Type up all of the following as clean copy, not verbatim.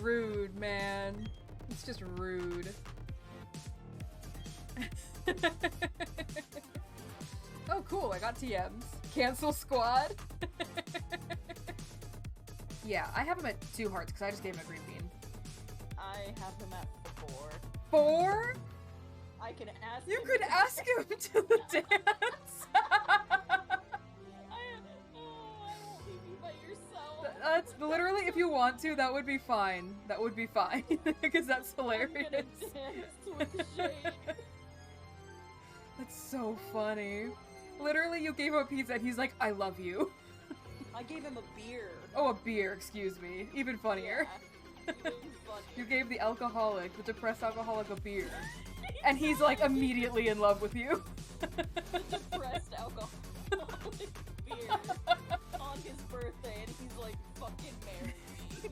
Rude, man. It's just rude. Oh, cool, I got TMs. Cancel squad? Yeah, I have him at 2 hearts because I just gave him a green bean. I have him at 4. 4? I can ask You him could to ask him to the dance! I won't leave you by yourself. That's literally, if you want to, that would be fine. That would be fine. Because that's hilarious. I'm gonna dance with Shade. That's so funny. Literally, you gave him a pizza and he's like, I love you. I gave him a beer. Oh, a beer, excuse me. Even funnier. Yeah, even funnier. You gave the alcoholic, the depressed alcoholic, a beer. And he's like immediately in love with you. The depressed alcoholic beer on his birthday, and he's like, fucking marry me.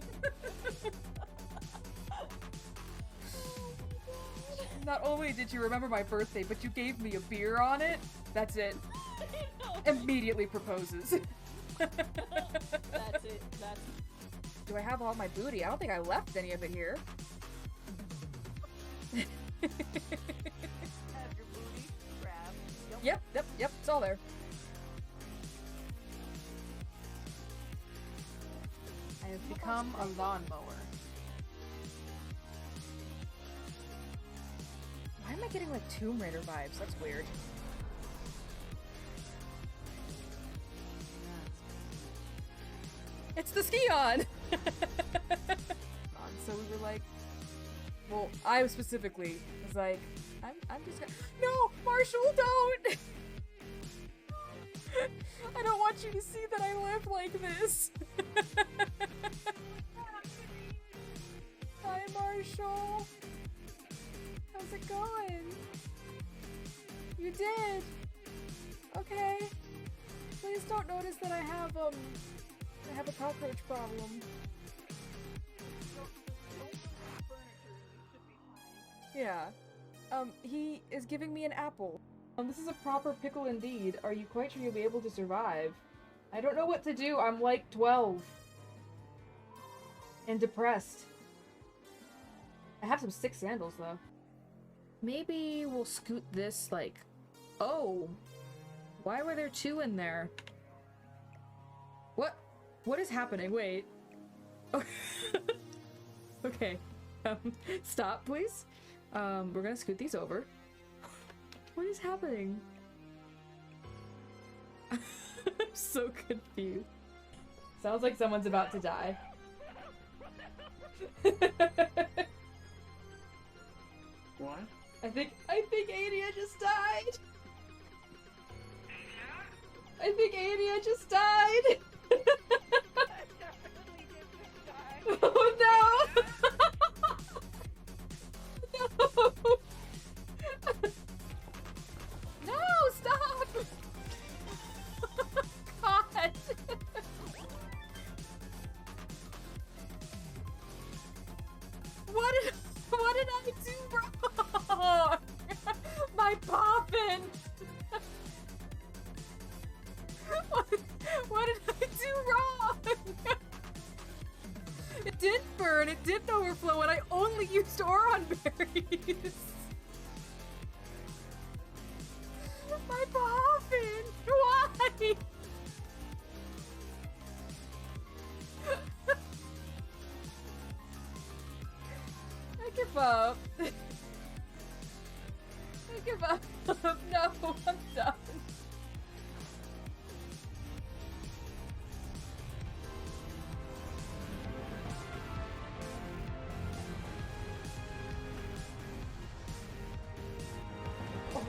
Not only did you remember my birthday, but you gave me a beer on it. That's it. Immediately proposes. That's it. That's Do I have all my booty? I don't think I left any of it here. have your booty grab. Yep, it's all there. I have become a lawnmower. Why am I getting like Tomb Raider vibes? That's weird. It's the ski-on! So we were like... Well, I specifically was like, I'm just gonna... No! Marshall, don't! I don't want you to see that I live like this! Hi, Marshall! How's it going? You did! Okay. Please don't notice that I have a cockroach problem. Yeah. He is giving me an apple. This is a proper pickle indeed. Are you quite sure you'll be able to survive? I don't know what to do. I'm like 12. And depressed. I have some sick sandals though. Maybe we'll scoot this like... Oh! Why were there 2 in there? What? What is happening? Wait. Okay. Stop, please. We're gonna scoot these over. What is happening? I'm so confused. Sounds like someone's about to die. What? I think Adia just died! I think Adia just died! Oh no! No! No, stop! God! What did I do wrong? My poppin'! What did I do wrong? It did burn, it did overflow, and I only used Oron berries. My boffin! Why? I give up. I give up. No, I'm done.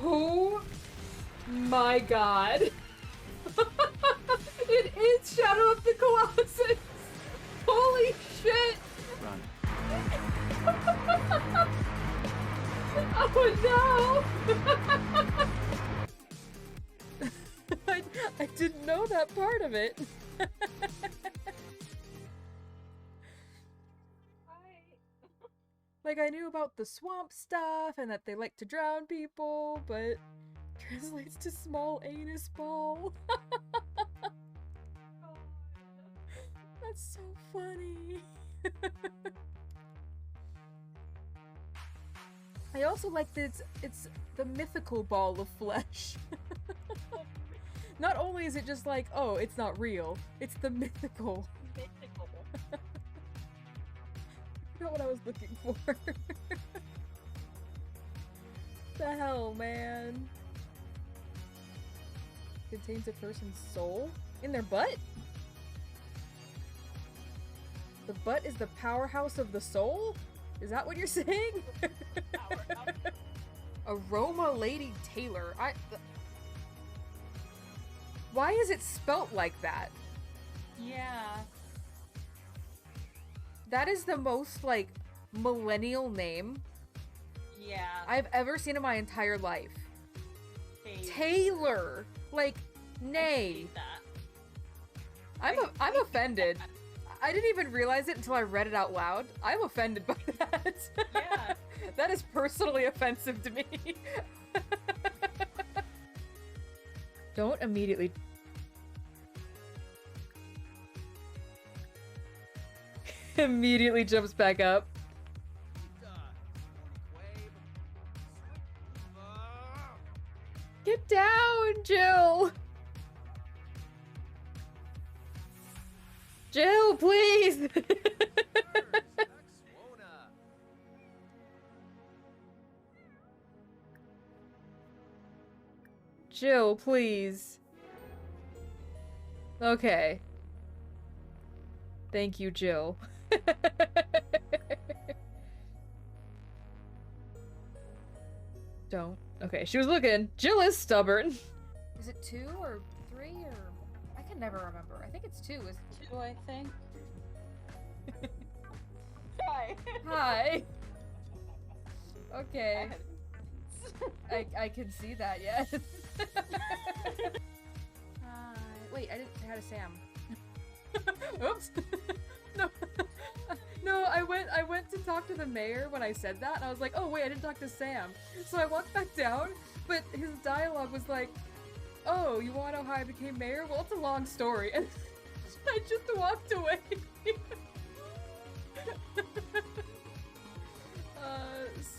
Oh my god. It is Shadow of the Colossus! Holy shit! Run. Oh no! I didn't know that part of it. Like, I knew about the swamp stuff and that they like to drown people, but translates to small anus ball. That's so funny. I also like that it's the mythical ball of flesh. Not only is it just like, oh, it's not real, it's the mythical. Mythical. Not what I was looking for. The hell, man? Contains a person's soul in their butt? The butt is the powerhouse of the soul? Is that what you're saying? Aroma Lady Taylor. Why is it spelt like that? Yeah. That is the most, like, millennial name Yeah. I've ever seen in my entire life. Taylor. Taylor! Like, nay. I'm offended. I didn't even realize it until I read it out loud. I'm offended by that. Yeah. That is personally offensive to me. Don't immediately... immediately jumps back up. Get down, Jill! Jill, please! Jill, please. Okay. Thank you, Jill. Don't. Okay, she was looking. Jill is stubborn. Is it 2 or 3 or... I can never remember. I think it's 2. Is it 2, I think. Hi. Hi. Okay. I can see that, yes. Hi. Wait, I didn't say hi to Sam. Oops. No. No, I went to talk to the mayor when I said that, and I was like, oh wait, I didn't talk to Sam. So I walked back down, but his dialogue was like, oh, you wanna know how I became mayor? Well, it's a long story. And I just walked away.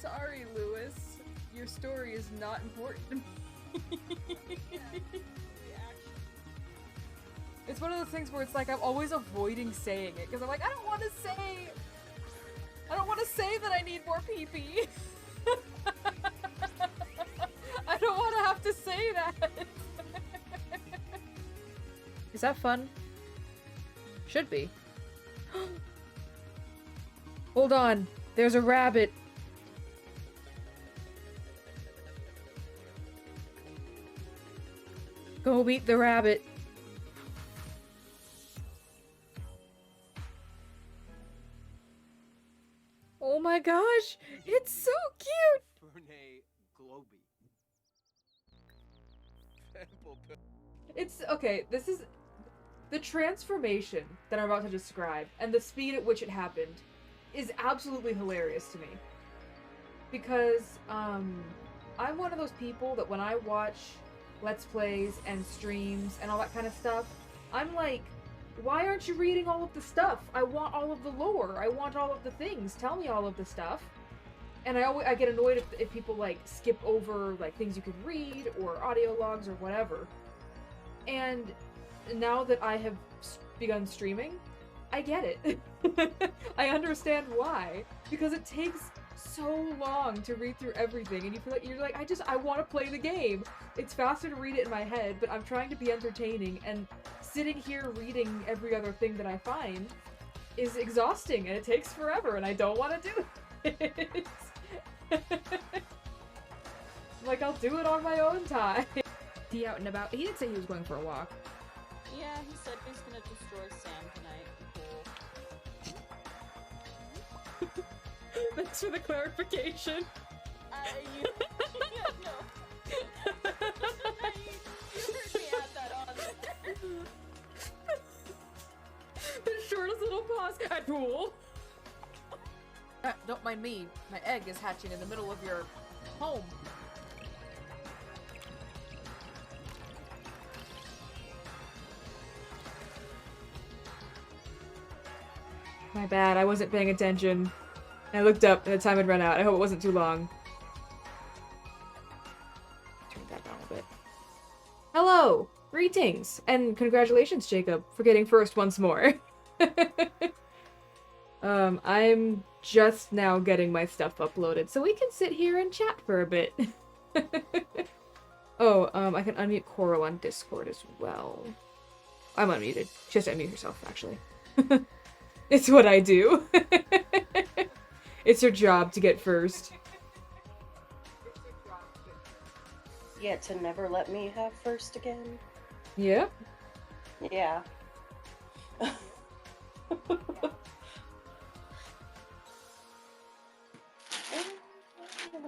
Sorry, Lewis. Your story is not important to me. It's one of those things where it's like I'm always avoiding saying it because I'm like, I don't want to say that I need more pee-pee. I don't want to have to say that. Is that fun? Should be. Hold on. There's a rabbit. Go meet the rabbit. Oh my gosh, it's so cute! It's, okay, this is, the transformation that I'm about to describe, and the speed at which it happened, is absolutely hilarious to me. Because, I'm one of those people that when I watch Let's Plays and streams and all that kind of stuff, I'm like, why aren't you reading all of the stuff? I want all of the lore. I want all of the things. Tell me all of the stuff. And I get annoyed if people, like, skip over, like, things you can read, or audio logs, or whatever. And now that I have begun streaming, I get it. I understand why. Because it takes so long to read through everything, and you feel like, you're like, I want to play the game. It's faster to read it in my head, but I'm trying to be entertaining, and sitting here reading every other thing that I find is exhausting, and it takes forever, and I don't want to do it. Like, I'll do it on my own time. He out and about. He did say he was going for a walk. Yeah, he said he's gonna destroy Sam tonight. Cool. Thanks for the clarification. You heard me add that on. The shortest little pause. Cool. Don't mind me. My egg is hatching in the middle of your home. My bad, I wasn't paying attention. I looked up and the time had run out. I hope it wasn't too long. Turn that down a bit. Hello! Greetings! And congratulations, Jacob, for getting first once more. I'm just now getting my stuff uploaded, so we can sit here and chat for a bit. Oh, I can unmute Coral on Discord as well. I'm unmuted. She has to unmute herself, actually. It's what I do. It's her job to get first. Yeah, to never let me have first again. Yeah? Yeah. I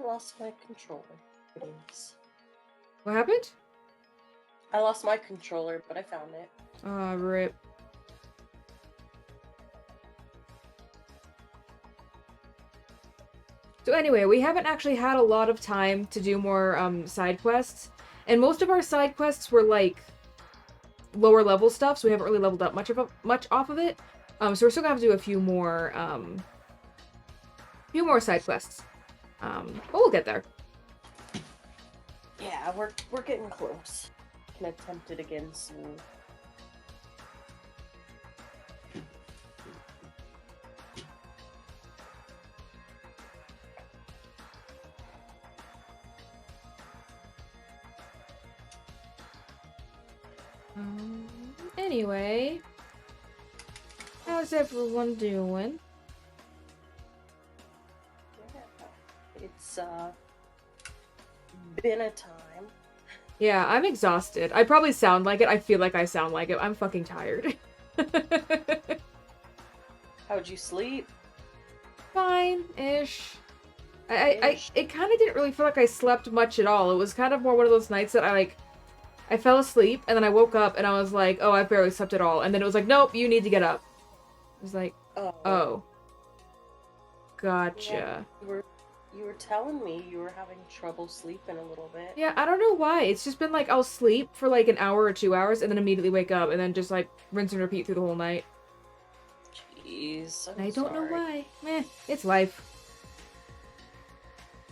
lost my controller. Please. What happened? I lost my controller, but I found it. Ah, rip. So anyway, we haven't actually had a lot of time to do more side quests, and most of our side quests were like lower level stuff, so we haven't really leveled up much off of it. So we're still gonna have to do a few more side quests. But we'll get there. Yeah, we're getting close. Can attempt it again soon. Anyway, how's everyone doing? Yeah, it's been a time. Yeah, I'm exhausted. I probably sound like it. I feel like I sound like it. I'm fucking tired. How'd you sleep? Fine-ish. It kind of didn't really feel like I slept much at all. It was kind of more one of those nights that I fell asleep, and then I woke up, and I was like, oh, I barely slept at all. And then it was like, nope, you need to get up. I was like, oh. Gotcha. Yeah, you were telling me you were having trouble sleeping a little bit. Yeah, I don't know why. It's just been like, I'll sleep for like an hour or 2 hours, and then immediately wake up, and then just like rinse and repeat through the whole night. Jeez, I don't know why. Meh, it's life.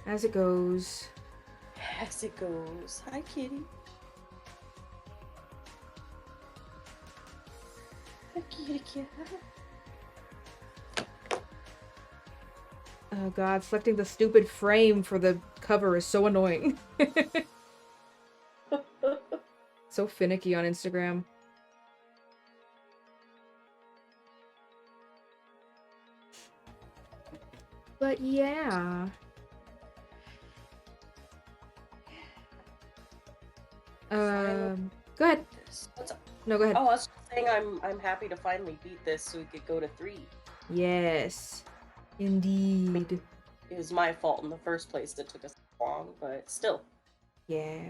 As it goes. As it goes. Hi, kitty. Hi, kitty cat. Oh god, selecting the stupid frame for the cover is so annoying. So finicky on Instagram. But yeah. Go ahead. What's up? No, go ahead. Oh, I was just saying I'm happy to finally beat this so we could go to 3. Yes. Indeed. It was my fault in the first place that took us long, but still. Yeah.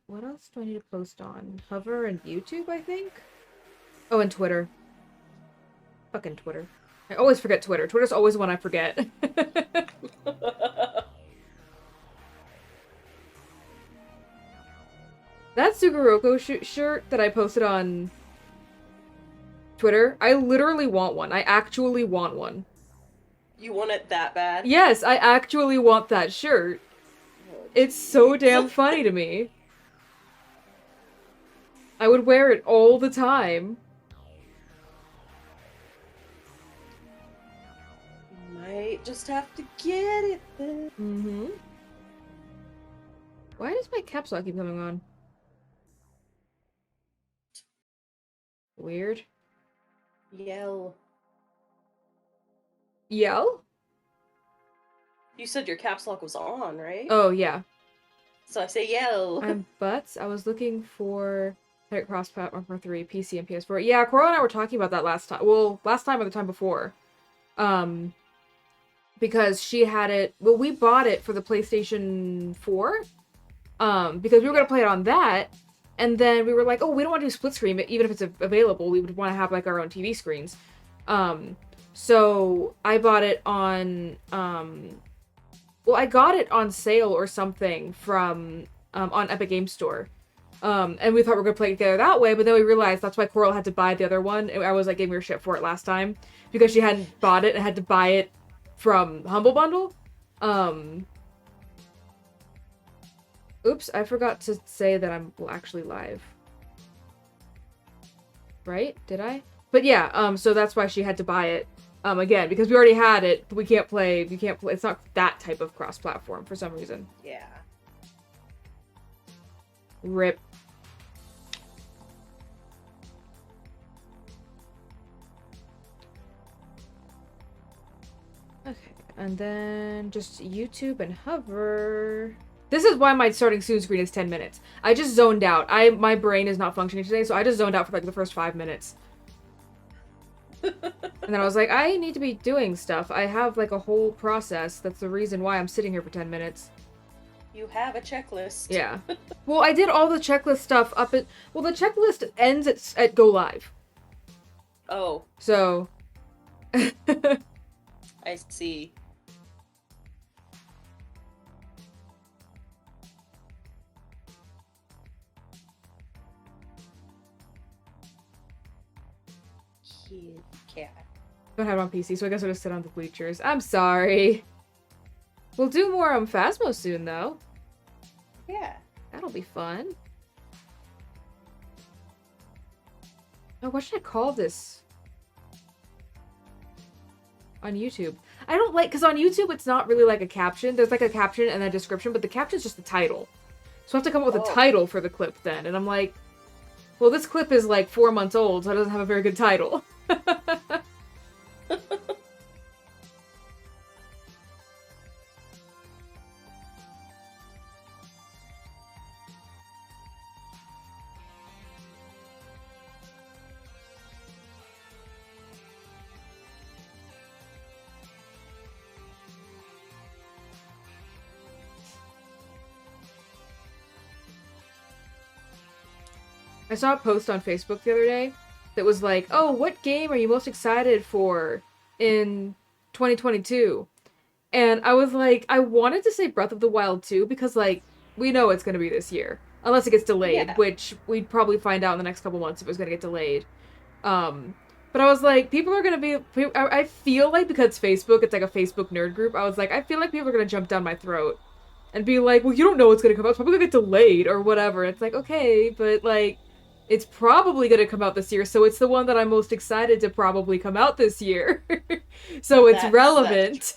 What else do I need to post on? Hover and YouTube, I think? Oh, and Twitter. Fucking Twitter. I always forget Twitter. Twitter's always one I forget. That Suguroko shirt that I posted on Twitter, I literally want one. I actually want one. You want it that bad? Yes, I actually want that shirt. It's so damn funny to me. I would wear it all the time. You might just have to get it then. Mm-hmm. Why does my caps lock keep coming on? Weird. Yell. Yell? You said your caps lock was on, right? Oh, yeah. So I say yell. I'm Butts. I was looking for cross platform for 3, PC and PS4. Yeah, Coral and I were talking about that last time. Well, last time or the time before. Because she had it. Well, we bought it for the PlayStation 4. Because we were gonna play it on that, and then we were like, oh, we don't want to do split screen, even if it's available. We would want to have like our own TV screens. So I bought it on. Well, I got it on sale or something from on Epic Games Store. And we thought we were gonna play it together that way, but then we realized that's why Coral had to buy the other one. And I was like giving her shit for it last time because she hadn't bought it and had to buy it from Humble Bundle. Oops, I forgot to say that I'm actually live. Right? Did I? But yeah, so that's why she had to buy it again, because we already had it. We can't play, it's not that type of cross-platform for some reason. Yeah. RIP. Okay, and then just YouTube and hover. This is why my starting soon screen is 10 minutes. I just zoned out. My brain is not functioning today, so I just zoned out for like the first 5 minutes. And then I was like, I need to be doing stuff. I have like a whole process. That's the reason why I'm sitting here for 10 minutes. You have a checklist. Yeah. Well, I did all the checklist stuff up at... Well, the checklist ends at go live. Oh. So... I see. Kid cat. Don't have it on PC, so I guess I'll just sit on the bleachers. I'm sorry. We'll do more Phasmo soon, though. Yeah. That'll be fun. Oh, what should I call this? On YouTube. I don't like, because on YouTube it's not really like a caption. There's like a caption and a description, but the caption's just the title. So I have to come up with a title for the clip then. And I'm like, well, this clip is like 4 months old, so it doesn't have a very good title. I saw a post on Facebook the other day that was like, oh, what game are you most excited for in 2022? And I was like, I wanted to say Breath of the Wild 2 because, like, we know it's going to be this year. Unless it gets delayed, which we'd probably find out in the next couple months if it was going to get delayed. But I was like, people are going to be... I feel like because it's Facebook, it's like a Facebook nerd group, I was like, I feel like people are going to jump down my throat and be like, well, you don't know what's going to come out. It's probably going to get delayed or whatever. It's like, okay, but, like... It's probably going to come out this year, so it's the one that I'm most excited to probably come out this year. So it's relevant.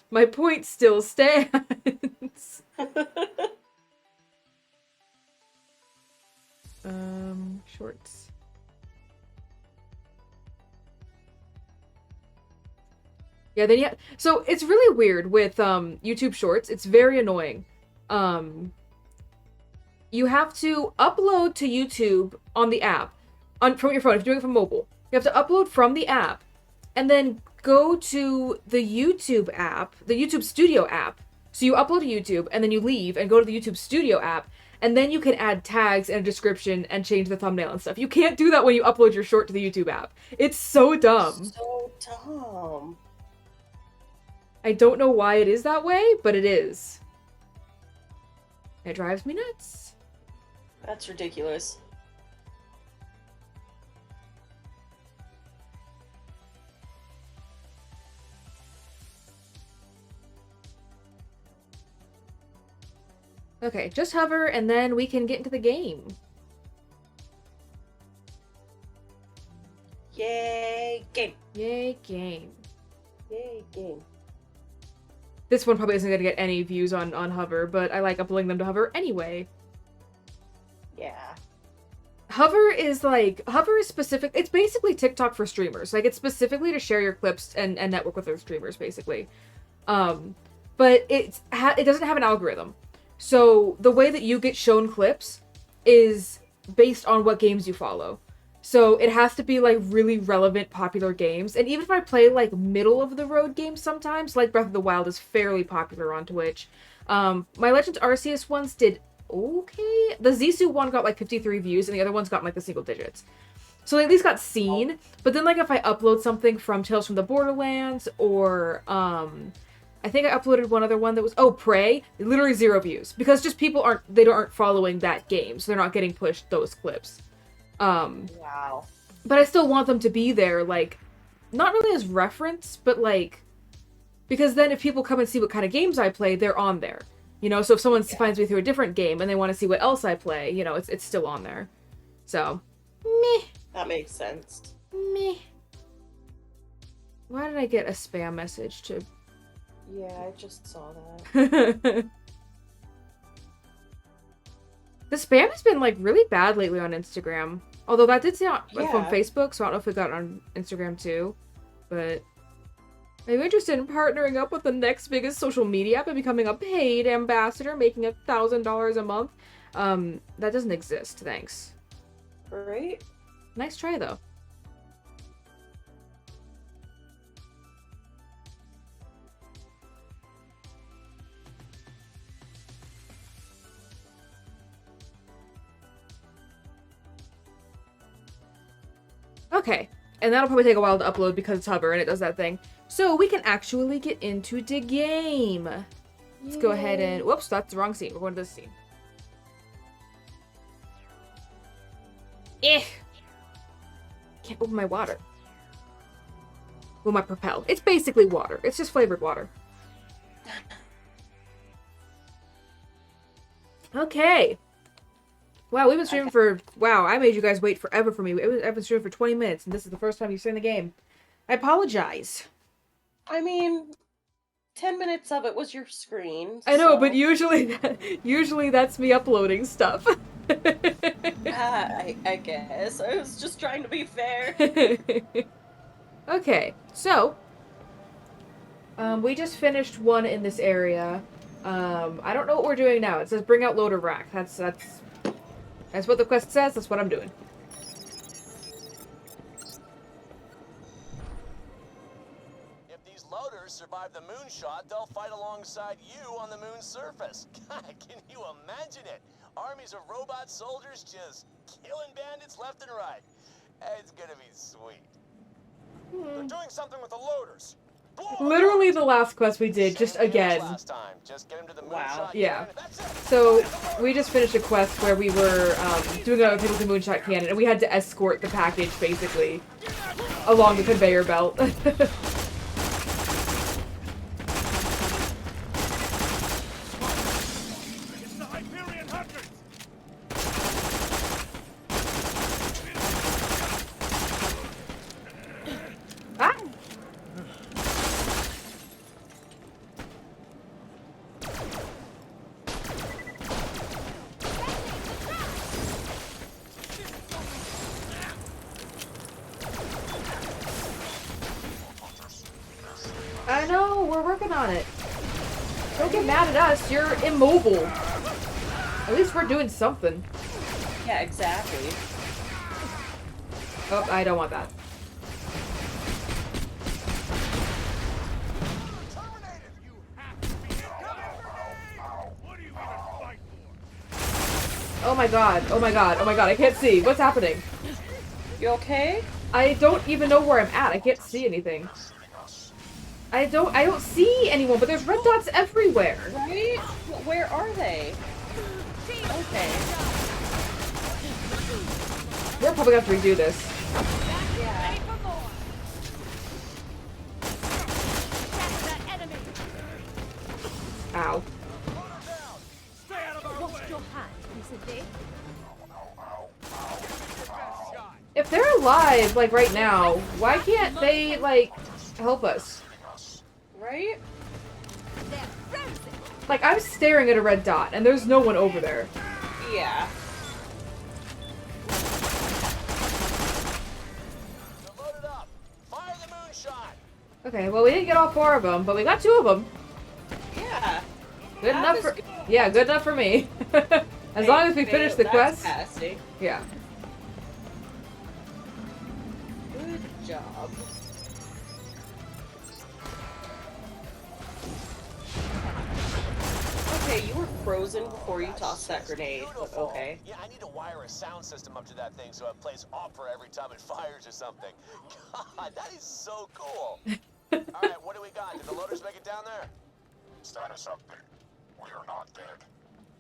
My point still stands. Shorts. Yeah, then yeah. So it's really weird with YouTube Shorts. It's very annoying. You have to upload to YouTube on the app, from your phone, if you're doing it from mobile. You have to upload from the app, and then go to the YouTube app, the YouTube Studio app. So you upload to YouTube, and then you leave and go to the YouTube Studio app, and then you can add tags and a description and change the thumbnail and stuff. You can't do that when you upload your short to the YouTube app. It's so dumb. So dumb. I don't know why it is that way, but it is. It drives me nuts. That's ridiculous. Okay, just hover and then we can get into the game. Yay, game. Yay, game. Yay, game. This one probably isn't going to get any views on hover, but I like uploading them to hover anyway. Yeah. Hover is specific. It's basically TikTok for streamers. Like, it's specifically to share your clips and network with other streamers, basically. But it doesn't have an algorithm. So the way that you get shown clips is based on what games you follow. So it has to be, like, really relevant, popular games. And even if I play, like, middle-of-the-road games sometimes, like Breath of the Wild is fairly popular on Twitch. My Legends Arceus ones did okay. The Zisu one got, like, 53 views, and the other one's got, like, the single digits. So they at least got seen. But then, like, if I upload something from Tales from the Borderlands, or, I think I uploaded one other one that was Prey. Literally 0 views because just people aren't following that game, so they're not getting pushed those clips. Wow. But I still want them to be there, like, not really as reference, but like, because then if people come and see what kind of games I play, they're on there. You know, so if someone finds me through a different game and they want to see what else I play, you know, it's still on there. So, meh. That makes sense. Meh. Why did I get a spam message to... Yeah, I just saw that. The spam has been, like, really bad lately on Instagram. Although that did say from Facebook, so I don't know if it got on Instagram too. But... Are you interested in partnering up with the next biggest social media app and becoming a paid ambassador, making $1,000 a month? That doesn't exist, thanks. Right? Nice try, though. Okay, and that'll probably take a while to upload because it's hover and it does that thing. So we can actually get into the game. Let's go ahead and... Whoops, that's the wrong scene. We're going to this scene. Can't open my water. Well, my Propel. It's basically water. It's just flavored water. Okay. Wow, we've been streaming for... Wow, I made you guys wait forever for me. I've been streaming for 20 minutes, and this is the first time you've seen the game. I apologize. I mean, 10 minutes of it was your screen. I know, but usually that's me uploading stuff. I guess. I was just trying to be fair. Okay, so... we just finished one in this area. I don't know what we're doing now. It says bring out loader rack. That's what the quest says. That's what I'm doing. If these loaders survive the moonshot, they'll fight alongside you on the moon's surface. God, can you imagine it? Armies of robot soldiers just killing bandits left and right. It's gonna be sweet. They're doing something with the loaders. Literally the last quest we did, just again. Last time. Just get him to the Wow. moonshot Yeah. cannon. That's it. So, we just finished a quest where we were doing other things with the moonshot cannon, and we had to escort the package, basically, along the conveyor belt. Ah! I know, we're working on it. Don't get mad at us, you're immobile. At least we're doing something. Yeah, exactly. Oh, I don't want that. Oh my god, oh my god, oh my god, I can't see. What's happening? You okay? I don't even know where I'm at. I can't see anything. I don't see anyone, but there's red dots everywhere. Right? Where are they? Okay. We're probably gonna have to redo this. Yeah. Ow. If they're alive, like, right now, why can't they, like, help us? Right? Like, I'm staring at a red dot, and there's no one over there. Yeah. They're loaded up. Fire the moonshot. Okay, well, we didn't get all 4 of them, but we got 2 of them. Yeah. Good That enough is for... good. Yeah, good enough for me. As long as we finish the That's quest. passing. Yeah. Good job. Okay, you were frozen before you tossed that grenade, but Beautiful. okay. Yeah, I need to wire a sound system up to that thing so it plays opera every time it fires or something. God, that is so cool. All right, what do we got? Did the loaders make it down there? Status update. We are not dead.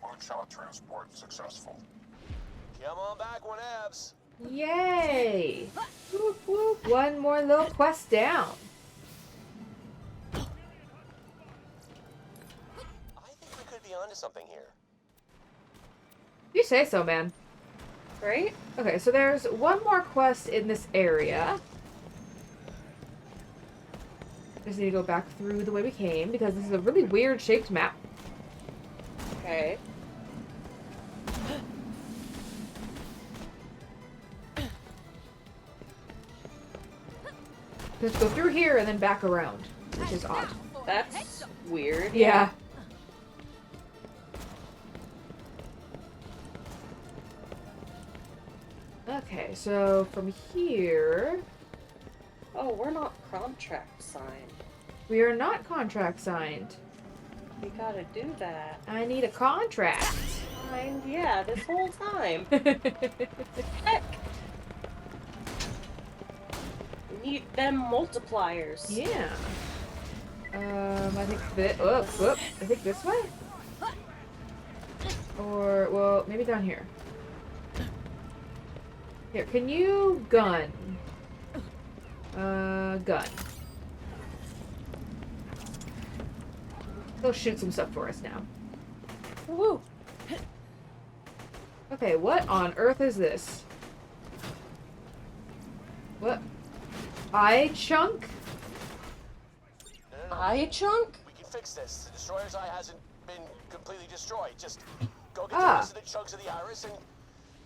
Moonshot transport successful. Come on back, whenevs. Yay! Whoop, whoop. One more little quest down. I think we could be onto something here. You say so, man. Right? Okay, so there's one more quest in this area. Just need to go back through the way we came, because this is a really weird shaped map. Okay. Let's go through here and then back around, which is odd. That's weird. Yeah. Okay, so from here... Oh, we're not contract signed. We are not contract signed. We gotta do that. I need a contract. Signed, yeah, this whole time. Heck. We need them multipliers. Yeah. I think I think this way? Or, well, maybe down here. Here, can you gun? Gun. They'll shoot some stuff for us now. Woo! Okay, what on earth is this? What? Eye chunk? No. Eye chunk? We can fix this. The destroyer's eye hasn't been completely destroyed. Just go get the rest of the chunks of the iris and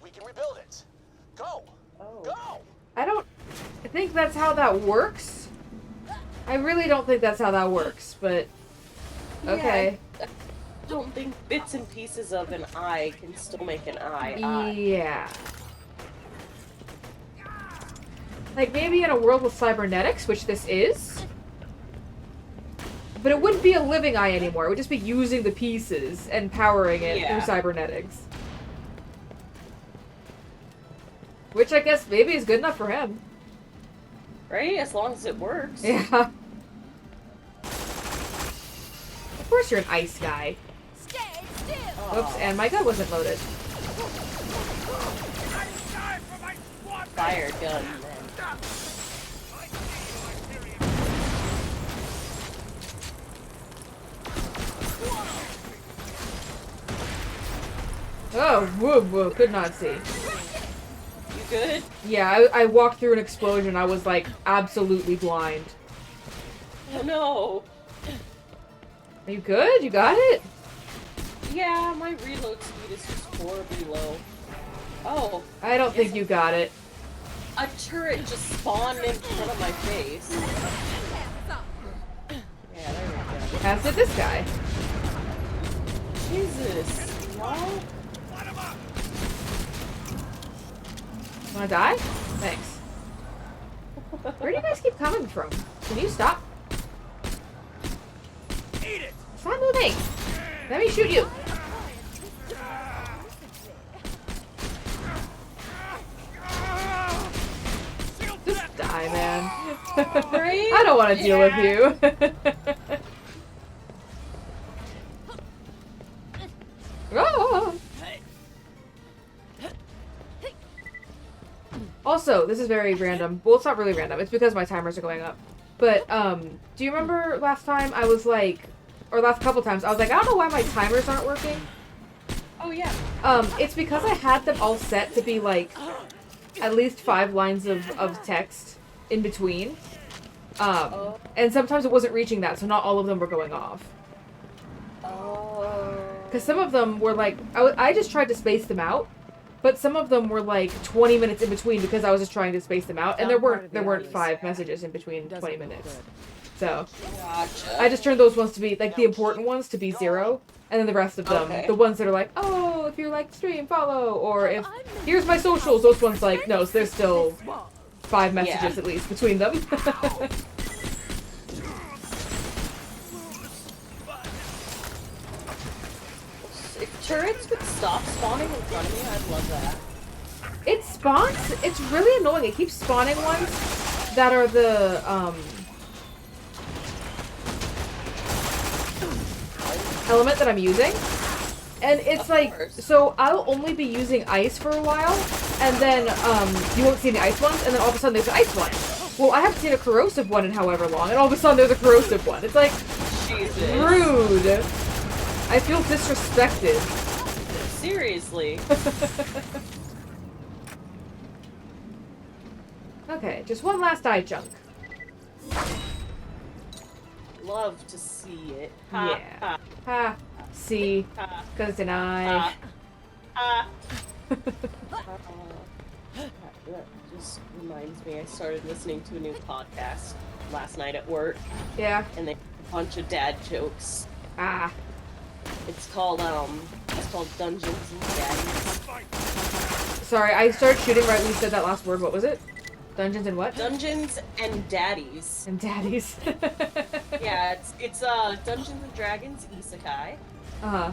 we can rebuild it. Go! Oh. Go! I don't think that's how that works. I really don't think that's how that works, but okay. Yeah, I don't think bits and pieces of an eye can still make an eye. Yeah. Like maybe in a world with cybernetics, which this is. But it wouldn't be a living eye anymore. It would just be using the pieces and powering it through cybernetics. Which I guess maybe is good enough for him. Right? As long as it works. Yeah. Of course you're an ice guy. Stay still. Oops, and my gun wasn't loaded. Fire gun, then. Oh, whoa, whoa, could not see. You good? Yeah, I walked through an explosion. I was like absolutely blind. Oh no. Are you good? You got it? Yeah, my reload speed is just horribly low. Oh. I don't think you got it. A turret just spawned in front of my face. Yeah, there we go. As did this guy. Jesus. Y'all? Wanna die? Thanks. Where do you guys keep coming from? Can you stop? Eat it! Stop moving! Let me shoot you! Just die, man. Right? I don't want to deal with you. Oh. Also, this is very random. Well, it's not really random. It's because my timers are going up. But, do you remember last time I was like, or last couple times, I was like, I don't know why my timers aren't working. Oh, yeah. It's because I had them all set to be like, at least 5 lines of text in between. And sometimes it wasn't reaching that, so not all of them were going off. Oh. Because some of them were like, I just tried to space them out, but some of them were like 20 minutes in between because I was just trying to space them out, and there weren't 5 messages in between 20 minutes. So Gotcha. I just turned those ones to be like the important ones to be 0, and then the rest of them, the ones that are like, oh, if you like the stream, follow, or if here's my socials, those ones like no, so there's still 5 messages at least between them. If turrets would stop spawning in front of me, I'd love that. It spawns. It's really annoying. It keeps spawning ones that are the element that I'm using. And it's Of like, course. so I'll only be using ice for a while, and then, you won't see the ice ones, and then all of a sudden there's an ice one. Well, I haven't seen a corrosive one in however long, and all of a sudden there's a corrosive one. It's like, Jesus. rude. I feel disrespected. Seriously. Okay, just one last eye chunk. Love to see it. Yeah. Ha, Ha. See. ha, Because it's an eye. ha, ha. That just reminds me, I started listening to a new podcast last night at work, Yeah. and they have a bunch of dad jokes. Ah. It's called Dungeons and Daddies. Sorry, I started shooting right when you said that last word. What was it? Dungeons and what? Dungeons and Daddies. And daddies. Yeah, it's Dungeons and Dragons Isekai. Uh-huh.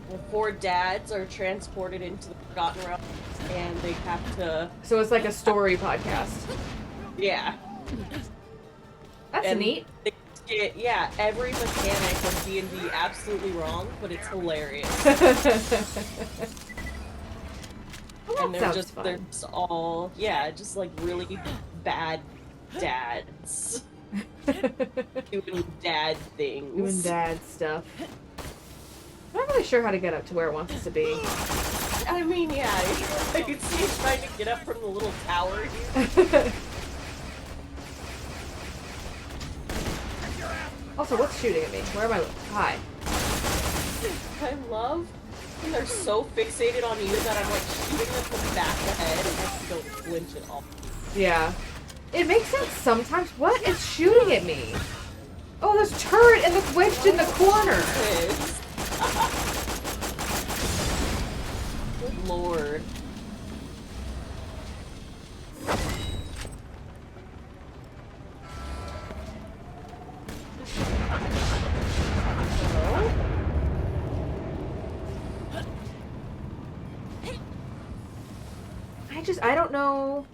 The 4 dads are transported into the Forgotten Realms, and they have to, So it's like a story podcast. yeah. That's And neat. they get, yeah, every mechanic of D&D absolutely wrong, but it's hilarious. Well, And that they're sounds just, fun. they're just all, yeah, just like really bad dads doing dad things. Doing dad stuff. I'm not really sure how to get up to where it wants us to be. I mean, yeah, I can see it trying to get up from the little tower here. Also, what's shooting at me? Where am I? Hi. I love when they're so fixated on you that I'm like shooting them from the back of the head and I don't flinch at all. Yeah. It makes sense sometimes. What? It's shooting at me. Oh, there's a turret and it's wedged in the corner. Good lord. Hello? I don't know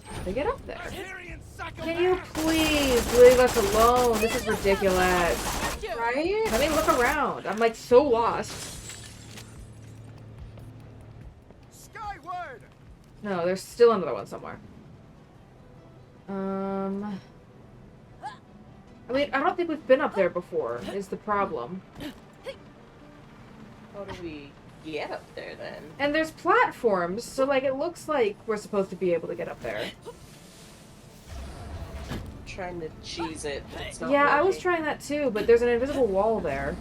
how to get up there. Can you please leave us alone? This is ridiculous. Right? Let me look around. I'm like so lost. Skyward! No, there's still another one somewhere. I mean, I don't think we've been up there before, is the problem. How do we get up there then? And there's platforms, so like it looks like we're supposed to be able to get up there. Trying to cheese it. But it's not Yeah, I was working. trying that too, but there's an invisible wall there.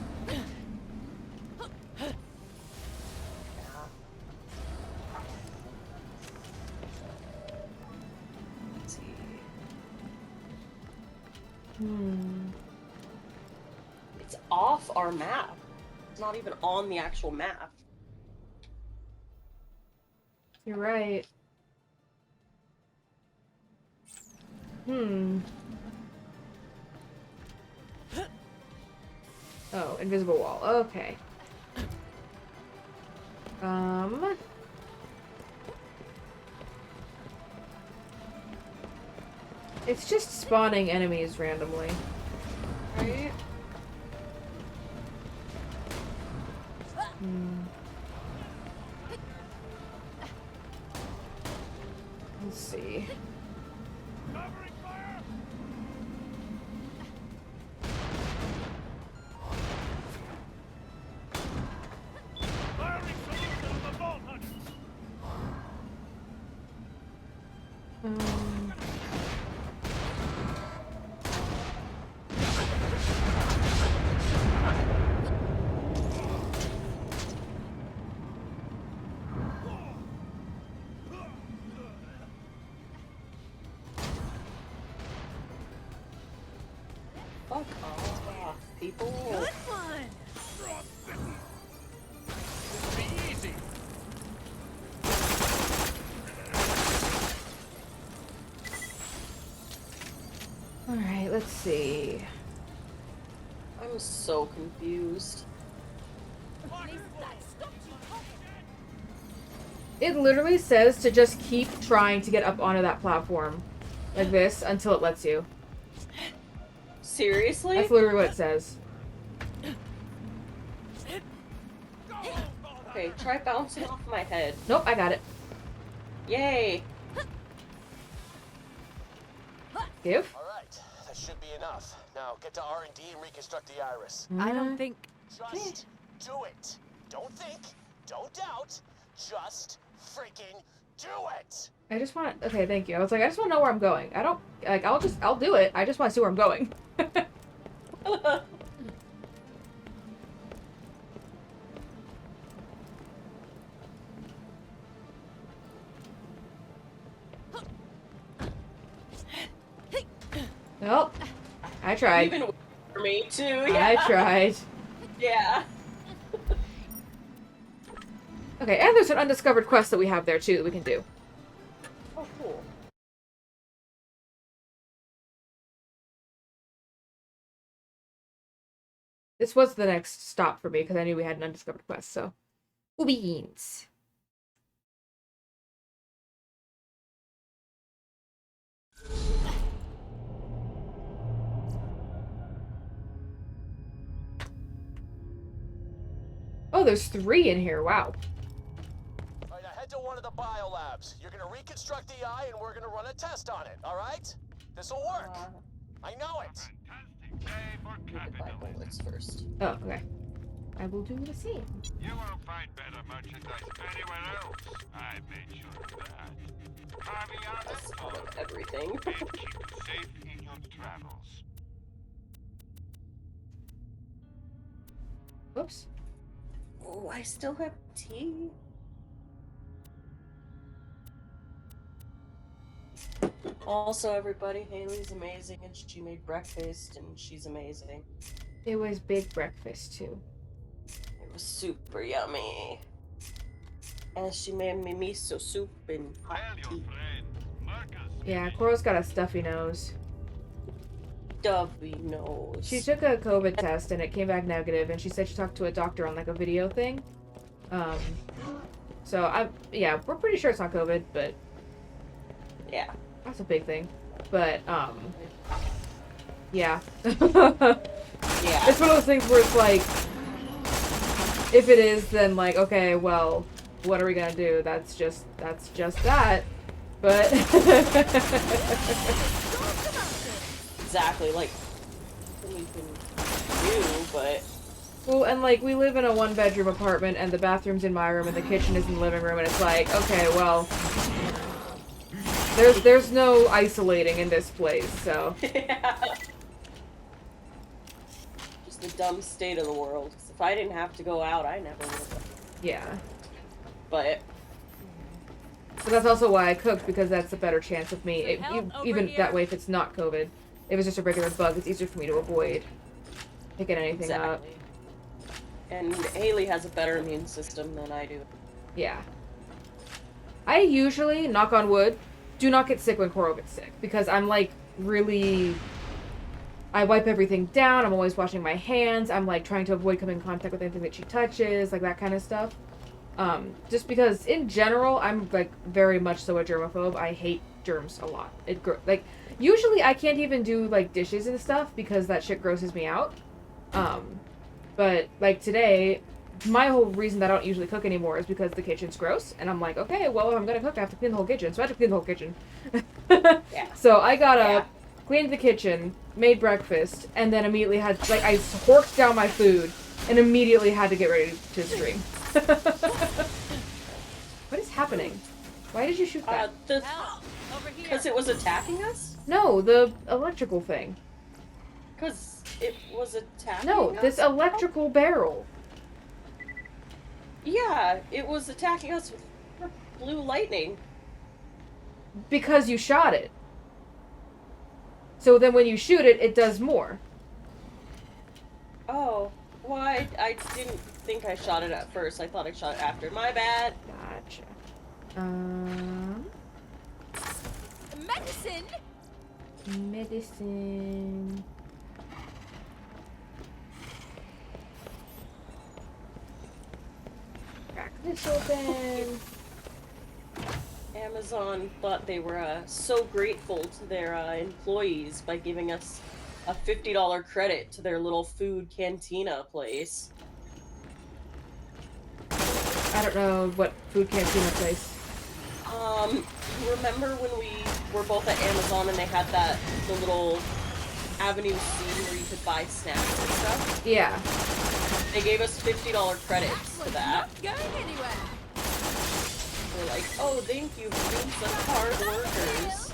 Let's see. It's off our map. It's not even on the actual map. You're right. Oh, invisible wall. Okay. It's just spawning enemies randomly. Right? Let's see. Fuck off, people. Alright, let's see. I'm so confused. It literally says to just keep trying to get up onto that platform. Like this, until it lets you. Seriously? That's literally what it says. Okay, try bouncing off my head. Nope, I got it. Yay! Give. All right, that should be enough. Now get to R&D and reconstruct the iris. I don't think. Just do it. Don't think, don't doubt, just freaking do it. I just want. Okay, thank you. I was like, I just want to know where I'm going. I don't like. I'll do it. I just want to see where I'm going. Well, I tried. Even for me too. Yeah. I tried. Yeah. Okay, and there's an undiscovered quest that we have there too that we can do. Oh, cool. This was the next stop for me because I knew we had an undiscovered quest, so. Beans. Oh, there's 3 in here. Wow. All right, now head to one of the biolabs. You're gonna reconstruct the eye, and we're gonna run a test on it. All right? This'll work. I know it. Need to buy bullets first. Oh, okay. I will do the same. You won't find better merchandise anywhere else. I made sure of that. That's all of everything. And keep you safe in your travels. Whoops. Oh, I still have tea. Also, everybody, Haley's amazing, and she made breakfast, and she's amazing. It was big breakfast too. It was super yummy. And she made me miso soup and hot Tell your tea. friend, Marcus. Yeah, Coro's got a stuffy nose. Dovey nose. She took a COVID test and it came back negative, and she said she talked to a doctor on like a video thing. So yeah, we're pretty sure it's not COVID, but Yeah. that's a big thing. But yeah. Yeah. It's one of those things where it's like, if it is, then like, okay, well, what are we gonna do? That's just that. But Exactly, like, we can do, but well, and like we live in a 1-bedroom apartment, and the bathroom's in my room, and the kitchen is in the living room, and it's like, okay, well, there's no isolating in this place, so. yeah. Just the dumb state of the world. 'Cause if I didn't have to go out, I never would have. Yeah. But But that's also why I cooked, because that's a better chance of me. Help over Even here. that way, if it's not COVID, if it's just a regular bug, it's easier for me to avoid picking anything up. exactly. And Haley has a better immune system than I do. Yeah. I usually, knock on wood, do not get sick when Coro gets sick, because I'm like really. I wipe everything down. I'm always washing my hands. I'm like trying to avoid coming in contact with anything that she touches, like that kind of stuff. Just because in general, I'm like very much so a germaphobe. I hate germs a lot. Like usually I can't even do like dishes and stuff because that shit grosses me out. But like today, my whole reason that I don't usually cook anymore is because the kitchen's gross, and I'm like, okay, well, if I'm gonna cook, I have to clean the whole kitchen, so I have to clean the whole kitchen. Yeah. So I got up, cleaned the kitchen, made breakfast, and then immediately had, like, I horked down my food, and immediately had to get ready to stream. What is happening? Why did you shoot that? Help! Over here! Because it was attacking us? No, the electrical thing. Because it was attacking No, us? this electrical barrel. Yeah, it was attacking us with blue lightning. Because you shot it. So then when you shoot it, it does more. Oh, well, I didn't think I shot it at first. I thought I shot it after. My bad. Gotcha. Medicine! Medicine. Crack this open. Amazon thought they were so grateful to their employees by giving us a $50 credit to their little food cantina place. I don't know what food canteen place. You remember when we were both at Amazon and they had the little Avenue C where you could buy snacks and stuff? Yeah. They gave us $50 credits for that. Going anywhere. We're like, oh, thank you for being such hard workers.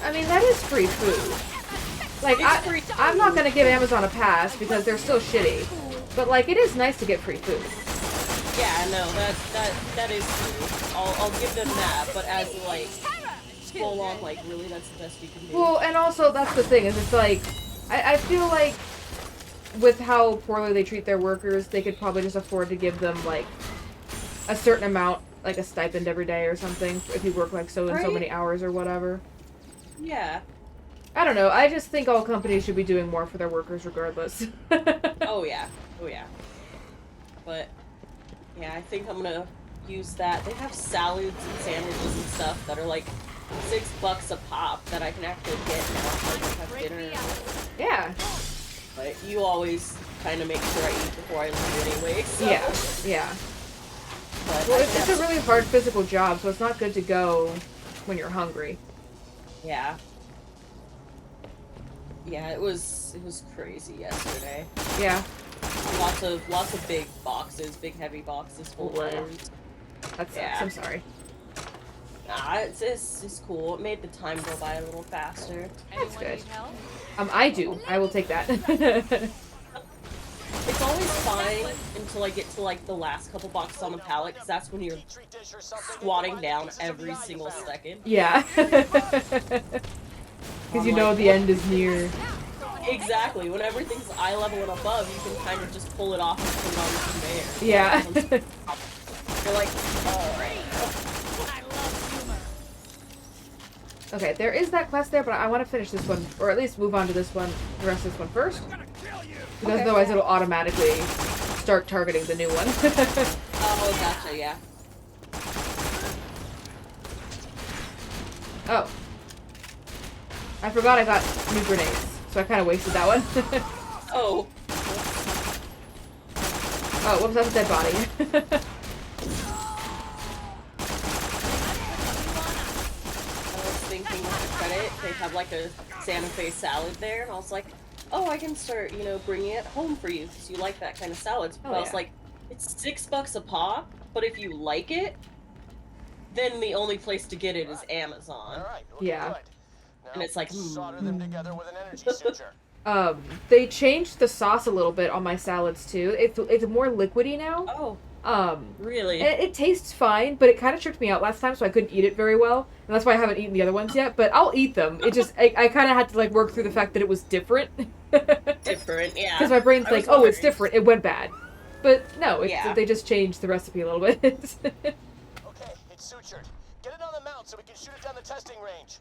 I mean, that is free food. Like, It's free I'm not food. gonna give Amazon a pass because they're still shitty. But, like, it is nice to get free food. Yeah, no, that is true. I'll give them that, but as like full on, like really, that's the best you can do. Well, and also, that's the thing, is it's like, I feel like with how poorly they treat their workers, they could probably just afford to give them, like, a certain amount, like a stipend every day or something, if you work, like, so and so Right? many hours or whatever. Yeah. I don't know, I just think all companies should be doing more for their workers regardless. Oh yeah. Oh yeah. But yeah, I think I'm gonna use that. They have salads and sandwiches and stuff that are like $6 a pop that I can actually get now if I have dinner. Yeah. But you always kind of make sure I eat before I leave anyway. So. Yeah. Yeah. But Well, I it's think a really hard physical job, so it's not good to go when you're hungry. yeah. Yeah, it was crazy yesterday. Yeah. Lots of big boxes, big heavy boxes full of Wow. items. That sucks, Yeah. I'm sorry. Nah, it's cool. It made the time go by a little faster. That's Anyone good. need help? I do. I will take that. It's always fine until I get to like the last couple boxes on the pallet, because that's when you're Petri dish or something. squatting down every single second. Yeah. Because you know the end is near. Exactly. When everything's eye level and above, you can kind of just pull it off and put it on the conveyor. Yeah. You're like, oh. I love humor. Okay, there is that quest there, but I want to finish this one, or at least move on to this one, the rest of this one first. Because Okay. otherwise it'll automatically start targeting the new one. Oh, gotcha, yeah. Oh. I forgot I got new grenades, so I kind of wasted that one. Oh. Oh, whoops, that's a dead body. I was thinking with the credit, they have like a Santa Fe salad there, and I was like, oh, I can start, bringing it home for you, because you like that kind of salads. But Oh, I was yeah. like, it's $6 a pop, but if you like it, then the only place to get it is Amazon. All right. Looking Yeah. good. Now, And it's like, solder them together with an energy suture. They changed the sauce a little bit on my salads too. It's more liquidy now. Oh, And really? it tastes fine, but it kind of tricked me out last time, so I couldn't eat it very well, and that's why I haven't eaten the other ones yet. But I'll eat them. It just I kind of had to like work through the fact that it was different. Different, yeah. Because my brain's I was like, oh, it's wondering. different. It went bad. But no, Yeah. they just changed the recipe a little bit. Okay, it's sutured. Get it on the mount so we can shoot it down the testing range.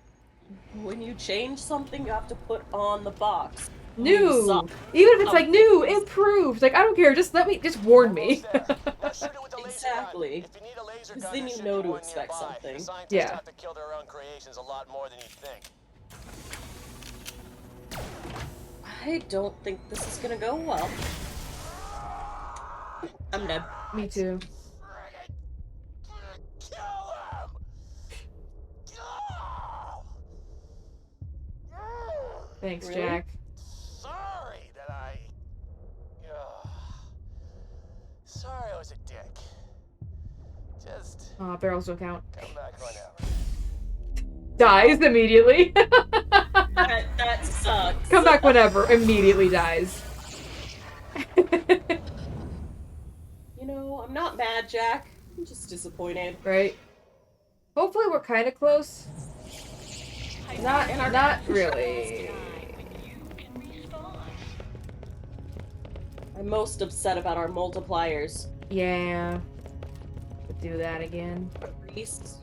When you change something, you have to put on the box. New, suck. even if it's Oh, like new, things. improved. Like I don't care. Just warn me. Almost there. Now shoot it with the laser gun. Exactly. If you need a laser 'Cause gun, then there you should know be to one expect nearby. something. The scientists Yeah. have to kill their own creations a lot more than you think. I don't think this is gonna go well. I'm dead. Me too. Kill him! Thanks, Really? Jack. Sorry that Sorry I was a dick. Just Aw, barrels don't count. come back whenever. Dies immediately. That sucks. Come back whenever. Immediately dies. I'm not mad, Jack. I'm just disappointed. Right? Hopefully we're kind of close. Not really. I'm most upset about our multipliers. Yeah. Could do that again.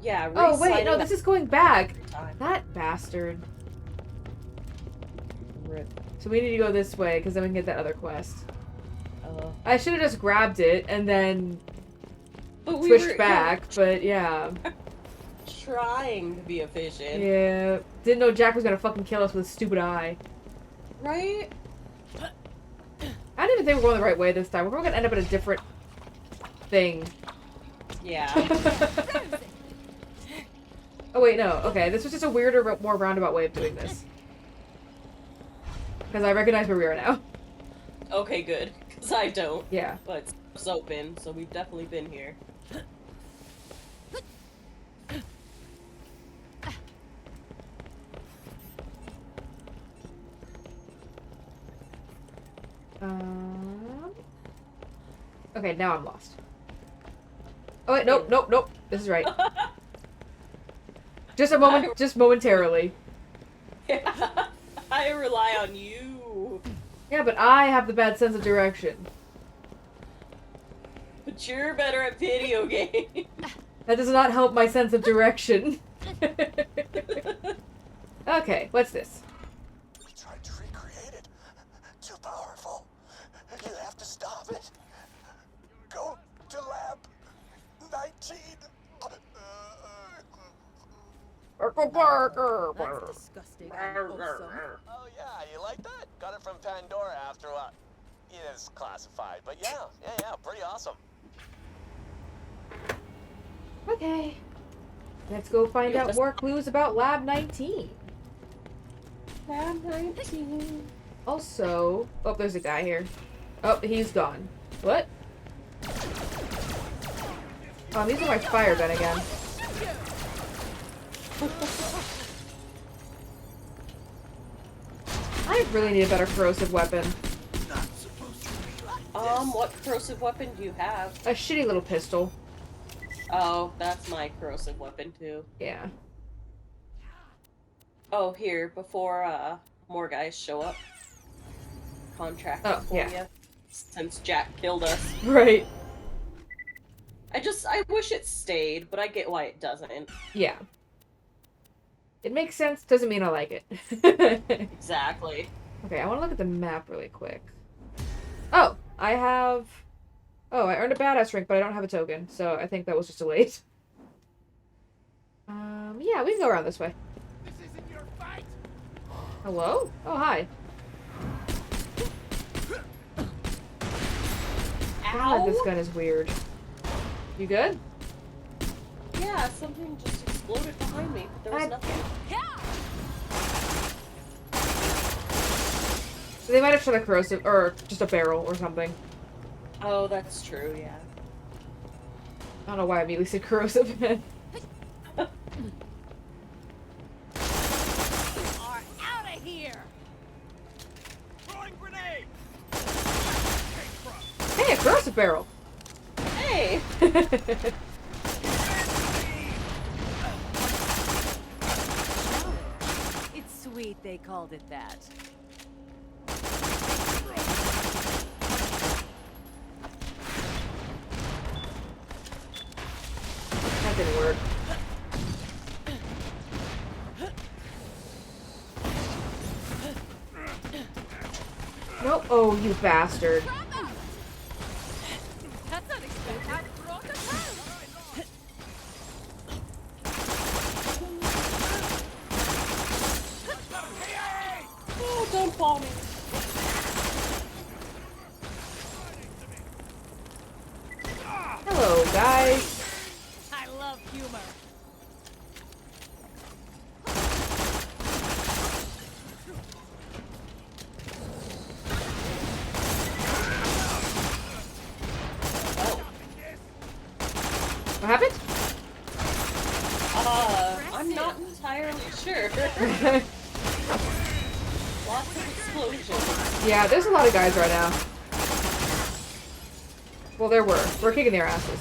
Yeah, Oh wait, no, reciting this is going back. that time. That bastard. Rip. So we need to go this way because then we can get that other quest. Uh, I should have just grabbed it and then but we switched were back, but yeah. trying to be efficient. Yeah. Didn't know Jack was gonna fucking kill us with his stupid eye. Right? I didn't even think we were going the right way this time. We're probably gonna end up at a different thing. Yeah. Oh wait, no. Okay, this was just a weirder, more roundabout way of doing this. Because I recognize where we are now. Okay, good. Because I don't. Yeah. But it's open, so we've definitely been here. Okay, now I'm lost. Oh wait, nope, nope, nope. This is right. Just a moment, just momentarily. Yeah. I rely on you. Yeah, but I have the bad sense of direction. But you're better at video games. That does not help my sense of direction. Okay, what's this? We tried to recreate it. Too powerful. You have to stop it. Go to lab 19. That's disgusting and wholesome. Oh yeah, you like that? Got it from Pandora after what? It is classified, but yeah, pretty awesome. Okay. Let's go find out more clues about Lab 19. Lab 19. Also... Oh, there's a guy here. Oh, he's gone. What? Oh, I'm using my fire gun again. I really need a better corrosive weapon. What corrosive weapon do you have? A shitty little pistol. Oh, that's my corrosive weapon too. Yeah. Oh, here, before more guys show up. Contract for yeah. you. Since Jack killed us. Right. I wish it stayed, but I get why it doesn't. Yeah. It makes sense, doesn't mean I like it. Exactly. Okay, I want to look at the map really quick. Oh, I have... Oh, I earned a badass rank, but I don't have a token, so I think that was just delayed. Yeah, we can go around this way. This isn't your fight. Hello? Oh, hi. God, this gun is weird. You good? Yeah, something just exploded behind me, but there was nothing. They might have shot a corrosive, or just a barrel or something. Oh, that's true, yeah. I don't know why I immediately said corrosive. Are out of here! Throwing grenade. Hey, a corrosive barrel! Hey! It's sweet they called it that. That didn't work. Nope. Oh, you bastard. That's unexpected. Oh, don't fall me. Hello, guys. I love humor. What happened? I'm not entirely sure. Lots of explosions. Yeah, there's a lot of guys right now. Well, there were. We're kicking their asses.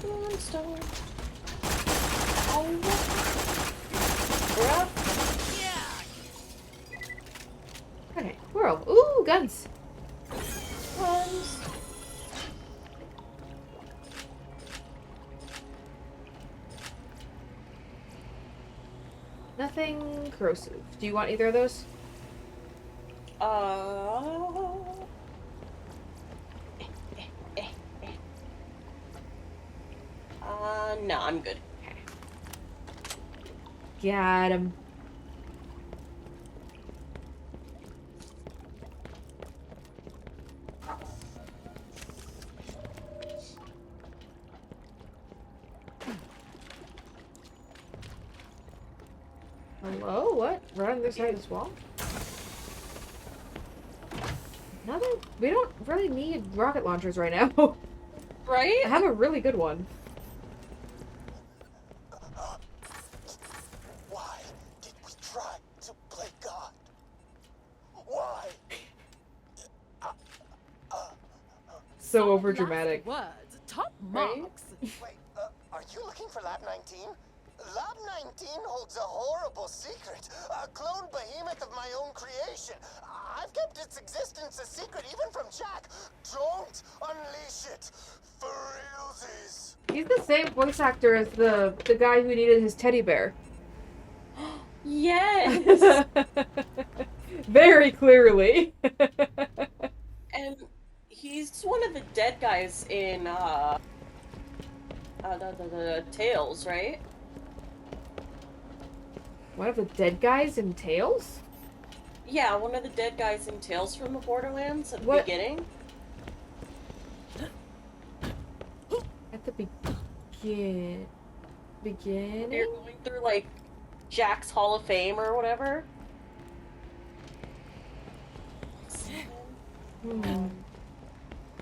Moonstone. Oh, we're up. Okay, we're over. Ooh, guns. Guns. Nothing corrosive. Do you want either of those? No, I'm good. Got him. Hello? What? Right on the other side of this wall? Nothing? We don't really need rocket launchers right now. Right? I have a really good one. Why did we try to play God? Why? So Solid overdramatic. last words. Top Right? marks. Wait, are you looking for Lab 19? Lab 19 holds a horrible secret. A clone behemoth of my own creation. I've kept its existence a secret even from Jack. Don't unleash it. For realsies. He's the same voice actor as the guy who needed his teddy bear. Yes! Very clearly. And he's one of the dead guys in, the Tales, right? One of the dead guys in Tales? Yeah, one of the dead guys in Tales from the Borderlands at the What? beginning. At the beginning? You're going through, like, Jack's Hall of Fame or whatever.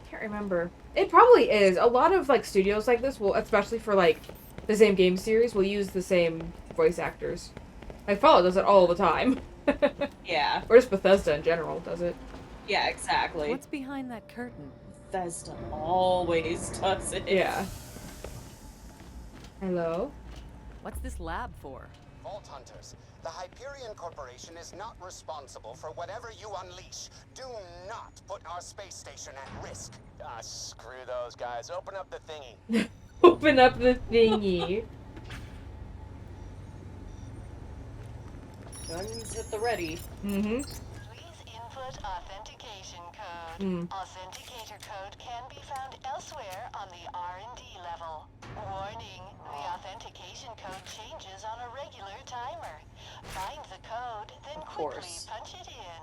Can't remember. It probably is. A lot of like studios like this will, especially for like the same game series, will use the same voice actors. Like Fallout does it all the time. Yeah. Or just Bethesda in general does it. Yeah, exactly. What's behind that curtain? Bethesda always does it. Yeah. Hello? What's this lab for? Vault Hunters, the Hyperion Corporation is not responsible for whatever you unleash. Do not put our space station at risk. Ah, screw those guys. Open up the thingy. Open up the thingy. Guns at the ready. Mm-hmm. Please input authentication code. Hmm. Authenticator code can be found elsewhere on the R&D level. Warning, the authentication code changes on a regular timer. Find the code, then Of quickly course. punch it in.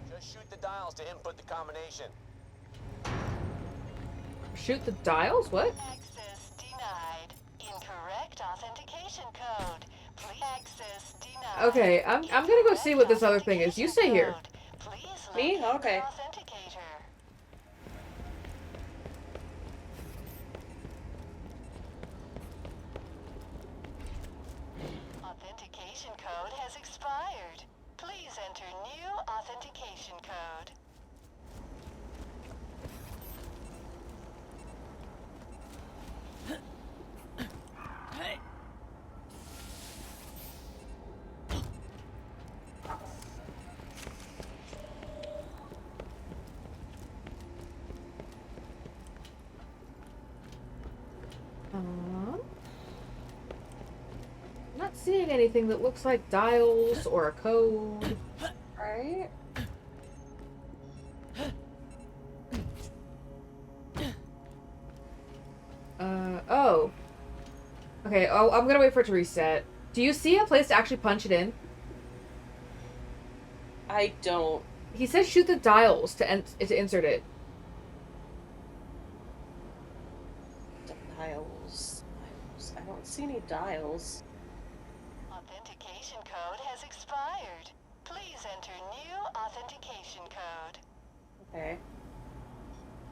Just shoot the dials to input the combination. Shoot the dials? What? Access denied. Incorrect authentication code. Please access denied. Okay, I'm gonna go see what this other thing is. You stay here. Please Me? locate Okay. the authenticator. Authentication code has expired. Please enter new authentication code. Not seeing anything that looks like dials or a code. Right? Oh. Okay, oh, I'm gonna wait for it to reset. Do you see a place to actually punch it in? I don't. He says shoot the dials to insert it. Dials. I don't see any dials. Authentication code has expired. Please enter new authentication code. Okay.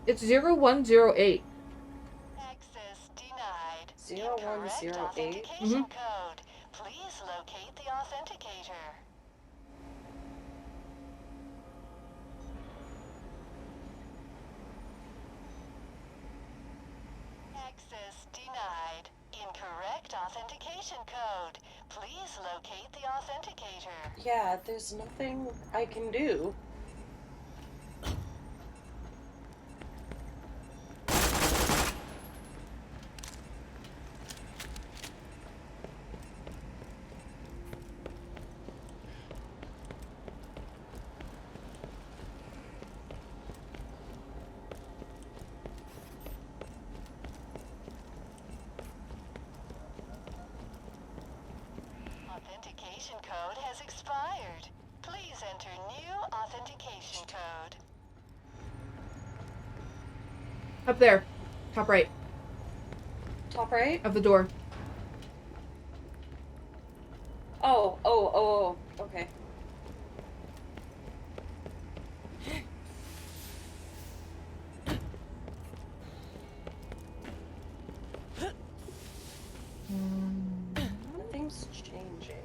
It's 0108. Access denied. 0108? Incorrect authentication Mhm. code. Please locate the authenticator. Access denied. Incorrect authentication code. Please locate the authenticator. Yeah, there's nothing I can do. Authentication code has expired. Please enter new authentication code. Up there. Top right. Top right? Of the door. Oh, okay. Nothing's changing.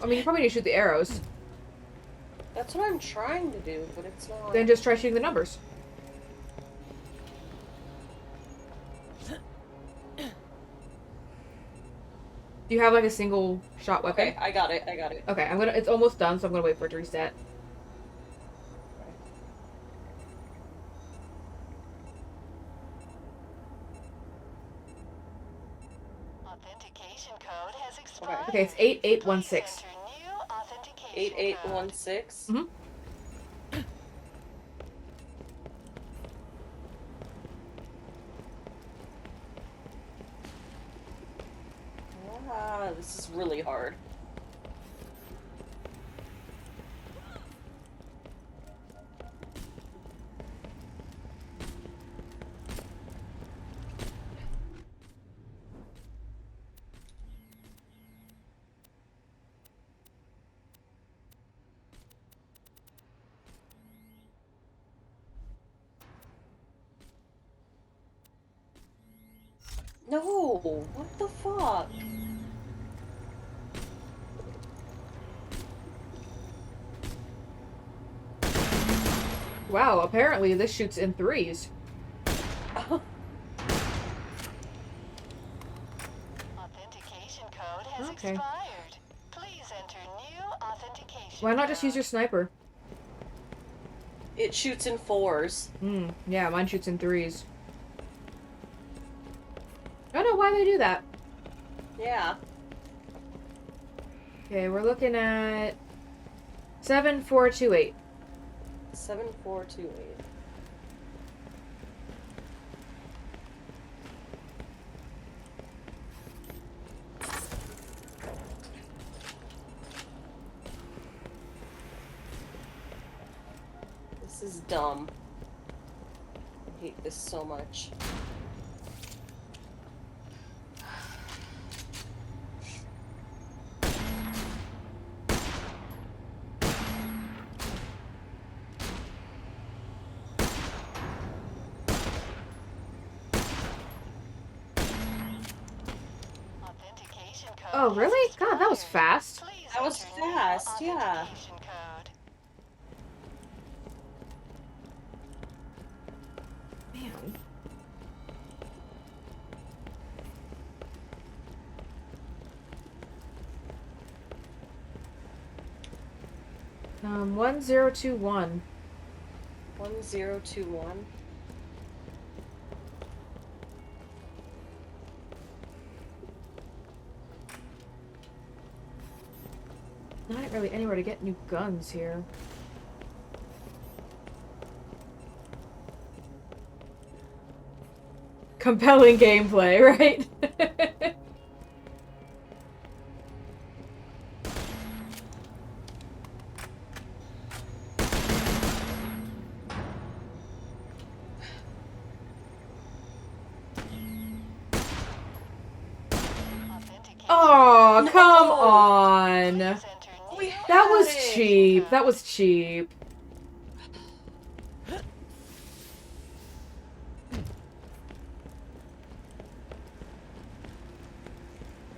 I mean, you probably need to shoot the arrows. That's what I'm trying to do, but it's not. Then just try shooting the numbers. Do you have like a single shot weapon? Okay, I got it. Okay, it's almost done, so I'm gonna wait for it to reset. Authentication code has expired. Okay, it's 8816. Please enter new authentication 8816. Mhm. Ah, this is really hard. No, what the fuck? Wow, apparently this shoots in threes. Authentication code has Okay. expired. Please enter new authentication Why not just use your sniper? It shoots in 4s. Yeah, mine shoots in threes. I don't know why they do that. Yeah. Okay, we're looking at 7428. 7428. This is dumb. I hate this so much. Authentication code Oh, has really? God, that was expired. fast. Please That was enter new fast, yeah. authentication code. Man. Um, 1021. 1021. Not really anywhere to get new guns here. Compelling gameplay, right? Authentication Oh, No. come on. Please enter We new That was had it. cheap. That was cheap.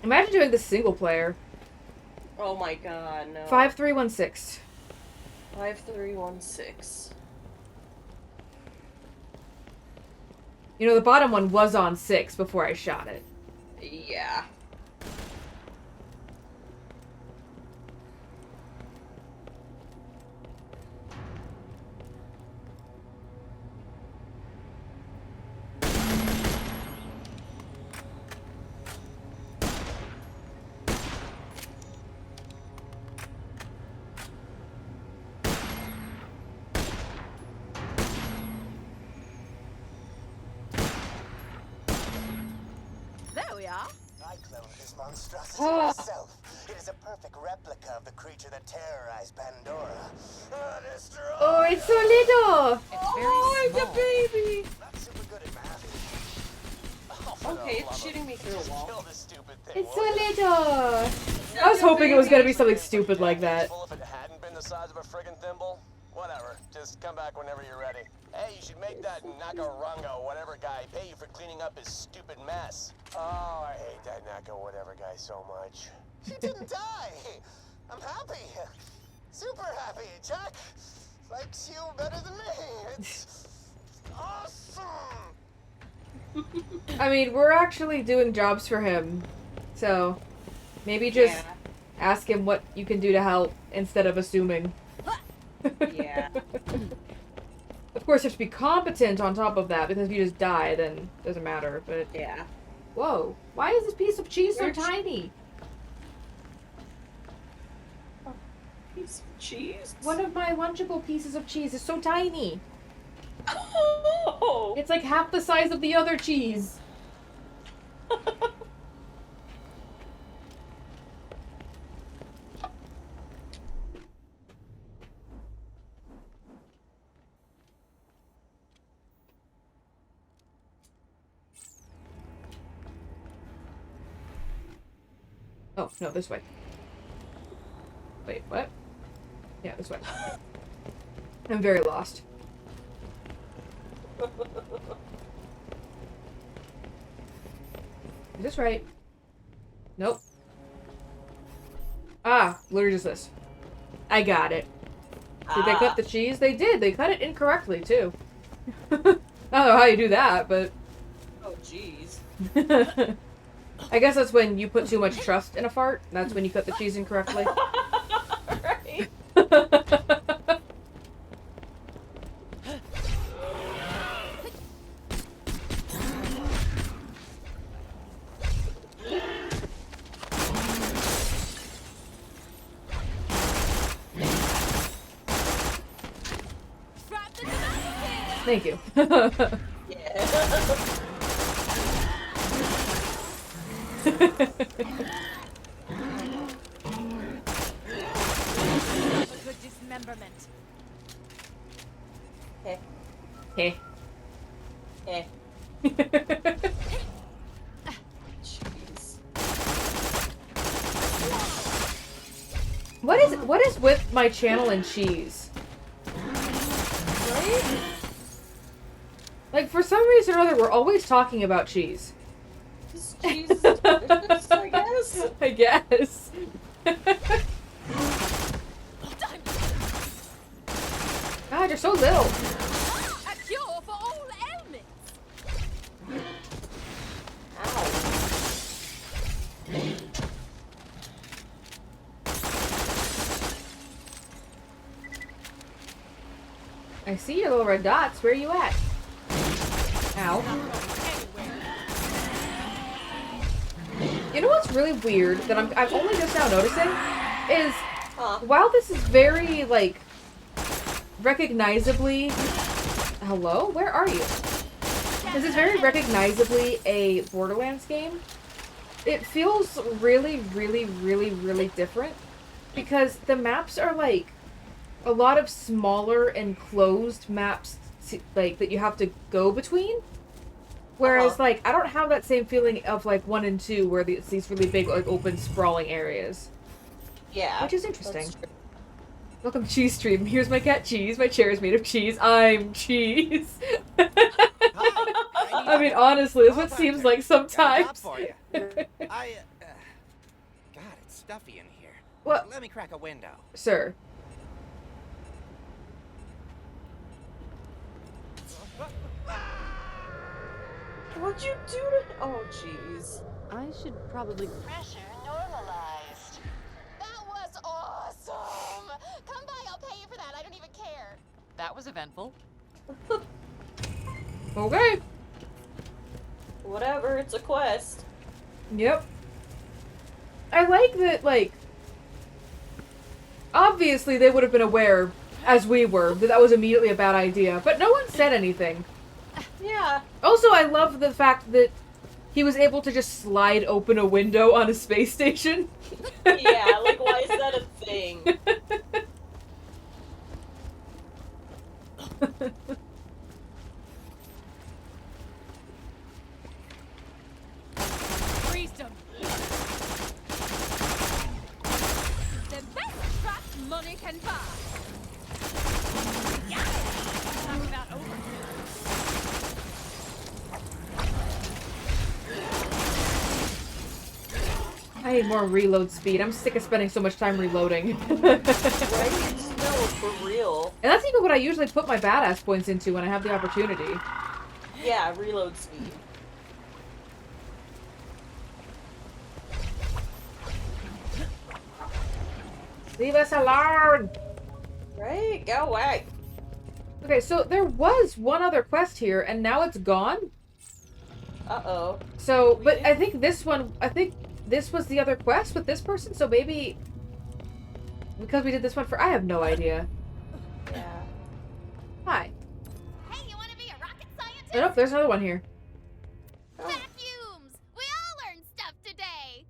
Imagine doing this single player. Oh my god, no. 5316. 5316. You know, the bottom one was on 6 before I shot it. Yeah. There we are. I cloned this monstrosity myself. It is a perfect replica of the creature that terrorized Pandora. Oh, it's so little! It's very Oh, it's small. a baby! Not super good at Okay, it's shooting me through a wall. Kill this stupid thing, It's will so ya? little. I was hoping it was gonna be something stupid like that. If it hadn't been the size of a friggin' thimble, whatever. Just come back whenever you're ready. Hey, you should make that Nakarungo, whatever guy, pay you for cleaning up his stupid mess. Oh, I hate that Naka whatever guy so much. She didn't die. I'm happy. Super happy. Jack likes you better than me. It's awesome. I mean, we're actually doing jobs for him, so maybe just Yeah. ask him what you can do to help instead of assuming. Yeah. Of course, you have to be competent on top of that, because if you just die, then it doesn't matter, but... Yeah. Whoa, why is this piece of cheese so Which- tiny? Piece of cheese. One of my lunchable pieces of cheese is so tiny. Oh. It's like half the size of the other cheese. Oh, no, this way. Wait, what? Yeah, this way. I'm very lost. Is this right? Nope. Ah, literally just this. I got it. Did they cut the cheese? They did. They cut it incorrectly, too. I don't know how you do that, but... Oh, jeez. I guess that's when you put too much trust in a fart. That's when you cut the cheese incorrectly. Right. Thank you. Yeah. A good dismemberment. Hey. Hey. Hey. Jeez. What is with my channel and cheese? Right? Like, for some reason or other, we're always talking about cheese. This cheese is delicious, I guess. I guess. God, you're so little. A cure for all ailments. Ow. I see your little red dots. Where are you at? Ow. You know what's really weird that I'm only just now noticing is while this is very like recognizably hello, where are you? This is very recognizably a Borderlands game. It feels really, really, really, really different because the maps are like a lot of smaller enclosed maps like that you have to go between. Whereas, like, I don't have that same feeling of, like, 1 and 2, where it's these really big, like, open, sprawling areas. Yeah. Which is interesting. that's true. Welcome to Cheese Stream. Here's my cat Cheese. My chair is made of cheese. I'm Cheese. I mean, honestly, that's what it seems like sometimes. for you. God, it's stuffy in here. What? Let me crack a window. Sir. What'd you do to... Oh, jeez. I should probably... Pressure normalized. That was awesome! Come by, I'll pay you for that. I don't even care. That was eventful. Okay. Whatever, it's a quest. Yep. I like that, like... Obviously, they would have been aware, as we were, that that was immediately a bad idea, but no one said anything. Yeah. Also, I love the fact that he was able to just slide open a window on a space station. Yeah, like, why is that a thing? and far. Yeah. Talk about overkill. I need more reload speed. I'm sick of spending so much time reloading. Right? No, for real. And that's even what I usually put my badass points into when I have the opportunity. Yeah, reload speed. Leave us alone! Right? Go away. Okay, so there was one other quest here, and now it's gone. Uh-oh. So, but I think this was the other quest with this person, so maybe... Because we did this one for... I have no idea. Yeah. Hi. Hey, you want to be a rocket scientist? Oh, nope, there's another one here. Oh. Vacuums! We all learned stuff today!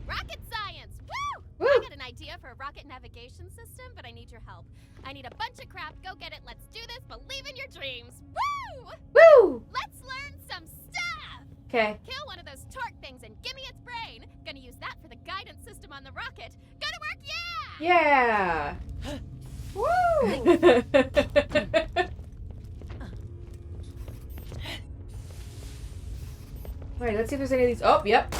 Rocket science! Woo! Woo! I got an idea for a rocket navigation system, but I need your help. I need a bunch of crap. Go get it. Let's do this. Believe in your dreams. Woo! Woo! Let's learn some stuff! Okay. Kill One of those torque things and give me its brain. Gonna use that for the guidance system on the rocket. Go to work, yeah! Yeah! Woo! Alright, let's see if there's any of these. Oh, yep.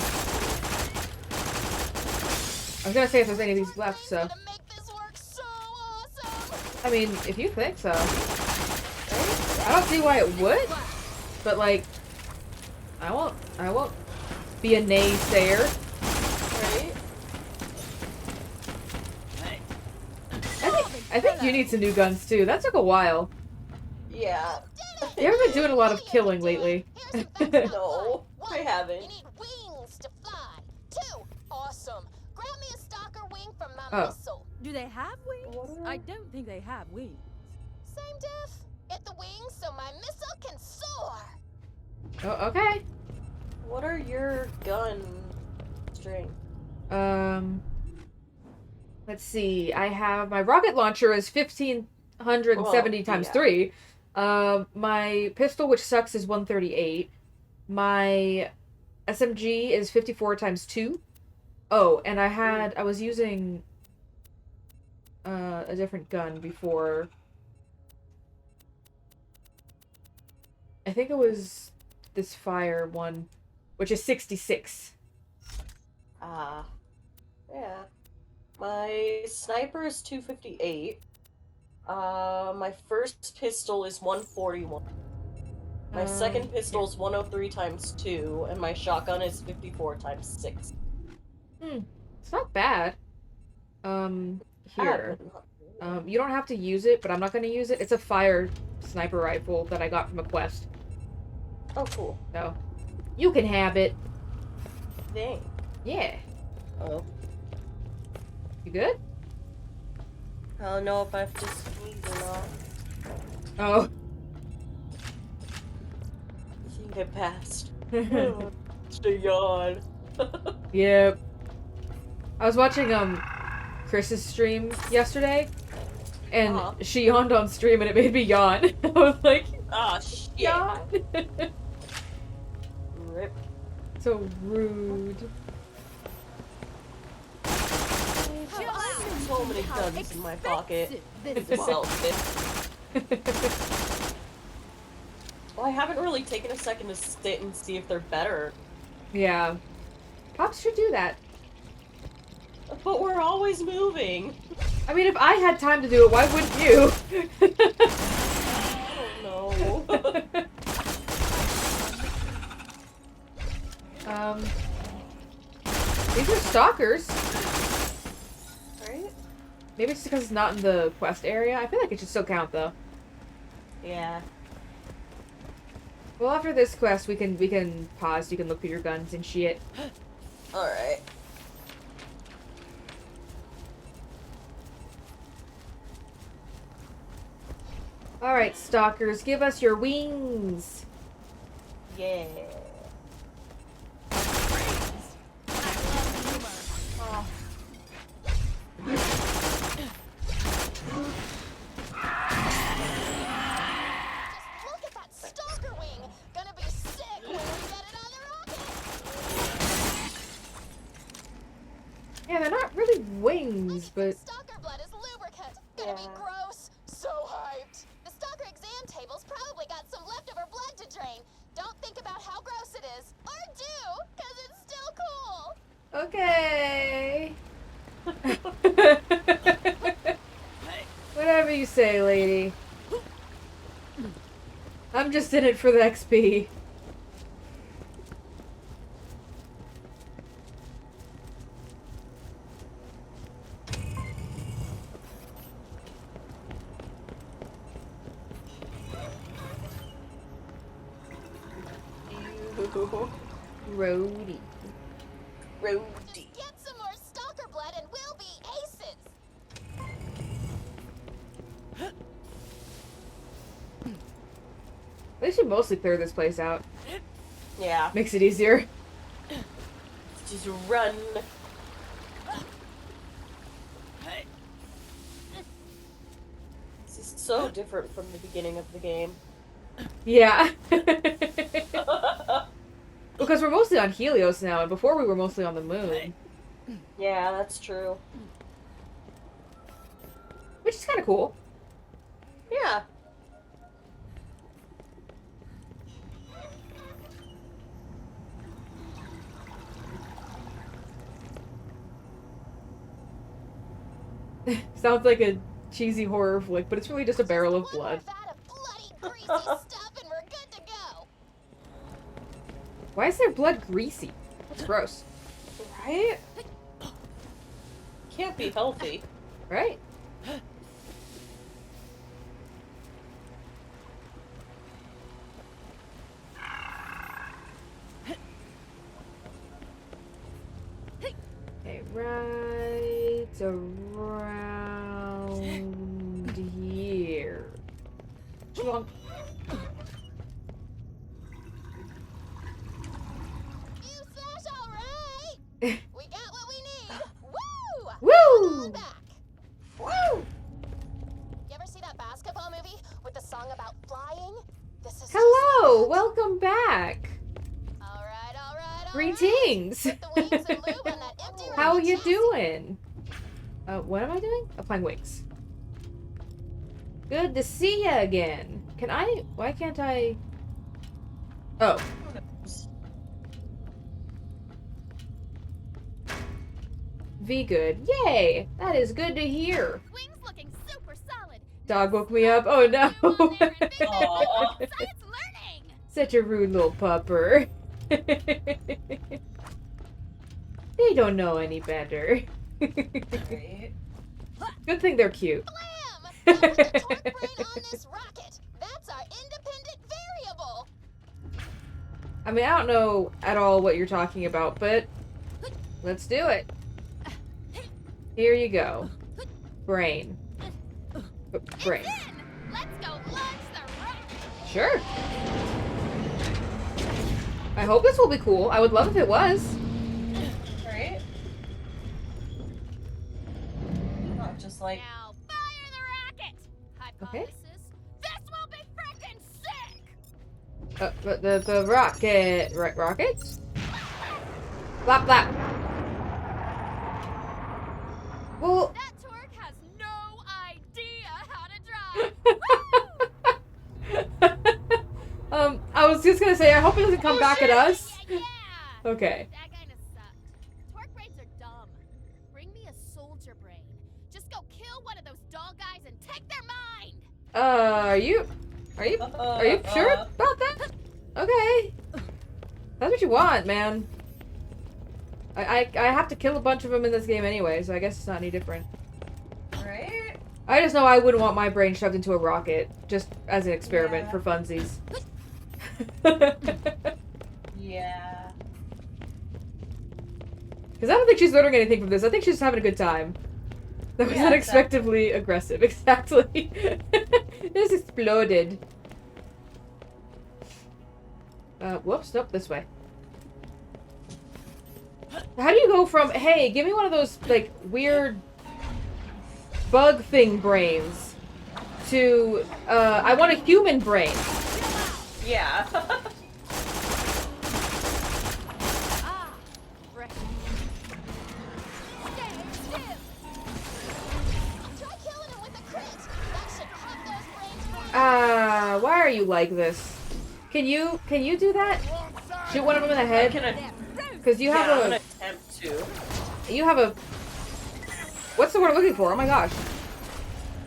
I was gonna say if there's any of these left, so. To make this work so awesome. I mean, if you think so. I don't see why it would, but like, I won't be a naysayer. Right? I think you need some new guns too. That took a while. Yeah. You haven't been doing a lot of killing lately. No, I haven't. You need wings to fly. 2, awesome. Grab me a stalker wing from my Oh. missile. Do they have wings? I don't think they have wings. Same diff. Get the wings so my missile can soar. Oh, okay. What are your gun string? Let's see. I have my rocket launcher is 1570 Well, times yeah. 3. My pistol, which sucks, is 138. My SMG is 54 times 2. Oh, and I was using a different gun before. I think it was this fire one, which is 66. Ah. Yeah. My sniper is 258. My first pistol is 141. My second pistol is 103 times 2, and my shotgun is 54 times 6. It's not bad. Here. You don't have to use it, but I'm not going to use it. It's a fire sniper rifle that I got from a quest. Oh, cool. So, you can have it. Dang. Yeah. Oh. You good? I don't know if I have to sneeze or not. Oh. I think I passed. It's a yawn. Yep. I was watching, Chris's stream yesterday, and she yawned on stream, and it made me yawn. I was like, Ah, shit. yawn. Rip. So rude. So many guns in my pocket. It's Well, I haven't really taken a second to sit and see if they're better. Yeah. Pops should do that. But we're always moving. I mean, if I had time to do it, why wouldn't you? Oh no. These are stalkers. Right? Maybe it's because it's not in the quest area. I feel like it should still count, though. Yeah. Well, after this quest, we can pause. You can look through your guns and shit. Alright. Alright, stalkers, give us your wings. Yeah. Look at that stalker wing. Gonna be sick when we get it on the rocket. Yeah, they're not really wings, but... Stalker blood gonna be Yeah. gross. So hyped. The stalker exam table's probably got some leftover blood to drain. Don't think about how gross it is. Or do, because it's still cool. Okay. Whatever you say, lady. I'm just in it for the XP. Roadie. Roadie. Just get some more stalker blood and we'll be aces. They should mostly clear this place out. Yeah. Makes it easier. Just run. This is so different from the beginning of the game. Yeah. Because we're mostly on Helios now, and before we were mostly on the moon. Yeah, that's true. Which is kind of cool. Yeah. Sounds like a cheesy horror flick, but it's really just a barrel of blood. One more vat of bloody, greasy stuff and we're good to go. Why is their blood greasy? That's gross. Right? Can't be healthy. Right? Okay, right around here. Schlunk. You slash all right. We got what we need. Woo! Woo! Come on back. Woo! You ever see that basketball movie with the song about flying? This is Hello! Welcome back! All right, all right, all Greetings! right. Put the wings and lube on that empty How rubber you chassis. doing? What am I doing? I'm playing Wings. Good to see you again. Can I... Why can't I... Oh. V good. Yay! That is good to hear. Wings looking super solid. Dog woke me up. Oh no! You on there and big Aw. science learning. Such a rude little pupper. They don't know any better. Right? Good thing they're cute. Blam! Now put the torque brain on this rocket. That's our independent variable. I mean, I don't know at all what you're talking about, but let's do it. Here you go. Brain. Brain. It's in. Let's go launch the rocket. Sure. I hope this will be cool. I would love if it was. Right? Not just like... Now fire the rocket. Hypothesis. This will be frickin' sick. The rocket... rockets? Flap, flap. Well... That torque has no idea how to drive. I was just gonna say, I hope it doesn't come back at us. Yeah. Okay. That kinda sucked. Torque brains are dumb. Bring me a soldier brain. Just go kill one of those doll guys and take their mind. Are you sure about that? Okay. That's what you want, man. I have to kill a bunch of them in this game anyway, so I guess it's not any different. Right? I just know I wouldn't want my brain shoved into a rocket, just as an experiment Yeah. for funsies. Yeah. Because I don't think she's learning anything from this. I think she's just having a good time. That was Yeah, unexpectedly aggressive. Exactly. This exploded. Whoops. Nope, this way. How do you go from, hey, give me one of those, like, weird bug thing brains to, I want a human brain. Yeah. Ah, frick. Stay still. Try killing him with a are you like this? Can you do that? Shoot one of them in the head? Because you have I'm gonna attempt to. You have a... What's the word I'm looking for? Oh my gosh.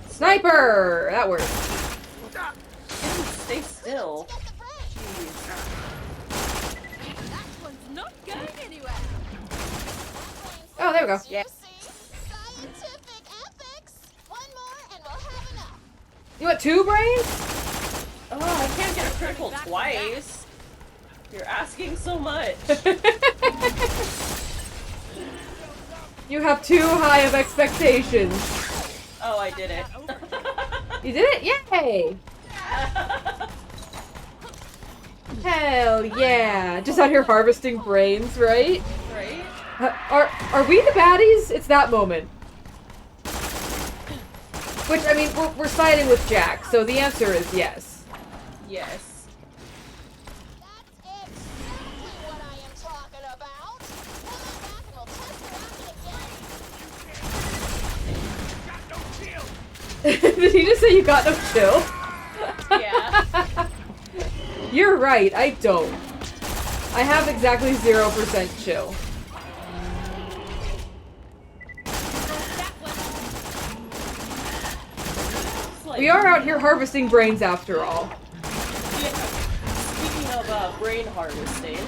Sniper! That works. Stay still. That one's not going anywhere. Oh, there we go. Yeah. Scientific ethics. One more and we'll have enough. You want 2 brains? Oh, I can't get a critical twice. You're asking so much. You have too high of expectations. Oh, I did it. You did it? Yay! Hell yeah! Just out here harvesting brains, right? Right? Are we the baddies? It's that moment. Which, I mean, we're siding with Jack, so the answer is yes. Yes. That's exactly what I am talking about. Come on back and we'll test her out again. Did he just say you got no chill? Yeah. You're right, I don't. I have exactly 0% chill. We are out here harvesting brains after all. Yeah. Speaking of brain harvesting.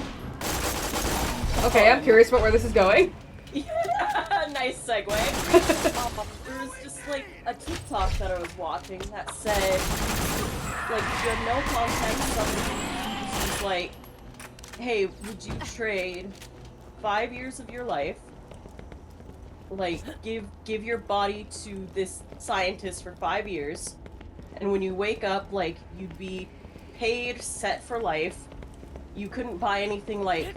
Okay, I'm curious about where this is going. Nice segue. There was just like a TikTok that I was watching that said, like, the no context somebody was like, hey, would you trade 5 years of your life, like, give your body to this scientist for 5 years, and when you wake up, like, you'd be paid, set for life, you couldn't buy anything like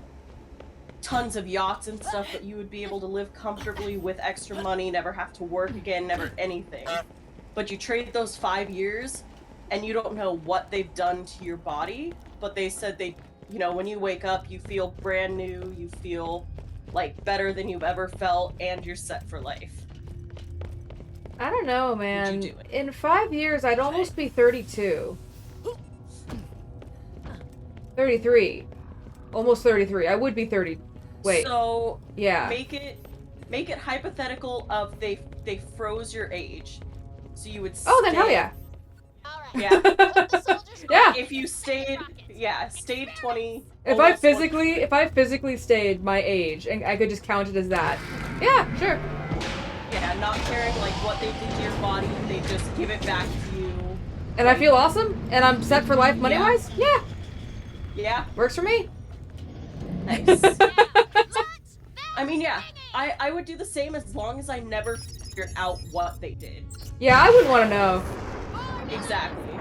tons of yachts and stuff, but you would be able to live comfortably with extra money, never have to work again, never anything. But you trade those 5 years, and you don't know what they've done to your body, but they said they, you know, when you wake up, you feel brand new, you feel like better than you've ever felt, and you're set for life. I don't know, man. Would you do it? In 5 years, I'd almost be 32. 33. Almost 33. I would be 30. Wait. So yeah. Make it hypothetical of they froze your age, so you would. Oh, then hell yeah. All right. Yeah. Yeah. If you stayed 20. If I physically stayed my age and I could just count it as that. Yeah, sure. Yeah, not caring like what they did to your body, they just give it back to you. And I feel awesome and I'm set for life money wise? Yeah. Yeah. Works for me. Nice. I mean, yeah, I would do the same as long as I never figured out what they did. Yeah, I wouldn't want to know. Exactly.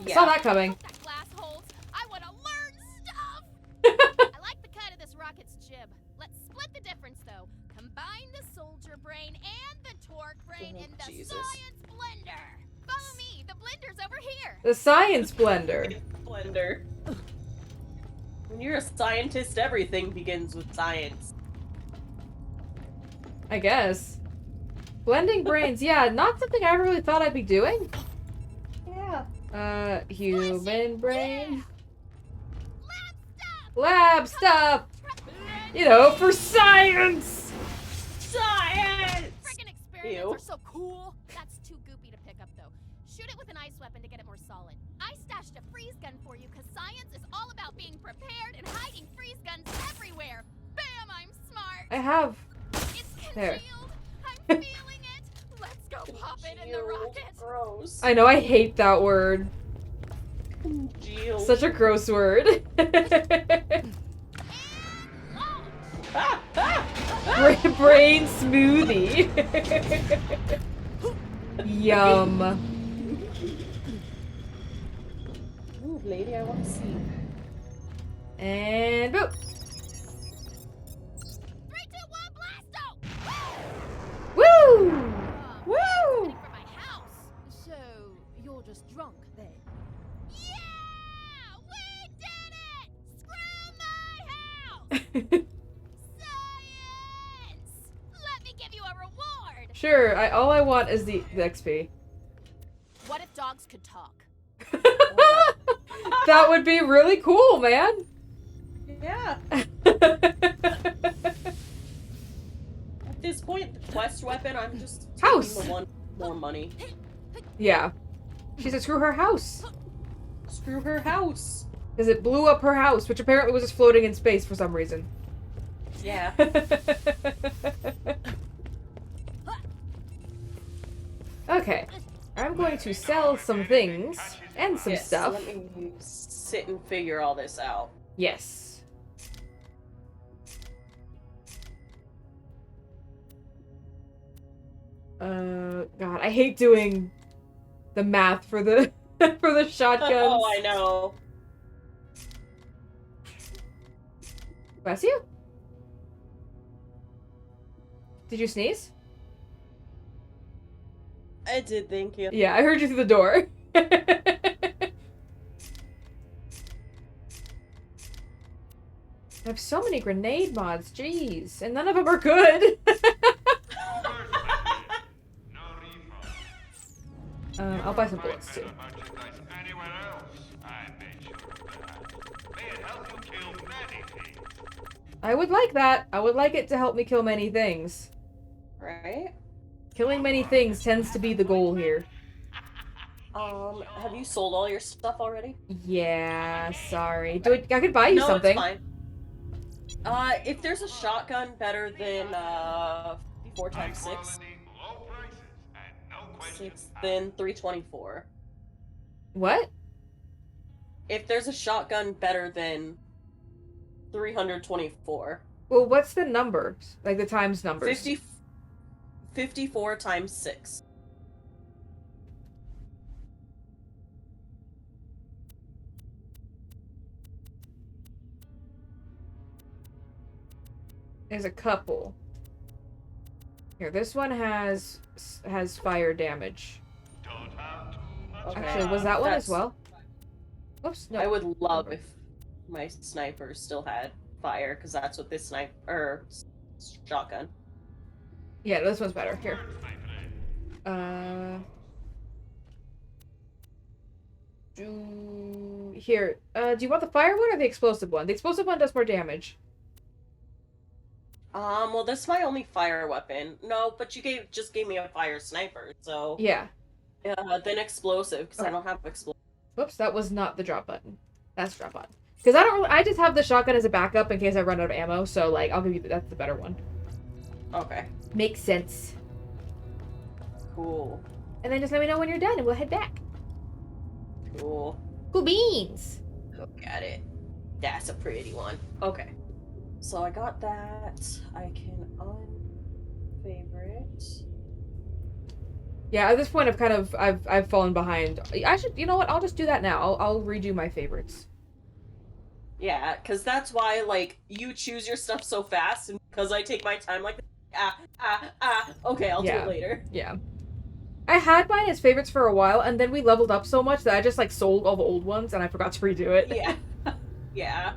Yeah. Saw that coming. I want to learn stuff. I like the cut of this rocket's jib. Let's split the difference though. Combine the soldier brain and the torque brain in the science blender. Follow me. The blender's over here. The science blender. Blender. When you're a scientist, everything begins with science. I guess. Blending brains, yeah, not something I ever really thought I'd be doing. Yeah. Human brain. Lab stuff! You know, for science! Science! Friggin' experiments are so cool. That's too goopy to pick up though. Shoot it with an ice weapon to get it more solid. I stashed a freeze gun for you because science is all about being prepared and hiding freeze guns everywhere. Bam, I'm smart. I have. It's There. congealed. I'm feeling it. Let's go pop it in the rocket. Gross. I know, I hate that word. Congealed. Such a gross word. Brain smoothie. Yum. Ooh, lady, I want to see. And boop. 3, 2, 1, blasto! Woo! Woo! Woo! For my house. So, you're just drunk then? Yeah! We did it! Screw my house! Science! Let me give you a reward! Sure, all I want is the XP. dogs could talk. That would be really cool, man. Yeah. At this point, the quest weapon, I'm just taking House. the one with more money. Yeah. She said screw her house. Screw her house. Because it blew up her house, which apparently was just floating in space for some reason. Yeah. Okay. I'm going to sell some things and some Yes, stuff. let me sit and figure all this out. Yes. God, I hate doing the math for the for the shotguns. Oh, I know. Bless you. Did you sneeze? I did, thank you. Yeah, I heard you through the door. I have so many grenade mods, jeez, and none of them are good. I'll buy some bullets too. I would like that. I would like it to help me kill many things. Right? Killing many things tends to be the goal here. Have you sold all your stuff already? Yeah, sorry. I could buy you No, something. it's fine. If there's a shotgun better than, 4 times 6, then 324. What? If there's a shotgun better than 324. Well, what's the number? Like the times numbers? 54 times 6. There's a couple. Here, this one has fire damage. Okay. Actually, was that one as well? Oops, no. I would love if my sniper still had fire, because that's what this shotgun. Yeah, this one's better. Here. Here. Do you want the fire one or the explosive one? The explosive one does more damage. Well, this is my only fire weapon. No, but you just gave me a fire sniper, so... Yeah. Then explosive, because I don't have explosive. Whoops, that was not the drop button. That's the drop button. Because I just have the shotgun as a backup in case I run out of ammo, so, like, I'll give you... That's the better one. Okay. Makes sense. Cool. And then just let me know when you're done and we'll head back. Cool. Cool beans! Look at it. That's a pretty one. Okay. So I got that. I can unfavorite. Yeah, at this point I've fallen behind. I should, you know what, I'll just do that now. I'll redo my favorites. Yeah, because that's why, like, you choose your stuff so fast, and because I take my time like okay, I'll do it later. Yeah. I had mine as favorites for a while, and then we leveled up so much that I just, like, sold all the old ones, and I forgot to redo it. Yeah. Yeah.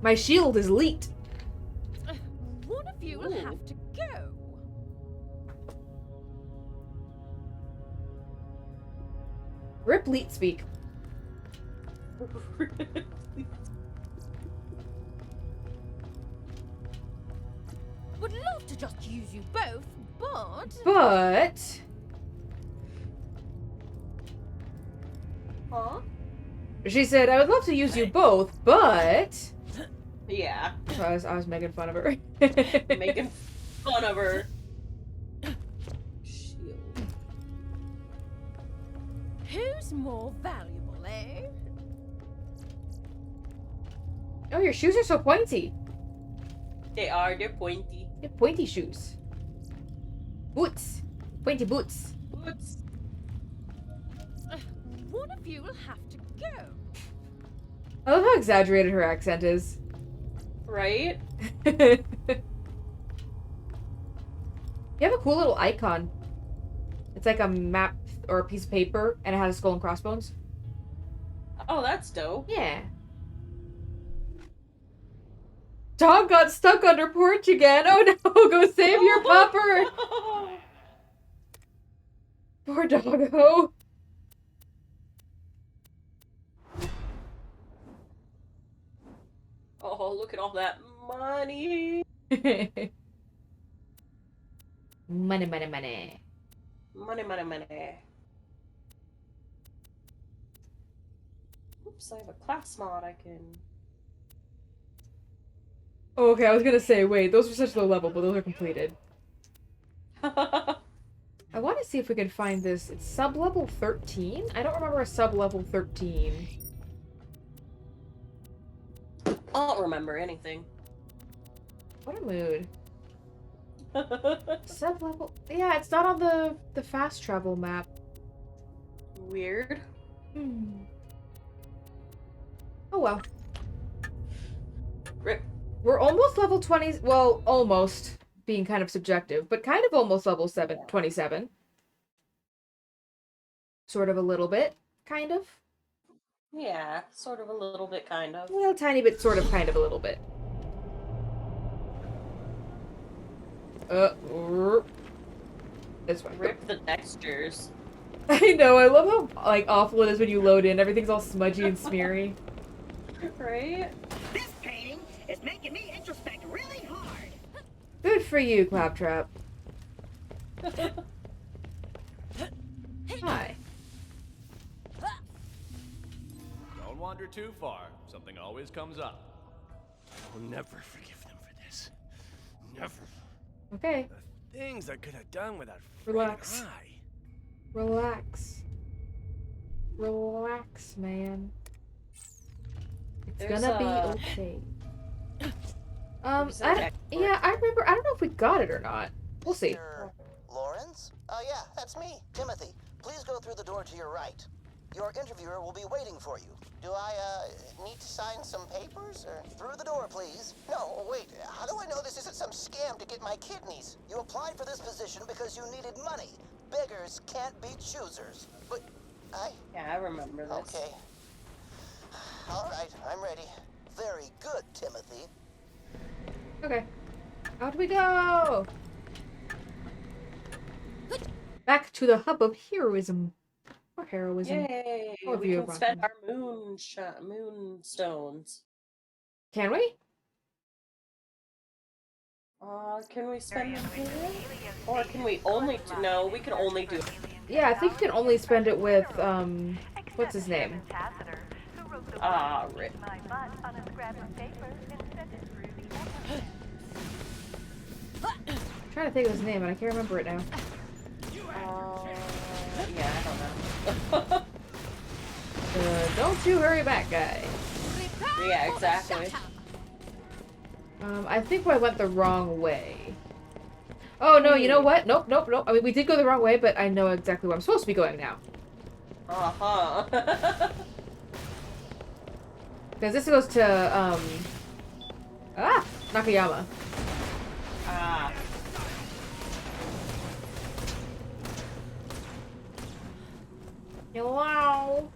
My shield is leet. One of you will have to go. Rip leet speak. Would love to just use you both, but... But... Huh? She said, I would love to use you both, but... Yeah. So I was making fun of her. Making fun of her. Shield. Who's more valuable, eh? Oh, your shoes are so pointy. They're pointy. They're pointy shoes. Boots. Pointy boots. Boots. One of you will have to go. I love how exaggerated her accent is. Right? You have a cool little icon. It's like a map or a piece of paper, and it has a skull and crossbones. Oh, that's dope. Yeah. Dog got stuck under porch again. Oh no, go save your pupper. Poor doggo. Oh, look at all that money. Money, money, money. Money, money, money. Oops, I have a class mod I can... Oh, okay, I was gonna say, wait, those are such low level, but those are completed. I want to see if we can find this. It's sub-level 13? I don't remember a sub-level 13. I don't remember anything. What a mood. Sub-level... Yeah, it's not on the fast travel map. Weird. Oh well. Rip. We're almost level 20... Well, almost. Being kind of subjective, but kind of almost level 27. Sort of a little bit. Kind of. Yeah, sort of a little bit, kind of. A little tiny bit, sort of, kind of a little bit. This one. Rip the textures. I know, I love how, like, awful it is when you load in. Everything's all smudgy and smeary. Right? This painting is making me introspect really hard. Good for you, Claptrap. Hi. Don't wander too far. Something always comes up. I'll never forgive them for this. Never. Okay. The things I could have done with that Relax. eye. Relax. Relax, man. It's There's gonna be okay. Yeah, I remember. I don't know if we got it or not. We'll see. Mr. Lawrence? Yeah, that's me, Timothy. Please go through the door to your right. Your interviewer will be waiting for you. Do I, need to sign some papers, or? Through the door, please. No, wait, how do I know this isn't some scam to get my kidneys? You applied for this position because you needed money. Beggars can't be choosers. But, Yeah, I remember this. Okay. All right, I'm ready. Very good, Timothy. Okay. Out we go! Back to the hub of heroism. Or heroism. Yay! However We you can want spend them. our moonstones. Can we? Can we spend them here? Or can we only do... No, we can only do... Yeah, I think you can only spend it with, what's his name? Rip. Trying to think of his name, and I can't remember it now. Yeah, I don't know. Don't you hurry back, guy. Yeah, exactly. I think I went the wrong way. Oh, no, you know what? Nope. I mean, we did go the wrong way, but I know exactly where I'm supposed to be going now. Uh-huh. Because this goes to, Nakayama. Hello?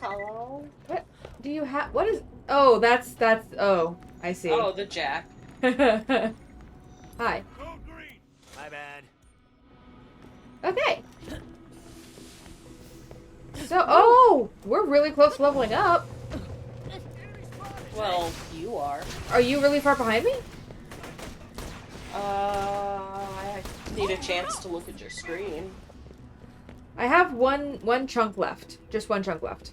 Hello? What do you have? What is... Oh, that's... Oh, I see. Oh, the jack. Hi. My bad. Okay. So, oh! We're really close to leveling up. Well, you are. Are you really far behind me? I need a chance to look at your screen. I have one chunk left. Just one chunk left.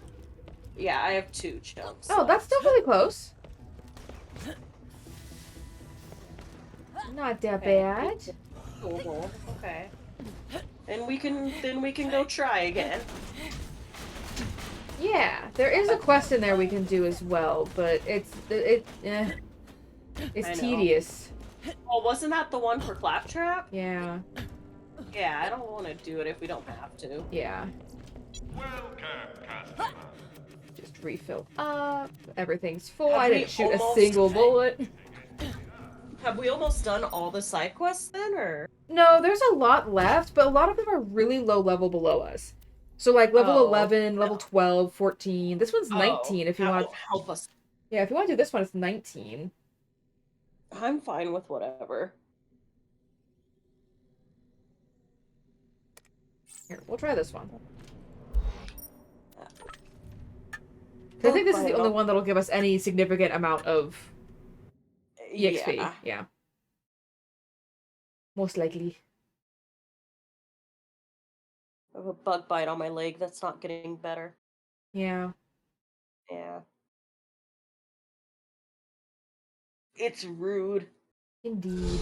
Yeah, I have 2 chunks. Oh, that's still really close. Not that bad. Cool. Okay. And then we can go try again. Yeah, there is a quest in there we can do as well, but it's tedious. Oh, wasn't that the one for Claptrap? Yeah. Yeah, I don't want to do it if we don't have to. Yeah. Welcome, customer. Just refill up. Everything's full. Have I we didn't shoot a almost- single bullet. Have we almost done all the side quests then, or? No, there's a lot left, but a lot of them are really low level below us. So like level 11, level 12, 14. This one's 19 if you that want. will help us. Yeah, if you want to do this one, it's 19. I'm fine with whatever. Here, we'll try this one. I Oh, think this is bite the it only off. one that'll give us any significant amount of EXP. Yeah. Yeah. Most likely. I have a bug bite on my leg that's not getting better. Yeah. Yeah. It's rude. Indeed.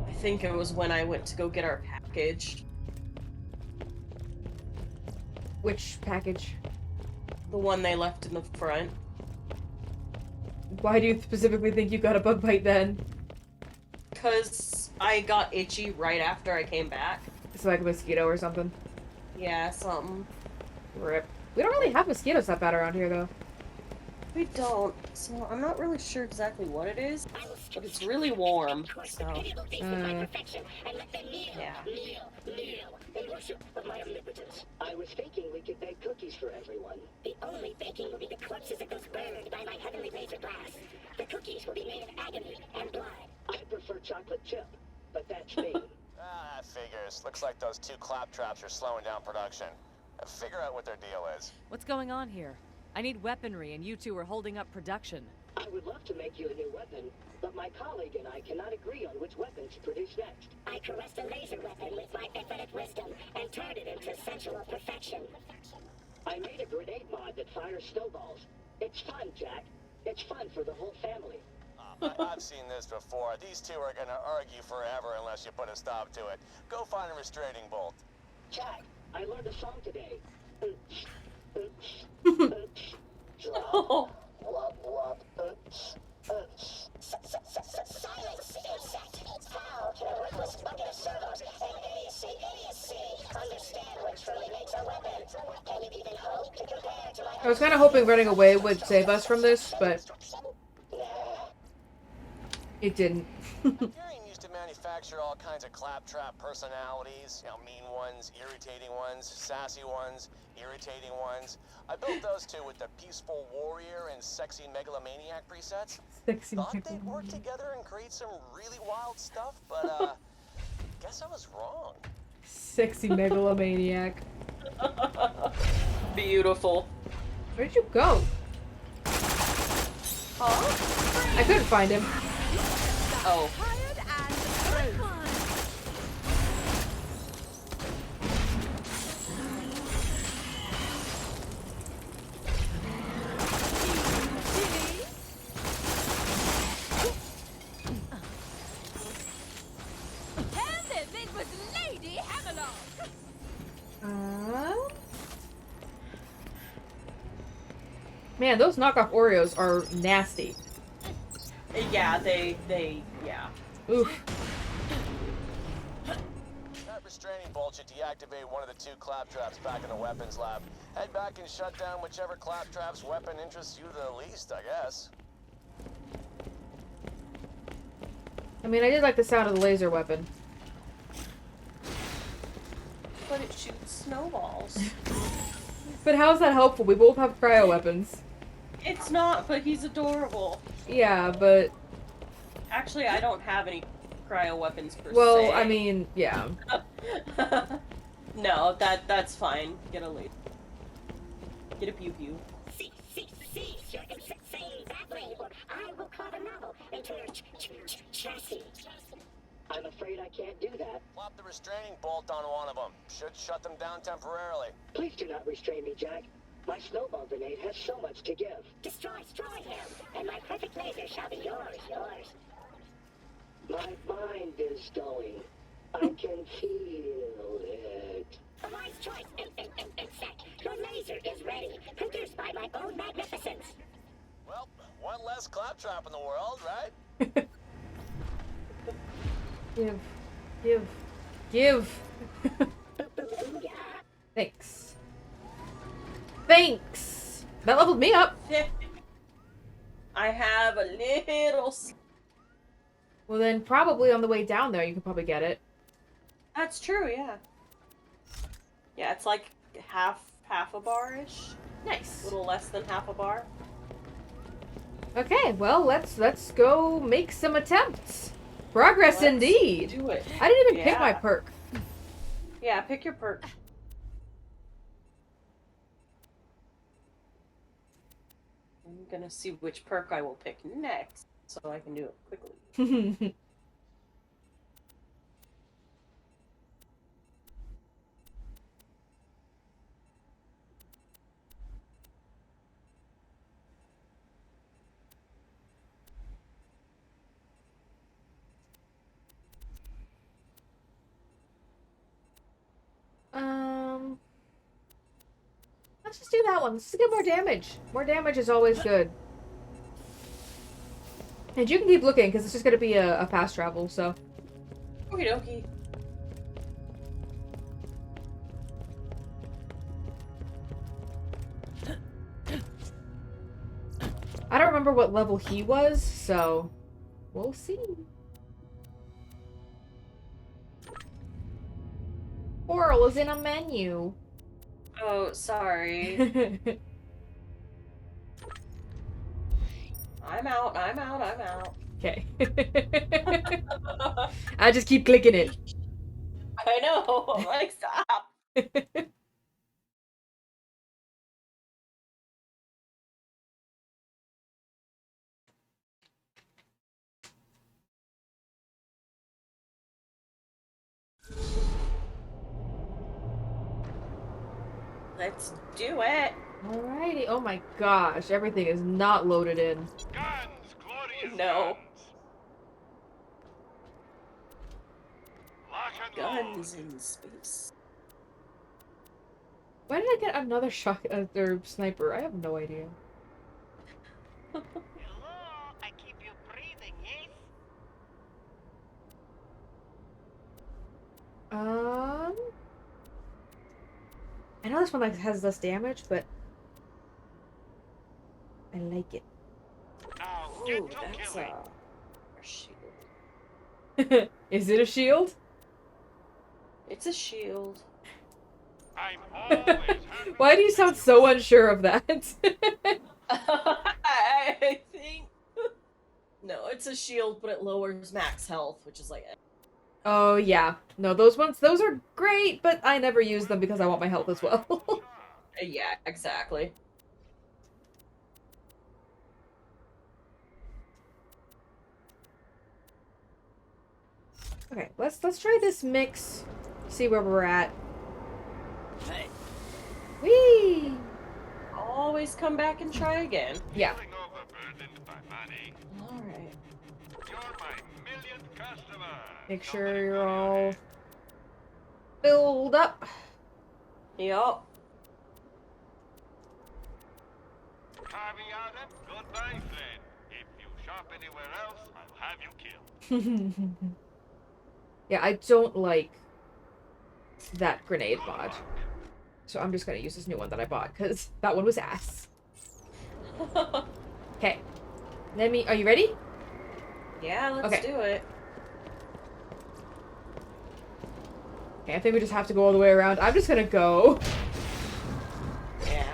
I think it was when I went to go get our package. Which package? The one they left in the front. Why do you specifically think you got a bug bite then? Because I got itchy right after I came back. It's like a mosquito or something. Yeah, something. Rip. We don't really have mosquitoes that bad around here, though. We don't, so I'm not really sure exactly what it is, but it's really warm, so... Uh, yeah. In worship of my omnipotence, I was thinking we could bake cookies for everyone. The only baking will be the corpses of those burned by my heavenly laser blast. The cookies will be made of agony and blood. I prefer chocolate chip, but that's me. That figures. Looks like those 2 claptraps are slowing down production. Figure out what their deal is. What's going on here? I need weaponry, and you two are holding up production. I would love to make you a new weapon, but my colleague and I cannot agree on which weapon to produce next. I caressed a laser weapon with my infinite wisdom and turned it into sensual perfection. I made a grenade mod that fires snowballs. It's fun, Jack. It's fun for the whole family. I've seen this before. These two are gonna argue forever unless you put a stop to it. Go find a restraining bolt. Jack, I learned a song today. Oh. Silence, insect. How can a ruthless bucket of servos and idiocy understand what truly makes a weapon? Can you even hope to compare to my... I was kind of hoping running away would save us from this, but it didn't. Hyperion used to manufacture all kinds of claptrap personalities. You know, mean ones, irritating ones, sassy ones, irritating ones. I built those two with the peaceful warrior and sexy megalomaniac presets. Sexy Thought they'd work together and create some really wild stuff, but guess I was wrong. Sexy megalomaniac. Beautiful. Where did you go? Huh? I couldn't find him. Oh. Man, those knockoff Oreos are nasty. Yeah, yeah. Oof. That restraining bolt should deactivate one of the 2 claptraps back in the weapons lab. Head back and shut down whichever claptrap's weapon interests you the least, I guess. I mean, I did like the sound of the laser weapon. But it shoots snowballs. But how is that helpful? We both have cryo weapons. It's not, but he's adorable. Yeah, but... Actually, I don't have any cryo weapons per se. Well, I mean, yeah. No, that's fine. Get a laser. Get a pew-pew. Cease your insane babbling, or I will carve a novel into your chassis. I'm afraid I can't do that. Plop the restraining bolt on one of them. Should shut them down temporarily. Please do not restrain me, Jack. My snowball grenade has so much to give. Destroy him, and my perfect laser shall be yours. My mind is going. I can feel it. A wise choice, insect. Your laser is ready, produced by my own magnificence. Well, one less claptrap in the world, right? Give. Thanks. That leveled me up. I have a little... Well then, probably on the way down there, you could probably get it. That's true, yeah. Yeah, it's like half a bar-ish. Nice. A little less than half a bar. Okay, well, let's go make some attempts. Progress Let's indeed. do it. I didn't even pick my Yeah. perk. Yeah, pick your perk. I'm gonna see which perk I will pick next, so I can do it quickly. Let's just do that one. Let's get more damage. More damage is always good. And you can keep looking, because it's just going to be a fast travel, so. Okie dokie. I don't remember what level he was, so we'll see. Coral is in a menu. Oh, sorry. I'm out. Okay. I just keep clicking it. I know. I'm like, stop. Let's do it. Alrighty. Oh my gosh, everything is not loaded in. Guns, glorious No. Lock and load. Guns in space. Why did I get another or sniper? I have no idea. Hello, I keep you breathing, yes? I know this one like has less damage, but I like it. Now Ooh, get to that's killing. a shield. Is it a shield? It's a shield. I'm always happy. Why do you sound so unsure of that? I think. No, it's a shield, but it lowers max health, which is like. Oh yeah. No, those are great, but I never use them because I want my health as well. Yeah, exactly. Okay, let's try this mix. See where we're at. Whee! Always come back and try again. Yeah. Feeling overburdened by money. Alright. You're my millionth customer. Make sure you're all filled up. Yup. Caveat, goodbye, friend. If you shop anywhere else, I'll have you killed. Yeah, I don't like that grenade mod. So I'm just gonna use this new one that I bought, because that one was ass. Okay. Are you ready? Yeah, let's do it. Okay, I think we just have to go all the way around. I'm just gonna go. Yeah.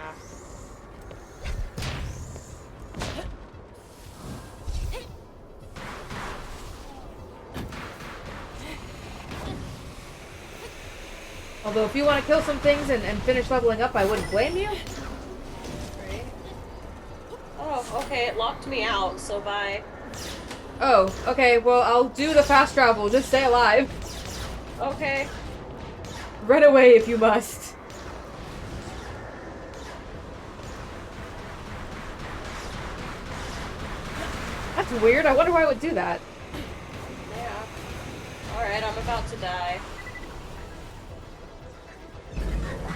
Although if you want to kill some things and finish leveling up, I wouldn't blame you. Right. Oh, okay, it locked me out, so bye. Oh, okay, well, I'll do the fast travel. Just stay alive. Okay. Run away if you must. That's weird. I wonder why I would do that. Yeah. Alright, I'm about to die.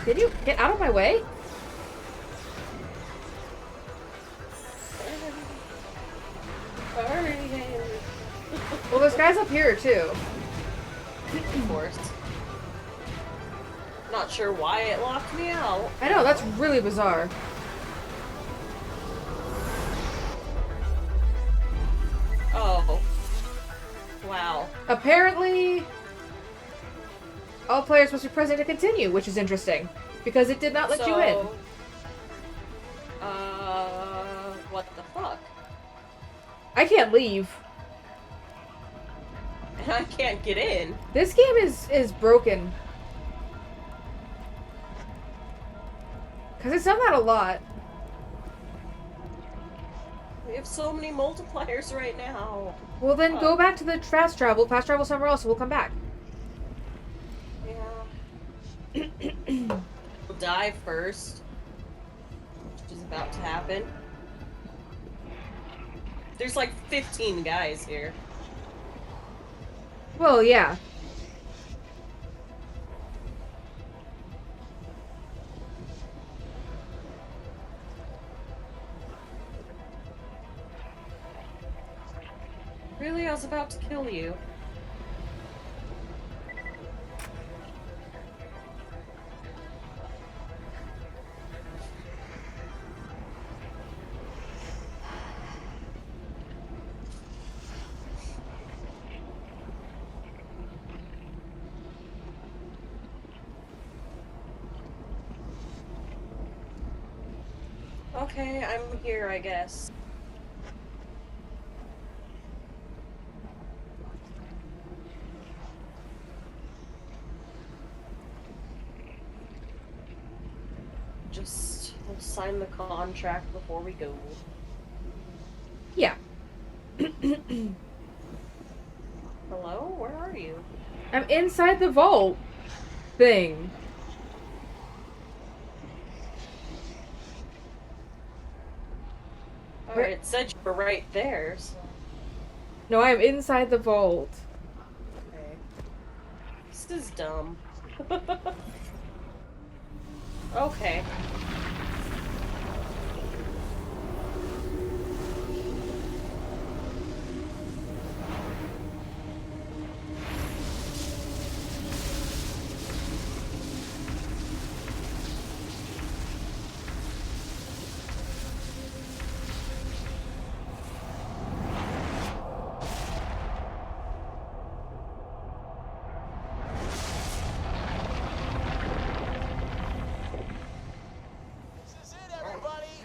Did you get out of my way? Well, there's guys up here, too. Of course. Not sure why it locked me out. I know, that's really bizarre. Oh. Wow. Apparently, all players must be present to continue, which is interesting. Because it did not let you in. I can't leave. And I can't get in. This game is broken. Because it's done that a lot. We have so many multipliers right now. Well, then go back to the fast travel somewhere else, and we'll come back. Yeah. We'll die first. Which is about to happen. There's like 15 guys here. Well, yeah. Really? I was about to kill you. Okay, I'm here, I guess. Just we'll sign the contract before we go. Yeah. Hello? Where are you? I'm inside the vault thing. Oh, it said you were right there. So. No, I'm inside the vault. Okay. This is dumb. Okay.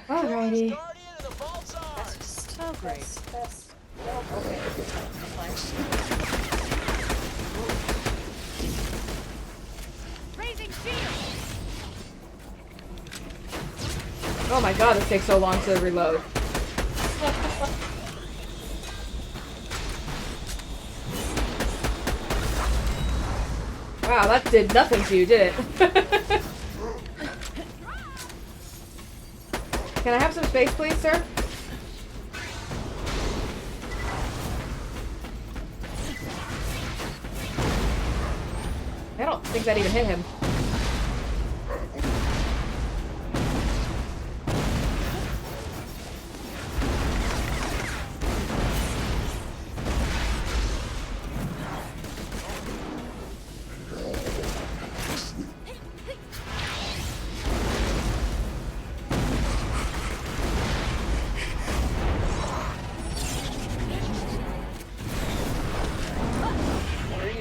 Alrighty. That's so great. That's okay. Fine. Raising shield. Oh my god, this takes so long to reload. Wow, that did nothing to you, did it? Can I have some space, please, sir? I don't think that even hit him.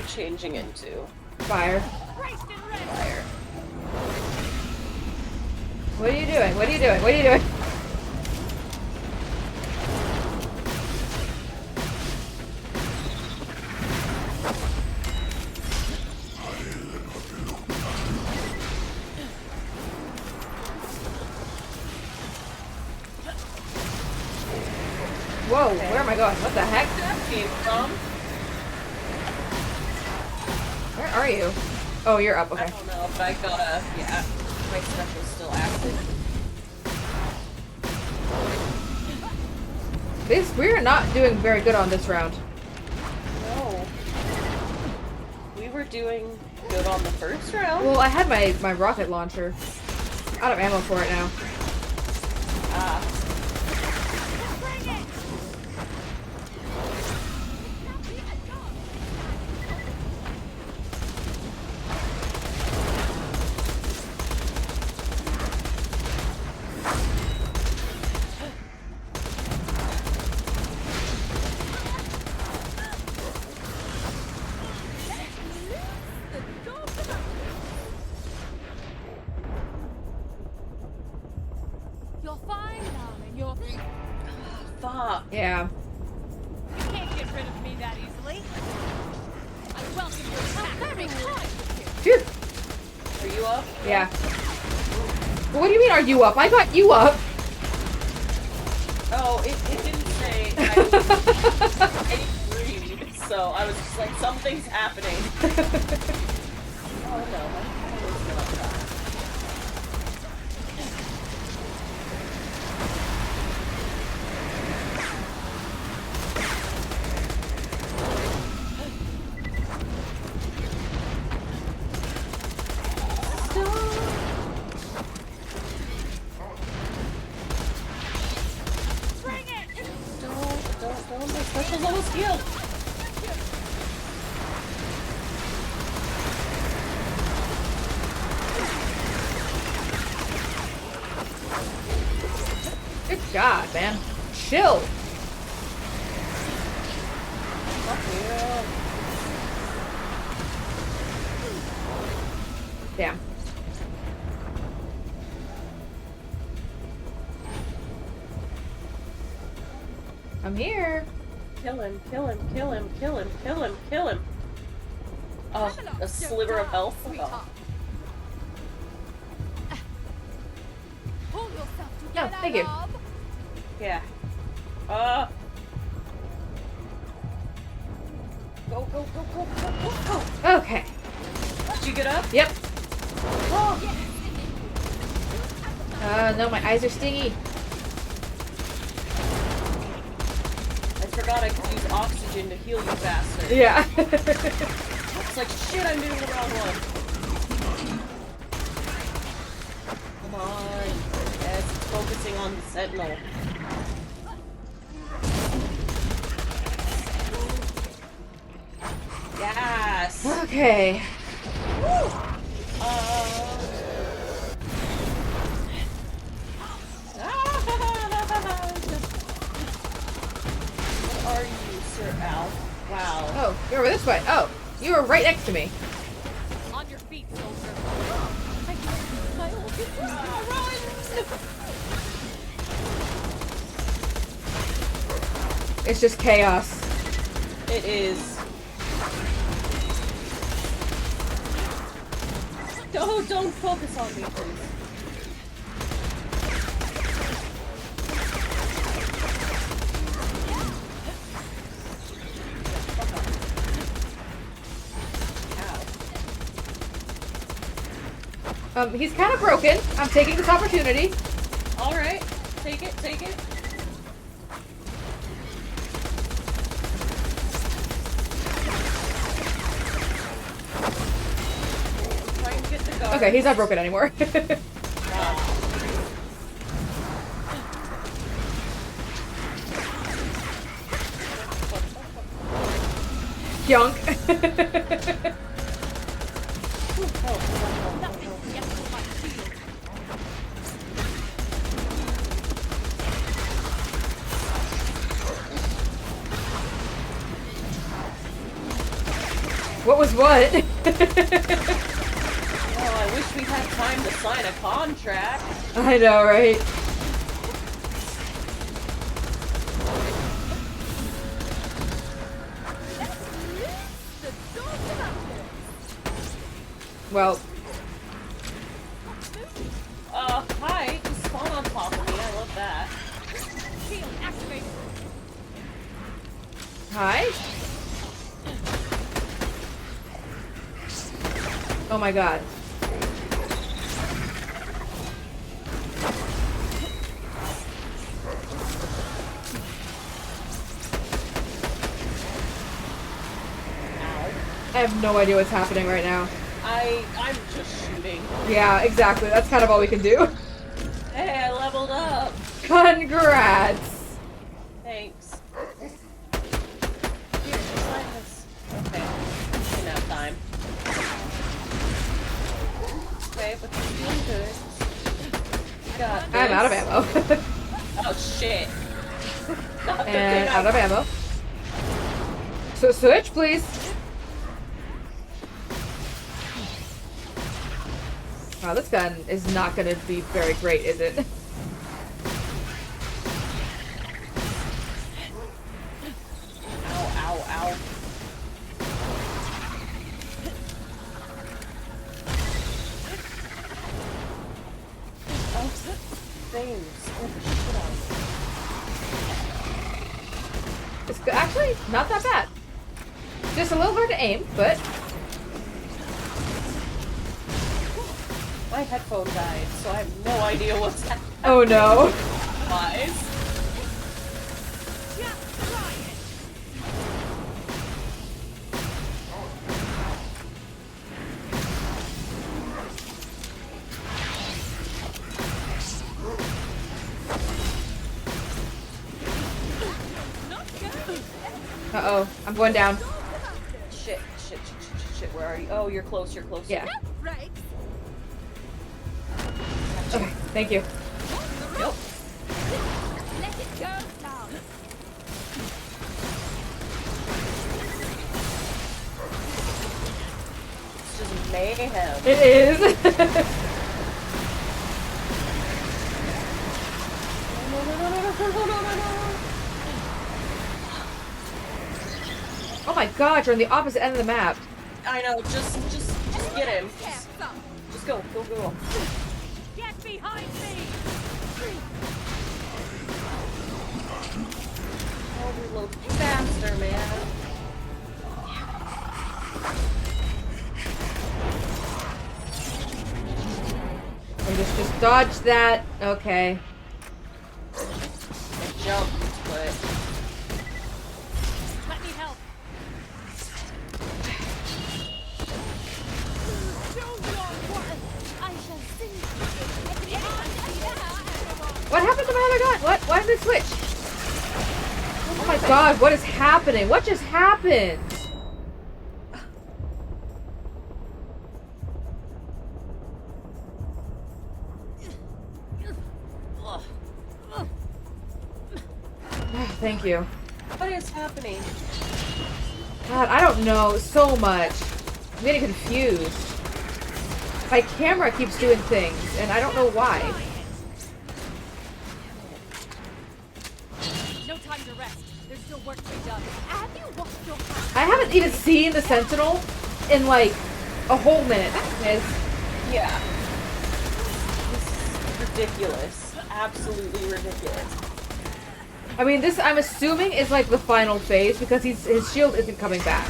Changing into Fire. Fire. What are you doing? What are you doing? What are you doing? Whoa, where am I going? What the heck? That came from? Where are you? Oh, you're up, okay. I don't know if I got a... Yeah, my stuff is still active. We're not doing very good on this round. No. We were doing good on the first round. Well, I had my rocket launcher. Out of ammo for it now. Ah. You're fine, darling. You're... Fuck. Yeah. get rid of me that easily. I welcome your attack. Very kind. Phew. Are you up? Yeah. Well, what do you mean, are you up? I got you up. Oh, it didn't say. I didn't read, so I was just like, something's happening. Oh no, it's not that. Don't, my special's almost healed. Good God, man. Chill. Fuck yeah. Damn. I'm here. Kill him, kill him, kill him, kill him, kill him, kill him. Oh, a sliver of health. Oh. Pull yourself No, together, thank you. love. Yeah. Go, go, go, go, go, go, go. Okay. Did you get up? Yep. Oh. No, my eyes are stingy. I forgot I could use oxygen to heal you faster. Yeah. It's like, shit, I'm doing the wrong one. Come on. Yes, it's focusing on the sentinel. Yes! Okay. Woo! What are you, Sir Al? Wow. Oh, you're over this way. Oh, you were right next to me. On your feet, soldier. It's just chaos. It is. No, don't focus on me, please. He's kind of broken. I'm taking this opportunity. Alright, take it, take it. Trying to get the guard. Okay, he's not broken anymore. Yonk. What was what? Oh, I wish we had time to sign a contract. I know, right? Well. Hi. Just spawn on top of me. I love that. Shield activate. Hi? Oh my god. I have no idea what's happening right now. I'm just shooting. Yeah, exactly. That's kind of all we can do. Hey, I leveled up. Congrats. Thanks. Here, sign this. Okay. Enough time. Okay, but you're doing good. You got this. I'm out of ammo. Oh shit. And out of ammo. So switch, please. Wow, this gun is not going to be very great, is it? Ow, It's actually not that bad. Just a little hard to aim, but... My headphone died, so I have no idea what's happening. Oh no. Wise. Uh-oh, I'm going down. Shit, where are you? Oh, you're close, Yeah. Okay, thank you. Nope. Let it go now. It's just mayhem. It is. Oh my god, you're on the opposite end of the map. I know, just get him. Just go. Get behind me. Oh, reload faster, man. And just dodge that. Okay. I jumped, but... Let me help. I shall sing. What happened to my other gun? What? Why did it switch? Oh my god, what is happening? What just happened? Thank you. What is happening? God, I don't know so much. I'm getting confused. My camera keeps doing things, and I don't know why. No time to rest. There's still work to be done. Have you washed your hands? I haven't even seen the Sentinel in like a whole minute. Yeah. This is ridiculous. Absolutely ridiculous. I mean, this I'm assuming is like the final phase because his shield isn't coming back.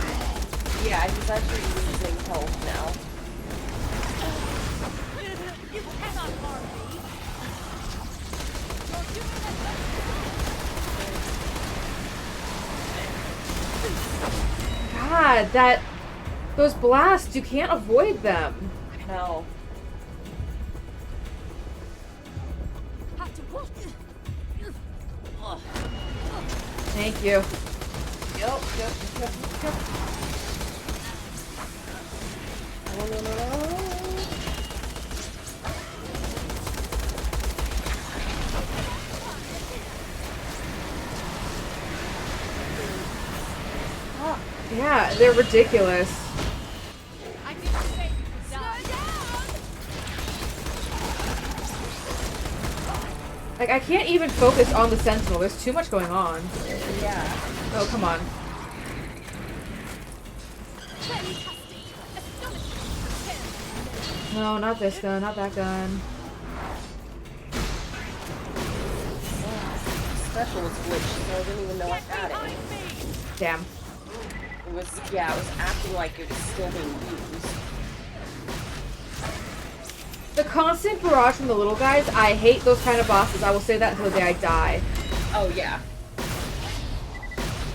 Yeah, he's actually losing health now. You cannot harm me. God, those blasts, you can't avoid them. No. Have to walk. Thank you. Yep. No. Yeah, they're ridiculous. I think you're safe. Slow down. Like, I can't even focus on the Sentinel. There's too much going on. Yeah. Oh, come on. No, not this gun, not that gun. Special was glitched, so I didn't even know I had it. Damn. It was acting like it was still being used. The constant barrage from the little guys, I hate those kind of bosses. I will say that until the day I die. Oh, yeah.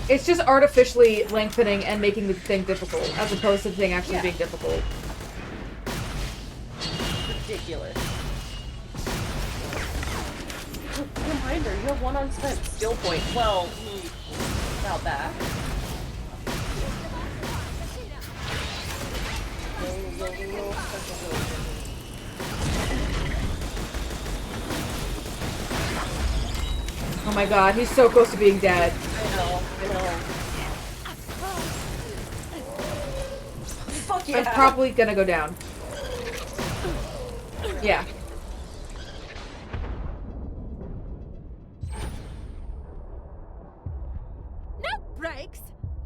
It's just artificially lengthening and making the thing difficult, as opposed to the thing actually being difficult. Ridiculous. Reminder, you have one unspent skill point. Well, about that. Oh my god, he's so close to being dead. I know. Fuck yeah. I'm probably gonna go down. Yeah. No breaks.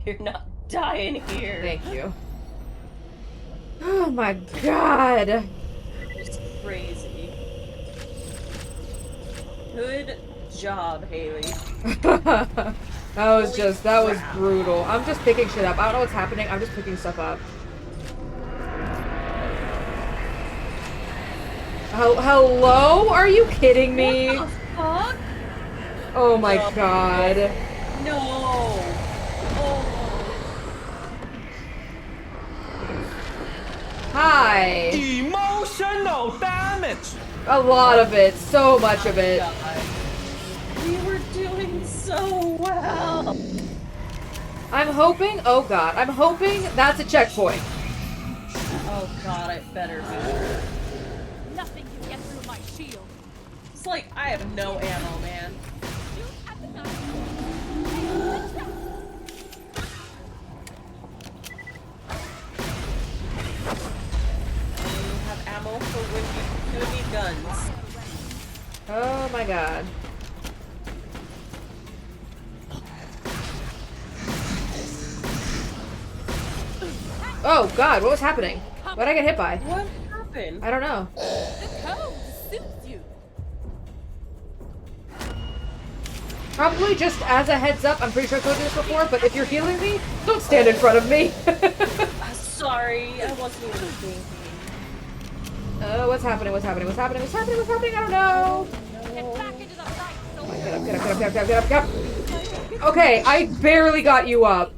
You're not dying here. Thank you. Oh my god. It's crazy. Good job, Haley. that was brutal. I'm just picking shit up. I don't know what's happening. I'm just picking stuff up. Hello? Are you kidding me? What the fuck? Oh my god. No. Oh. Hi. Emotional damage. A lot of it. So much of it. We were doing so well. I'm hoping. Oh god. I'm hoping that's a checkpoint. Oh god, it better be. Nothing can get through my shield. It's like I have no ammo, man. Have ammo for when you need guns. Oh my god. Oh god, what was happening? What did I get hit by? What happened? I don't know. The code suits you. Probably just as a heads up, I'm pretty sure I told you this before, but if you're healing me, don't stand in front of me. Sorry, I wasn't even thinking. What's happening? What's happening? What's happening? What's happening? What's happening? I don't know. Get back into the fight. Get up, get up, get up, get up, get up, get up. Okay, I barely got you up.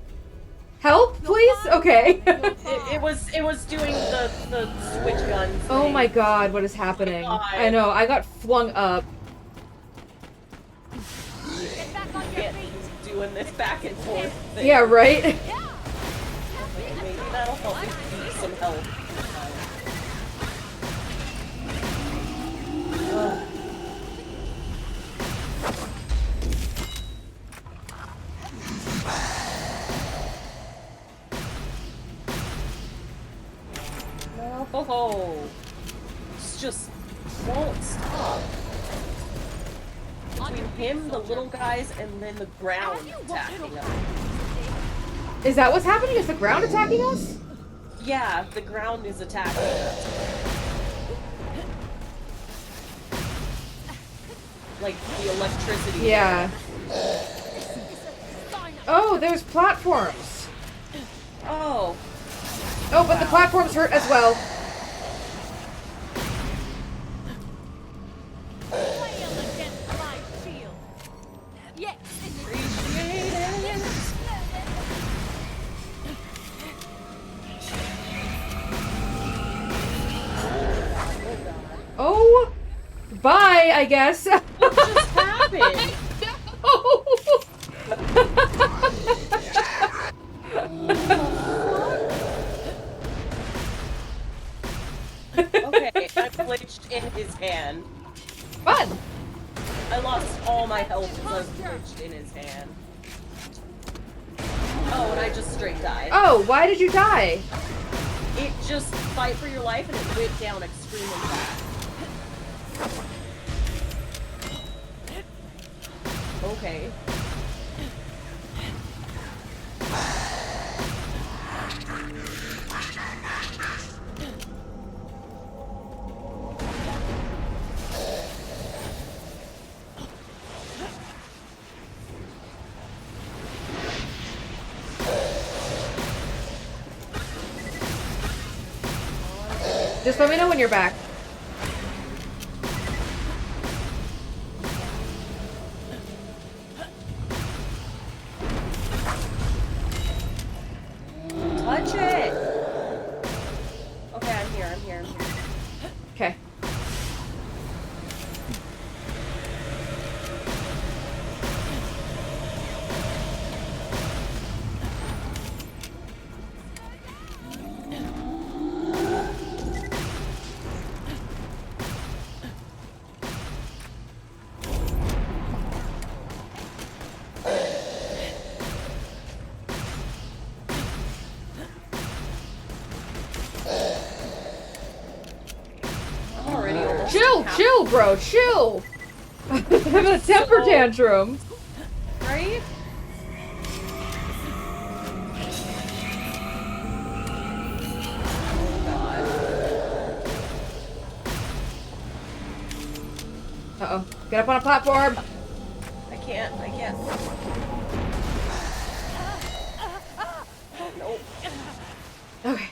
Help, please? Okay. It was doing the switch guns. Oh thing. my god, what is happening? I know, I got flung up. Get back on your feet. Doing this back and forth thing. Yeah, right? Maybe that'll help me beat some health. Oh, it's just won't stop. Between him, the little guys, and then the ground attacking us. Is that what's happening? Is the ground attacking us? Yeah, the ground is attacking us. Like the electricity. Yeah. Oh, there's platforms. Oh. Oh, but the platforms hurt as well. Oh, bye, I guess. What just happened? Okay, I glitched in his hand. Fun. I lost all my health because I was glitched in his hand. Oh, and I just straight died. Oh, why did you die? It just fight for your life and it went down extremely fast. Okay. Just let me know when you're back. Touch it! Okay, I'm here, I'm here, I'm here. Okay. I'm already almost Chill, half- chill, bro, chill. I'm having a temper tantrum. Right? Uh-oh. Get up on a platform! I can't. Oh, no. Okay.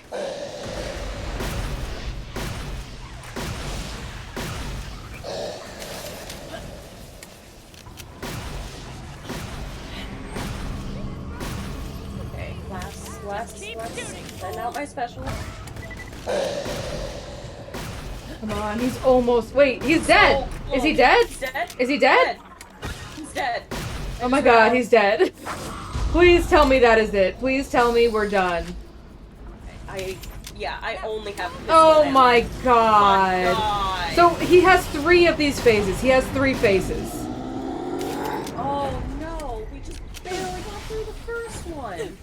Okay, last. Send out my special. Come on, he's almost. Wait, he's dead! Is he dead? He's dead? Is he dead? He's dead. Oh my god, he's dead. Please tell me that is it. Please tell me we're done. I only have this Oh one. my god. My god. So he has 3 of these phases. He has 3 faces. Oh no, we just barely got through the first one.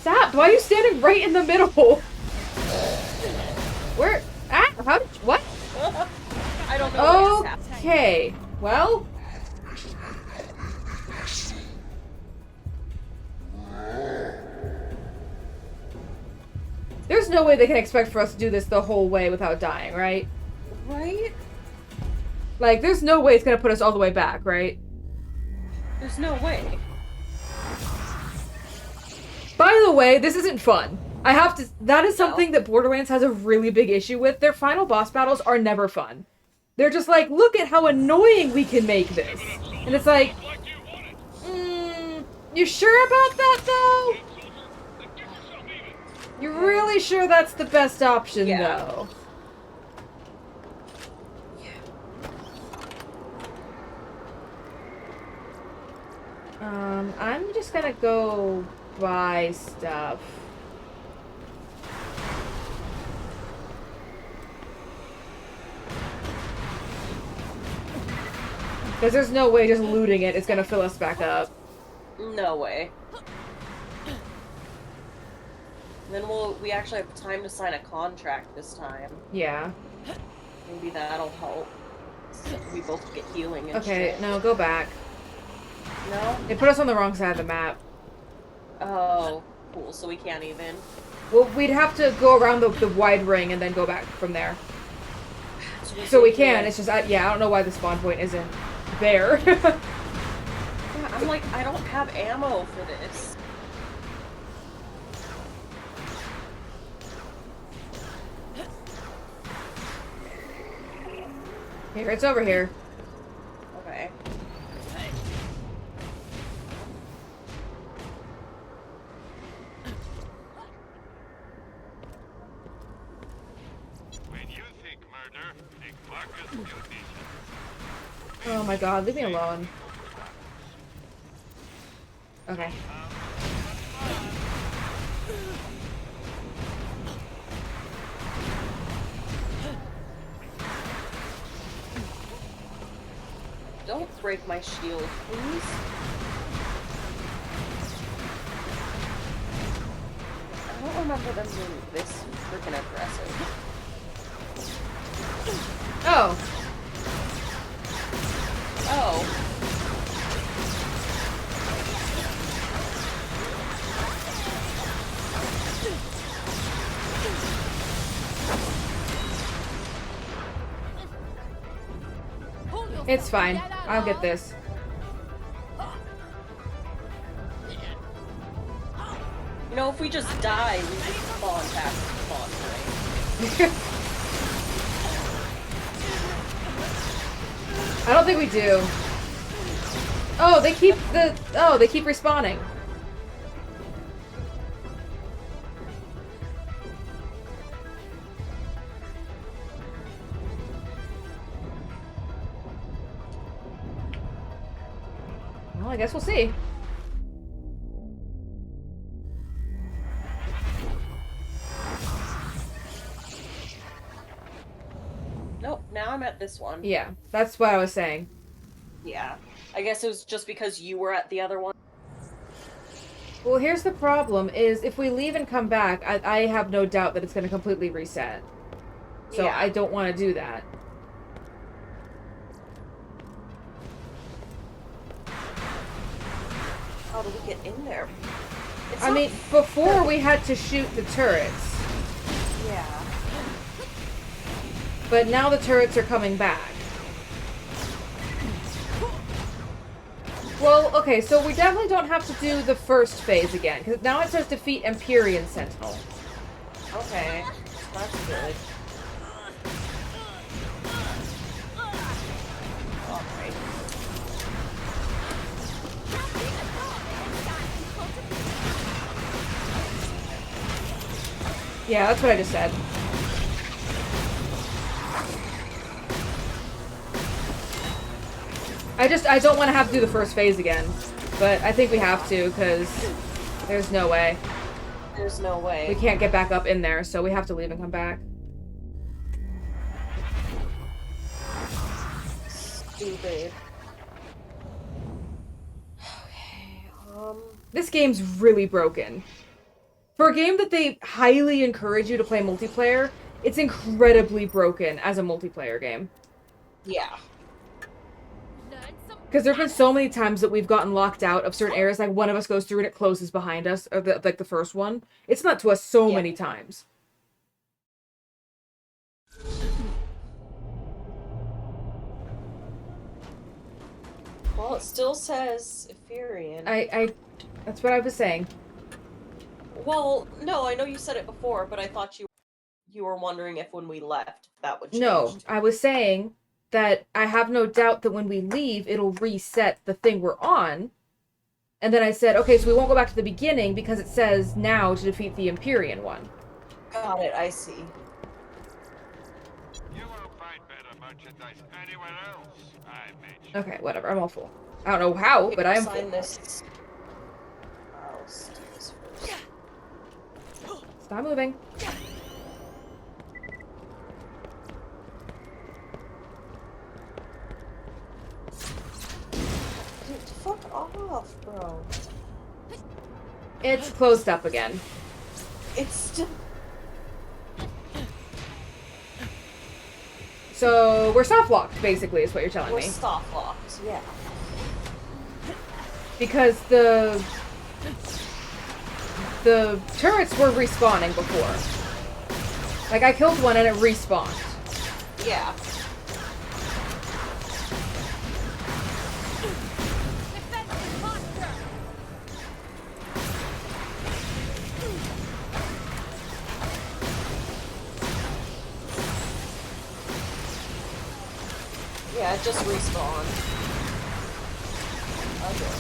Stop! Why are you standing right in the middle? Where? Ah! How did what? I don't know what just happened. Okay. Well. There's no way they can expect for us to do this the whole way without dying, right? Right? Like, there's no way it's gonna put us all the way back, right? There's no way. By the way, this isn't fun. I have to. That is something that Borderlands has a really big issue with. Their final boss battles are never fun. They're just like, look at how annoying we can make this. And it's like, you sure about that, though? You're really sure that's the best option, though? I'm just gonna go buy stuff. Because there's no way just looting it is gonna fill us back up. No way. Then we actually have time to sign a contract this time. Yeah. Maybe that'll help. So we both get healing and Okay, shit. no, go back. No? They put us on the wrong side of the map. Oh, cool. So we can't even. Well, we'd have to go around the wide ring and then go back from there. So we can, it's just, yeah, I don't know why the spawn point isn't there. Yeah, I'm like, I don't have ammo for this. Here, it's over here. Okay. When you think murder, think Marcus Guilty. Oh my god, leave me alone. Okay. Don't break my shield, please. I don't remember them being this freaking aggressive. Oh. Oh. It's fine. I'll get this. You know, if we just die, we just spawn past the spawn, right? I don't think we do. Oh, they keep respawning. Well, I guess we'll see. Nope, now I'm at this one. Yeah, that's what I was saying. Yeah. I guess it was just because you were at the other one. Well, here's the problem, is if we leave and come back, I have no doubt that it's going to completely reset. So Yeah. I don't want to do that. how do we get in there? I mean, before we had to shoot the turrets. Yeah. But now the turrets are coming back. Well, okay, so we definitely don't have to do the first phase again, because now it says defeat Empyrean Sentinel. Okay, that's good. Alright. Yeah, that's what I just said. I don't want to have to do the first phase again. But I think we have to, because there's no way. There's no way. We can't get back up in there, so we have to leave and come back. Stupid. Okay, This game's really broken. For a game that they highly encourage you to play multiplayer, it's incredibly broken as a multiplayer game. Yeah. Because there have been so many times that we've gotten locked out of certain areas, like one of us goes through and it closes behind us, or like the first one. It's not to us so many times. Well, it still says Ephirian. That's what I was saying. Well, no, I know you said it before, but I thought you were wondering if when we left that would change. No, I was saying that I have no doubt that when we leave, it'll reset the thing we're on. And then I said, okay, so we won't go back to the beginning because it says now to defeat the Empyrean one. Got it, I see. You won't find better merchandise anywhere else. I made sure. Okay, whatever, I'm all full. I don't know how, but I am full. This. I'll do this first. Stop moving. Dude, fuck off, bro. It's closed up again. It's still... So, we're soft-locked, basically, is what you're telling We're me. soft-locked, yeah. Because the turrets were respawning before. Like, I killed one and it respawned. Yeah. Yeah, it just respawned. Okay.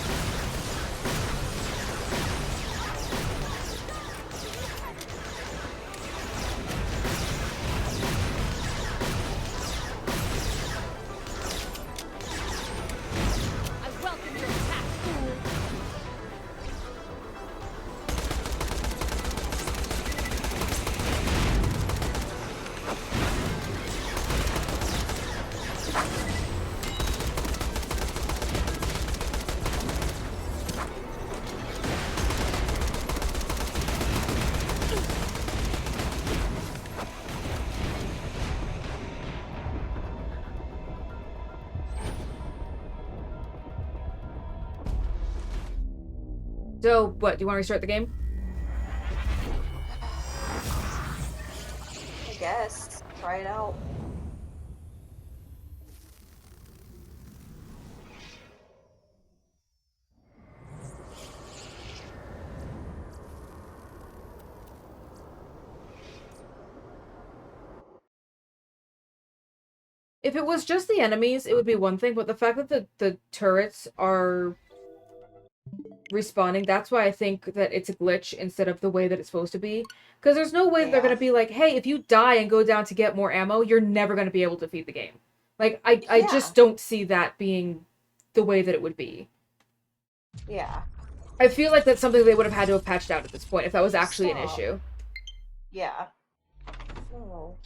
So, what, do you want to restart the game? I guess. Try it out. If it was just the enemies, it would be one thing, but the fact that the turrets are respawning, that's why I think that it's a glitch instead of the way that it's supposed to be. Because there's no way that they're going to be like, hey, if you die and go down to get more ammo, you're never going to be able to defeat the game. Like, I just don't see that being the way that it would be. Yeah. I feel like that's something they would have had to have patched out at this point, if that was actually an issue. Yeah. Oh.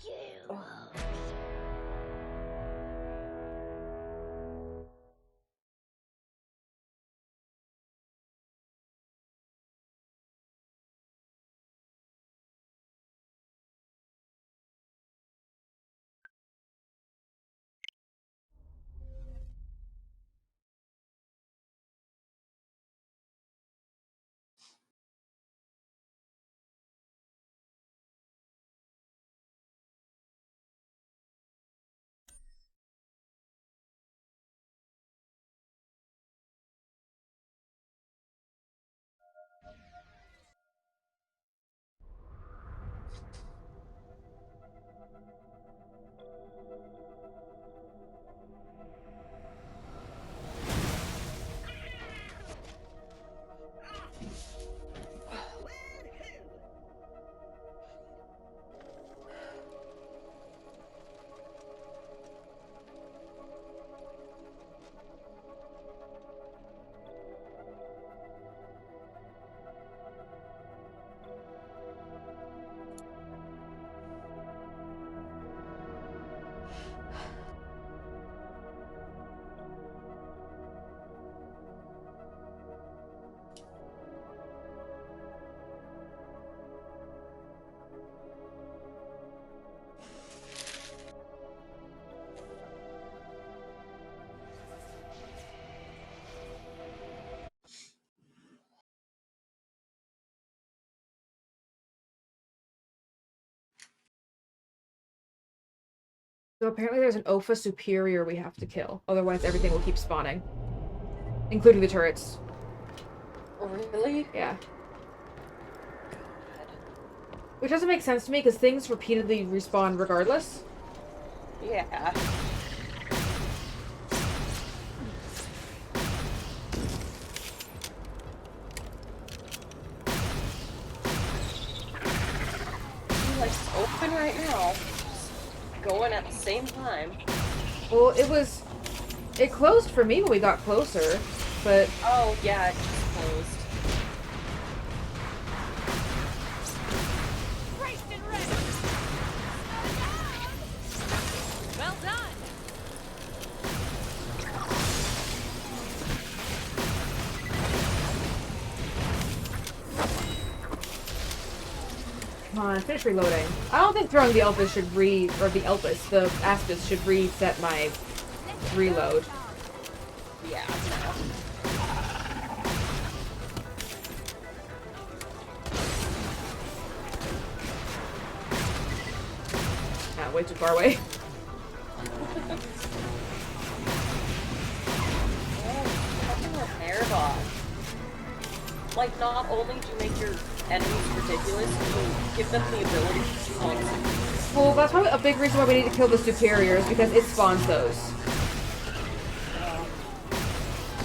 So apparently there's an Opha superior we have to kill. Otherwise everything will keep spawning. Including the turrets. Oh, really? Yeah. Which doesn't make sense to me, because things repeatedly respawn regardless. Yeah. Like, it's open right now. Just going at the same time. Well, it closed for me when we got closer, but... Oh, yeah, it just closed. Well done. Come on, finish reloading. I don't think throwing the Elpis should the Aspis should reset my reload. Yeah, Way too far away. Repair bot. Like, not only do you make your enemies ridiculous, you give them the ability to do like Well, that's probably a big reason why we need to kill the superiors, because it spawns those.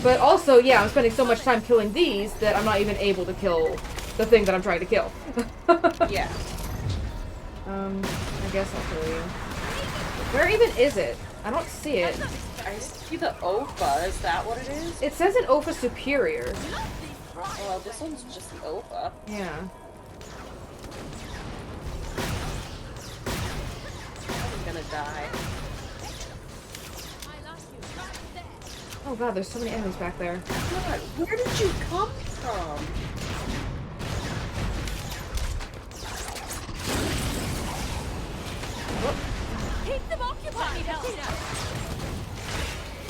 But also, yeah, I'm spending so much time killing these that I'm not even able to kill the thing that I'm trying to kill. Yeah. I guess I'll kill you. Where even is it? I don't see it. I see the Opha. Is that what it is? It says an Opha superior. Well, this one's just the Opha. Yeah. I'm gonna die. Oh god, there's so many enemies back there. God, where did you come from? Keep them occupied, Athena.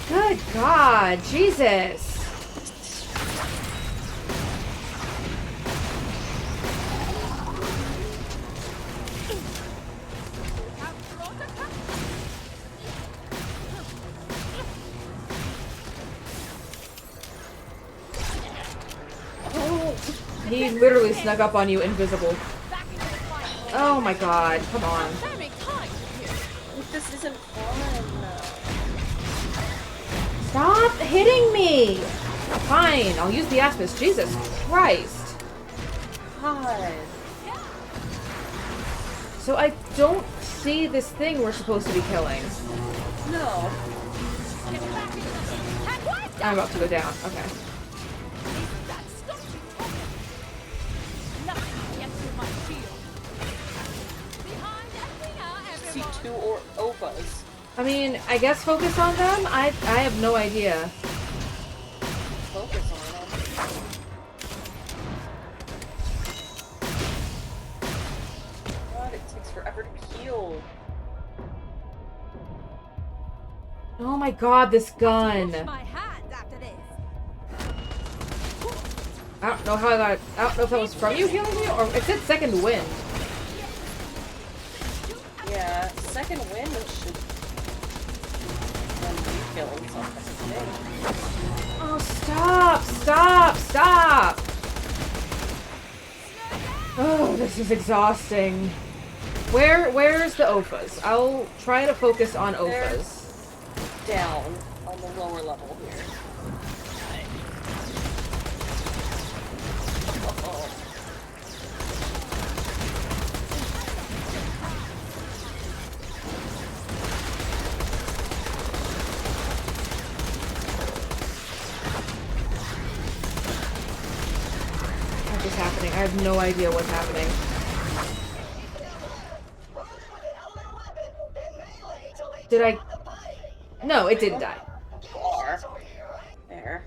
Good god, Jesus! Oh, he literally snuck up on you invisible. Oh my god, come on. This isn't fun. Stop hitting me! Fine, I'll use the Aspis. Jesus Christ. God. So I don't see this thing we're supposed to be killing. No. I'm about to go down. Okay. See two Ophas. I mean, I guess focus on them? I have no idea. Focus on them. God, it takes forever to heal. Oh my god, this gun. I don't know how I got it. I don't know if that was from you healing me, or it said second wind. Yeah, second wind should be killing something. Oh, stop! Stop! Stop! Oh, this is exhausting. Where's the Ophas? I'll try to focus on Ophas. Down on the lower level here. Oh. What is happening? I have no idea what's happening. Did I? No, it didn't die. There.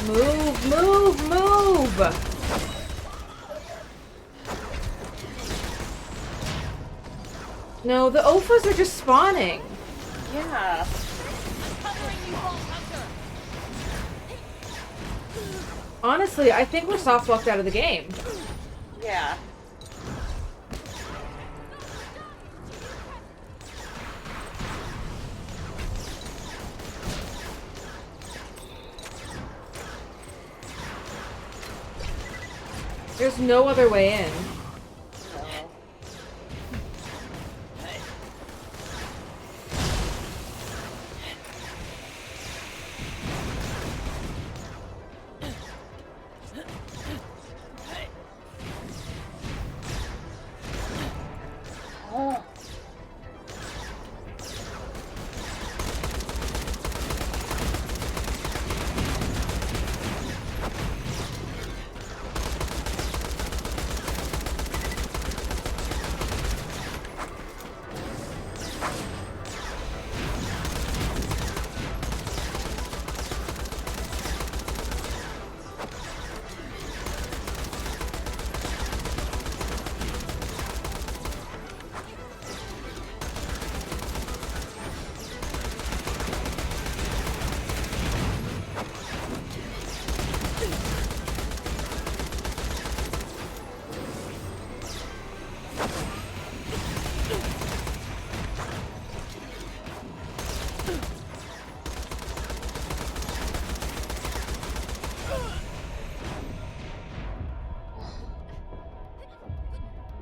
Move, move, move! No, the Ophas are just spawning. Yeah. Honestly, I think we're soft locked out of the game. Yeah. There's no other way in.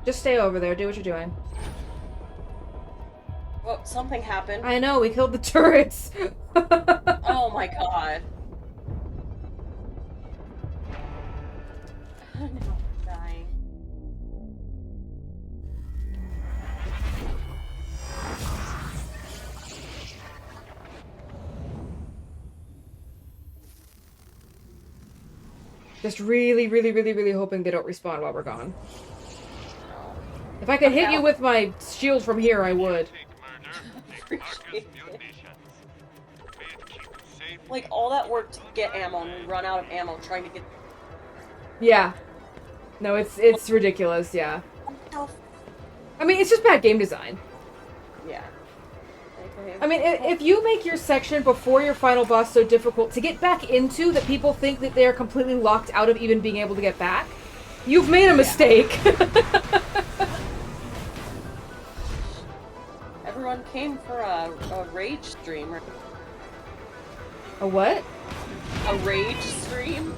Just stay over there. Do what you're doing. Well, something happened. I know. We killed the turrets. Oh my god. I'm dying. Just really, really, really, really hoping they don't respawn while we're gone. If I could hit you with my shield from here, I would. Like, all that work to get ammo, and we run out of ammo trying to get... Yeah. No, it's ridiculous, yeah. I mean, it's just bad game design. Yeah. I mean, if you make your section before your final boss so difficult to get back into that people think that they're completely locked out of even being able to get back, you've made a mistake. Everyone came for a rage stream, right? A what? A rage stream?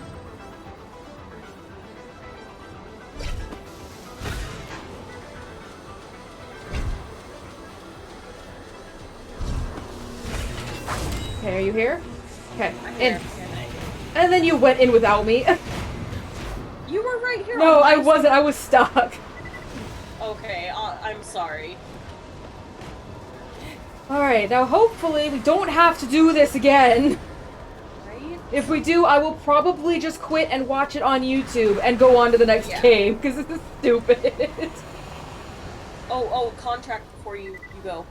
Okay, are you here? Okay, in. And then you went in without me. You were right here. No, I wasn't. I was stuck. Okay, I'm sorry. Alright, now hopefully we don't have to do this again. Right? If we do, I will probably just quit and watch it on YouTube and go on to the next game, because this is stupid. Oh, contract before you go.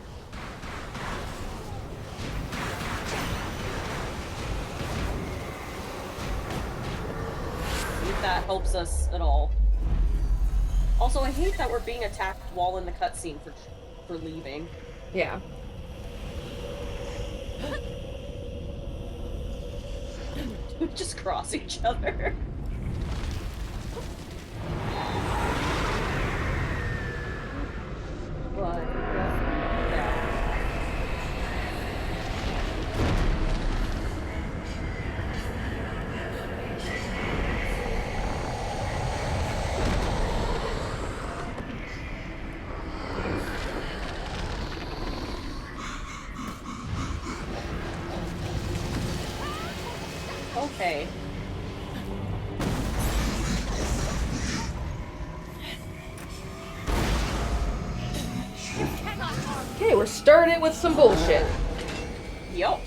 See if that helps us at all. Also, I hate that we're being attacked while in the cutscene for leaving. Yeah. We just cross each other. But, yeah. Okay. Okay, we're starting with some bullshit. Yup.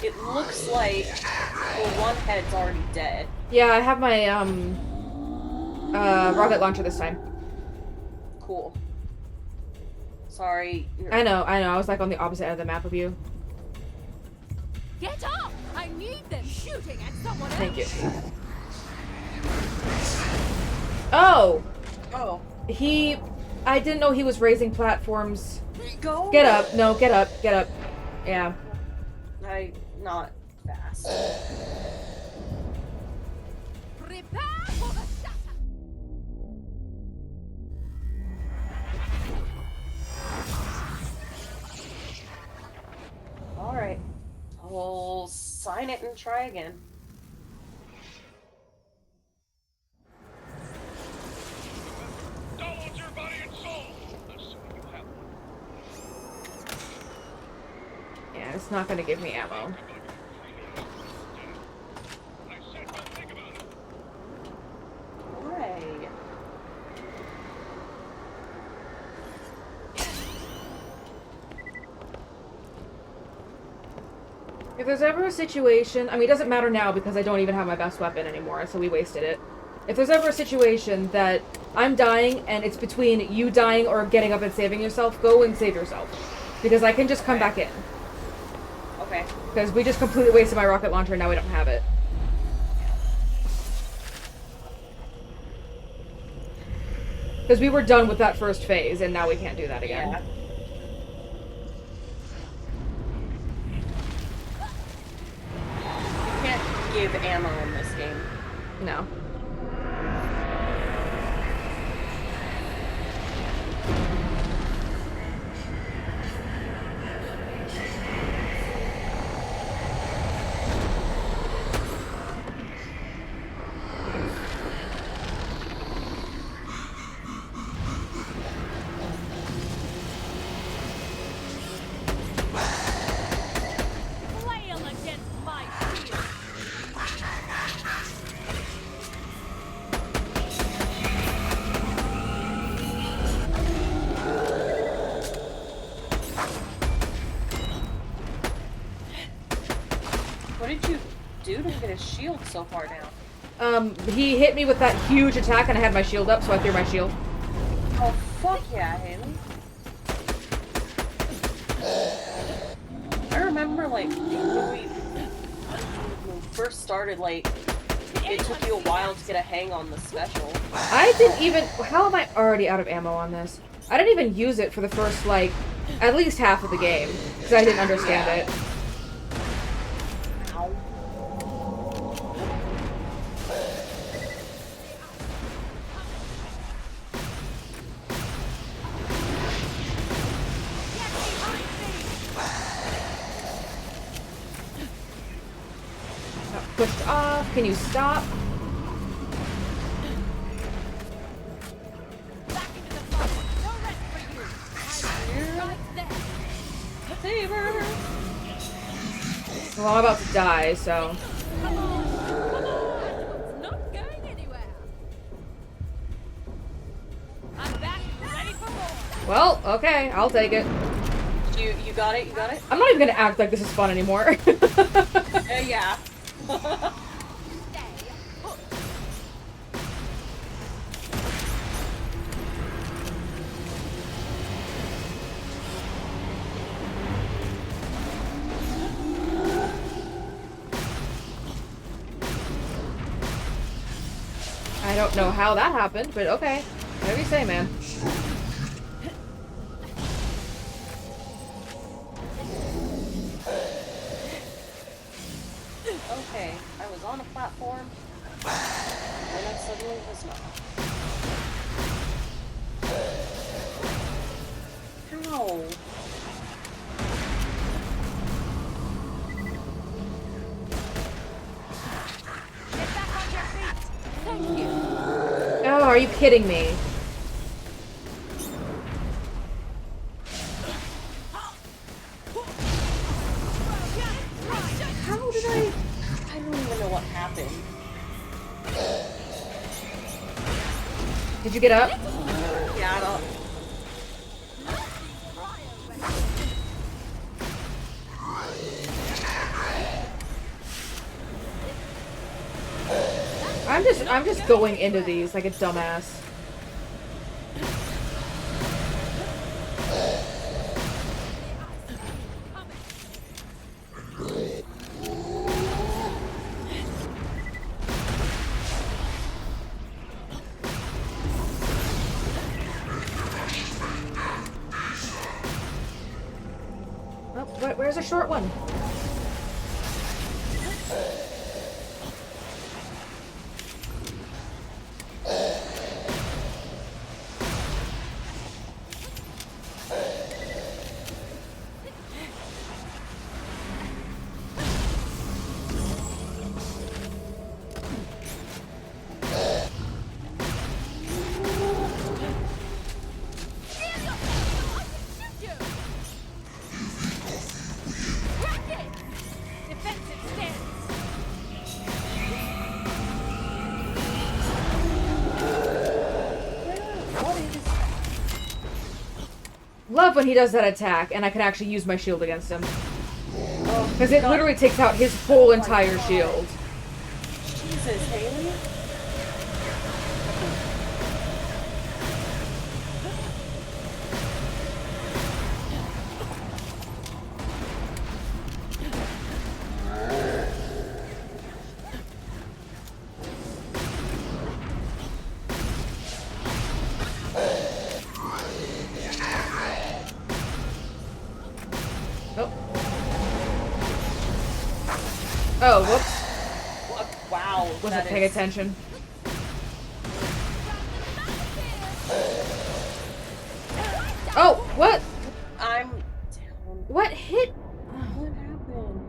It looks like the one head's already dead. Yeah, I have my rocket launcher this time. Cool. Sorry. I know. I was like on the opposite end of the map of you. Get up! I need them shooting at someone else. Thank you. Oh! Oh. I didn't know he was raising platforms. Go. Get up. No, get up. Get up. Yeah. Not fast. Prepare for the shatter. Alright. I'll sign it and try again. Don't want your body and soul. Assuming you have one. Yeah, it's not gonna give me ammo. I said don't think about it. Alright. If there's ever a situation, I mean, it doesn't matter now because I don't even have my best weapon anymore, so we wasted it. If there's ever a situation that I'm dying and it's between you dying or getting up and saving yourself, go and save yourself. Because I can just come back in. Okay. Because we just completely wasted my rocket launcher and now we don't have it. Because we were done with that first phase and now we can't do that again. Yeah. You can't give ammo in this game. No. Flail against my shield. What did you do to get his shield so far down? He hit me with that huge attack and I had my shield up, so I threw my shield. Oh, fuck yeah, Haley. I remember, like, when we first started, like, it took you a while to get a hang on the special. I didn't even... How am I already out of ammo on this? I didn't even use it for the first, like, at least half of the game. Because I didn't understand it. Ow. Got pushed off. Can you stop? Back into the fight. No rest for you. I'm right there. Saber! Well, I'm about to die, so... Come on. It's not going anywhere. I'm back, ready for more. Well, okay. I'll take it. You got it? You got it? I'm not even gonna act like this is fun anymore. Yeah. I don't know how that happened, but okay. Whatever you say, man. Okay, I was on a platform, and I suddenly was not. How? Get back on your feet. Thank you. Oh, are you kidding me? How did I don't even know what happened. Did you get up? Yeah, I don't. I'm I'm just going into these like a dumbass. Oh, where's a short one? Love when he does that attack, and I can actually use my shield against him. Because it literally takes out his whole entire shield. Jesus, Haley. Oh, whoops. Wow. Wasn't paying attention. Oh, what? I'm down. What hit? What happened?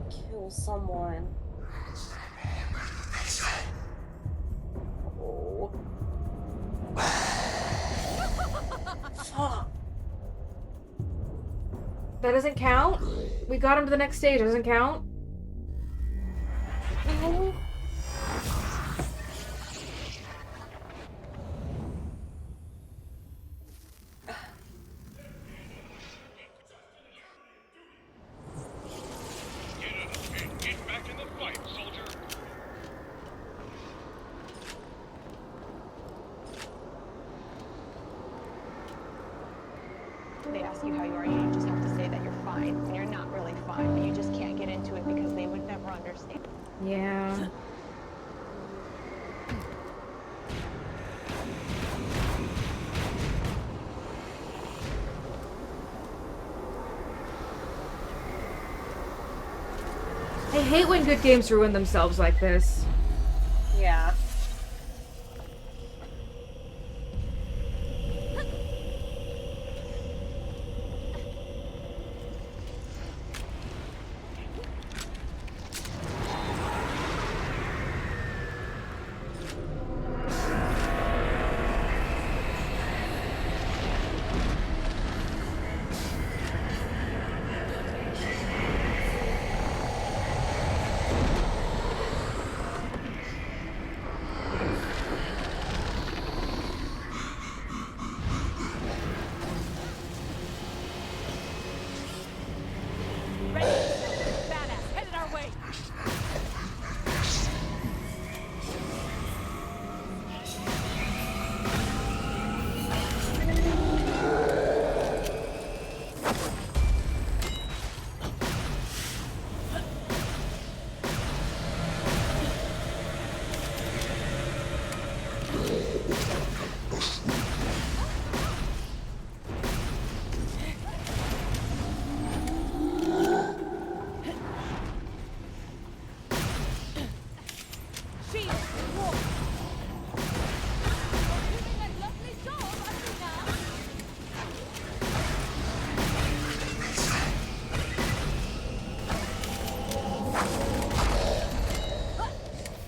Kill someone. Oh. Fuck. That doesn't count? We got him to the next stage. That doesn't count? No. Get back in the fight, soldier. They ask you how you are, you just have to say that you're fine, and you're not really fine, but you just can't get into it because they would never understand. Yeah. I hate when good games ruin themselves like this. Yeah.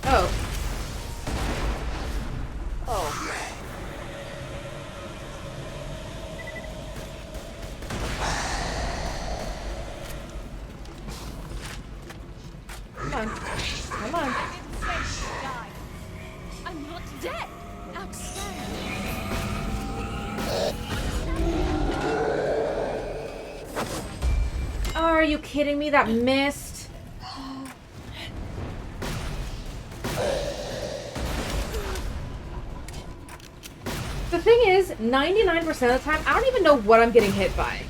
Oh. Oh. Come on. Come on. I'm not dead. Outstanding. Oh, are you kidding me? That missed. 99% of the time, I don't even know what I'm getting hit by.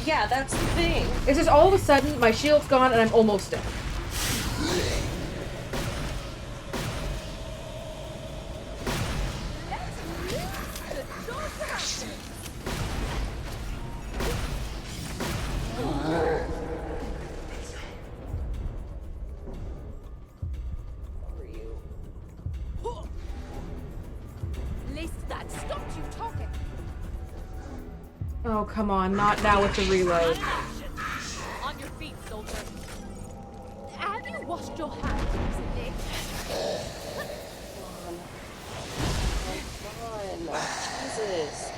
Yeah, that's the thing. It's just all of a sudden, my shield's gone and I'm almost dead. At least that stopped you talking. Oh, come on, not now with the reload. On your feet, soldier. Have you washed your hands recently? Come on. Jesus.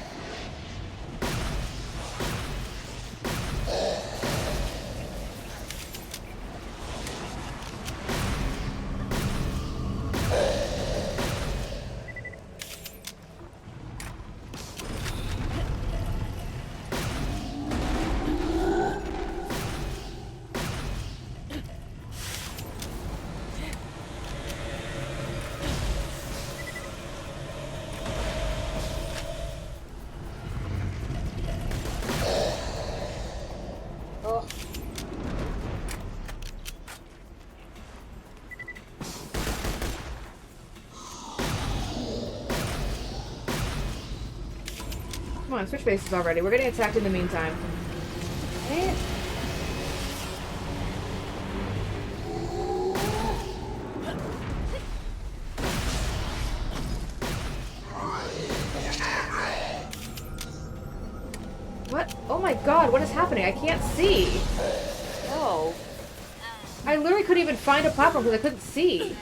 Oh. Come on, switch bases already. We're getting attacked in the meantime. What? Oh my god, what is happening? I can't see. Oh. I literally couldn't even find a platform because I couldn't see.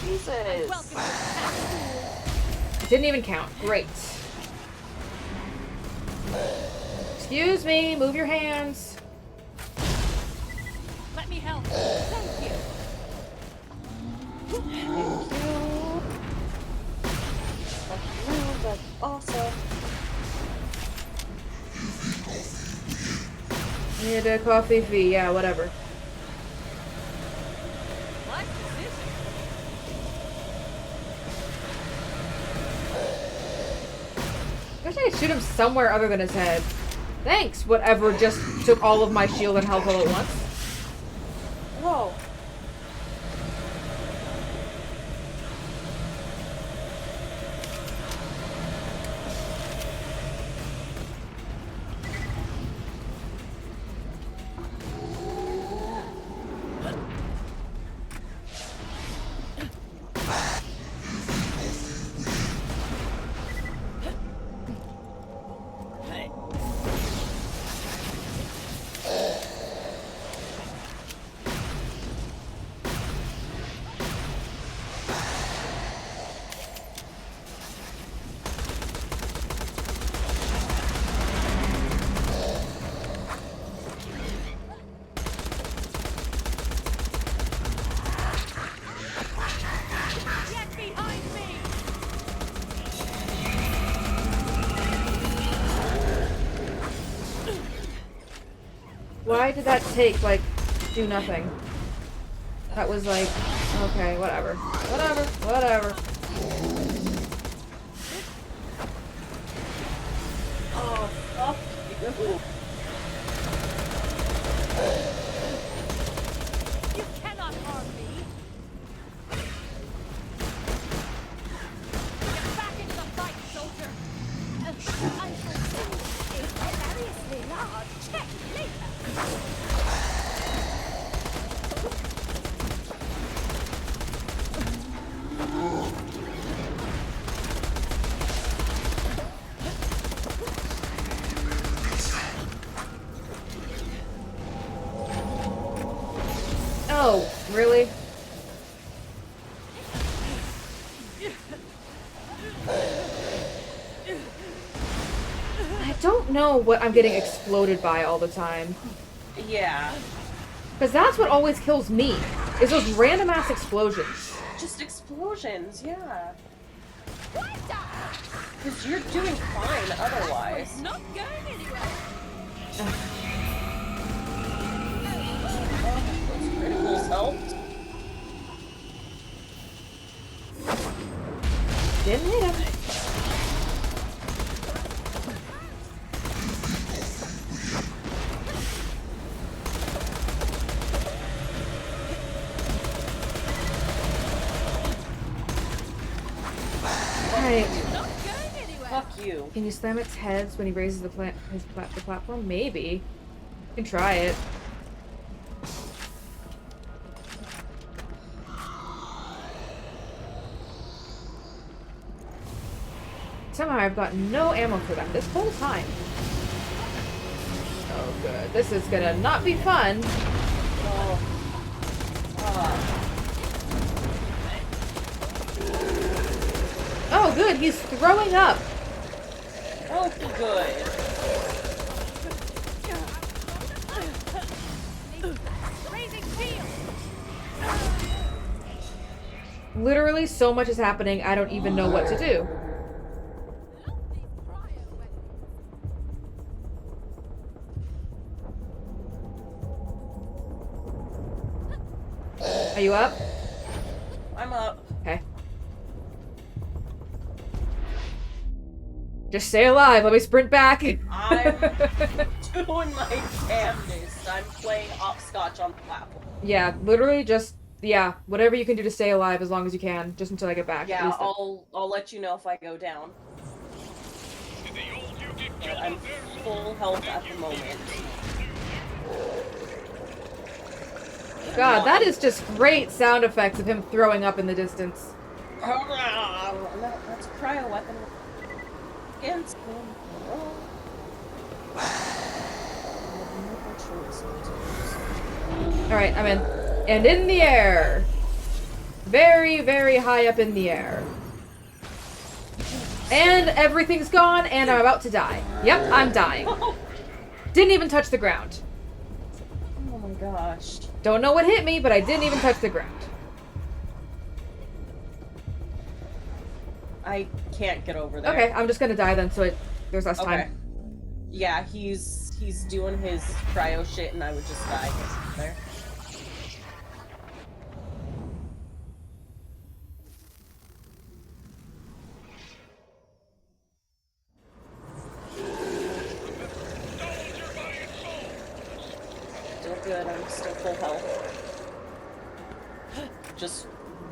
Jesus. Didn't even count. Great. Excuse me, move your hands. Let me help. Thank you. Thank you. That's awesome. Need a coffee fee, yeah, whatever. I wish I could shoot him somewhere other than his head. Thanks, whatever just took all of my shield and health all at once. Whoa. Why did that take, like, do nothing? That was like, okay, whatever. Whatever, whatever. Oh, fuck you. You cannot harm me. Get back into the fight, soldier. I shall see a hilariously large check later. Oh, really? I don't know what I'm getting exploded by all the time. Yeah. Because that's what always kills me, is those random ass explosions. Just explosions, yeah. Because you're doing fine otherwise. Not going anywhere. Those criticals helped. Didn't hit him. Alright. Fuck you. Can you slam its heads when he raises the platform? Maybe. You can try it. Somehow I've got no ammo for them this whole time. Oh good. This is gonna not be fun. Oh good, he's throwing up. Oh good. Literally so much is happening, I don't even know what to do. Are you up? I'm up. Okay. Just stay alive. Let me sprint back. I'm doing my damnedest. I'm playing hopscotch on the platform. Yeah, literally just, yeah, whatever you can do to stay alive as long as you can, just until I get back. Yeah, I'll let you know if I go down. But I'm full health at the moment. God, that is just great sound effects of him throwing up in the distance. That's a cryo weapon. Against him. Alright, I'm in. And in the air! Very, very high up in the air. And everything's gone, and I'm about to die. Yep, I'm dying. Didn't even touch the ground. Oh my gosh. Don't know what hit me, but I didn't even touch the ground. I can't get over there. Okay, I'm just gonna die then, so there's less time. Yeah, he's doing his cryo shit, and I would just die there. Still good. I'm still full health. Just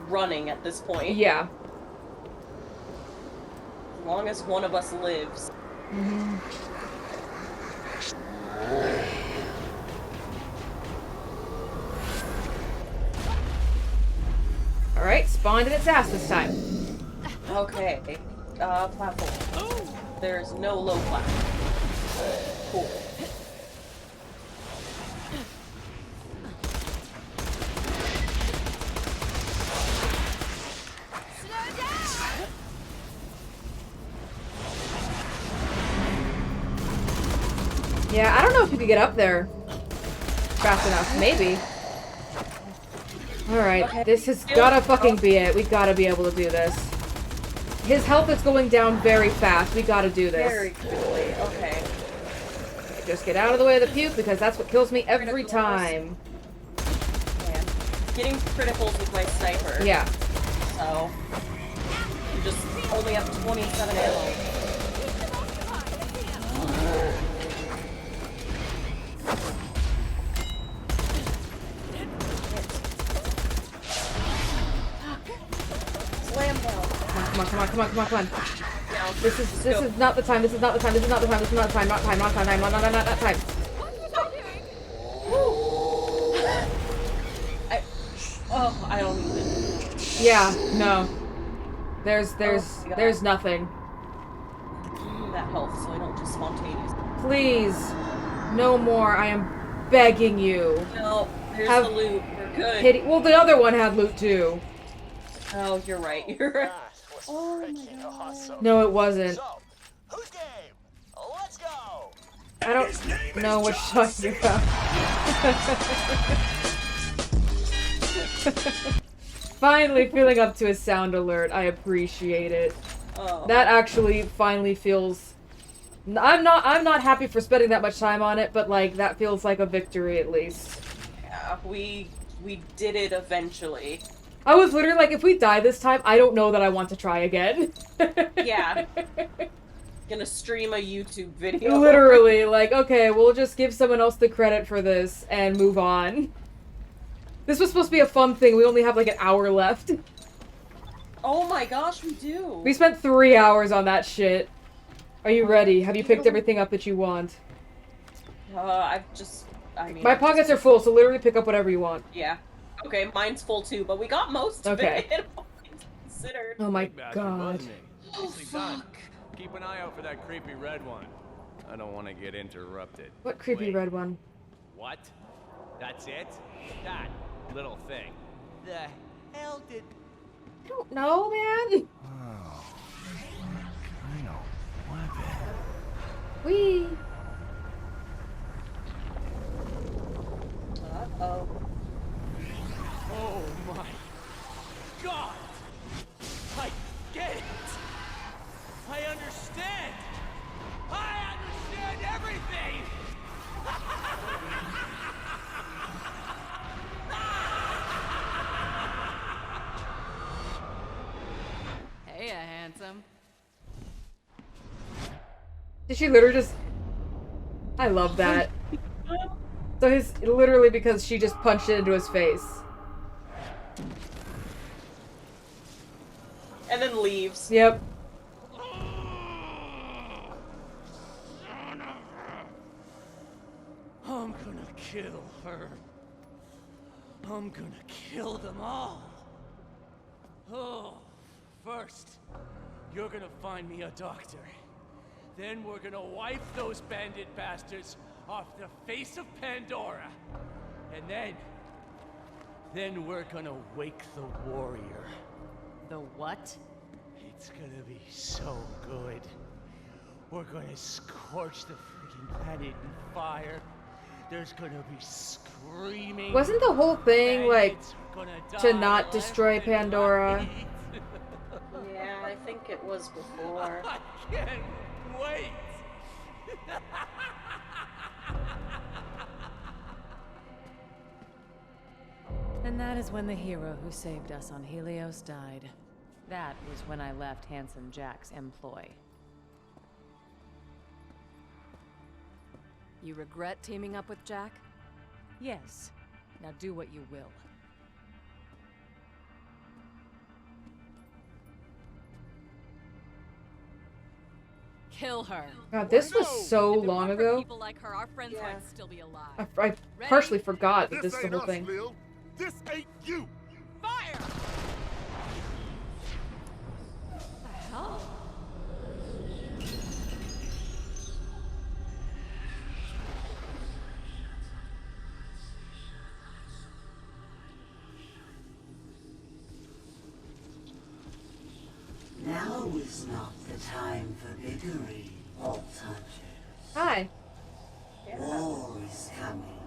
running at this point. Yeah. As long as one of us lives. Mm-hmm. Alright, spawned in its ass this time. Okay. Platform. There's no low platform. Cool. Yeah, I don't know if you could get up there fast enough. Maybe. Alright, Okay. this has gotta fucking be it. We gotta be able to do this. His health is going down very fast. We gotta do this. Very quickly. Okay. Just get out of the way of the puke, because that's what kills me every time. Man. Getting criticals with my sniper. Yeah. So, I'm just only have 27 ammo. Slam down. Come on. This is not the time. This is not the time. Not time. I don't even. Yeah, no. There's nothing. Give me that health so I don't just spontaneously. Please, no more. I am begging you. No, there's the loot. We're good. Well, the other one had loot too. Oh, you're right. You're right. Oh my god. Awesome. No, it wasn't. So, who's game? Let's go. I don't know what you're talking about. Finally feeling up to a sound alert. I appreciate it. Oh. That actually finally feels... I'm not happy for spending that much time on it, but like that feels like a victory at least. Yeah, we did it eventually. I was literally like, if we die this time, I don't know that I want to try again. Yeah. Gonna stream a YouTube video. Literally, like, okay, we'll just give someone else the credit for this and move on. This was supposed to be a fun thing. We only have like an hour left. Oh my gosh, we do. We spent 3 hours on that shit. Are you ready? Have you picked everything up that you want? I mean... My pockets are full, so literally pick up whatever you want. Yeah. Okay, mine's full too, but we got most of Okay. it. All things considered. Oh my Bastard, god. wasn't he? Nicely done. Keep an eye out for that creepy red one. I don't want to get interrupted. What creepy Wait, red one? What? That's it? That little thing. The hell did... I don't know, man. Oh, kind of weapon. Wee. Uh-oh. Oh my god! I get it! I understand! I understand everything! Hey, handsome. Did she literally just... I love that. So his... Literally because she just punched it into his face. And then leaves. Yep. I'm gonna kill her. I'm gonna kill them all. Oh, first, you're gonna find me a doctor. Then we're gonna wipe those bandit bastards off the face of Pandora. And then we're gonna wake the warrior. The what? It's gonna be so good. We're gonna scorch the freaking planet in fire. There's gonna be screaming. Wasn't the whole thing, like, Bandits are gonna to die not left destroy and Pandora? right. Yeah, I think it was before. I can't wait. And that is when the hero who saved us on Helios died. That was when I left Handsome Jack's employ. You regret teaming up with Jack? Yes. Now do what you will. Kill her. God, this was so long ago. People like her, our friends might still be alive. I partially forgot that this is the whole thing. This ain't you. Fire! What the hell? Now is not the time for bickering, Vault Hunters. Hi. War is coming,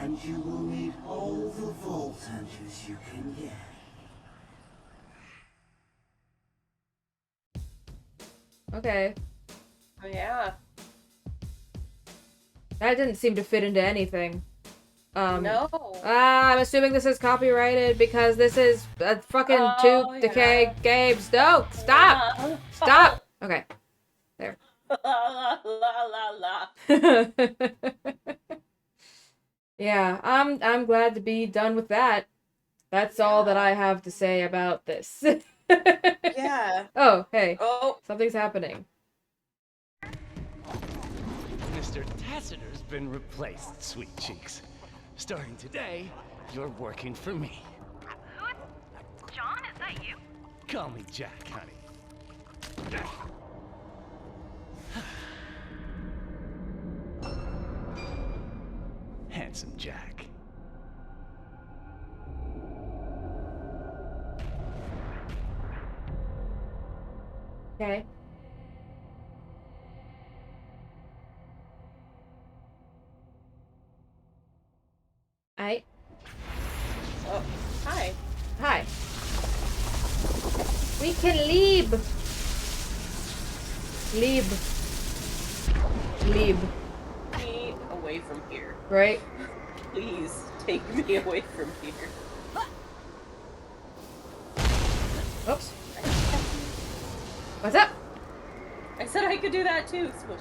and you will need all the Vault Hunters you can get. Okay. Oh, yeah. That didn't seem to fit into anything. No. I'm assuming this is copyrighted because this is a fucking decay games. No, stop! Yeah. Stop! Okay. There. La la la. Yeah, I'm glad to be done with that. That's all that I have to say about this. Yeah. Oh, hey. Oh. Something's happening. Mr. Tassiter's been replaced, sweet cheeks. Starting today, you're working for me. Who's... John, is that you? Call me Jack, honey. Handsome Jack. Okay. Hi. Oh, hi. Hi. We can leave. Leave. Leave. Me away from here. Right? Please take me away from here. Oops. What's up? I said I could do that too, Smush.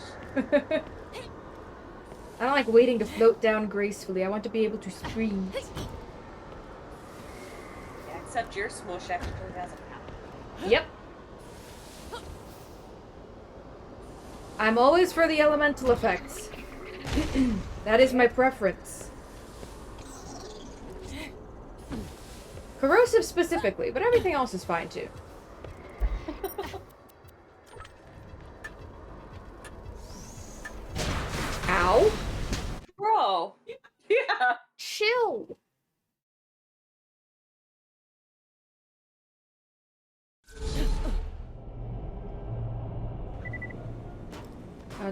I don't like waiting to float down gracefully. I want to be able to sprint. Yeah, except your Smush actually has a power. Yep. I'm always for the elemental effects. That is my preference. Corrosive specifically, but everything else is fine too. Ow. Bro. Yeah. Chill. I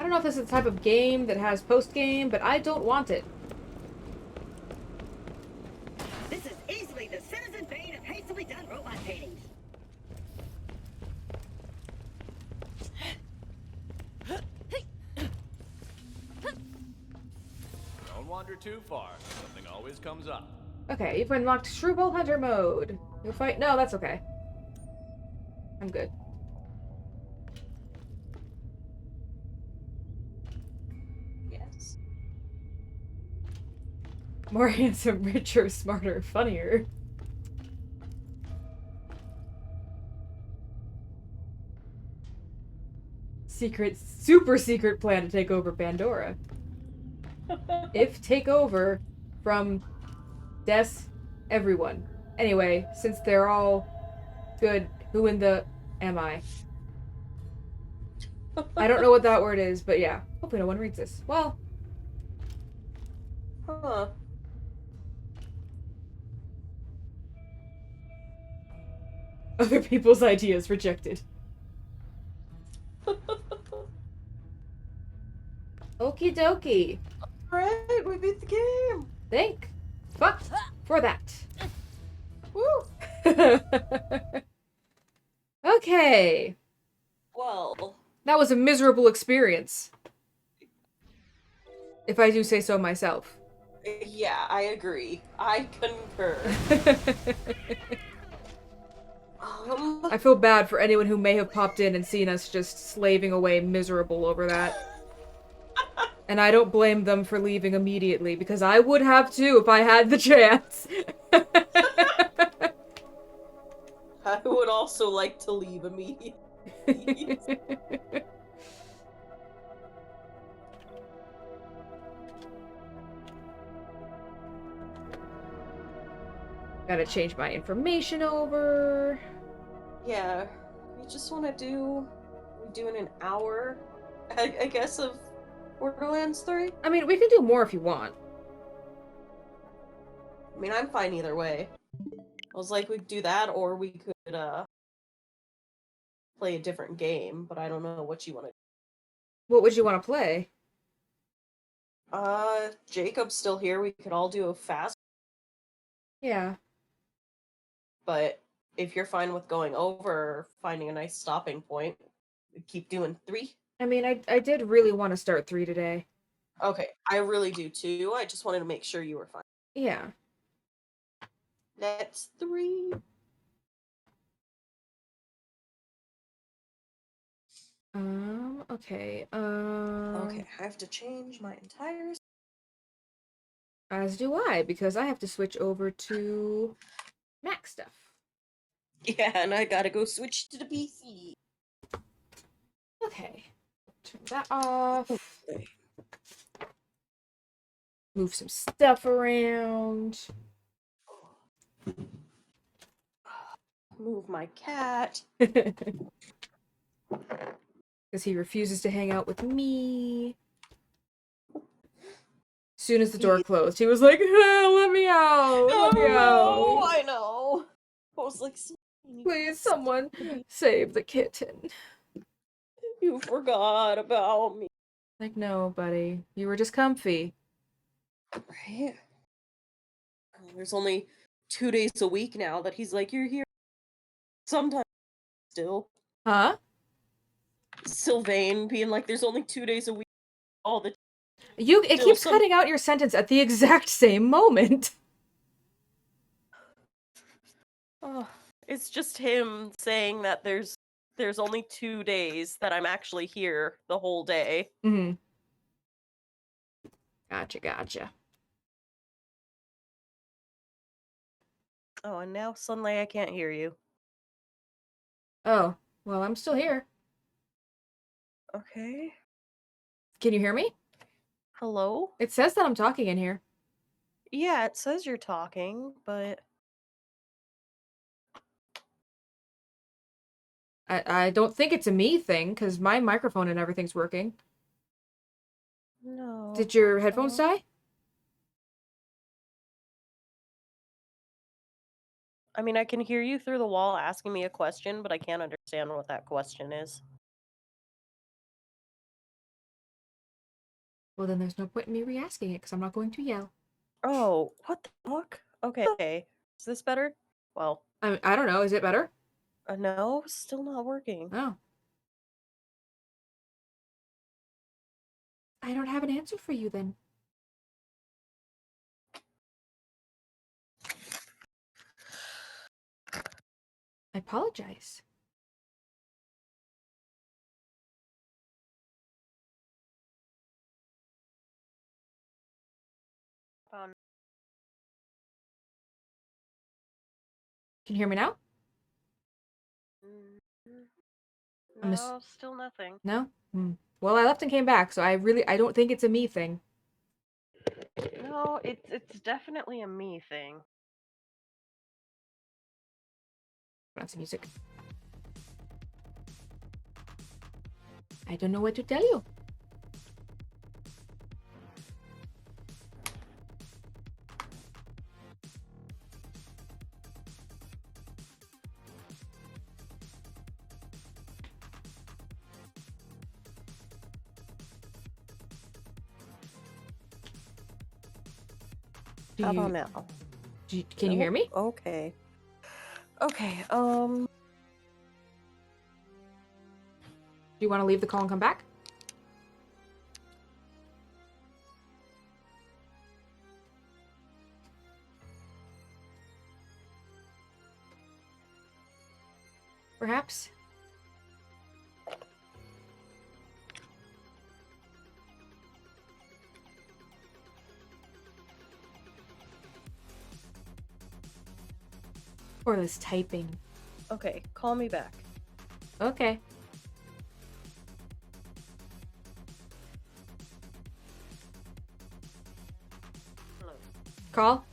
don't know if this is the type of game that has post-game, but I don't want it. This is easily the citizen bane of hastily done robot paintings. Don't wander too far. Something always comes up. Okay, you've unlocked Shrewball Hunter mode. You'll fight. No, that's okay. I'm good. Yes. More handsome, richer, smarter, funnier. Super secret plan to take over Pandora. If take over from everyone. Anyway, since they're all good, who in the am I? I don't know what that word is, but yeah. Hopefully no one reads this. Well. Huh. Other people's ideas rejected. Okie dokie. Alright, we beat the game. Thank fuck for that. Woo. Okay. Well. That was a miserable experience. If I do say so myself. Yeah, I agree. I concur. I feel bad for anyone who may have popped in and seen us just slaving away miserable over that. And I don't blame them for leaving immediately, because I would have too if I had the chance. I would also like to leave immediately. Gotta change my information over. Yeah, we just want to do... We're doing an hour, I guess, of Borderlands 3? I mean, we can do more if you want. I mean, I'm fine either way. I was like, we could do that, or we could, play a different game, but I don't know what you want to do. What would you want to play? Jacob's still here. We could all do a fast. Yeah. But if you're fine with going over, or finding a nice stopping point, we keep doing 3. I mean, I did really want to start 3 today. Okay, I really do too. I just wanted to make sure you were fine. Yeah. That's 3. Okay, Okay, I have to change my entire... As do I, because I have to switch over to Mac stuff. Yeah, and I gotta go switch to the PC. Okay. Turn that off. Okay. Move some stuff around. Move my cat. Because he refuses to hang out with me. As soon as the door closed, he was like, let me out! Let me out! I know! I was like, please, someone save the kitten. You forgot about me. Like, no, buddy. You were just comfy. Right? There's only 2 days a week now that he's like, you're here. Sometimes still. Huh? Sylvain being like, there's only 2 days a week all the time. It keeps cutting out your sentence at the exact same moment. Oh, it's just him saying that there's only 2 days that I'm actually here the whole day. Mm-hmm. Gotcha. Oh, and now suddenly I can't hear you. Oh, well, I'm still here. Okay. Can you hear me? Hello? It says that I'm talking in here. Yeah, it says you're talking, but I don't think it's a me thing, because my microphone and everything's working. no. Did your headphones die? I mean, I can hear you through the wall asking me a question, but I can't understand what that question is. Well, then there's no point in me re-asking it, because I'm not going to yell. Oh, what the fuck? Okay. Is this better? Well, I don't know. Is it better? No, still not working. Oh. I don't have an answer for you then. I apologize. Can you hear me now? No, still nothing. No? Well, I left and came back, so I don't think it's a me thing. No, it's definitely a me thing. Put on some music. I don't know what to tell you. How about now? Can you hear me? Okay. Okay, Do you want to leave the call and come back? Perhaps? Or this typing. Okay, call me back. Okay. Hello. Call?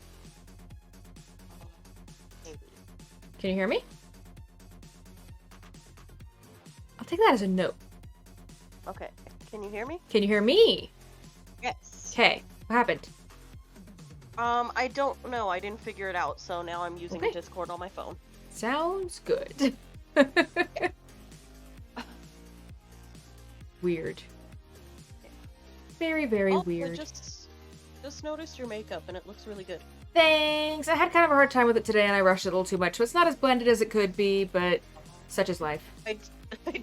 Can you hear me? I'll take that as a no. Okay, can you hear me? Can you hear me? Yes. Okay. What happened? I don't know. I didn't figure it out, so now I'm using Okay. Discord on my phone. Sounds good. Weird. Very, very weird. Just noticed your makeup, and it looks really good. Thanks. I had kind of a hard time with it today, and I rushed it a little too much, so it's not as blended as it could be, but such is life. I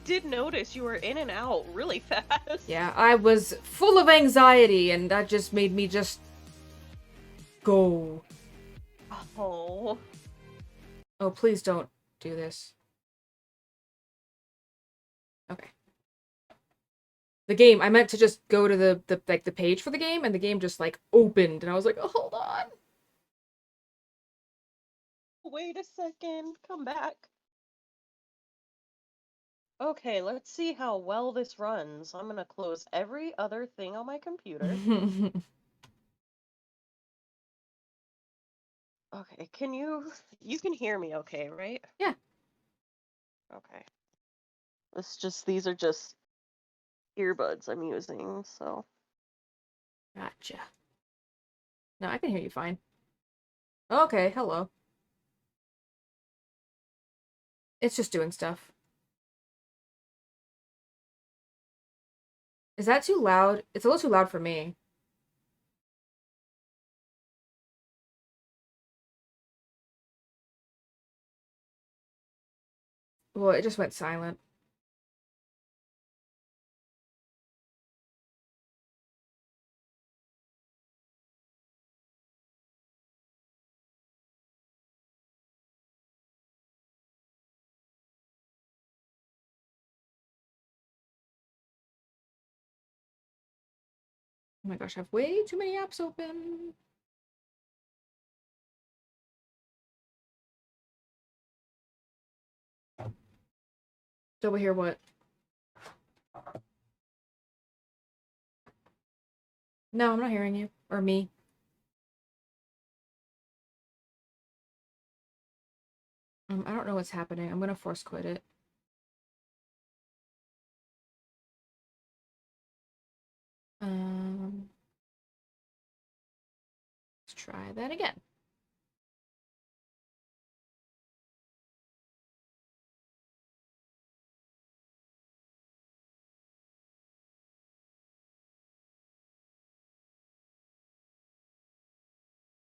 did notice you were in and out really fast. Yeah, I was full of anxiety, and that just made me just go. Oh. Oh, please don't do this. Okay. The game, I meant to just go to the page for the game, and the game just, like, opened, and I was like, oh, hold on. Wait a second. Come back. Okay, let's see how well this runs. I'm gonna close every other thing on my computer. Okay, you can hear me okay, right? Yeah. Okay. These are just earbuds I'm using, so. Gotcha. No, I can hear you fine. Okay, hello. It's just doing stuff. Is that too loud? It's a little too loud for me. Well, it just went silent. Oh my gosh, I have way too many apps open. Over here, what? No, I'm not hearing you. Or me. I don't know what's happening. I'm gonna force quit it. Let's try that again.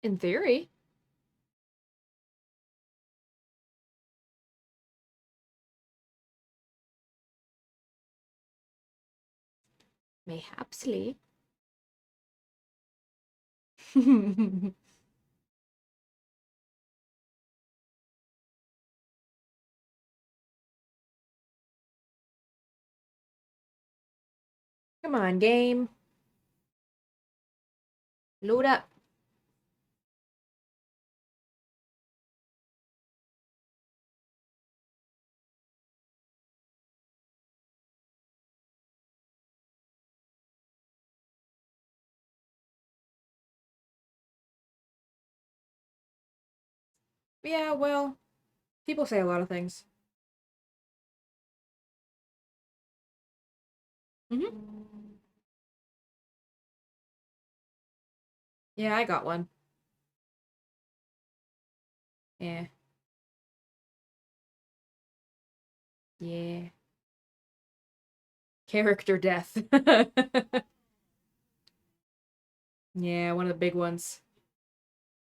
In theory. Mayhapsly. Come on, game. Load up. Yeah, well, people say a lot of things. Yeah, I got one. Yeah. Yeah. Character death. Yeah, one of the big ones.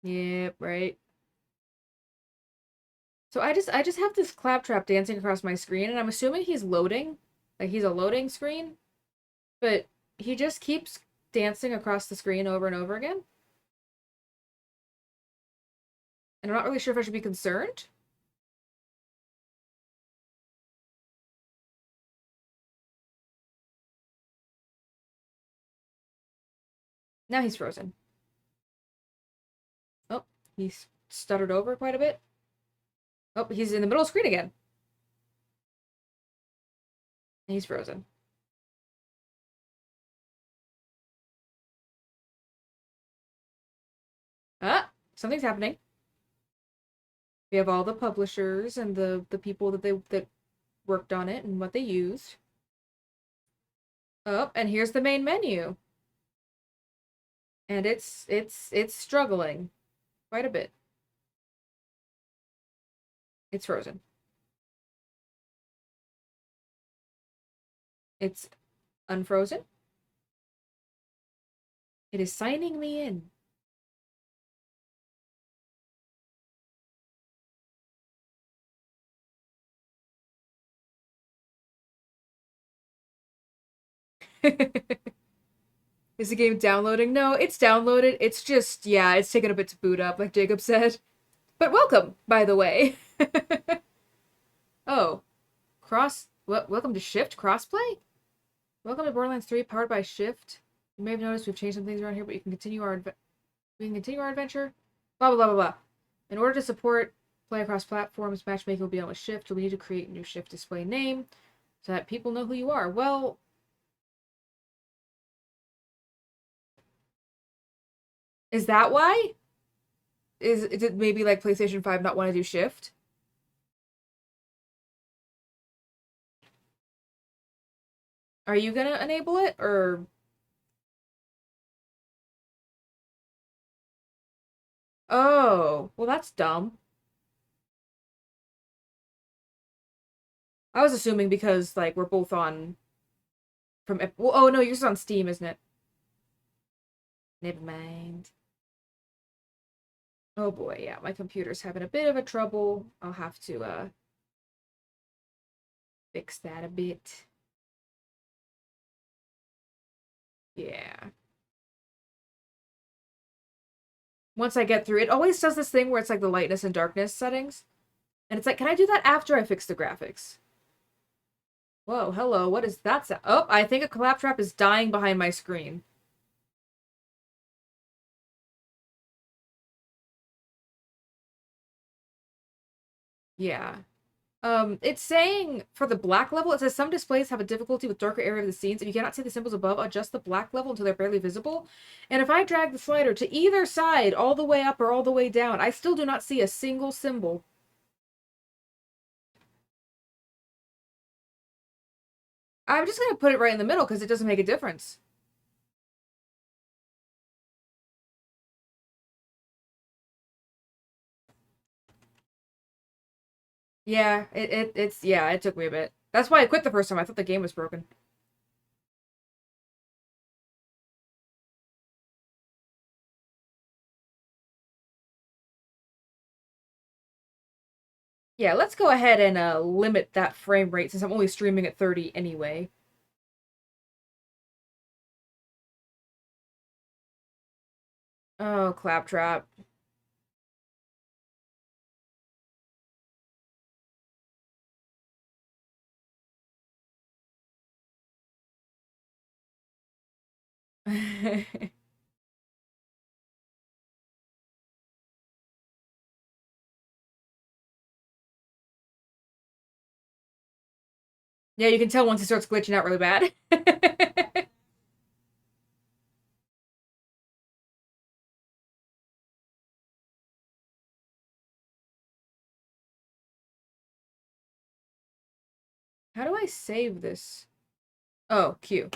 Yep, right. So I just have this claptrap dancing across my screen, and I'm assuming he's loading. Like he's a loading screen. But he just keeps dancing across the screen over and over again. And I'm not really sure if I should be concerned. Now he's frozen. Oh, he's stuttered over quite a bit. Oh, he's in the middle of the screen again. He's frozen. Ah, something's happening. We have all the publishers and the people that worked on it and what they used. Oh, and here's the main menu. And it's struggling quite a bit. It's frozen. It's unfrozen. It is signing me in. Is the game downloading? No, it's downloaded. It's just, yeah, it's taking a bit to boot up, like Jacob said. But welcome, by the way. Oh, welcome to Shift Crossplay? Welcome to Borderlands 3, powered by Shift. You may have noticed we've changed some things around here, but we can continue our adventure. Blah, blah, blah, blah, blah. In order to support play across platforms, matchmaking will be on with Shift. We need to create a new Shift display name so that people know who you are. Well, is that why? Is it maybe like PlayStation 5 not want to do Shift? Are you gonna enable it, or... Oh, well that's dumb. I was assuming because, like, we're both on... Well, oh no, yours is on Steam, isn't it? Never mind. Oh boy, yeah, my computer's having a bit of a trouble. I'll have to, fix that a bit. Yeah. Once I get through it, always does this thing where it's like the lightness and darkness settings. And it's like, can I do that after I fix the graphics? Whoa, hello, what is that sound? Oh, I think a claptrap is dying behind my screen. Yeah. It's saying for the black level, it says some displays have a difficulty with darker area of the scenes. If you cannot see the symbols above, adjust the black level until they're barely visible. And if I drag the slider to either side, all the way up or all the way down, I still do not see a single symbol. I'm just gonna put it right in the middle because it doesn't make a difference. Yeah, it took me a bit. That's why I quit the first time. I thought the game was broken. Yeah, let's go ahead and limit that frame rate since I'm only streaming at 30 anyway. Oh, Claptrap. Yeah, you can tell once it starts glitching out really bad. How do I save this? Oh, Q.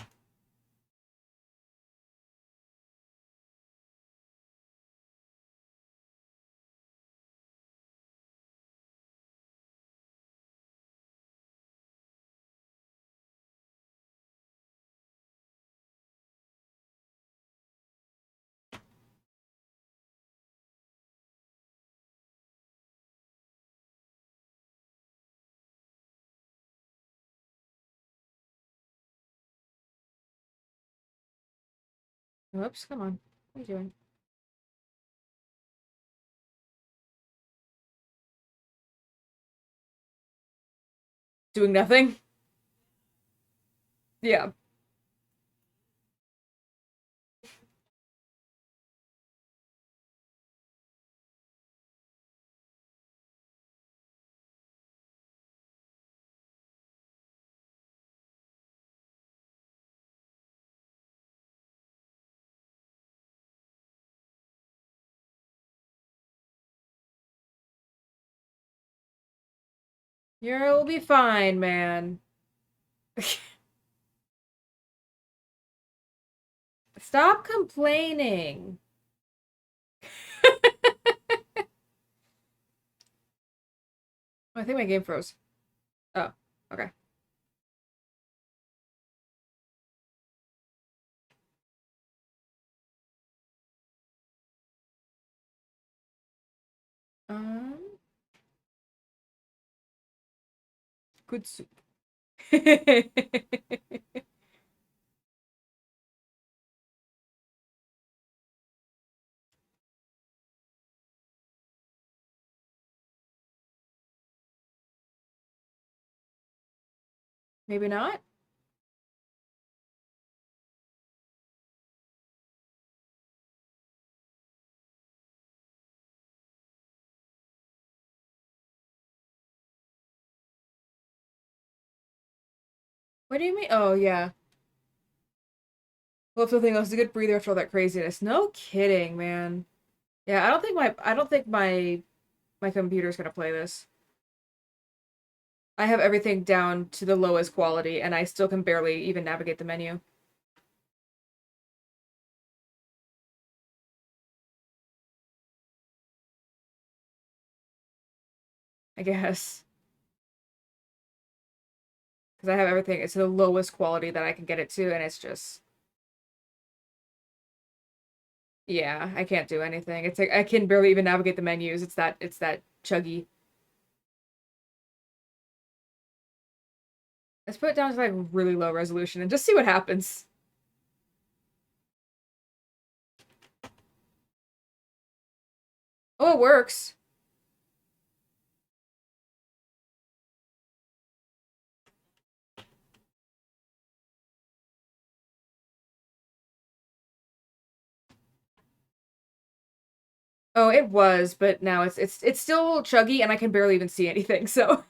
Whoops, come on. What are you doing? Doing nothing? Yeah. You'll be fine, man. Stop complaining. I think my game froze. Oh, okay. Um, good soup. Maybe not? What do you mean? Oh, yeah. Well, if something else is a good breather after all that craziness. No kidding, man. Yeah, I don't think my computer's gonna play this. I have everything down to the lowest quality, and I still can barely even navigate the menu. I guess. Because I have everything, it's the lowest quality that I can get it to, and it's just... Yeah, I can't do anything. It's like, I can barely even navigate the menus. It's that chuggy. Let's put it down to like really low resolution and just see what happens. Oh, it works. Oh, it was, but now it's still chuggy and I can barely even see anything, so.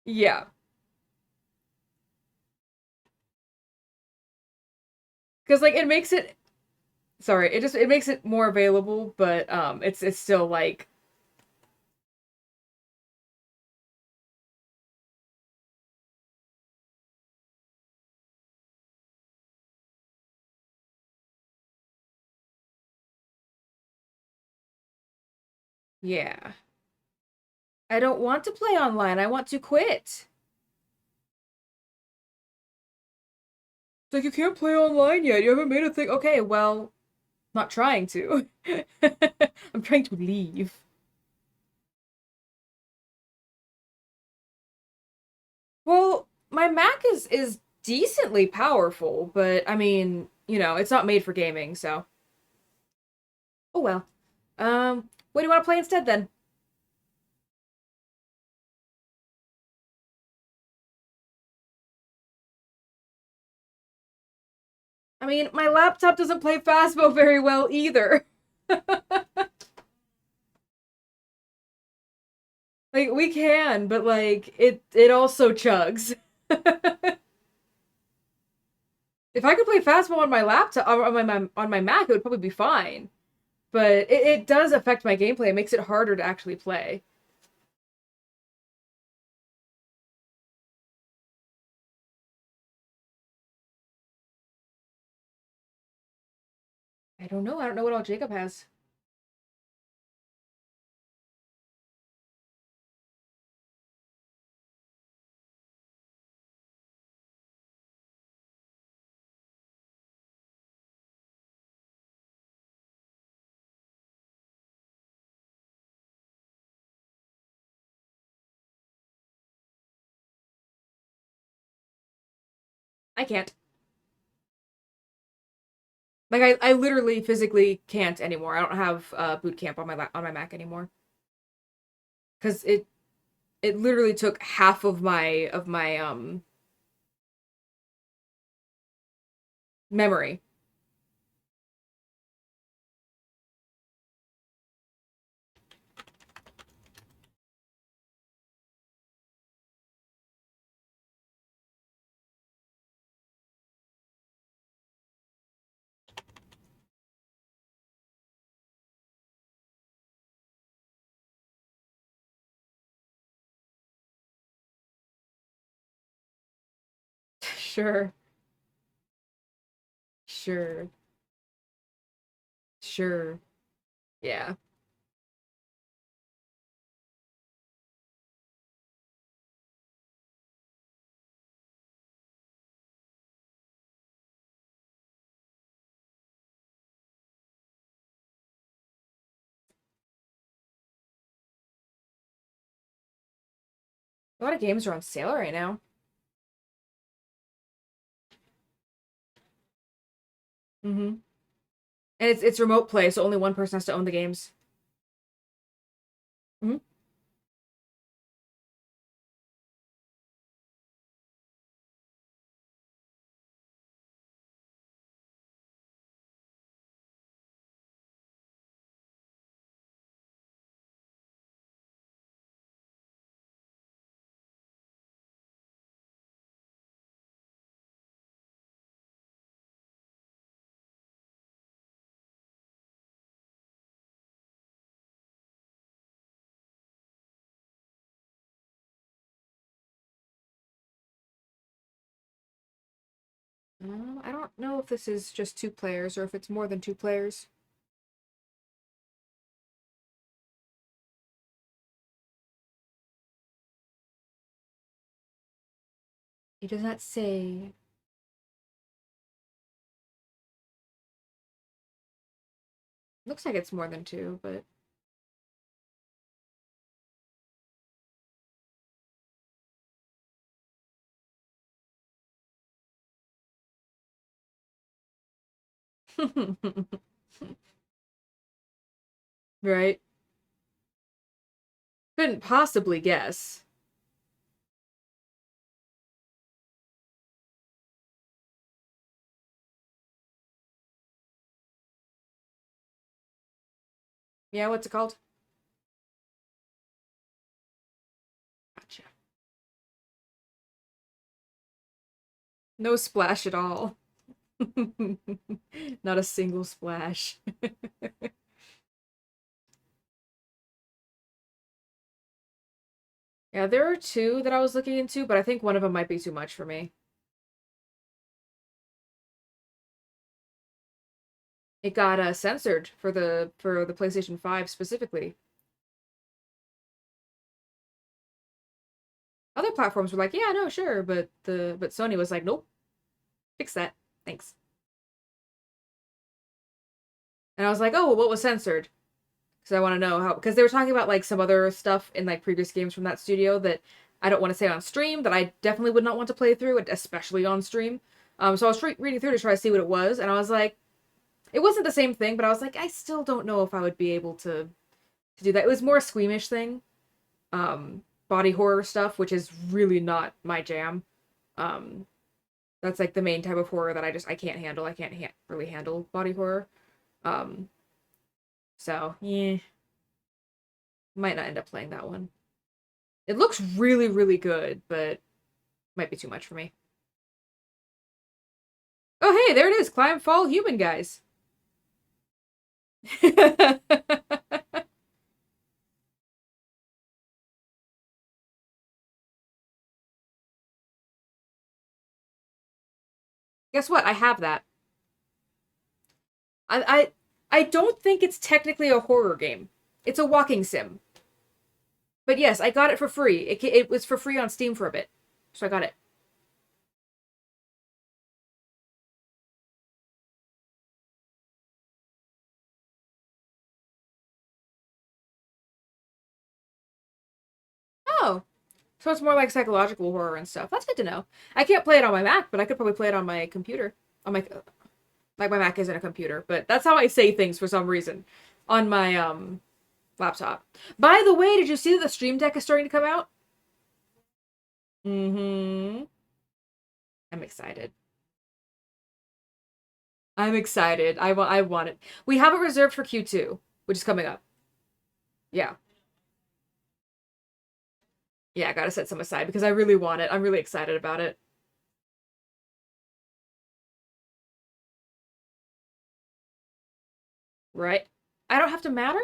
Yeah. Cuz like it makes it sorry, it makes it more available, but it's still like yeah. I don't want to play online. I want to quit. It's like you can't play online yet. You haven't made a thing. Okay, well, not trying to. I'm trying to leave. Well, my Mac is decently powerful, but I mean, you know, it's not made for gaming, so. Oh well. What do you want to play instead then? I mean, my laptop doesn't play Phasmo very well either. Like we can, but like it also chugs. If I could play Phasmo on my laptop on my Mac, it would probably be fine. But it does affect my gameplay. It makes it harder to actually play. I don't know. I don't know what all Jacob has. I can't. Like I literally physically can't anymore. I don't have boot camp on on my Mac anymore. Cuz it literally took half of my memory. Sure. Sure. Sure. Yeah. A lot of games are on sale right now. Mm-hmm. And it's remote play, so only one person has to own the games. Mm-hmm. I don't know if this is just two players or if it's more than two players. It does not say. Looks like it's more than two, but right? Couldn't possibly guess. Yeah, what's it called? Gotcha. No splash at all. Not a single splash. Yeah, there are two that I was looking into, but I think one of them might be too much for me. It got censored for the PlayStation 5 specifically. Other platforms were like, yeah, no, sure, but Sony was like, nope, fix that, thanks. And I was like, oh, well, what was censored? Because I want to know how, because they were talking about like some other stuff in like previous games from that studio that I don't want to say on stream, that I definitely would not want to play through, especially on stream. So I was reading through to try to see what it was, and I was like, it wasn't the same thing, but I was like, I still don't know if I would be able to do that. It was more a squeamish thing. Body horror stuff, which is really not my jam. That's like the main type of horror that I can't handle. I can't really handle body horror. So, yeah. Might not end up playing that one. It looks really, really good, but might be too much for me. Oh, hey, there it is. Climb, fall, human guys. Guess what? I have that. I don't think it's technically a horror game. It's a walking sim. But yes, I got it for free. It was for free on Steam for a bit. So I got it. Oh. So it's more like psychological horror and stuff. That's good to know. I can't play it on my Mac, but I could probably play it on my computer. On my like my Mac isn't a computer, but that's how I say things for some reason on my laptop. By the way, did you see that the Stream Deck is starting to come out? Mm-hmm. I'm excited. I'm excited. I want it. We have it reserved for Q2, which is coming up. Yeah. Yeah, I gotta set some aside because I really want it. I'm really excited about it. Right? I don't have to matter?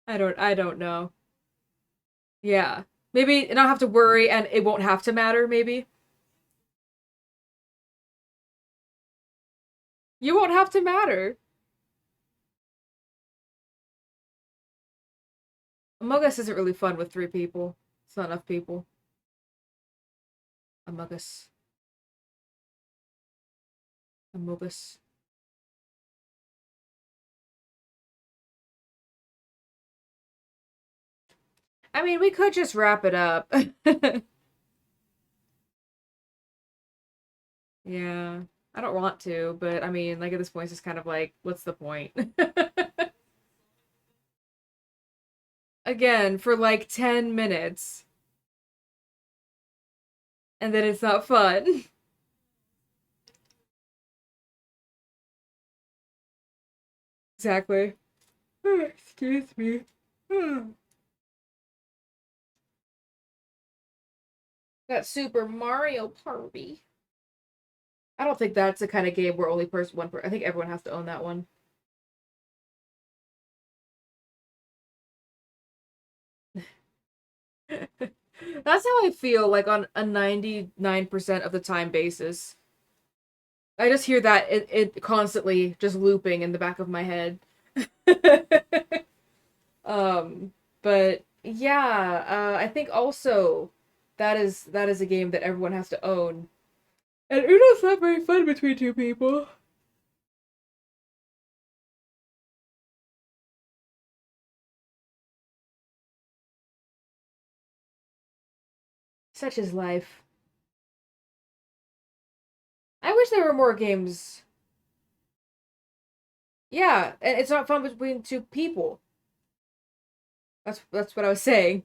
I don't know. Yeah. Maybe not have to worry and it won't have to matter, maybe. You won't have to matter. Among Us isn't really fun with 3 people. It's not enough people. Among Us. Among Us. I mean, we could just wrap it up. Yeah. I don't want to, but I mean, like at this point, it's just kind of like, what's the point? Again, for like 10 minutes. And then it's not fun. Exactly. Excuse me. Got Super Mario Party. I don't think that's the kind of game where only one person. I think everyone has to own that one. That's how I feel, like on a 99% of the time basis. I just hear that it constantly just looping in the back of my head. But yeah, I think also that is a game that everyone has to own. And Uno's not very fun between 2 people. Such is life. I wish there were more games. Yeah, and it's not fun between 2 people. That's what I was saying.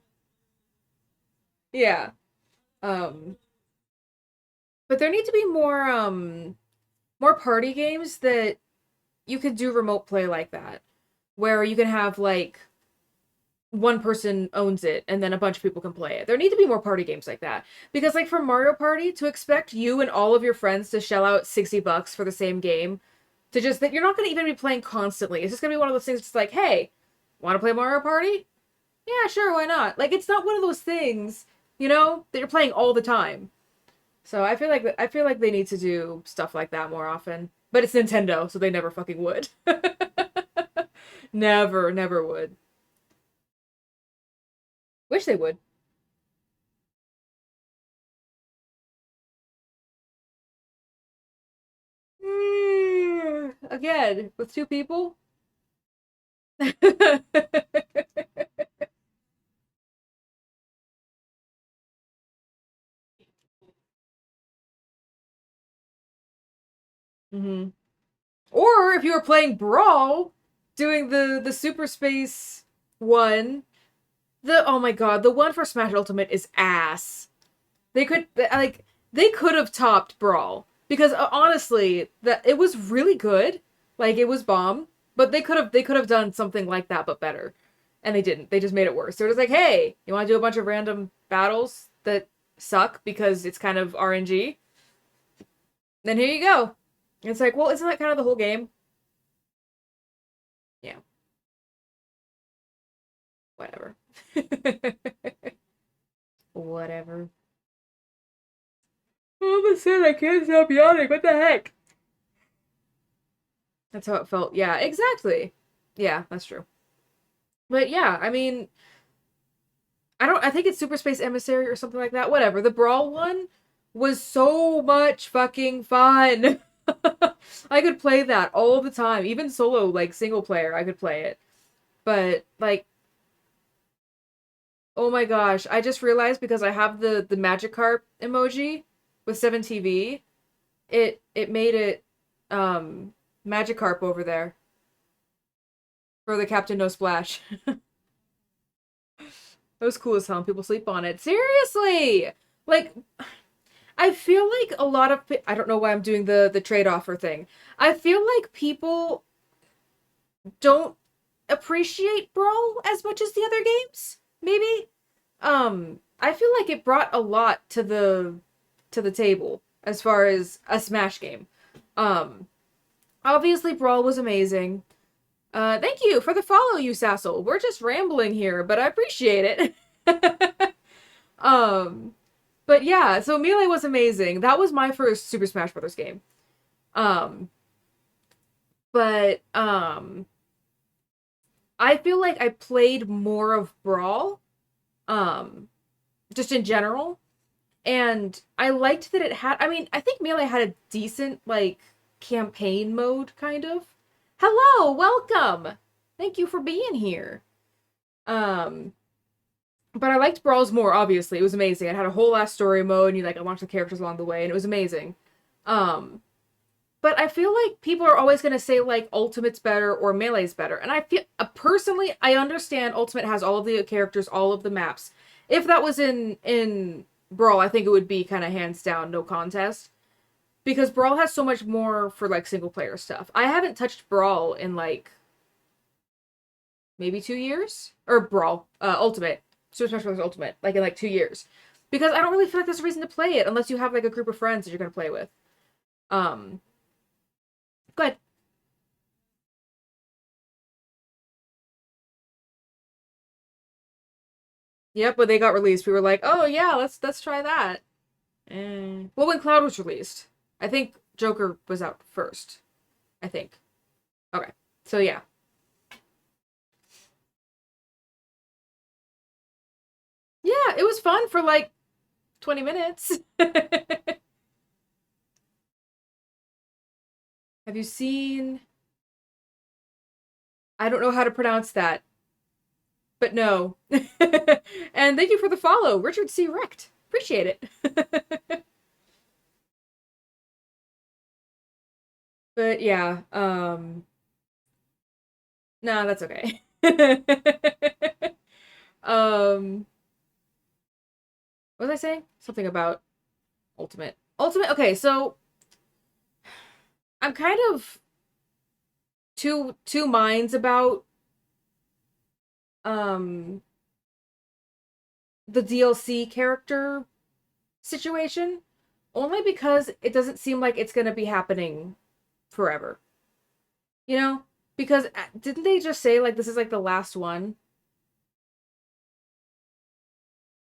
Yeah. Um But there need to be more party games that you could do remote play like that, where you can have like one person owns it and then a bunch of people can play it. There need to be more party games like that. Because like for Mario Party, to expect you and all of your friends to shell out $60 for the same game, to just that you're not going to even be playing constantly. It's just going to be one of those things that's like, "Hey, want to play Mario Party? Yeah, sure, why not?" Like it's not one of those things, that you're playing all the time. So I feel like they need to do stuff like that more often. But it's Nintendo, so they never fucking would. Never would. Wish they would. Again, with two people? hmm Or if you were playing Brawl, doing the Super Space one, oh my god, the one for Smash Ultimate is ass. They could have topped Brawl because honestly, that it was really good. Like it was bomb, but they could have done something like that but better. And they didn't. They just made it worse. They're just like, "Hey, you want to do a bunch of random battles that suck because it's kind of RNG? Then here you go." It's like, well, isn't that kind of the whole game? Yeah. Whatever. Whatever. All of a sudden, I can't stop yawning. What the heck? That's how it felt. Yeah, exactly. Yeah, that's true. But yeah, I mean, I think it's Super Space Emissary or something like that. Whatever. The Brawl one was so much fucking fun. I could play that all the time. Even solo, like single player, I could play it. But like, oh my gosh, I just realized because I have the Magikarp emoji with 7TV, it made it Magikarp over there for the Captain No Splash. That was cool as hell. People sleep on it. Seriously! Like, I feel like a lot of I don't know why I'm doing the trade offer thing. I feel like people don't appreciate Brawl as much as the other games. Maybe. I feel like it brought a lot to the table as far as a Smash game. Um, Obviously Brawl was amazing. Thank you for the follow, you Sassel. We're just rambling here, but I appreciate it. um, but yeah, so Melee was amazing. That was my first Super Smash Bros. Game. Um, but I feel like I played more of Brawl, um, just in general. And I liked that it had, I mean, I think Melee had a decent, like, campaign mode, kind of. Hello, welcome! Thank you for being here. Um, but I liked Brawls more, obviously. It was amazing. It had a whole ass story mode, and you, like, unlocked the characters along the way, and it was amazing. Um, but I feel like people are always gonna say, like, Ultimate's better or Melee's better. And I feel, personally, I understand Ultimate has all of the characters, all of the maps. If that was in Brawl, I think it would be kind of hands down, no contest. Because Brawl has so much more for, like, single player stuff. I haven't touched Brawl in, like, maybe 2 years? Or Brawl, Ultimate. Super Smash Bros. Ultimate. Like, in, like, 2 years. Because I don't really feel like there's a reason to play it unless you have, like, a group of friends that you're gonna play with. Go ahead. Yep, when they got released, we were like, "Oh yeah, let's try that." Well, when Cloud was released, I think Joker was out first. I think. Okay, so yeah. Yeah, it was fun for like 20 minutes. Have you seen? I don't know how to pronounce that, but no. And thank you for the follow, Richard C. Recht. Appreciate it. But yeah, nah, that's okay. um, what was I saying? Something about Ultimate. Ultimate. Okay, so I'm kind of two minds about um the DLC character situation, only because it doesn't seem like it's gonna be happening forever. You know? Because didn't they just say like this is like the last one?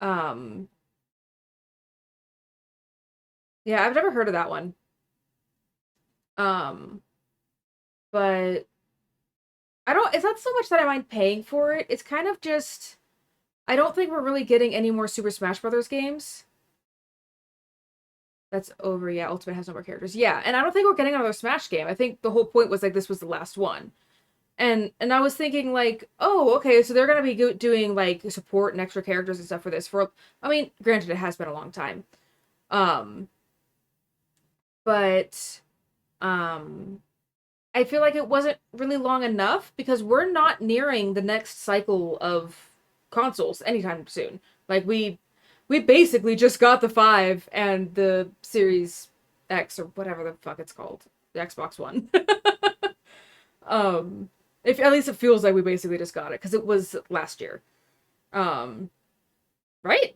Um yeah, I've never heard of that one. Um but I don't it's not so much that I mind paying for it. It's kind of just I don't think we're really getting any more Super Smash Brothers games. That's over. Yeah, Ultimate has no more characters. Yeah, and I don't think we're getting another Smash game. I think the whole point was like this was the last one. And I was thinking like, oh, okay, so they're gonna be doing like support and extra characters and stuff for this. For I mean, granted, it has been a long time, um, but um, I feel like it wasn't really long enough because we're not nearing the next cycle of consoles anytime soon. Like we basically just got the 5 and the Series X or whatever the fuck it's called, the Xbox One. If at least it feels like we basically just got it because it was last year. Um, right?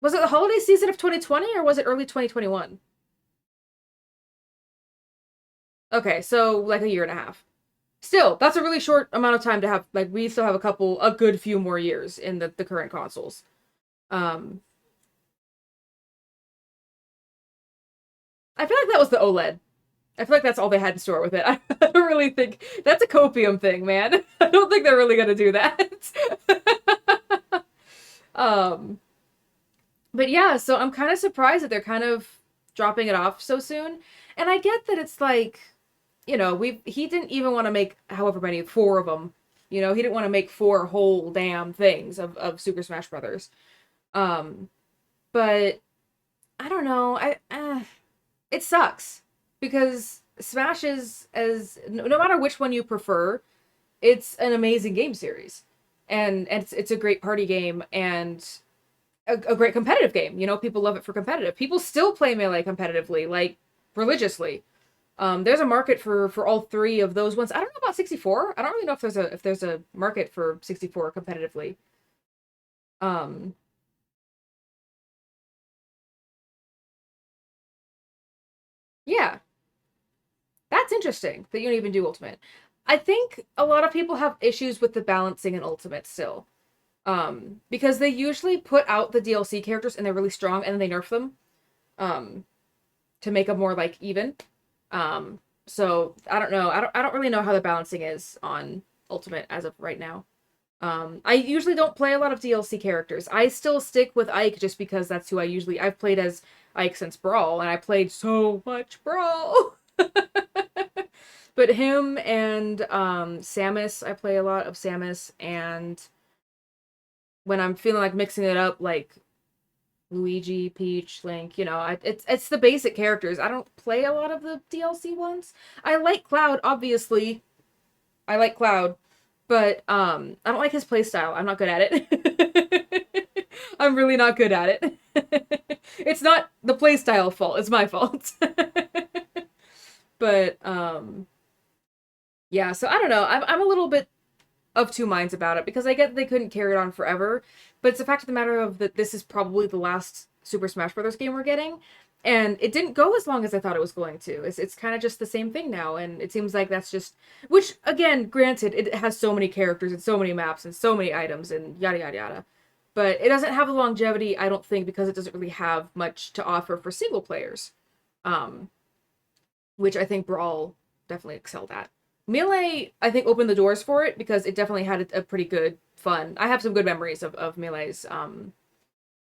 Was it the holiday season of 2020 or was it early 2021? Okay, so like a year and a half. Still, that's a really short amount of time to have, like, we still have a good few more years in the current consoles. Um, I feel like that was the OLED. I feel like that's all they had in store with it. I don't really think that's a copium thing, man. I don't think they're really gonna do that. um, but yeah, so I'm kind of surprised that they're kind of dropping it off so soon. And I get that it's like, you know, he didn't even want to make however many, 4 of them. You know, he didn't want to make 4 whole damn things of Super Smash Brothers. Um, but I don't know. It sucks because Smash is as no matter which one you prefer, it's an amazing game series, and it's a great party game and a great competitive game. You know, people love it for competitive. People still play Melee competitively, like religiously. There's a market for all 3 of those ones. I don't know about 64. I don't really know if there's a market for 64 competitively. Um, yeah, that's interesting that you don't even do Ultimate. I think a lot of people have issues with the balancing in Ultimate still. Because they usually put out the DLC characters and they're really strong and then they nerf them. Um, to make them more like even. So I don't know. I don't really know how the balancing is on Ultimate as of right now. I usually don't play a lot of DLC characters. I still stick with Ike just because that's who I've played as Ike since Brawl, and I played so much Brawl. But him and Samus, I play a lot of Samus, and when I'm feeling like mixing it up, like Luigi, Peach, Link, you know, it's the basic characters. I don't play a lot of the DLC ones. I like Cloud, obviously. I like Cloud, but I don't like his playstyle. I'm not good at it. I'm really not good at it. It's not the playstyle fault, it's my fault. But yeah, so I don't know. I'm a little bit of two minds about it because I get that they couldn't carry it on forever, but it's the fact of the matter of that this is probably the last Super Smash Brothers game we're getting, and it didn't go as long as I thought it was going to. It's kind of just the same thing now, and it seems like that's just which again, granted, it has so many characters and so many maps and so many items and yada yada yada, but it doesn't have the longevity I don't think because it doesn't really have much to offer for single players, um, which I think Brawl definitely excelled at. Melee, I think, opened the doors for it because it definitely had a pretty good fun. I have some good memories of Melee's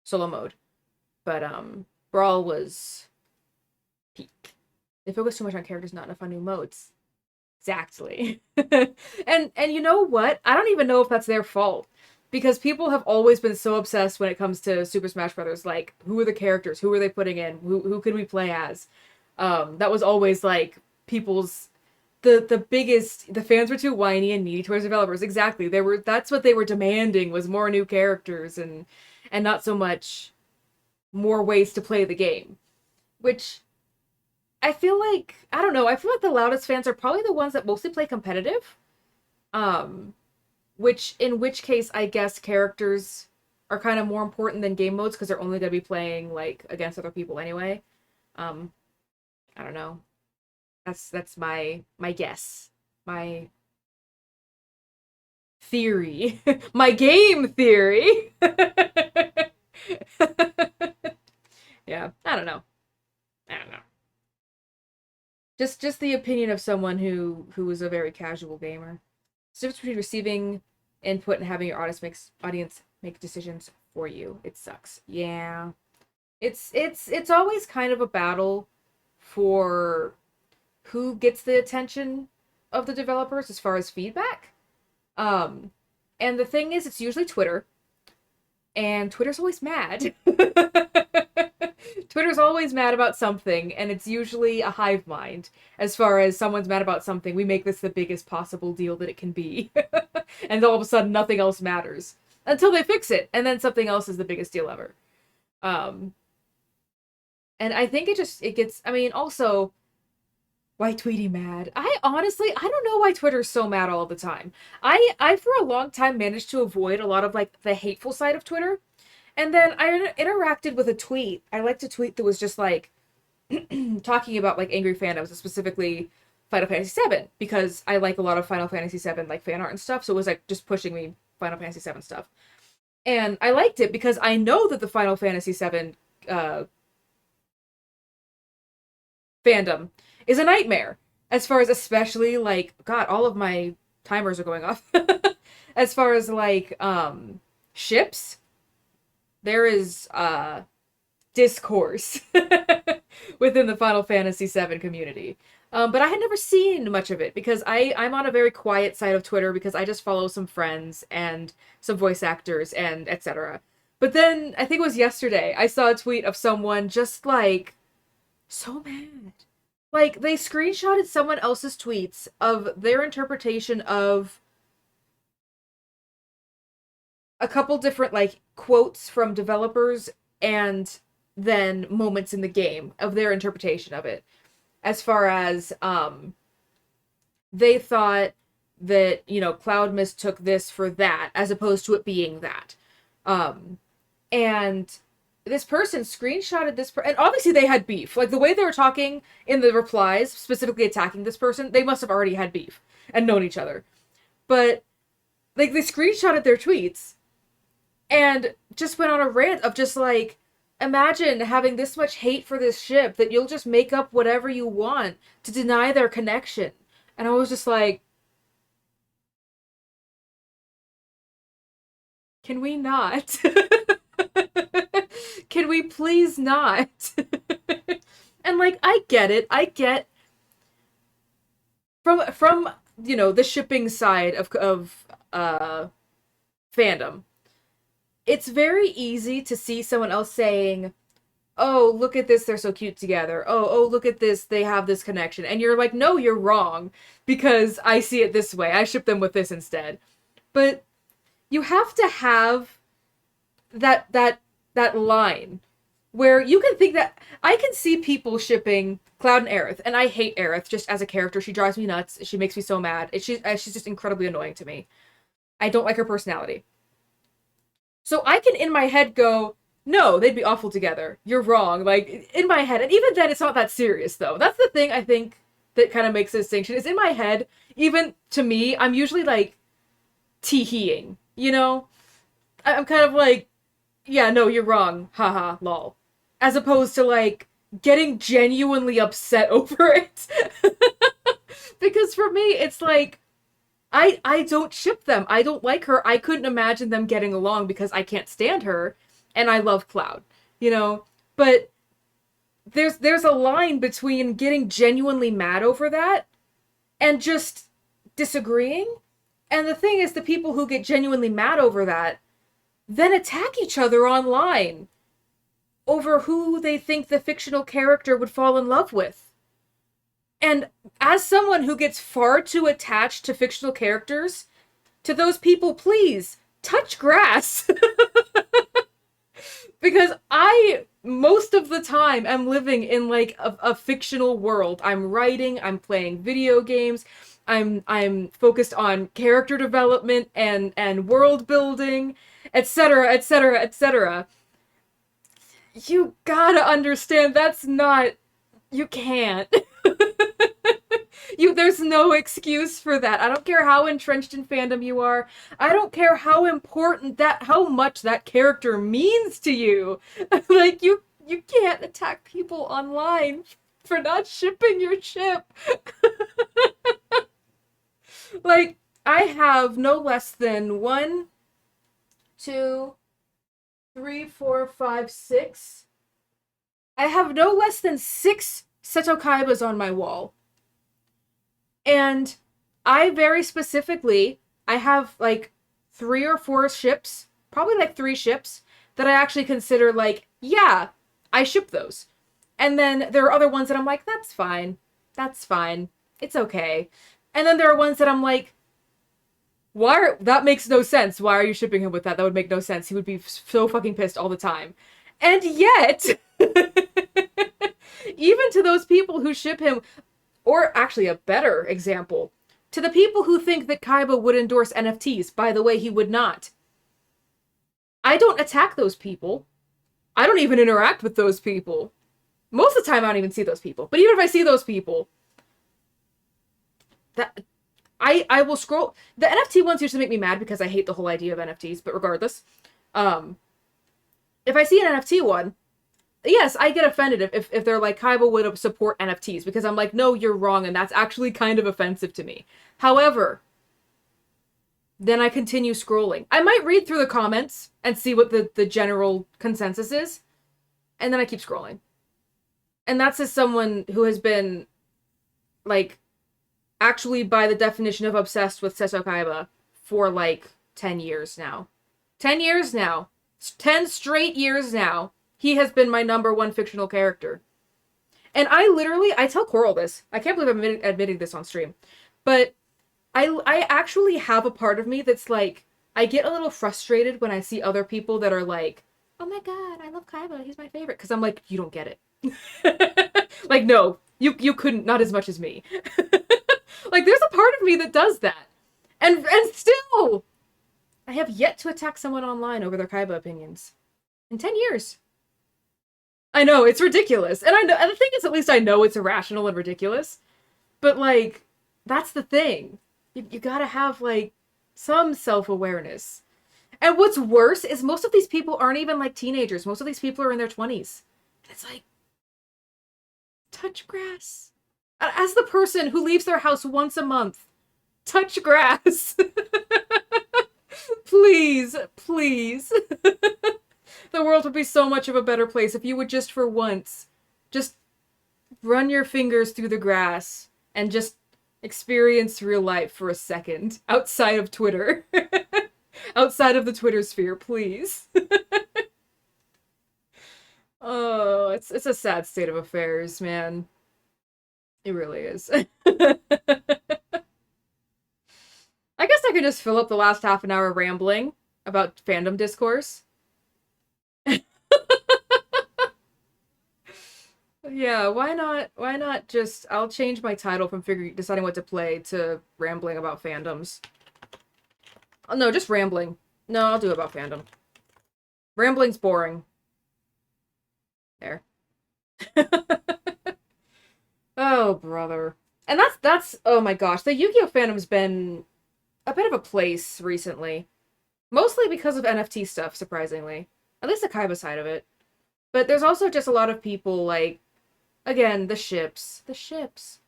solo mode. But Brawl was peak. They focused too much on characters, not enough on new modes. Exactly. and you know what? I don't even know if that's their fault. Because people have always been so obsessed when it comes to Super Smash Brothers, like, who are the characters? Who are they putting in? Who can we play as? That was always like people's the fans were too whiny and needy towards developers. Exactly. That's what they were demanding was more new characters and not so much more ways to play the game. Which I feel like, I don't know, I feel like the loudest fans are probably the ones that mostly play competitive. In which case, I guess characters are kind of more important than game modes because they're only going to be playing, like, against other people anyway. I don't know. That's my guess. My theory. My game theory! Yeah, I don't know. Just the opinion of someone who is a very casual gamer. It's the difference between receiving input and having your audience make decisions for you. It sucks. Yeah. It's always kind of a battle for who gets the attention of the developers as far as feedback. And the thing is, it's usually Twitter. And Twitter's always mad. Twitter's always mad about something, and it's usually a hive mind. As far as someone's mad about something, we make this the biggest possible deal that it can be. And all of a sudden, nothing else matters. Until they fix it, and then something else is the biggest deal ever. And I think it gets, I mean, also, why Tweety mad? I don't know why Twitter's so mad all the time. I for a long time managed to avoid a lot of, like, the hateful side of Twitter. And then I interacted with a tweet. I liked a tweet that was just, like, talking about, like, angry fandoms, specifically Final Fantasy VII, because I like a lot of Final Fantasy VII, like, fan art and stuff, so it was, like, just pushing me Final Fantasy VII stuff. And I liked it because I know that the Final Fantasy VII fandom is a nightmare. As far as especially, like, God, all of my timers are going off. As far as, like, ships, there is discourse within the Final Fantasy VII community. But I had never seen much of it because I'm on a very quiet side of Twitter because I just follow some friends and some voice actors and etc. But then, I think it was yesterday, I saw a tweet of someone just, like, so mad. Like, they screenshotted someone else's tweets of their interpretation of a couple different, like, quotes from developers and then moments in the game of their interpretation of it. As far as, they thought that, you know, Cloud mistook this for that, as opposed to it being that. And this person screenshotted this, and obviously they had beef. Like, the way they were talking in the replies, specifically attacking this person, they must have already had beef and known each other. But, like, they screenshotted their tweets and just went on a rant of just, like, imagine having this much hate for this ship that you'll just make up whatever you want to deny their connection. And I was just like, can we not? Can we please not? And, like, I get it. I get from you know, the shipping side of fandom. It's very easy to see someone else saying, oh, look at this, they're so cute together. Oh, look at this, they have this connection. And you're like, no, you're wrong, because I see it this way. I ship them with this instead. But you have to have that line where you can think that I can see people shipping Cloud and Aerith, and I hate Aerith just as a character. She drives me nuts. She makes me so mad. She's just incredibly annoying to me. I don't like her personality. So I can, in my head, go, no, they'd be awful together. You're wrong. Like, in my head. And even then, it's not that serious, though. That's the thing, I think, that kind of makes a distinction. Is in my head, even to me, I'm usually, like, tee-heeing, you know? I'm kind of like, yeah, no, you're wrong. Haha, lol. As opposed to, like, getting genuinely upset over it. Because for me, it's like, I don't ship them. I don't like her. I couldn't imagine them getting along because I can't stand her, and I love Cloud, you know? But there's a line between getting genuinely mad over that and just disagreeing. And the thing is, the people who get genuinely mad over that then attack each other online over who they think the fictional character would fall in love with. And as someone who gets far too attached to fictional characters, to those people, please, touch grass. Because I most of the time am living in like a fictional world. I'm writing, I'm playing video games, I'm focused on character development and world building, etc., etc., etc. You gotta understand that's not, you can't. There's no excuse for that. I don't care how entrenched in fandom you are. I don't care how important how much that character means to you. Like, you can't attack people online for not shipping your ship. Like, I have no less than 1, 2, 3, 4, 5, 6. I have no less than 6 Seto Kaibas on my wall. And I very specifically, I have like 3 or 4 ships, probably like 3 ships, that I actually consider like, yeah, I ship those. And then there are other ones that I'm like, that's fine. That's fine. It's okay. And then there are ones that I'm like, that makes no sense. Why are you shipping him with that? That would make no sense. He would be so fucking pissed all the time. And yet, even to those people who ship him, or actually a better example, to the people who think that Kaiba would endorse NFTs, by the way, he would not. I don't attack those people. I don't even interact with those people. Most of the time, I don't even see those people. But even if I see those people, I will scroll. The NFT ones used to make me mad because I hate the whole idea of NFTs, but regardless, if I see an NFT one, yes, I get offended if they're like, Kaiba would support NFTs, because I'm like, no, you're wrong, and that's actually kind of offensive to me. However, then I continue scrolling. I might read through the comments and see what the general consensus is, and then I keep scrolling. And that's as someone who has been, like, actually by the definition of obsessed with Seto Kaiba for, like, 10 years now. 10 years now. 10 straight years now. He has been my #1 fictional character. And I tell Coral this. I can't believe I'm admitting this on stream. But I actually have a part of me that's like, I get a little frustrated when I see other people that are like, oh my god, I love Kaiba, he's my favorite. Because I'm like, you don't get it. Like, no, you couldn't, not as much as me. Like, there's a part of me that does that. And still, I have yet to attack someone online over their Kaiba opinions. In 10 years. I know, it's ridiculous. And I know, and the thing is, at least I know it's irrational and ridiculous. But, like, that's the thing. You gotta have, like, some self-awareness. And what's worse is most of these people aren't even, like, teenagers. Most of these people are in their 20s. And it's like, touch grass. As the person who leaves their house once a month, touch grass. Please, please. The world would be so much of a better place if you would just for once, just run your fingers through the grass and just experience real life for a second outside of Twitter. Outside of the Twitter sphere, please. Oh, it's a sad state of affairs, man. It really is. I guess I could just fill up the last half an hour rambling about fandom discourse. Yeah, why not just, I'll change my title from deciding what to play to rambling about fandoms. Oh, no, just rambling. No, I'll do it about fandom. Rambling's boring. There. Oh, brother. And that's, oh my gosh, the Yu-Gi-Oh! Fandom's been a bit of a place recently. Mostly because of NFT stuff, surprisingly. At least the Kaiba side of it. But there's also just a lot of people, like, again, the ships. The ships.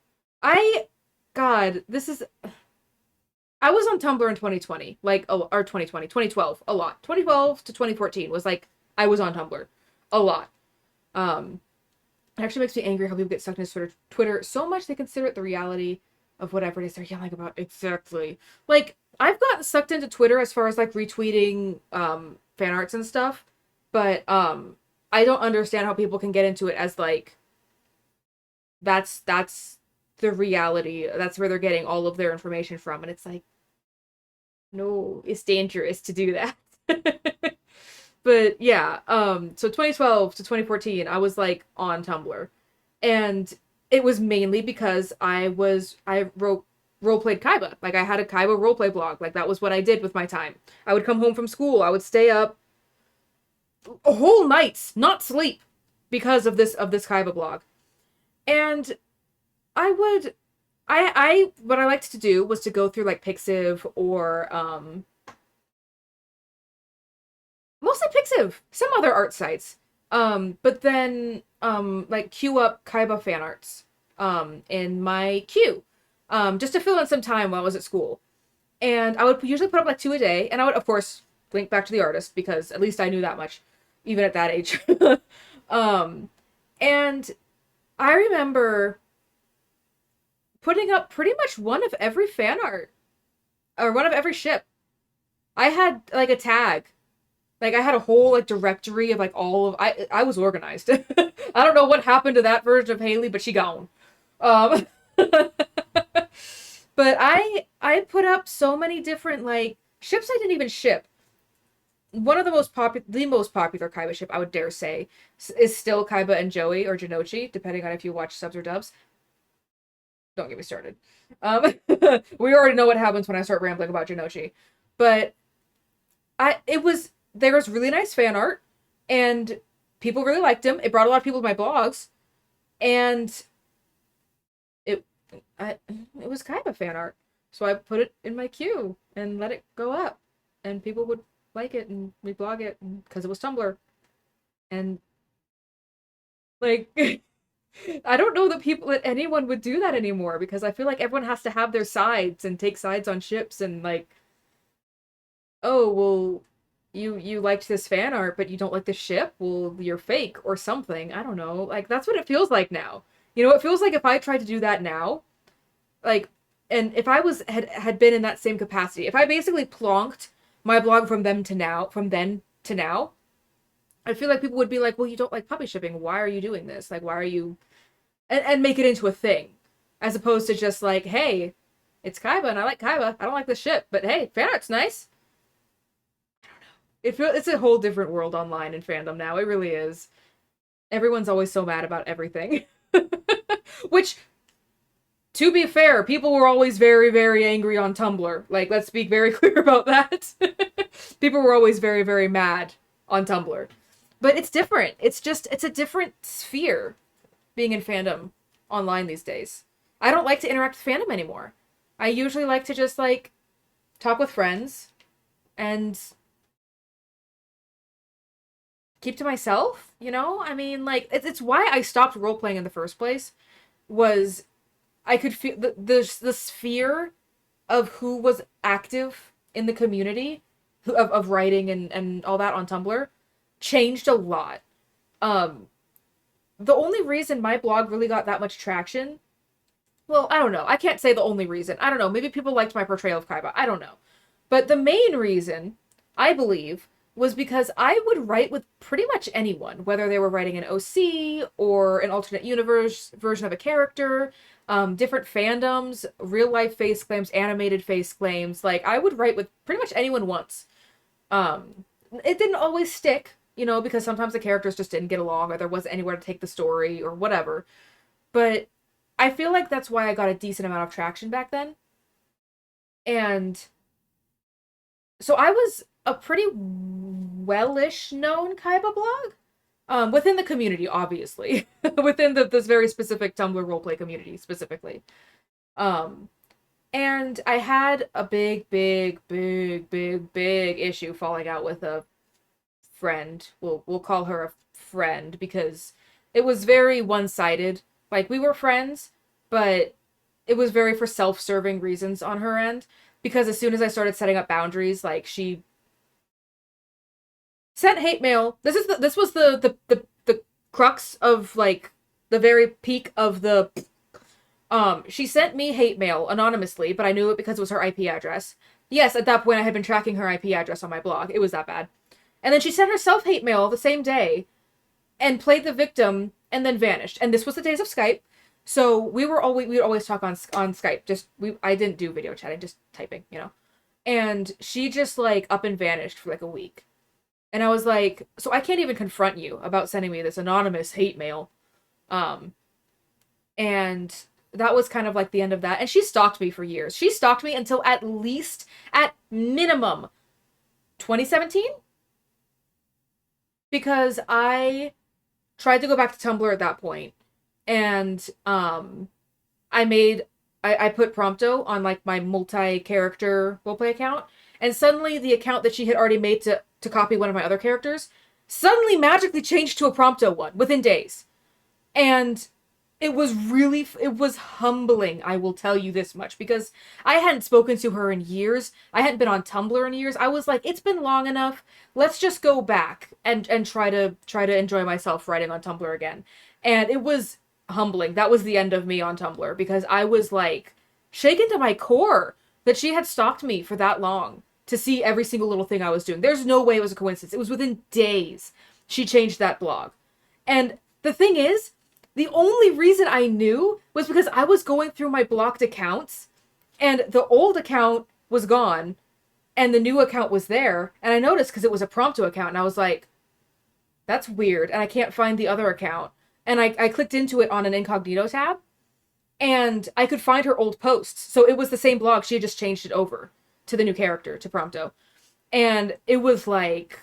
God, this is... I was on Tumblr in 2020, like, or 2012, a lot. 2012 to 2014 was, like, I was on Tumblr. A lot. It actually makes me angry how people get sucked into Twitter so much they consider it the reality of whatever it is they're yelling about. Exactly. Like, I've gotten sucked into Twitter as far as, like, retweeting, fan arts and stuff, but, I don't understand how people can get into it as, like, that's the reality. That's where they're getting all of their information from. And it's like, no, it's dangerous to do that. But yeah, so 2012 to 2014, I was like on Tumblr, and it was mainly because I wrote roleplayed Kaiba. Like I had a Kaiba roleplay blog. Like that was what I did with my time. I would come home from school. I would stay up whole nights, not sleep, because of this Kaiba blog. And I would I what I liked to do was to go through like Pixiv or mostly Pixiv, some other art sites. But then like queue up Kaiba fan arts in my queue. Just to fill in some time while I was at school. And I would usually put up like 2 a day, and I would of course link back to the artist because at least I knew that much, even at that age. And I remember putting up pretty much one of every fan art or one of every ship. I had like a tag. Like I had a whole like directory of like all of I was organized. I don't know what happened to that version of Haley, but she gone. But I put up so many different like ships I didn't even ship. One of the most popular Kaiba ship I would dare say is still Kaiba and Joey or Jinochi, depending on if you watch subs or dubs. Don't get me started. We already know what happens when I start rambling about Jinochi. But there was really nice fan art, and people really liked him. It brought a lot of people to my blogs, and it was Kaiba fan art. So I put it in my queue and let it go up, and people would like it and reblog it because it was Tumblr. And like I don't know that anyone would do that anymore because I feel like everyone has to have their sides and take sides on ships and like, oh, well, you liked this fan art, but you don't like the ship? Well, you're fake or something. I don't know. Like, that's what it feels like now. You know, it feels like if I tried to do that now, like, and if I had been in that same capacity, if I basically plonked my blog from then to now, I feel like people would be like, well, you don't like puppy shipping. Why are you doing this? Like, why are you... And make it into a thing. As opposed to just like, hey, it's Kaiba and I like Kaiba. I don't like the ship, but hey, fan art's nice. I don't know. It's a whole different world online in fandom now. It really is. Everyone's always so mad about everything. Which, to be fair, people were always very, very angry on Tumblr. Like, let's be very clear about that. People were always very, very mad on Tumblr. But it's different. It's a different sphere being in fandom online these days. I don't like to interact with fandom anymore. I usually like to just, like, talk with friends and keep to myself, you know? I mean, like, it's why I stopped role-playing in the first place, was I could feel the sphere of who was active in the community of writing and all that on Tumblr changed a lot. The only reason my blog really got that much traction, well, I don't know. I can't say the only reason. I don't know. Maybe people liked my portrayal of Kaiba. I don't know. But the main reason, I believe, was because I would write with pretty much anyone, whether they were writing an OC or an alternate universe version of a character, different fandoms, real life face claims, animated face claims. Like, I would write with pretty much anyone once. It didn't always stick, you know, because sometimes the characters just didn't get along or there wasn't anywhere to take the story or whatever. But I feel like that's why I got a decent amount of traction back then. And so I was a pretty well-ish known Kaiba blog. Within the community, obviously. Within this very specific Tumblr roleplay community, specifically. And I had a big issue falling out with a friend. We'll call her a friend because it was very one-sided. Like, we were friends, but it was very for self-serving reasons on her end. Because as soon as I started setting up boundaries, like, she sent hate mail. This was the crux of, like, the very peak of the... she sent me hate mail anonymously, but I knew it because it was her IP address. Yes, at that point I had been tracking her IP address on my blog. It was that bad. And then she sent herself hate mail the same day and played the victim and then vanished. And this was the days of Skype. So we would always talk on Skype. I didn't do video chatting, just typing, you know. And she just, like, up and vanished for like a week. And I was like, so I can't even confront you about sending me this anonymous hate mail. And that was kind of like the end of that. And she stalked me for years. She stalked me until at minimum, 2017? Because I tried to go back to Tumblr at that point. And I put Prompto on like my multi-character roleplay account. And suddenly the account that she had already made to copy one of my other characters suddenly magically changed to a Prompto one within days. And it was humbling, I will tell you this much, because I hadn't spoken to her in years. I hadn't been on Tumblr in years. I was like, it's been long enough. Let's just go back and try to enjoy myself writing on Tumblr again. And it was humbling. That was the end of me on Tumblr, because I was like shaken to my core that she had stalked me for that long to see every single little thing I was doing. There's no way it was a coincidence. It was within days she changed that blog. And the thing is, the only reason I knew was because I was going through my blocked accounts and the old account was gone and the new account was there. And I noticed because it was a Prompto account and I was like, that's weird. And I can't find the other account. And I clicked into it on an incognito tab and I could find her old posts. So it was the same blog. She had just changed it over to the new character, to Prompto. And it was like,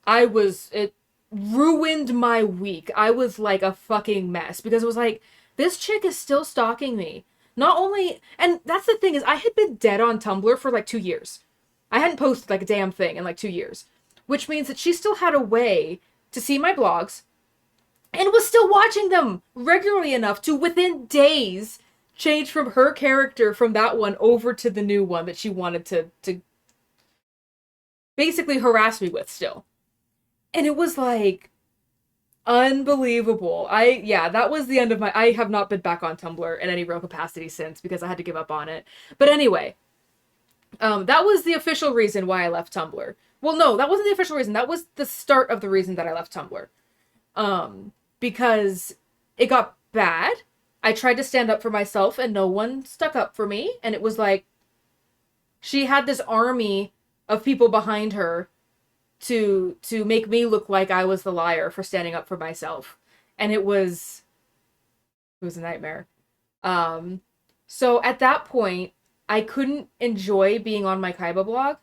it ruined my week. I was like a fucking mess because it was like, this chick is still stalking me. Not only, and that's the thing is I had been dead on Tumblr for like 2 years. I hadn't posted like a damn thing in like 2 years, which means that she still had a way to see my blogs and was still watching them regularly enough to within days change from her character from that one over to the new one that she wanted to basically harass me with still. And it was like unbelievable. That was the end of I have not been back on Tumblr in any real capacity since because I had to give up on it. But anyway, that was the official reason why I left Tumblr. Well, no, that wasn't the official reason. That was the start of the reason that I left Tumblr. Because it got bad. I tried to stand up for myself and no one stuck up for me. And it was like, she had this army of people behind her to make me look like I was the liar for standing up for myself. And it was a nightmare. So at that point, I couldn't enjoy being on my Kaiba blog.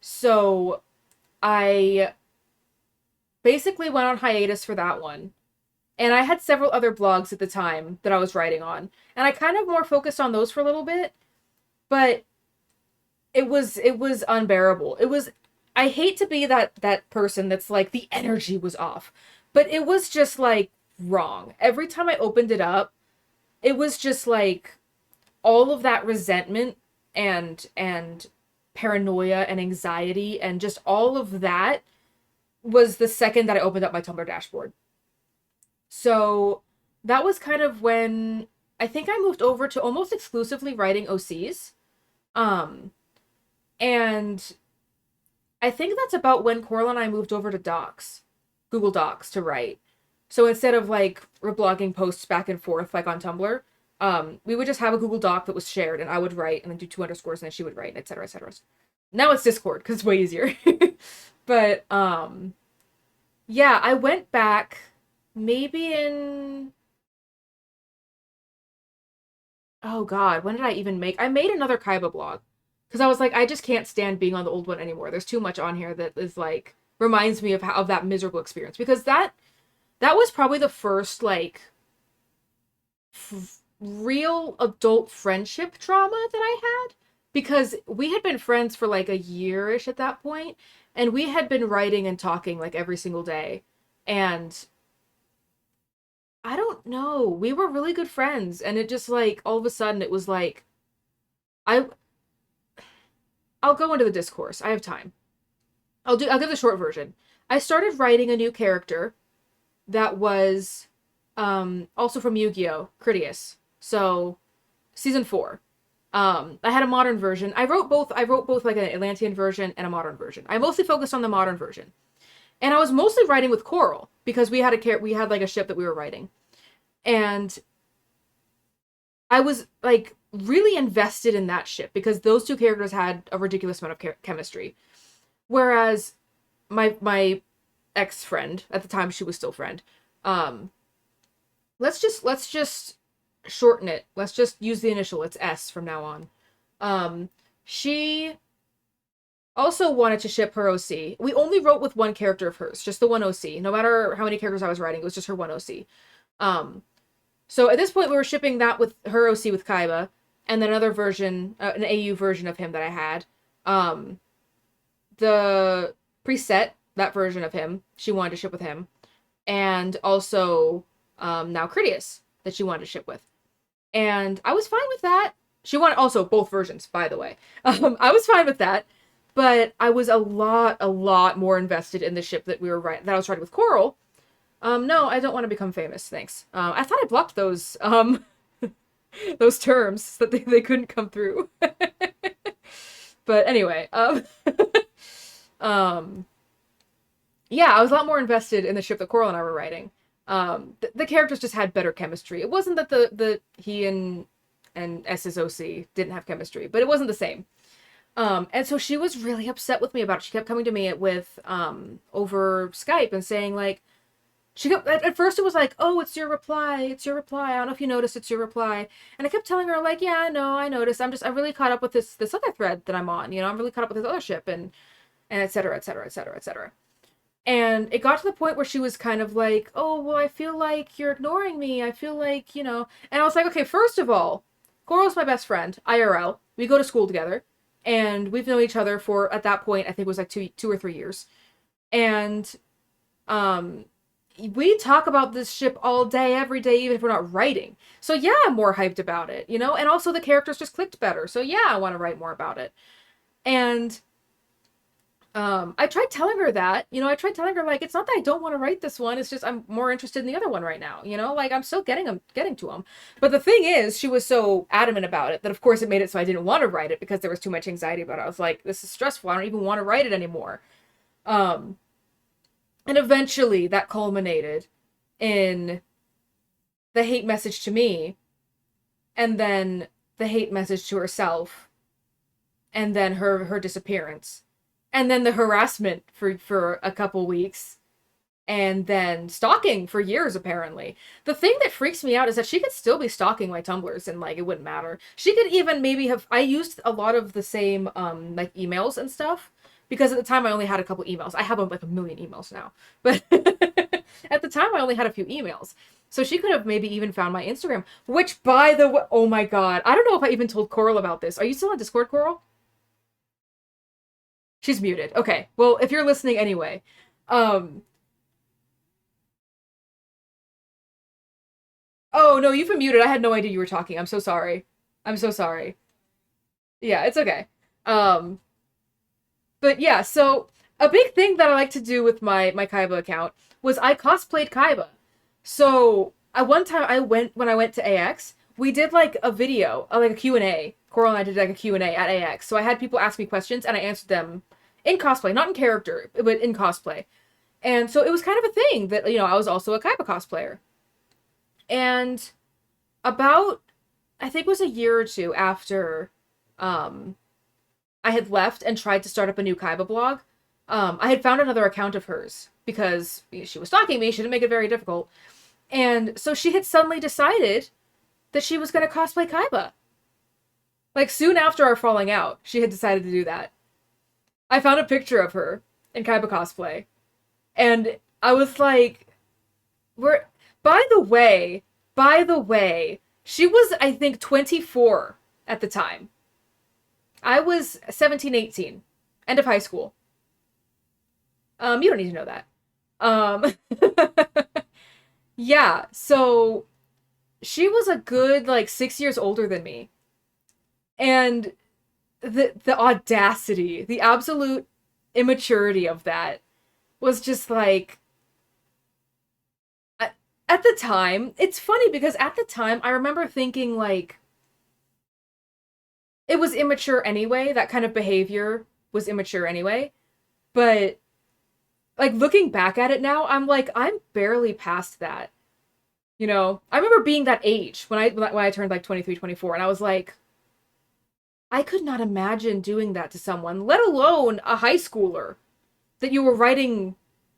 So I basically went on hiatus for that one. And I had several other blogs at the time that I was writing on. And I kind of more focused on those for a little bit. But it was unbearable. I hate to be that person that's like, the energy was off. But it was just like wrong. Every time I opened it up, it was just like all of that resentment and paranoia and anxiety and just all of that was the second that I opened up my Tumblr dashboard. So that was kind of when I think I moved over to almost exclusively writing OCs. And I think that's about when Coral and I moved over to Docs, Google Docs, to write. So instead of like reblogging posts back and forth like on Tumblr, we would just have a Google Doc that was shared and I would write and then do 2 underscores and then she would write, etc., etc. Now it's Discord because it's way easier. But yeah, I went back maybe in, oh god, when did I even I made another Kaiba blog because I was like, I just can't stand being on the old one anymore. There's too much on here that is like reminds me of that miserable experience, because that was probably the first like real adult friendship trauma that I had, because we had been friends for like a year-ish at that point, and we had been writing and talking like every single day, and I don't know, we were really good friends, and it just like all of a sudden it was like I'll go into the discourse. I have time. I'll give the short version. I started writing a new character that was also from Yu-Gi-Oh! Critias. So season 4. I had a modern version. I wrote both like an Atlantean version and a modern version. I mostly focused on the modern version. And I was mostly writing with Coral because we had like a ship that we were writing. And I was like really invested in that ship because those two characters had a ridiculous amount of chemistry. Whereas my ex-friend. At the time, she was still friend. Let's just shorten it. Let's just use the initial. It's S from now on. She also wanted to ship her OC. We only wrote with one character of hers, just the one OC. No matter how many characters I was writing, it was just her one OC. So at this point, we were shipping that with her OC with Kaiba, and then another version, an AU version of him that I had. The preset, that version of him, she wanted to ship with him. And also, now Critias, that she wanted to ship with. And I was fine with that. She wanted also both versions, by the way. I was fine with that. But I was a lot more invested in the ship that that I was writing with Coral. No, I don't want to become famous, thanks. I thought I blocked those, those terms so that they couldn't come through. But anyway, yeah, I was a lot more invested in the ship that Coral and I were writing. The characters just had better chemistry. It wasn't that he and S's OC didn't have chemistry, but it wasn't the same. And so she was really upset with me about it. She kept coming to me with over Skype and saying like, at first it was like, oh, it's your reply. It's your reply. I don't know if you noticed, it's your reply. And I kept telling her like, yeah, no, I noticed. I'm really caught up with this other thread that I'm on. You know, I'm really caught up with this other ship and et cetera, et cetera, et cetera, et cetera. And it got to the point where she was kind of like, oh, well, I feel like you're ignoring me. I feel like, you know. And I was like, okay, first of all, Coral's my best friend, IRL. We go to school together. And we've known each other for, at that point, I think it was like two or 3 years. And we talk about this ship all day, every day, even if we're not writing. So yeah, I'm more hyped about it, you know? And also the characters just clicked better. So yeah, I want to write more about it. And I tried telling her that, you know, I tried telling her, like, it's not that I don't want to write this one, it's just I'm more interested in the other one right now, you know? Like, I'm still getting to them. But the thing is, she was so adamant about it that, of course, it made it so I didn't want to write it because there was too much anxiety about it. I was like, this is stressful, I don't even want to write it anymore. And eventually, that culminated in the hate message to me, and then the hate message to herself, and then her disappearance. And then the harassment for a couple weeks. And then stalking for years, apparently. The thing that freaks me out is that she could still be stalking my Tumblrs and, like, it wouldn't matter. She could even maybe have... I used a lot of the same, like, emails and stuff. Because at the time, I only had a couple emails. I have, like, 1 million emails now. But at the time, I only had a few emails. So she could have maybe even found my Instagram. Which, by the way... Oh, my God. I don't know if I even told Coral about this. Are you still on Discord, Coral? She's muted. Okay. Well, if you're listening anyway. Oh, no, you've been muted. I had no idea you were talking. I'm so sorry. I'm so sorry. Yeah, it's okay. But yeah, so a big thing that I like to do with my Kaiba account was I cosplayed Kaiba. So at one time when I went to AX, we did like a video, like a Q&A. Coral and I did like a Q&A at AX. So I had people ask me questions and I answered them in cosplay, not in character, but in cosplay. And so it was kind of a thing that, you know, I was also a Kaiba cosplayer. And about, I think it was a year or two after I had left and tried to start up a new Kaiba blog, I had found another account of hers because she was stalking me. She didn't make it very difficult. And so she had suddenly decided that she was going to cosplay Kaiba. Like, soon after our falling out, she had decided to do that. I found a picture of her in Kaiba cosplay. And I was like, by the way, she was, I think, 24 at the time. I was 17, 18. End of high school. You don't need to know that. Yeah, so she was a good, like, 6 years older than me. And the audacity, the absolute immaturity of that was just like... At the time, it's funny because at the time, I remember thinking, like, it was immature anyway. That kind of behavior was immature anyway. But, like, looking back at it now, I'm like, I'm barely past that. You know? I remember being that age when I turned, like, 23, 24, and I was like, I could not imagine doing that to someone, let alone a high schooler that you were writing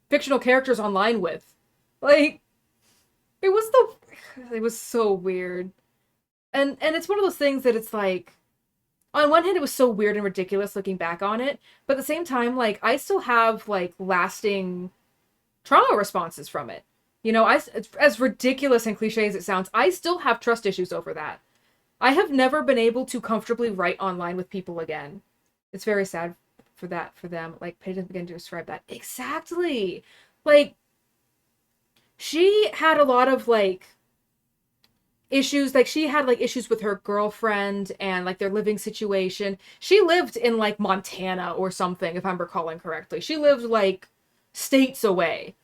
fictional characters online with. Like, it was so weird. And it's one of those things that it's like, on one hand, it was so weird and ridiculous looking back on it, but at the same time, like, I still have, like, lasting trauma responses from it. You know, as ridiculous and cliche as it sounds, I still have trust issues over that. I have never been able to comfortably write online with people again. It's very sad for them. Like, Paige didn't begin to describe that. Exactly! Like, she had a lot of, like, issues. Like, she had, like, issues with her girlfriend and, like, their living situation. She lived in, like, Montana or something, if I'm recalling correctly. She lived, like, states away.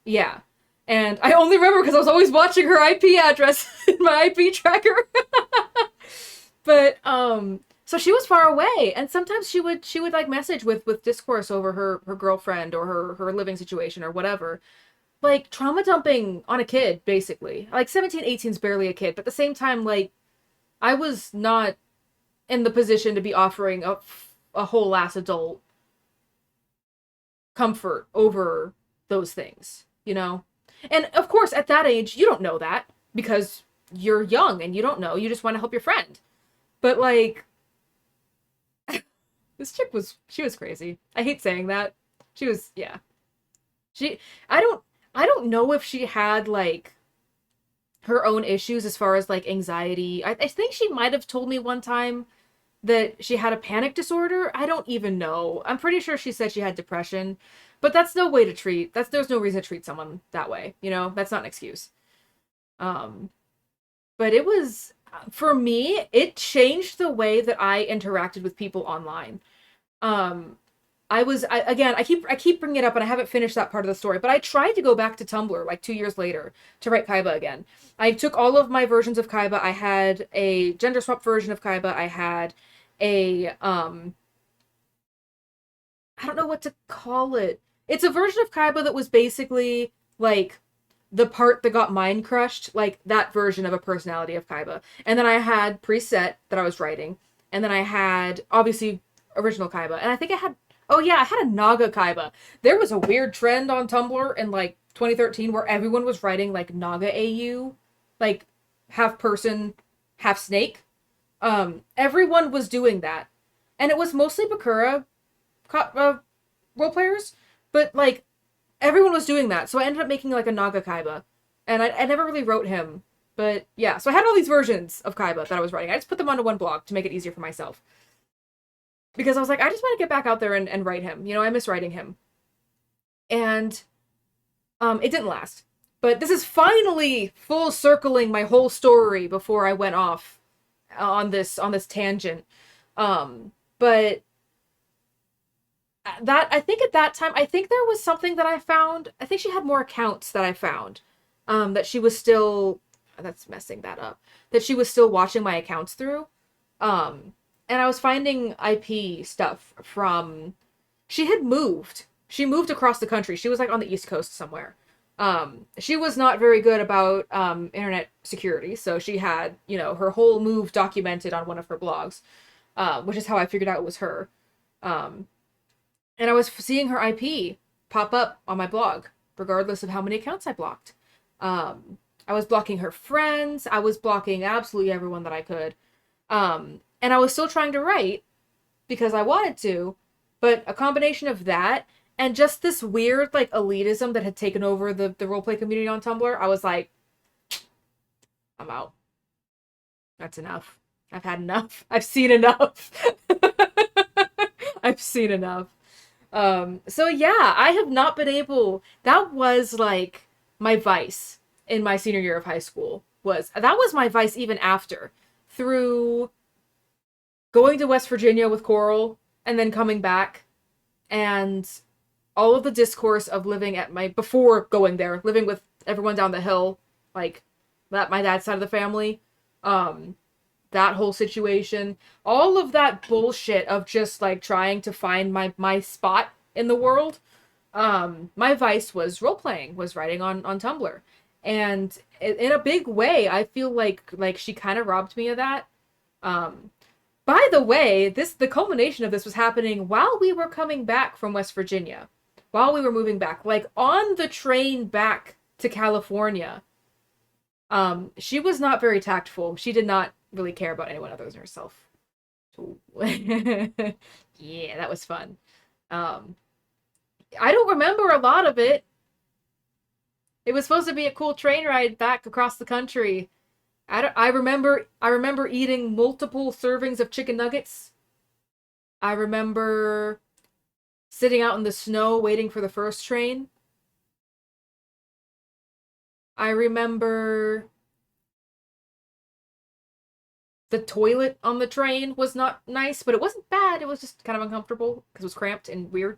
Yeah. And I only remember because I was always watching her IP address in my IP tracker. But, so she was far away, and sometimes she would like message with discourse over her girlfriend or her living situation or whatever. Like, trauma dumping on a kid, basically. Like, 17, 18 is barely a kid, but at the same time, like, I was not in the position to be offering a whole ass adult comfort over those things, you know? And of course, at that age, you don't know that because you're young and you don't know. You just want to help your friend. But, like, this chick she was crazy. I hate saying that. She was, yeah. I don't know if she had, like, her own issues as far as, like, anxiety. I think she might have told me one time that she had a panic disorder. I don't even know. I'm pretty sure she said she had depression. But that's no way to treat. There's no reason to treat someone that way. You know? That's not an excuse. But it was, for me, it changed the way that I interacted with people online. I keep bringing it up and I haven't finished that part of the story, but I tried to go back to Tumblr like 2 years later to write Kaiba again. I took all of my versions of Kaiba. I had a gender swap version of Kaiba. I had a, I don't know what to call it. It's a version of Kaiba that was basically like the part that got mind crushed, like that version of a personality of Kaiba. And then I had preset that I was writing. And then I had, obviously, original Kaiba. And I think I had a Naga Kaiba. There was a weird trend on Tumblr in, like, 2013 where everyone was writing, like, Naga AU. Like, half person, half snake. Everyone was doing that. And it was mostly Bakura role players. But, like, everyone was doing that. So I ended up making, like, a Naga Kaiba. And I never really wrote him. But, yeah. So I had all these versions of Kaiba that I was writing. I just put them onto one blog to make it easier for myself. Because I was like, I just want to get back out there and write him. You know, I miss writing him. And it didn't last. But this is finally full circling my whole story before I went off on this tangent. But that, I think at that time, I think there was something that I found. I think she had more accounts that I found. That she was still, that's messing that up. That she was still watching my accounts through. And I was finding IP stuff from, she had moved. She moved across the country. She was like on the East Coast somewhere. She was not very good about internet security. So she had, you know, her whole move documented on one of her blogs, which is how I figured out it was her. And I was seeing her IP pop up on my blog, regardless of how many accounts I blocked. I was blocking her friends. I was blocking absolutely everyone that I could. And I was still trying to write because I wanted to, but a combination of that and just this weird, like, elitism that had taken over the roleplay community on Tumblr, I was like, I'm out. That's enough. I've had enough. I've seen enough. I've seen enough. So yeah, I have not been able, that was like my vice in my senior year of high school. That was my vice even after. Through going to West Virginia with Coral, and then coming back, and all of the discourse of living before going there, living with everyone down the hill, like, my dad's side of the family, that whole situation, all of that bullshit of just, like, trying to find my spot in the world, my vice was role-playing, was writing on Tumblr. And in a big way, I feel like she kind of robbed me of that. By the way, the culmination of this was happening while we were coming back from West Virginia. while we were moving back, like on the train back to California. She was not very tactful. She did not really care about anyone other than herself. So, yeah, that was fun. I don't remember a lot of it. It was supposed to be a cool train ride back across the country. I remember eating multiple servings of chicken nuggets. I remember sitting out in the snow waiting for the first train. I remember the toilet on the train was not nice, but it wasn't bad. It was just kind of uncomfortable because it was cramped and weird.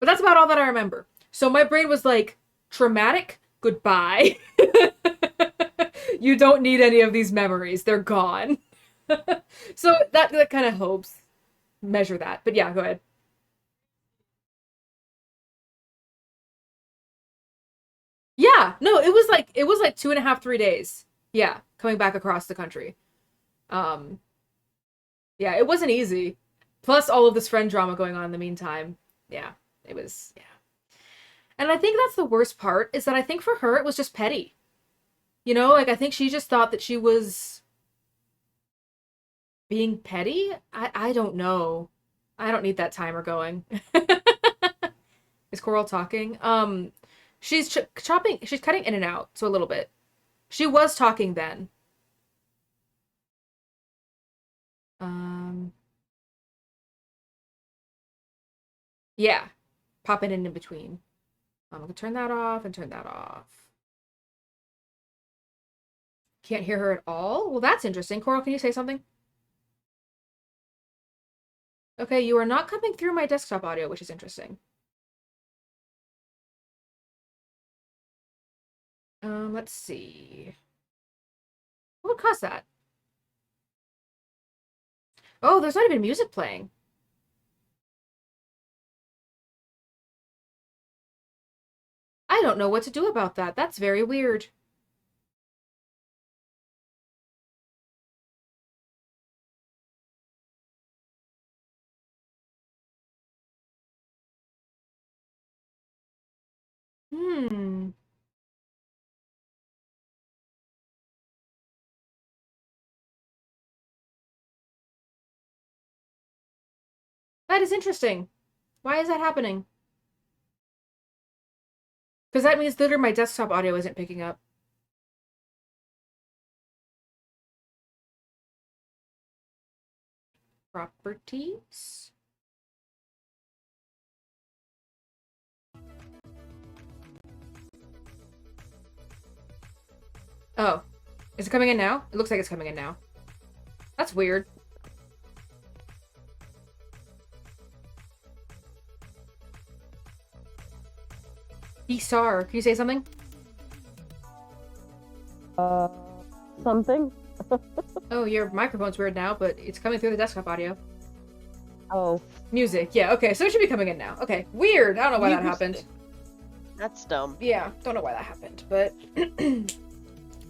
But that's about all that I remember. So my brain was like, traumatic, goodbye. You don't need any of these memories. They're gone. So that kind of helps measure that. But yeah, go ahead. Yeah, no, it was like 2.5, 3 days. Yeah, coming back across the country. Um, yeah, it wasn't easy. Plus all of this friend drama going on in the meantime. Yeah, it was, yeah. And I think that's the worst part, is that I think for her it was just petty. You know, like I think she just thought that she was being petty. I don't know. I don't need that timer going. Is Coral talking? She's chopping, she's cutting in and out, so a little bit. She was talking then. Yeah. Popping in between. I'm gonna turn that off and turn that off. Can't hear her at all? Well, that's interesting. Coral, can you say something? Okay, you are not coming through my desktop audio, which is interesting. Let's see. What would cause that? Oh, there's not even music playing. I don't know what to do about that. That's very weird. Hmm. That is interesting. Why is that happening? Because that means literally my desktop audio isn't picking up. Properties? Oh. Is it coming in now? It looks like it's coming in now. That's weird. Sar, can you say something? Something? Oh, your microphone's weird now, but it's coming through the desktop audio. Oh. Music, yeah, okay, so it should be coming in now. Okay, weird, I don't know why that happened. That's dumb. Yeah, don't know why that happened, but...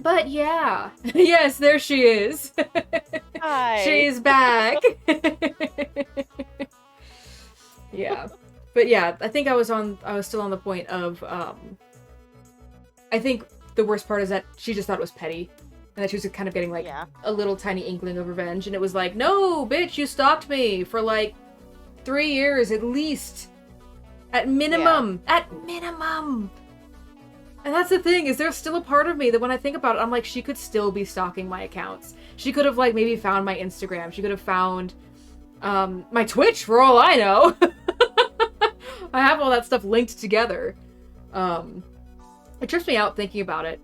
But yeah. Yes, there she is. Hi. She's back. Yeah. But yeah, I think I was still on the point of, I think the worst part is that she just thought it was petty. And that she was kind of getting, like, a little tiny inkling of revenge. And it was like, no, bitch, you stalked me for, like, 3 years at least. At minimum. Yeah. At minimum. And that's the thing, is there's still a part of me that when I think about it, I'm like, she could still be stalking my accounts. She could have, like, maybe found my Instagram. She could have found, my Twitch, for all I know. I have all that stuff linked together. It trips me out thinking about it.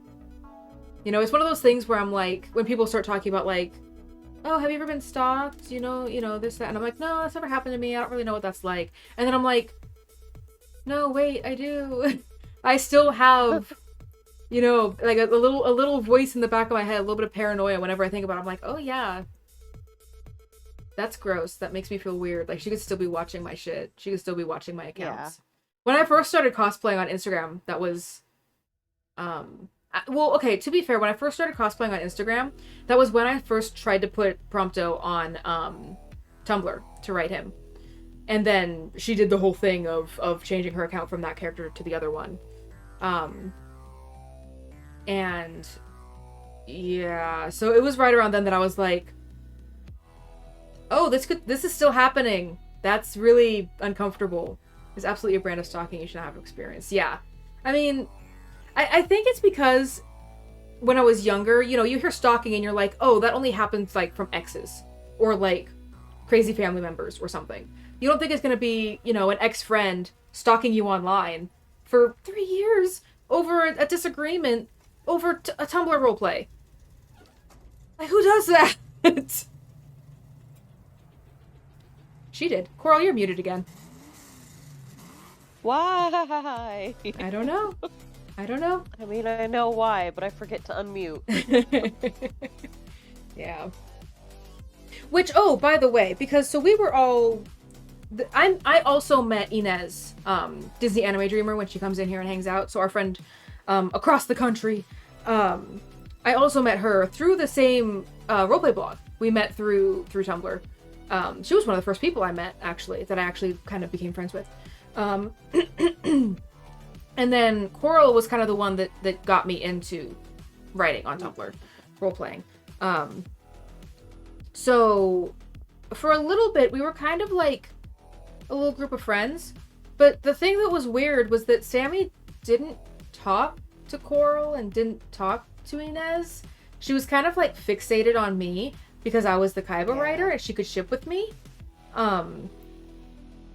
You know, it's one of those things where I'm like, when people start talking about, like, oh, have you ever been stalked? You know, this, that. And I'm like, no, that's never happened to me. I don't really know what that's like. And then I'm like, no, wait, I do. I still have, you know, like a little voice in the back of my head, a little bit of paranoia whenever I think about it. I'm like, oh yeah. That's gross. That makes me feel weird. Like, she could still be watching my shit. She could still be watching my accounts. Yeah. When I first started cosplaying on Instagram, that was, well, okay, to be fair, when I first started cosplaying on Instagram, that was when I first tried to put Prompto on, Tumblr to write him. And then she did the whole thing of changing her account from that character to the other one. And yeah, so it was right around then that I was like, oh, this is still happening. That's really uncomfortable. It's absolutely a brand of stalking you should not have experience. Yeah. I mean, I think it's because when I was younger, you know, you hear stalking and you're like, oh, that only happens like from exes or like crazy family members or something. You don't think it's going to be, you know, an ex-friend stalking you online for 3 years over a disagreement over a Tumblr roleplay. Like, who does that? She did. Coral, you're muted again. Why? I don't know. I don't know. I mean, I know why, but I forget to unmute. Yeah. Which, oh, by the way, because so we were all... I also met Inez, Disney Anime Dreamer, when she comes in here and hangs out. So our friend across the country. I also met her through the same roleplay blog. We met through Tumblr. She was one of the first people I met, actually, that I actually kind of became friends with. And then Coral was kind of the one that got me into writing on Tumblr, role-playing. So for a little bit, we were kind of like a little group of friends. But the thing that was weird was that Sammy didn't talk to Coral and didn't talk to Inez. She was kind of like fixated on me because I was the Kaiba writer and she could ship with me.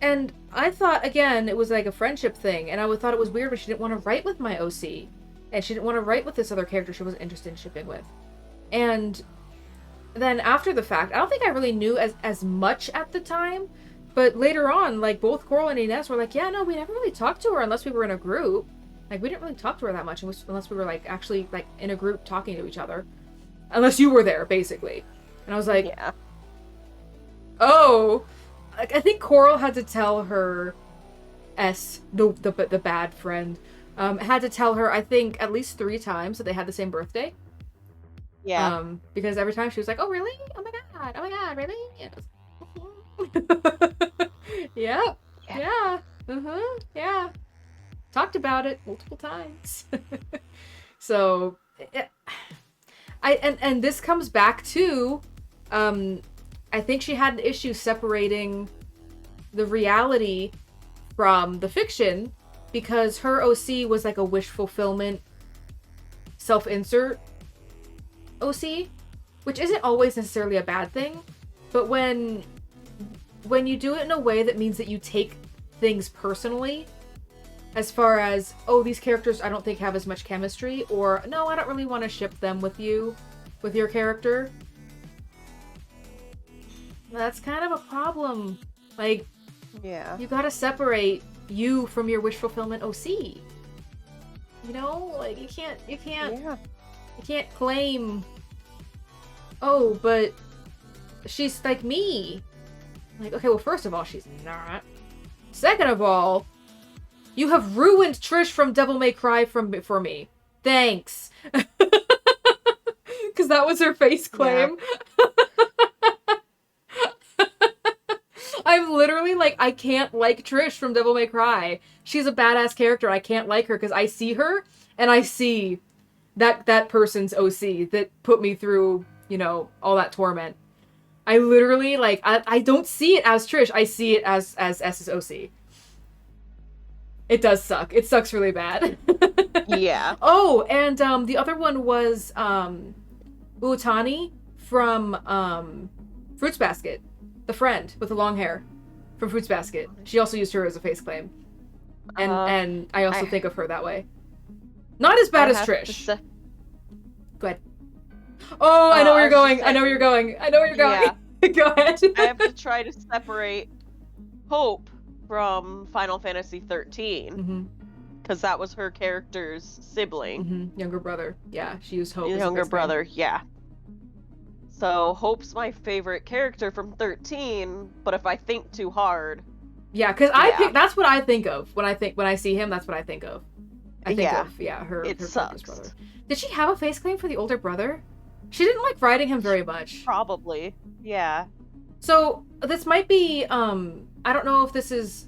And I thought, again, it was like a friendship thing, and I thought it was weird, but she didn't want to write with my OC. And she didn't want to write with this other character she wasn't interested in shipping with. And then after the fact, I don't think I really knew as much at the time, but later on, like, both Coral and Inez were like, yeah, no, we never really talked to her unless we were in a group. Like, we didn't really talk to her that much unless we were, like, actually, like, in a group talking to each other. Unless you were there, basically. And I was like, yeah. Oh... I think Coral had to tell her the bad friend, had to tell her, I think, at least 3 times that they had the same birthday. Yeah. Because every time she was like, oh, really? Oh my god, really? Yeah. Yeah. Yeah. Talked about it multiple times. So, and this comes back to, I think she had an issue separating the reality from the fiction because her OC was like a wish fulfillment self-insert OC, which isn't always necessarily a bad thing, but when you do it in a way that means that you take things personally, as far as, oh, these characters I don't think have as much chemistry, or no, I don't really want to ship them with you, with your character, that's kind of a problem. Like, yeah, you gotta separate you from your wish fulfillment OC. You know, like you can't claim, oh, but she's like me. Like, okay, well, first of all, she's not. Second of all, you have ruined Trish from Devil May Cry for me. Thanks. Because that was her face claim. Yeah. I'm literally like, I can't like Trish from Devil May Cry. She's a badass character. I can't like her because I see her and I see that person's OC that put me through, you know, all that torment. I literally, like, I don't see it as Trish. I see it as S's OC. It does suck. It sucks really bad. Yeah. Oh, and the other one was Uotani from Fruits Basket. The friend with the long hair from Fruits Basket. She also used her as a face claim. And I also think of her that way. Not as bad as Trish. Go ahead. Oh, I know where you're going. I know where you're going. I know where you're going. Yeah. Go ahead. I have to try to separate Hope from Final Fantasy 13. Because that was her character's sibling. Younger brother. Yeah, she used Hope. Younger brother, yeah. So Hope's my favorite character from 13, but if I think too hard, yeah, because that's what I think of when I see him. That's what I think of. I think of her. It sucks. Brother. Did she have a face claim for the older brother? She didn't like writing him very much. Probably, yeah. So this might be I don't know if this is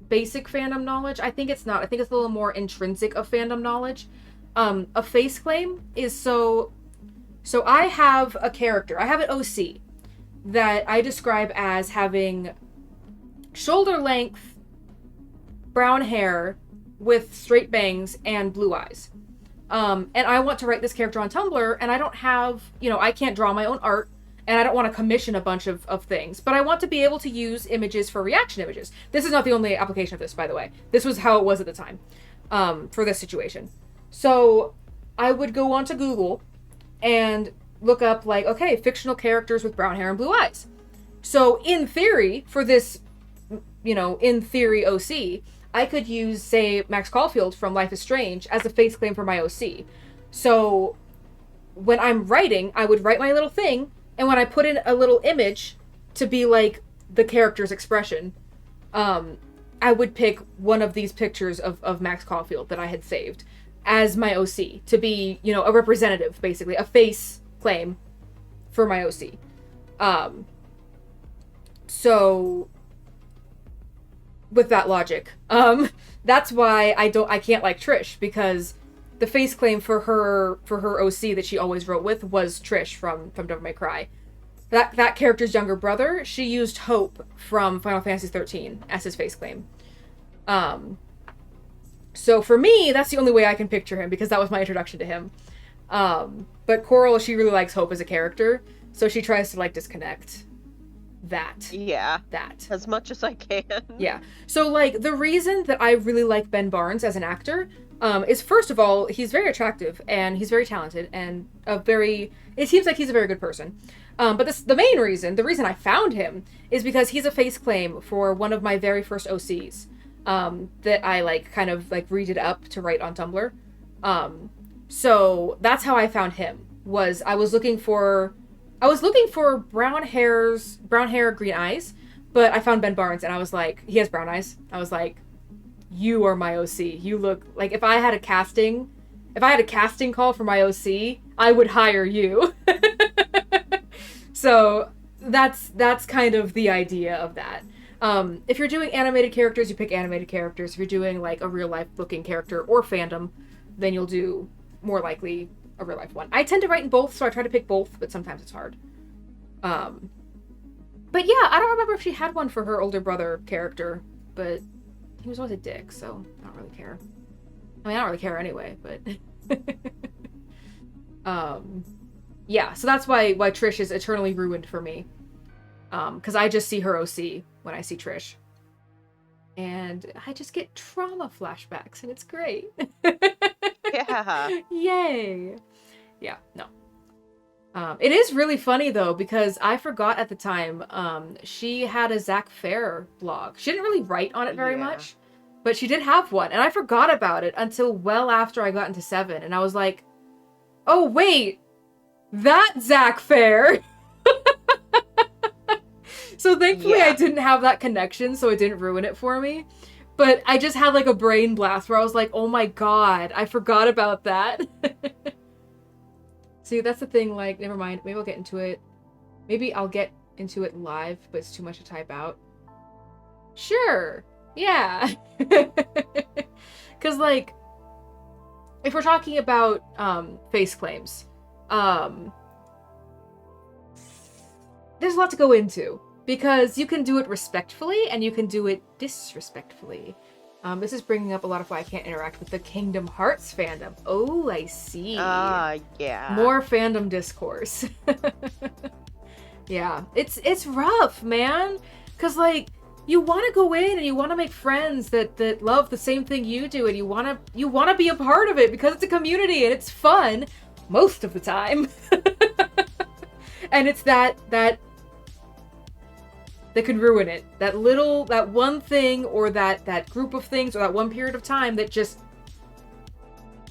basic fandom knowledge. I think it's not. I think it's a little more intrinsic of fandom knowledge. A face claim is so I have a character. I have an OC that I describe as having shoulder length brown hair with straight bangs and blue eyes. And I want to write this character on Tumblr, and I don't have, I can't draw my own art, and I don't want to commission a bunch of things, but I want to be able to use images for reaction images. This is not the only application of this, by the way. This was how it was at the time, for this situation. So I would go onto Google and look up, like, okay, fictional characters with brown hair and blue eyes. So in theory, for this, in theory OC, I could use, say, Max Caulfield from Life is Strange as a face claim for my OC. So when I'm writing, I would write my little thing, and when I put in a little image to be like the character's expression, I would pick one of these pictures of Max Caulfield that I had saved as my OC to be, a representative, basically, a face claim for my OC. So with that logic, that's why I can't like Trish, because the face claim for her OC that she always wrote with was Trish from Devil May Cry. That character's younger brother, she used Hope from Final Fantasy 13 as his face claim. So for me, that's the only way I can picture him, because that was my introduction to him. But Coral, she really likes Hope as a character, so she tries to like disconnect that. Yeah. That. As much as I can. Yeah. So like the reason that I really like Ben Barnes as an actor is, first of all, he's very attractive and he's very talented and it seems like he's a very good person. But the reason I found him is because he's a face claim for one of my very first OCs that I like kind of like redid up to write on Tumblr. So that's how I found him. I was looking for brown hair, green eyes, but I found Ben Barnes and I was like, he has brown eyes. I was like, you are my OC. You look like, if I had a casting call for my OC, I would hire you. So that's kind of the idea of that. If you're doing animated characters, you pick animated characters. If you're doing like a real life looking character or fandom, then you'll do more likely a real life one. I tend to write in both, so I try to pick both, but sometimes it's hard. But yeah, I don't remember if she had one for her older brother character, but he was always a dick, so I don't really care. I mean, I don't really care anyway, but yeah, so that's why Trish is eternally ruined for me. Because I just see her OC when I see Trish. And I just get trauma flashbacks, and it's great. Yeah. Yay. Yeah, no. It is really funny, though, because I forgot at the time, she had a Zach Fair blog. She didn't really write on it very much, but she did have one, and I forgot about it until well after I got into 7, and I was like, oh, wait, that Zach Fair! So thankfully I didn't have that connection, so it didn't ruin it for me. But I just had like a brain blast where I was like, oh my god, I forgot about that. See, that's the thing, like, never mind. Maybe I'll get into it. Maybe I'll get into it live, but it's too much to type out. Sure. Yeah. Because, like, if we're talking about face claims, there's a lot to go into. Because you can do it respectfully, and you can do it disrespectfully. This is bringing up a lot of why I can't interact with the Kingdom Hearts fandom. Oh, I see. Yeah. More fandom discourse. Yeah, it's rough, man. Because, like, you want to go in and you want to make friends that love the same thing you do, and you want to be a part of it because it's a community and it's fun most of the time. And it's that can ruin it. That one thing, or that group of things, or that one period of time that just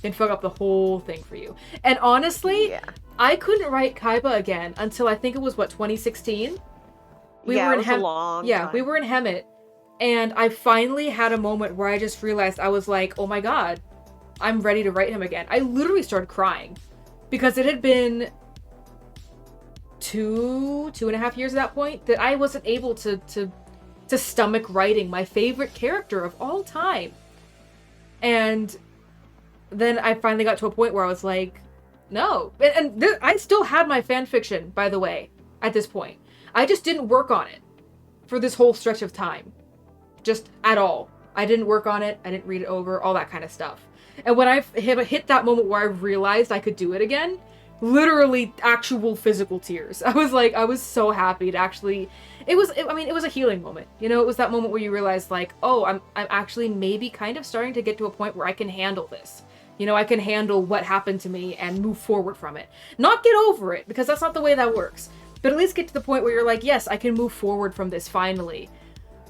can fuck up the whole thing for you. And honestly, I couldn't write Kaiba again until I think it was, 2016? We were in a long time. We were in Hemet, and I finally had a moment where I just realized, I was like, oh my god, I'm ready to write him again. I literally started crying because it had been 2.5 years at that point that I wasn't able to to stomach writing my favorite character of all time. And then I finally got to a point where I was like, no. And I still had my fanfiction, by the way, at this point. I just didn't work on it for this whole stretch of time. Just at all. I didn't work on it. I didn't read it over, all that kind of stuff. And when I hit that moment where I realized I could do it again, literally actual physical tears. I was so happy to actually, it was a healing moment. You know, it was that moment where you realize like, oh, I'm actually maybe kind of starting to get to a point where I can handle this. You know, I can handle what happened to me and move forward from it. Not get over it, because that's not the way that works. But at least get to the point where you're like, yes, I can move forward from this finally.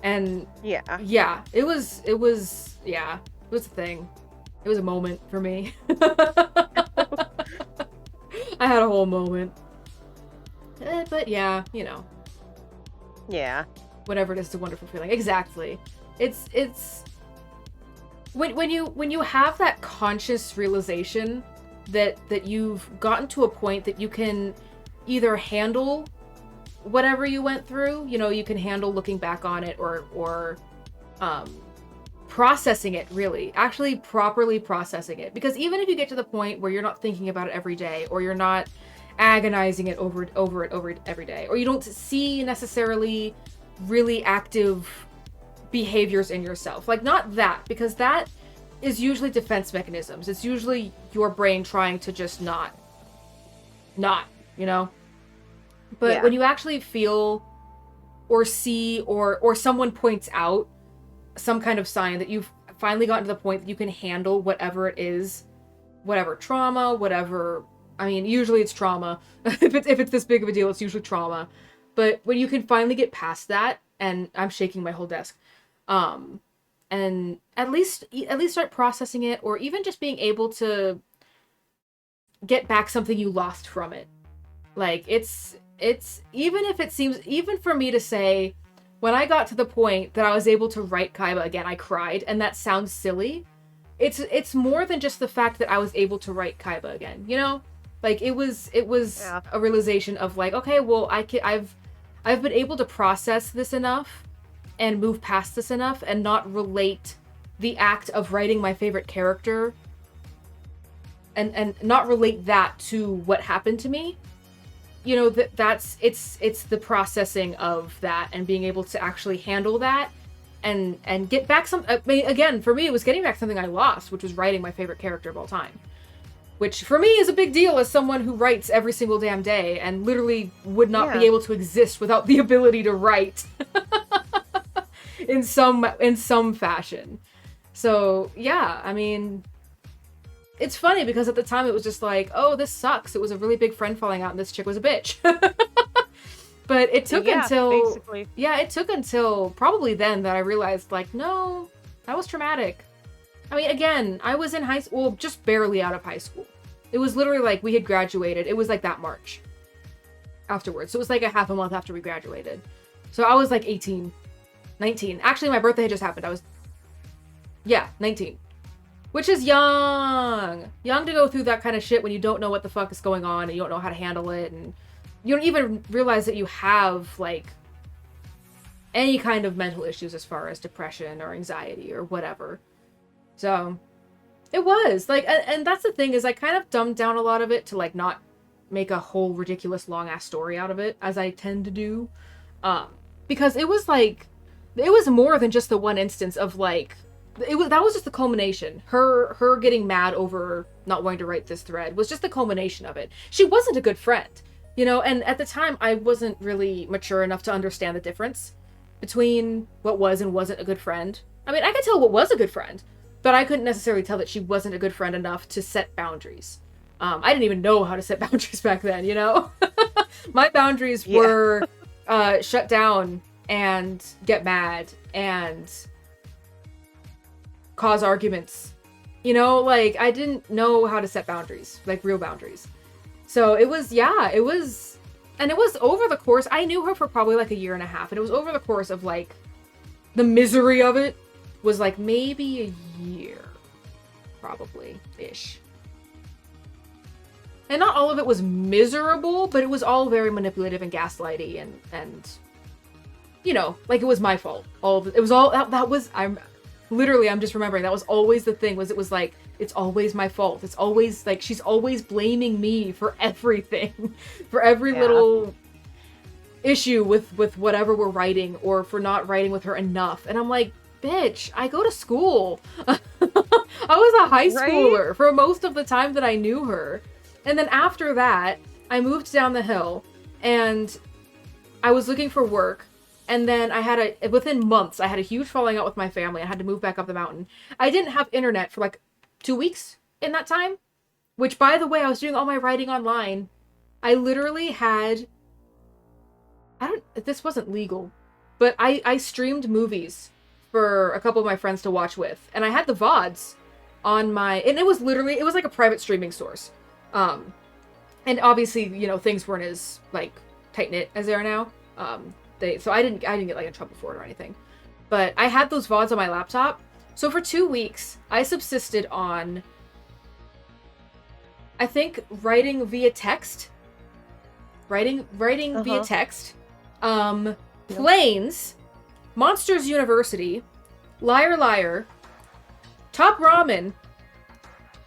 And yeah, it was a thing. It was a moment for me. I had a whole moment. But yeah, you know. Yeah. Whatever it is, it's a wonderful feeling. Exactly. It's when you have that conscious realization that you've gotten to a point that you can either handle whatever you went through, you know, you can handle looking back on it or processing it, really. Actually properly processing it. Because even if you get to the point where you're not thinking about it every day, or you're not agonizing it over every day, or you don't see necessarily really active behaviors in yourself. Like, not that, because that is usually defense mechanisms. It's usually your brain trying to just not, you know? But when you actually feel or see or someone points out some kind of sign that you've finally gotten to the point that you can handle whatever it is, whatever trauma, whatever, I mean, usually it's trauma. If it's this big of a deal, it's usually trauma. But when you can finally get past that, and I'm shaking my whole desk, and at least start processing it, or even just being able to get back something you lost from it. Like, it's even if it seems, even for me to say, when I got to the point that I was able to write Kaiba again, I cried, and that sounds silly. It's more than just the fact that I was able to write Kaiba again, you know? Like, it was a realization of like, okay, well, I've been able to process this enough and move past this enough and not relate the act of writing my favorite character and not relate that to what happened to me. You know, it's the processing of that and being able to actually handle that and get back some, I mean, again, for me, it was getting back something I lost, which was writing my favorite character of all time. Which, for me, is a big deal as someone who writes every single damn day and literally would not be able to exist without the ability to write in some fashion. So, yeah, I mean, it's funny because at the time it was just like, oh, this sucks. It was a really big friend falling out and this chick was a bitch. But it took until probably then that I realized, like, no, that was traumatic. I mean, again, I was in high school, well, just barely out of high school. It was literally like we had graduated. It was like that March afterwards. So it was like a half a month after we graduated. So I was like 18, 19. Actually, my birthday had just happened. I was, 19. Which is young. Young to go through that kind of shit when you don't know what the fuck is going on and you don't know how to handle it. And you don't even realize that you have, like, any kind of mental issues as far as depression or anxiety or whatever. So, it was. Like, and that's the thing, is I kind of dumbed down a lot of it to, like, not make a whole ridiculous long-ass story out of it, as I tend to do. Because it was, like, it was more than just the one instance of, like, that was just the culmination. Her getting mad over not wanting to write this thread was just the culmination of it. She wasn't a good friend, you know, and at the time I wasn't really mature enough to understand the difference between what was and wasn't a good friend. I mean, I could tell what was a good friend, but I couldn't necessarily tell that she wasn't a good friend enough to set boundaries. I didn't even know how to set boundaries back then, you know? My boundaries were shut down and get mad and cause arguments. You know, like, I didn't know how to set boundaries, like real boundaries. So it was, and it was over the course, I knew her for probably like a year and a half, and it was over the course of, like, the misery of it was like maybe a year, probably-ish. And not all of it was miserable, but it was all very manipulative and gaslighty and you know, like it was my fault. It was all, that was, I'm just remembering, that was always the thing, it was like, it's always my fault. It's always, like, she's always blaming me for everything. For every little issue with whatever we're writing, or for not writing with her enough. And I'm like, bitch, I go to school. I was a high schooler for most of the time that I knew her. And then after that, I moved down the hill, and I was looking for work. And then within months, I had a huge falling out with my family. I had to move back up the mountain. I didn't have internet for like 2 weeks in that time, which, by the way, I was doing all my writing online. I literally had, this wasn't legal, but I streamed movies for a couple of my friends to watch with. And I had the VODs on and it was like a private streaming source. And obviously, you know, things weren't as, like, tight-knit as they are now. So I didn't get, like, in trouble for it or anything. But I had those VODs on my laptop. So for 2 weeks, I subsisted on, I think, writing via text. Writing via text. Planes, Monsters University, Liar Liar, Top Ramen,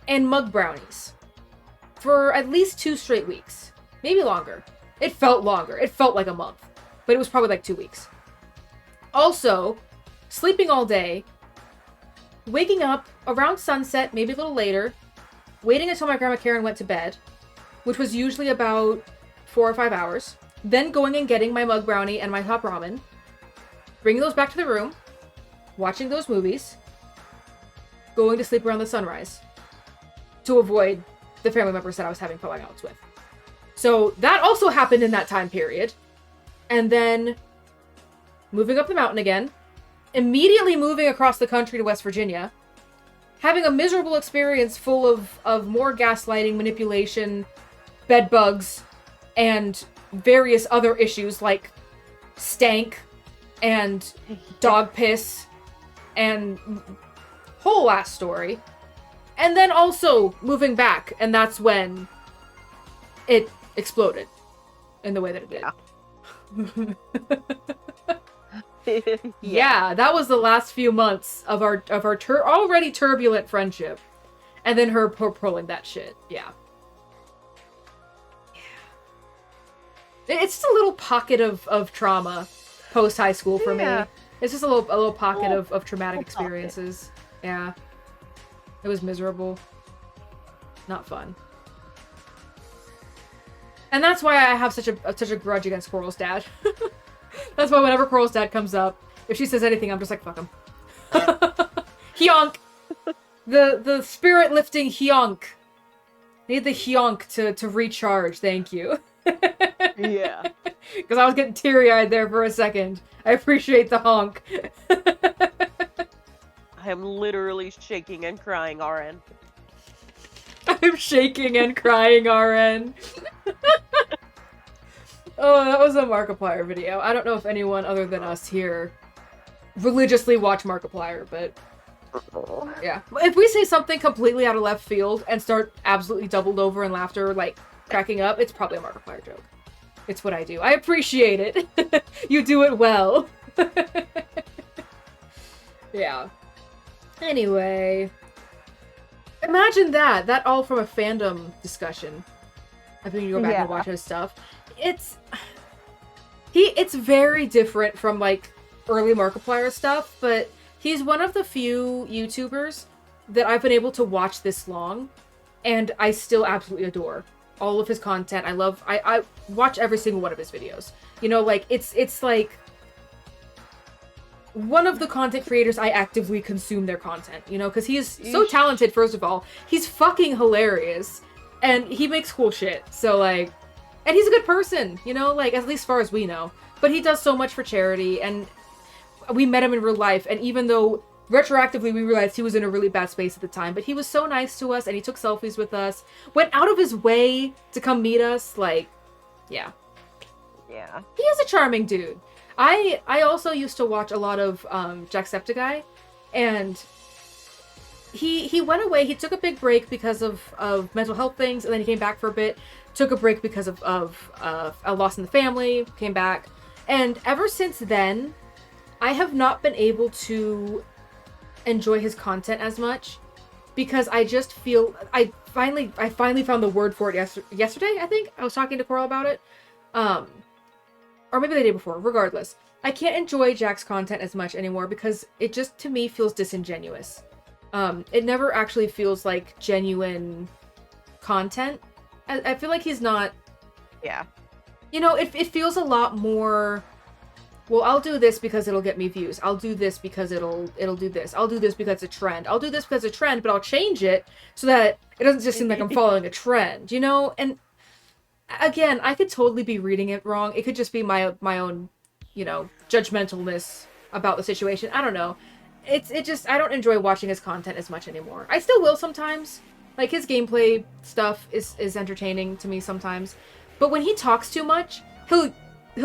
and Mug Brownies. For at least 2 straight weeks. Maybe longer. It felt longer. It felt like a month. But it was probably like 2 weeks. Also, sleeping all day, waking up around sunset, maybe a little later, waiting until my Grandma Karen went to bed, which was usually about 4 or 5 hours, then going and getting my Mug Brownie and my Top Ramen, bringing those back to the room, watching those movies, going to sleep around the sunrise to avoid the family members that I was having falling outs with. So that also happened in that time period. And then moving up the mountain again, immediately moving across the country to West Virginia, having a miserable experience full of more gaslighting, manipulation, bed bugs, and various other issues like stank and dog piss and whole ass story. And then also moving back, and that's when it exploded in the way that it did. Yeah, that was the last few months of our already turbulent friendship, and then her pulling that shit. Yeah. It's just a little pocket of trauma post high school for me. It's just a little pocket of traumatic experiences. Yeah. It was miserable. Not fun. And that's why I have such a grudge against Coral's dad. That's why whenever Coral's dad comes up, if she says anything, I'm just like, fuck him. Hyonk! The spirit lifting Hyonk. Need the Hyonk to recharge, thank you. Yeah. Because I was getting teary-eyed there for a second. I appreciate the honk. I am literally shaking and crying, RN. I'm shaking and crying, RN. Oh, that was a Markiplier video. I don't know if anyone other than us here religiously watch Markiplier, but yeah. If we say something completely out of left field and start absolutely doubled over in laughter, like cracking up, it's probably a Markiplier joke. It's what I do. I appreciate it. You do it well. Yeah. Anyway. Imagine that. That all from a fandom discussion. I think you go back and watch his stuff. It's very different from, like, early Markiplier stuff, but he's one of the few YouTubers that I've been able to watch this long, and I still absolutely adore all of his content. I watch every single one of his videos. You know, like, it's like one of the content creators I actively consume their content, you know, because he's so talented, first of all. He's fucking hilarious, and he makes cool shit, so, like, and he's a good person, you know, like, at least as far as we know. But he does so much for charity, and we met him in real life, and even though retroactively we realized he was in a really bad space at the time, but he was so nice to us, and he took selfies with us, went out of his way to come meet us, like, yeah. Yeah. He is a charming dude. I also used to watch a lot of Jacksepticeye, and he went away. He took a big break because of mental health things, and then he came back for a bit, took a break because of a loss in the family, came back, And ever since then, I have not been able to enjoy his content as much because I just feel I finally found the word for it yesterday. I think I was talking to Coral about it, or maybe the day before. Regardless, I can't enjoy Jack's content as much anymore because it just to me feels disingenuous. It never actually feels like genuine content. I feel like he's not. Yeah. You know, it feels a lot more. Well, I'll do this because it'll get me views. I'll do this because it'll do this. I'll do this because it's a trend. I'll do this because it's a trend, but I'll change it so that it doesn't just seem like I'm following a trend, you know? And again, I could totally be reading it wrong. It could just be my own, you know, judgmentalness about the situation. I don't know. It just I don't enjoy watching his content as much anymore. I still will sometimes. Like his gameplay stuff is entertaining to me sometimes. But when he talks too much, he'll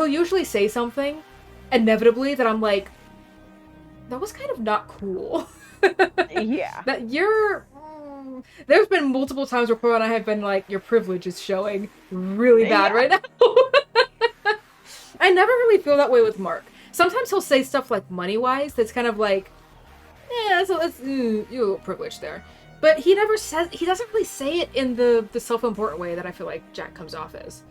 usually say something inevitably that I'm like, that was kind of not cool. Yeah. That you're there's been multiple times where Pro and I have been like, your privilege is showing really bad right now. I never really feel that way with Mark. Sometimes he'll say stuff like money-wise that's kind of like, yeah, so that's you privilege there. But he doesn't really say it in the self-important way that I feel like Jack comes off as.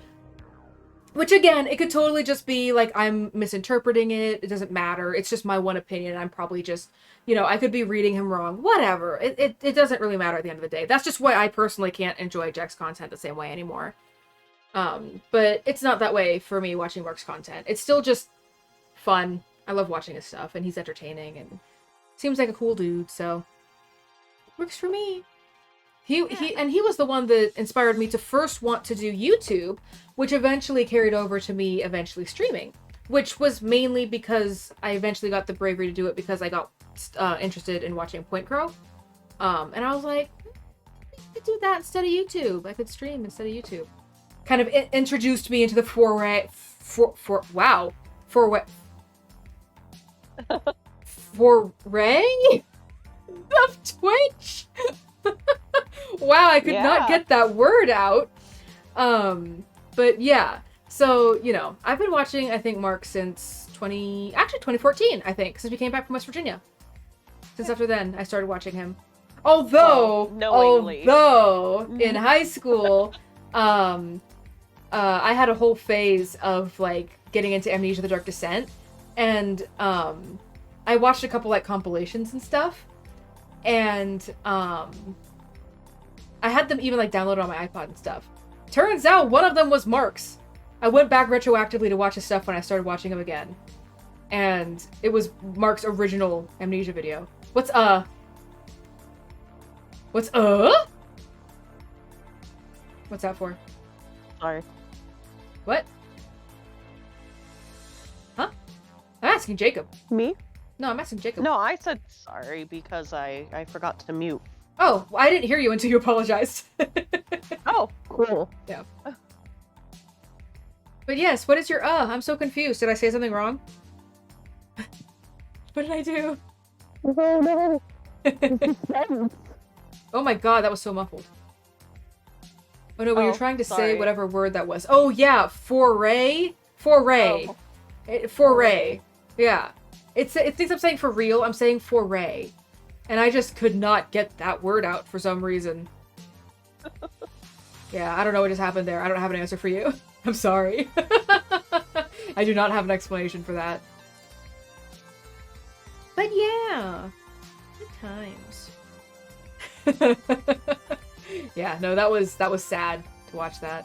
Which again, it could totally just be like I'm misinterpreting it. It doesn't matter. It's just my one opinion. I'm probably just, you know, I could be reading him wrong. Whatever. It doesn't really matter at the end of the day. That's just why I personally can't enjoy Jack's content the same way anymore. But it's not that way for me watching Mark's content. It's still just fun. I love watching his stuff, and he's entertaining, and seems like a cool dude, so works for me. He was the one that inspired me to first want to do YouTube, which eventually carried over to me eventually streaming, which was mainly because I eventually got the bravery to do it because I got interested in watching Point Crow. And I was like, I could do that instead of YouTube. I could stream instead of YouTube. Kind of introduced me into the foray of Twitch. Wow, I could not get that word out. But yeah, so, you know, I've been watching, I think, Mark since 2014, I think, since we came back from West Virginia. Since after then, I started watching him. Although in high school, I had a whole phase of, like, getting into Amnesia: The Dark Descent, and, I watched a couple, like, compilations and stuff, and, I had them even, like, downloaded on my iPod and stuff. Turns out one of them was Mark's. I went back retroactively to watch his stuff when I started watching him again. And it was Mark's original Amnesia video. What's that for? Sorry. What? Huh? I'm asking Jacob. Me? No, I'm asking Jacob. No, I said sorry because I forgot to mute. Oh, well, I didn't hear you until you apologized. Oh, cool. Yeah. But yes, what is your I'm so confused. Did I say something wrong? What did I do? Oh no. Oh my god, that was so muffled. Oh no, were you trying to say sorry. whatever word that was? Oh yeah, foray. Foray. Foray. Yeah. It thinks I'm saying for real. I'm saying foray. And I just could not get that word out for some reason. Yeah, I don't know what just happened there. I don't have an answer for you. I'm sorry. I do not have an explanation for that. But yeah. Good times. Yeah, no, that was sad to watch that.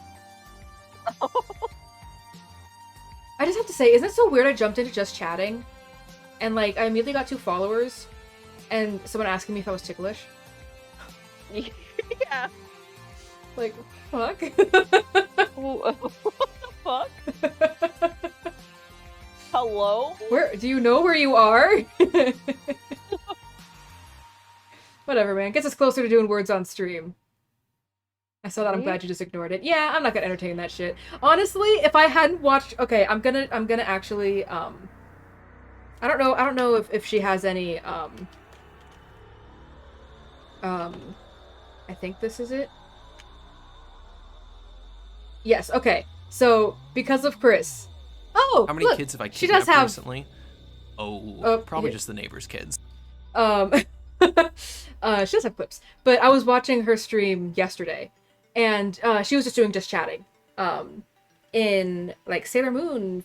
I just have to say, isn't it so weird I jumped into just chatting? And like, I immediately got 2 followers. And someone asking me if I was ticklish. Yeah. Like, fuck? What the fuck? Hello? Do you know where you are? Whatever, man. Gets us closer to doing words on stream. I saw that. I'm glad you just ignored it. Yeah, I'm not gonna entertain that shit. Honestly, if I hadn't watched... Okay, I'm gonna actually, I don't know if she has any, I think this is it. Yes, okay. So, because of Chris. Oh, How many look, kids have I she does kidnapped have- recently? Oh, probably yeah. just the neighbor's kids. She does have clips. But I was watching her stream yesterday, and she was just chatting. In like Sailor Moon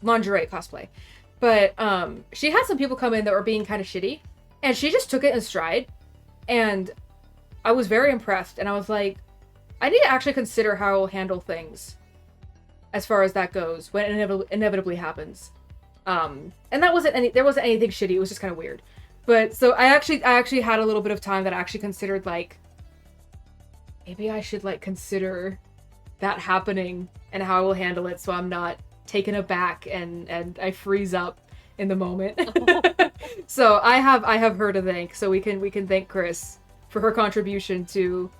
lingerie cosplay. But she had some people come in that were being kind of shitty, and she just took it in stride, and I was very impressed, and I was like, I need to actually consider how I'll handle things as far as that goes when it inevitably happens. And there wasn't anything shitty, it was just kind of weird. But so I actually had a little bit of time that I actually considered, like, maybe I should like consider that happening and how I will handle it so I'm not taken aback and I freeze up in the moment. So I have her to thank, so we can thank Chris for her contribution to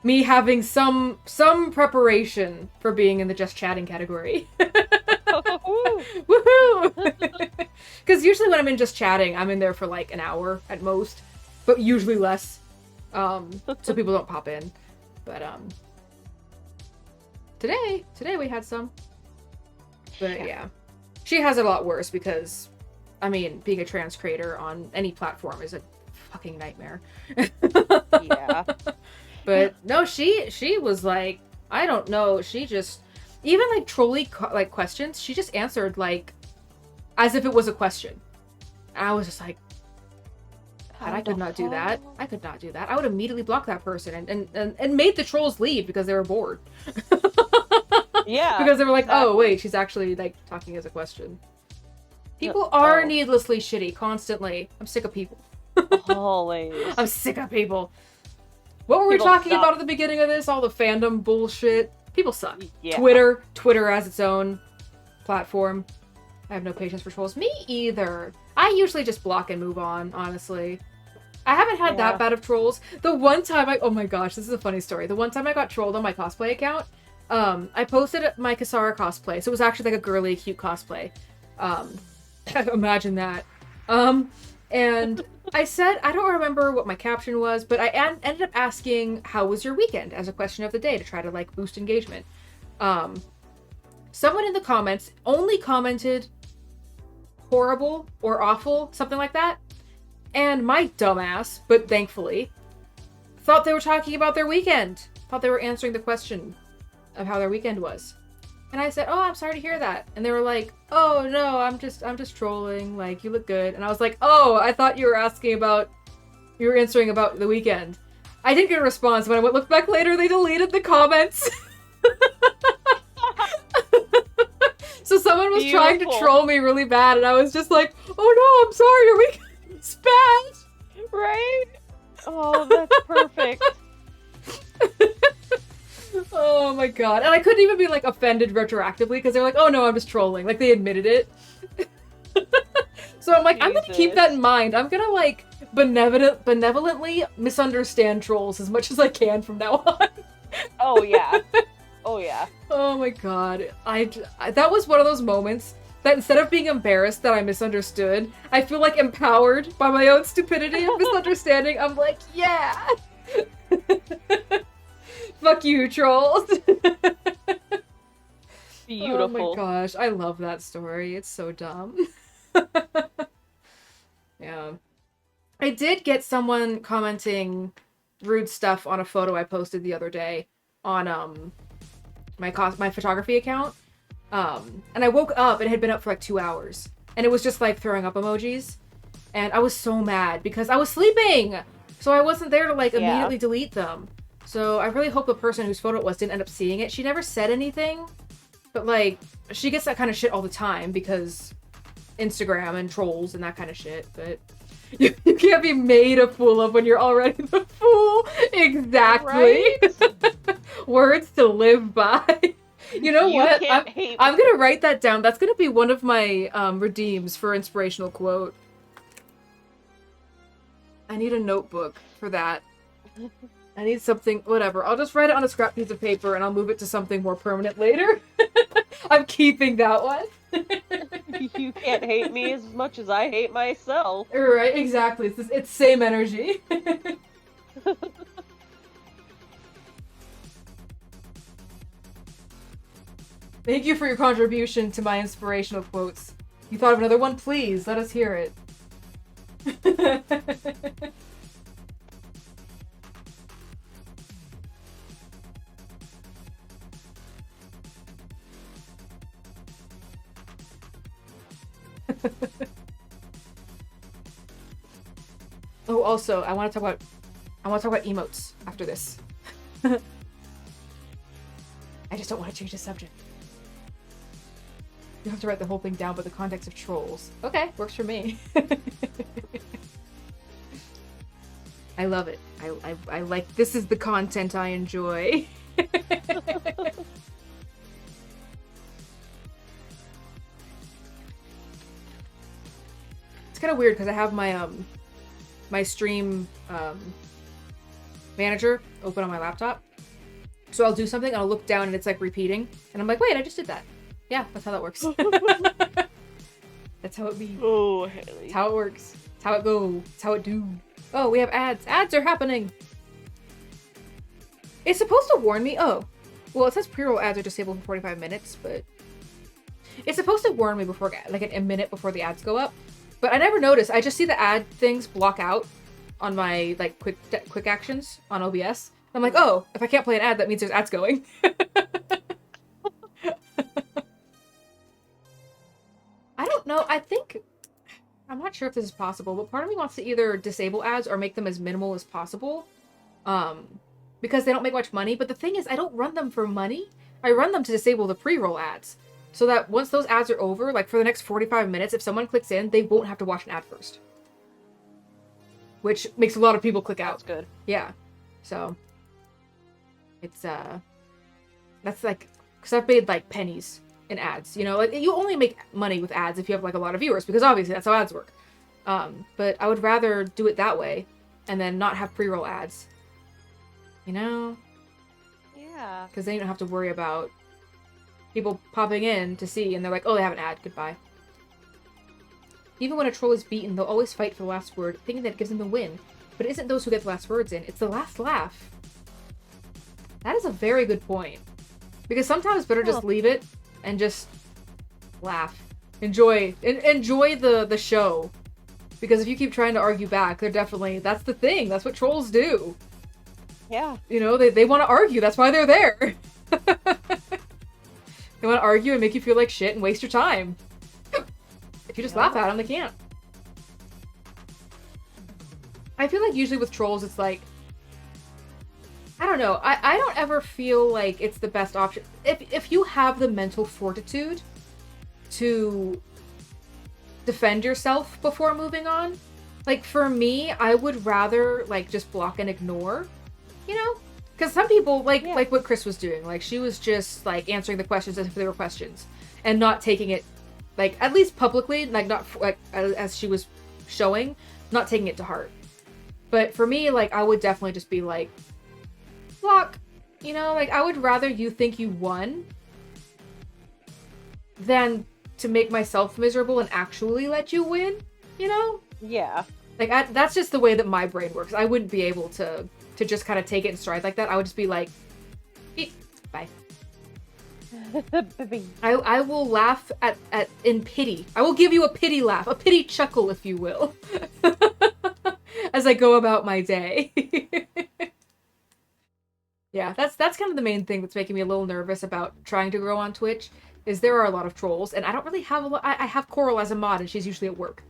me having some preparation for being in the just chatting category. Woohoo! Because usually when I'm in just chatting, I'm in there for like an hour at most, but usually less, so people don't pop in. But today we had some. But yeah, she has it a lot worse because, I mean, being a trans creator on any platform is a fucking nightmare. Yeah. But no, she was like, I don't know, she just, even like trolly like questions, she just answered like as if it was a question. And I was just like, God, I could not do that. I could not do that. I would immediately block that person and made the trolls leave because they were bored. Yeah. Because they were like, exactly. oh wait, she's actually like talking as a question. People are needlessly shitty constantly. I'm sick of people. Always. I'm sick of people. What were we People talking suck. about at the beginning of this? All the fandom bullshit. People suck. Yeah. Twitter has its own platform. I have no patience for trolls. Me either. I usually just block and move on, honestly. I haven't had that bad of trolls. The one time oh my gosh, this is a funny story. The one time I got trolled on my cosplay account, I posted my Kasara cosplay. So it was actually like a girly, cute cosplay. Imagine that. And I said, I don't remember what my caption was, but I ended up asking, how was your weekend? As a question of the day to try to like boost engagement. Someone in the comments only commented horrible or awful, something like that. And my dumbass, but thankfully, thought they were talking about their weekend. Thought they were answering the question of how their weekend was. And I said, oh, I'm sorry to hear that. And they were like, oh no, I'm just trolling, like, you look good. And I was like, oh, I thought you were answering about the weekend. I didn't get a response. When I looked back later, they deleted the comments. So someone was trying to troll me really bad, and I was just like, oh no, I'm sorry, your weekend's bad. Right? Oh, that's perfect. Oh my god. And I couldn't even be like offended retroactively because they're like, oh no, I'm just trolling. Like they admitted it. So I'm like, I'm gonna keep that in mind. I'm gonna like benevolently misunderstand trolls as much as I can from now on. Oh yeah. Oh yeah. Oh my god. I that was one of those moments that instead of being embarrassed that I misunderstood, I feel like empowered by my own stupidity of misunderstanding. I'm like, yeah. Fuck you, trolls. Beautiful. Oh my gosh, I love that story. It's so dumb. Yeah. I did get someone commenting rude stuff on a photo I posted the other day on my photography account. And I woke up and it had been up for like 2 hours. And it was just like throwing up emojis. And I was so mad because I was sleeping. So I wasn't there to like immediately delete them. So I really hope the person whose photo it was didn't end up seeing it. She never said anything. But like, she gets that kind of shit all the time because Instagram and trolls and that kind of shit. But you can't be made a fool of when you're already the fool. Exactly. Right? Words to live by. You know what? I'm gonna write that down. That's gonna be one of my redeems for inspirational quote. I need a notebook for that. I need something, whatever. I'll just write it on a scrap piece of paper and I'll move it to something more permanent later. I'm keeping that one. You can't hate me as much as I hate myself. Right, exactly. It's same energy. Thank you for your contribution to my inspirational quotes. You thought of another one? Please, let us hear it. Oh, also, I want to talk about emotes after this. I just don't want to change the subject. You have to write the whole thing down, but the context of trolls. Okay, works for me. I love it. I like, this is the content I enjoy. It's kind of weird because I have my my stream manager open on my laptop. So I'll do something and I'll look down and it's like repeating. And I'm like, wait, I just did that. Yeah, that's how that works. That's how it be. Oh, Haley. It's how it works. It's how it go. It's how it do. Oh, we have ads. Ads are happening. It's supposed to warn me. Oh. Well, it says pre-roll ads are disabled for 45 minutes, but it's supposed to warn me before, like a minute before the ads go up. But I never notice. I just see the ad things block out on my like quick actions on OBS. I'm like, oh, if I can't play an ad, that means there's ads going. I don't know. I'm not sure if this is possible, but part of me wants to either disable ads or make them as minimal as possible. Because they don't make much money. But the thing is, I don't run them for money. I run them to disable the pre-roll ads. So that once those ads are over, like for the next 45 minutes, if someone clicks in, they won't have to watch an ad first. Which makes a lot of people click out. That's good. Yeah. So, it's, that's like, because I've made like pennies in ads, you know? Like, you only make money with ads if you have like a lot of viewers, because obviously that's how ads work. But I would rather do it that way, and then not have pre-roll ads. You know? Yeah. Because then you don't have to worry about people popping in to see, and they're like, oh, they have an ad, goodbye. Even when a troll is beaten, they'll always fight for the last word, thinking that it gives them the win. But it isn't those who get the last words in, it's the last laugh. That is a very good point. Because sometimes it's better just leave it and just laugh. Enjoy the show. Because if you keep trying to argue back, they're definitely, that's the thing, that's what trolls do. Yeah. You know, they want to argue, that's why they're there. They want to argue and make you feel like shit and waste your time. If you just laugh at them, they can't. I feel like usually with trolls, it's like, I don't know. I don't ever feel like it's the best option. If you have the mental fortitude to defend yourself before moving on, like for me, I would rather like just block and ignore, you know? Because some people, like what Chris was doing, like she was just like answering the questions as if they were questions and not taking it, like at least publicly, like not like as she was showing, not taking it to heart. But for me, like I would definitely just be like, block, you know, like I would rather you think you won than to make myself miserable and actually let you win, you know? Yeah. Like that's just the way that my brain works. I wouldn't be able to just kind of take it in stride like that. I would just be like, bye. I will laugh at in pity. I will give you a pity laugh, a pity chuckle, if you will, as I go about my day. Yeah, that's kind of the main thing that's making me a little nervous about trying to grow on Twitch, is there are a lot of trolls, and I don't really have a lot. I have Coral as a mod, and she's usually at work.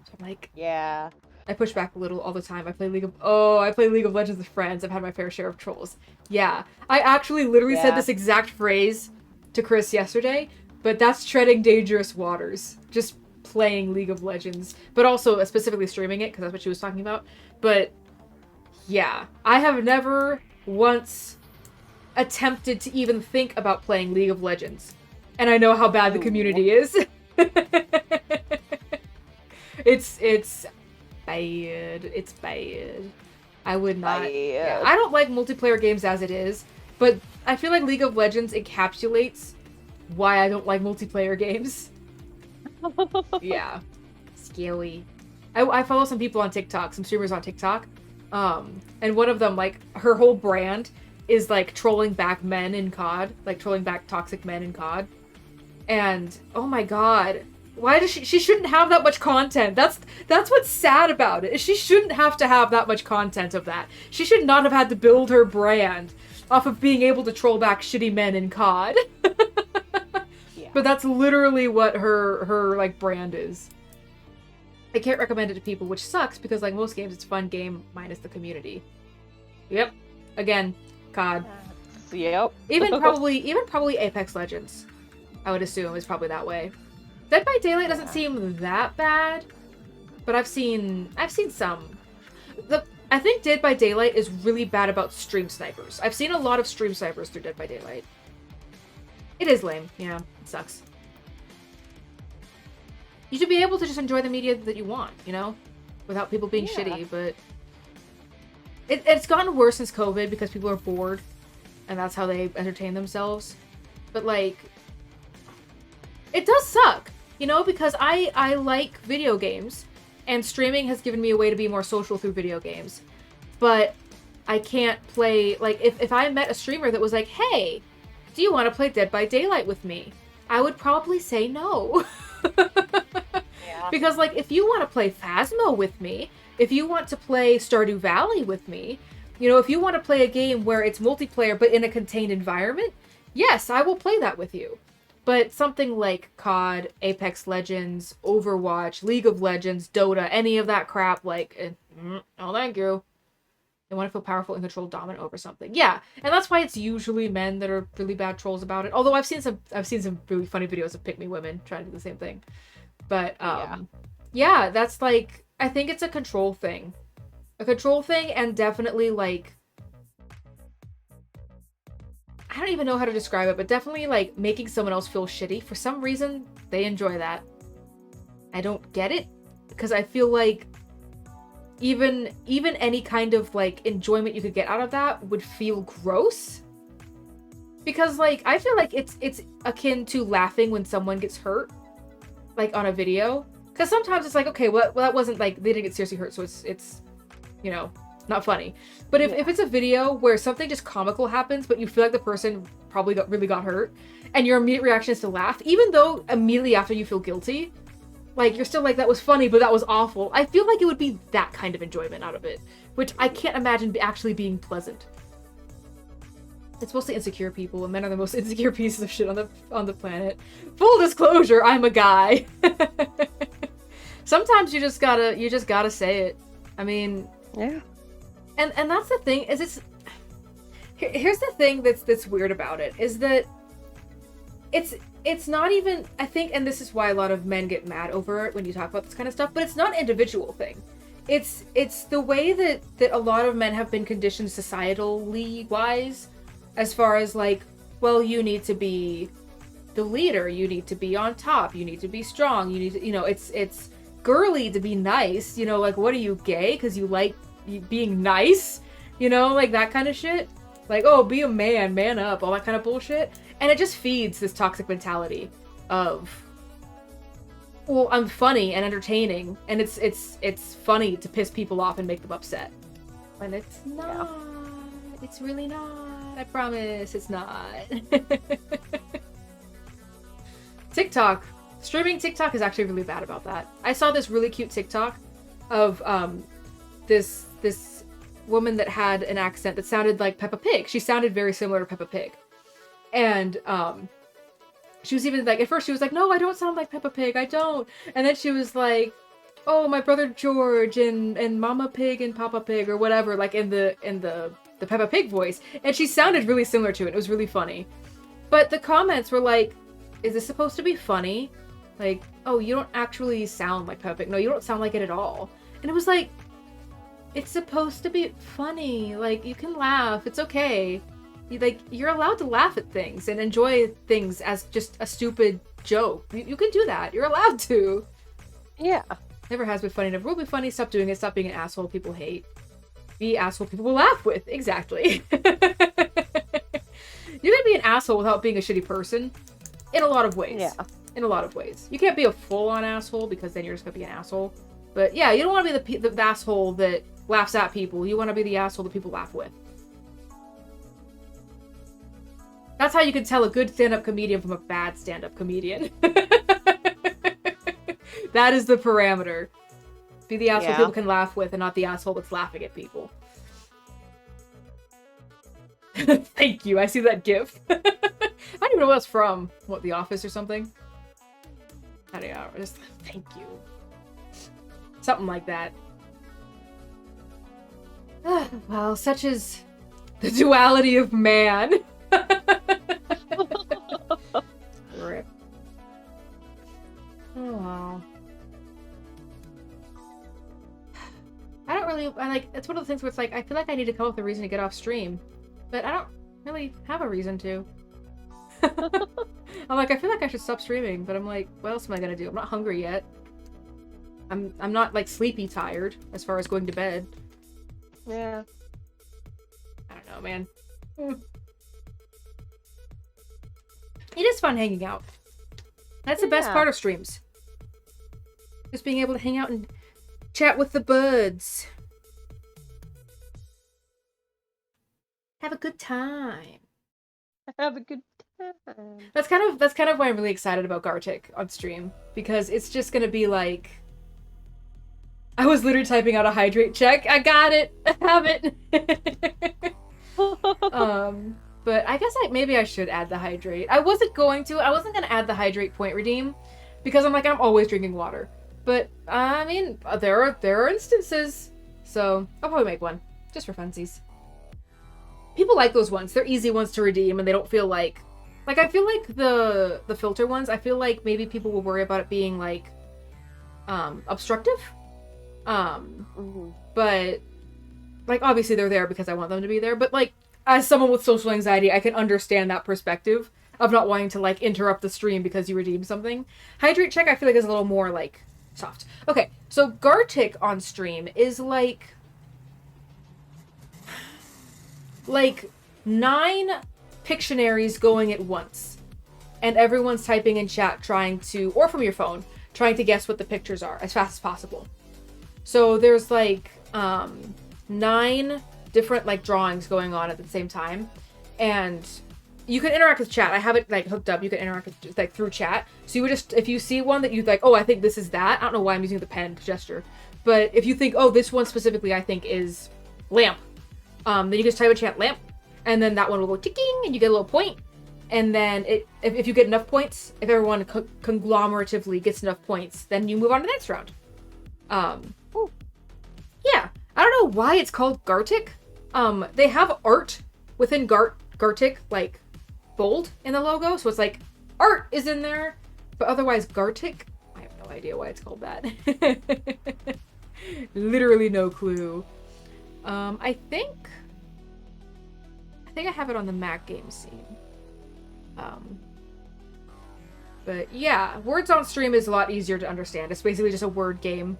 So I'm like, yeah. I push back a little all the time. I play League of Legends with friends. I've had my fair share of trolls. Yeah. I actually literally said this exact phrase to Chris yesterday, but that's treading dangerous waters. Just playing League of Legends, but also specifically streaming it, because that's what she was talking about. But yeah, I have never once attempted to even think about playing League of Legends. And I know how bad the community is. It's bad. It's bad. I would not. Yeah, I don't like multiplayer games as it is, but I feel like League of Legends encapsulates why I don't like multiplayer games. Yeah. Scary. I follow some people on TikTok, some streamers on TikTok, and one of them, like, her whole brand is, like, trolling back men in COD, like, trolling back toxic men in COD. And oh my god, why does she shouldn't have that much content. That's what's sad about it. Is she shouldn't have to have that much content of that. She should not have had to build her brand off of being able to troll back shitty men in COD. Yeah. But that's literally what her like brand is. I can't recommend it to people, which sucks because like most games it's a fun game minus the community. Yep. Again, COD. Yep. Even probably Apex Legends, I would assume, is probably that way. Dead by Daylight doesn't seem that bad, but I've seen some. I think Dead by Daylight is really bad about stream snipers. I've seen a lot of stream snipers through Dead by Daylight. It is lame. Yeah, it sucks. You should be able to just enjoy the media that you want, you know? Without people being shitty, but... It's gotten worse since COVID because people are bored, and that's how they entertain themselves. But, like... It does suck, you know? Because I like video games, and streaming has given me a way to be more social through video games. But I can't play... Like, if I met a streamer that was like, hey, do you want to play Dead by Daylight with me? I would probably say no. Because, like, if you want to play Phasmo with me, if you want to play Stardew Valley with me, you know, if you want to play a game where it's multiplayer but in a contained environment, yes, I will play that with you. But something like COD, Apex Legends, Overwatch, League of Legends, Dota, any of that crap, like, oh, thank you. They want to feel powerful and control dominant over something. Yeah, and that's why it's usually men that are really bad trolls about it. Although I've seen some really funny videos of pick-me women trying to do the same thing. But, yeah, that's, like, I think it's a control thing. A control thing, and definitely, like, I don't even know how to describe it, but definitely, like, making someone else feel shitty. For some reason, they enjoy that. I don't get it, because I feel like even any kind of, like, enjoyment you could get out of that would feel gross. Because, like, I feel like it's akin to laughing when someone gets hurt. Like, on a video. Because sometimes it's like, okay, well, that wasn't, like, they didn't get seriously hurt, so it's you know, not funny. But if it's a video where something just comical happens, but you feel like the person probably really got hurt, and your immediate reaction is to laugh, even though immediately after you feel guilty, like, you're still like, that was funny, but that was awful. I feel like it would be that kind of enjoyment out of it, which I can't imagine actually being pleasant. It's mostly insecure people, and men are the most insecure pieces of shit on the planet. Full disclosure, I'm a guy. Sometimes you just gotta say it. I mean, yeah. And that's the thing, is here's the thing that's weird about it, is that it's not even, I think, and this is why a lot of men get mad over it when you talk about this kind of stuff, but it's not an individual thing. It's the way that a lot of men have been conditioned societally wise, as far as, like, well, you need to be the leader, you need to be on top, you need to be strong, you need to, you know, it's girly to be nice, you know, like, what are you, gay because you like being nice, you know, like that kind of shit, like, oh, be a man up, all that kind of bullshit. And it just feeds this toxic mentality of, well, I'm funny and entertaining, and it's funny to piss people off and make them upset, and it's not. It's really not. I promise, it's not. TikTok. Streaming TikTok is actually really bad about that. I saw this really cute TikTok of this woman that had an accent that sounded like Peppa Pig. She sounded very similar to Peppa Pig. And she was even like, at first she was like, no, I don't sound like Peppa Pig, I don't. And then she was like, oh, my brother George and Mama Pig and Papa Pig or whatever, like in the Peppa Pig voice. And she sounded really similar to it. It was really funny. But the comments were like, is this supposed to be funny? Like, oh, you don't actually sound like Peppa Pig. No, you don't sound like it at all. And it was like, it's supposed to be funny. Like, you can laugh. It's okay. You're allowed to laugh at things and enjoy things as just a stupid joke. You can do that. You're allowed to. Yeah. Never has been funny. Never will be funny. Stop doing it. Stop being an asshole people hate. Be asshole people will laugh with. Exactly. You can be an asshole without being a shitty person. In a lot of ways. Yeah. In a lot of ways. You can't be a full-on asshole because then you're just gonna be an asshole. But yeah, you don't want to be the asshole that laughs at people. You want to be the asshole that people laugh with. That's how you can tell a good stand-up comedian from a bad stand-up comedian. That is the parameter. Be the asshole people can laugh with and not the asshole that's laughing at people. Thank you. I see that gif. I don't even know what it's from. What, The Office or something? I don't know. Just thank you. Something like that. Well, such is the duality of man. Rip. Oh wow. I don't really, it's one of the things where it's like, I feel like I need to come up with a reason to get off stream. But I don't really have a reason to. I'm like, I feel like I should stop streaming, but I'm like, what else am I gonna do? I'm not hungry yet. I'm not, like, sleepy tired, as far as going to bed. Yeah. I don't know, man. It is fun hanging out. That's the best part of streams. Just being able to hang out and chat with the buds. Have a good time. Have a good time. That's kind of why I'm really excited about Gartic on stream, because it's just gonna be like, I was literally typing out a hydrate check. I got it. I have it. But I guess maybe I should add the hydrate. I wasn't going to add the hydrate point redeem because I'm always drinking water. But I mean, there are instances, so I'll probably make one just for funsies. People like those ones. They're easy ones to redeem, and they don't feel like I feel like the filter ones. I feel like maybe people will worry about it being like obstructive. But like obviously they're there because I want them to be there. But like as someone with social anxiety, I can understand that perspective of not wanting to like interrupt the stream because you redeemed something. Hydrate check I feel like is a little more like soft. Okay, so Gartic on stream is like 9 Pictionaries going at once. And everyone's typing in chat trying to, or from your phone, trying to guess what the pictures are as fast as possible. So there's like 9 different like drawings going on at the same time. And you can interact with chat. I have it like hooked up. You can interact with like through chat. So you would just, if you see one that you like, oh, I think this is that. I don't know why I'm using the pen gesture. But if you think, oh, this one specifically I think is lamp. Then you just type in chat lamp. And then that one will go ticking and you get a little point. And then if you get enough points, if everyone conglomeratively gets enough points, then you move on to the next round. Yeah. I don't know why it's called Gartic. They have art within Gartic, like, bold in the logo. So it's like, art is in there. But otherwise, Gartic, I have no idea why it's called that. Literally no clue. I think I have it on the Mac game scene. But yeah, words on stream is a lot easier to understand. It's basically just a word game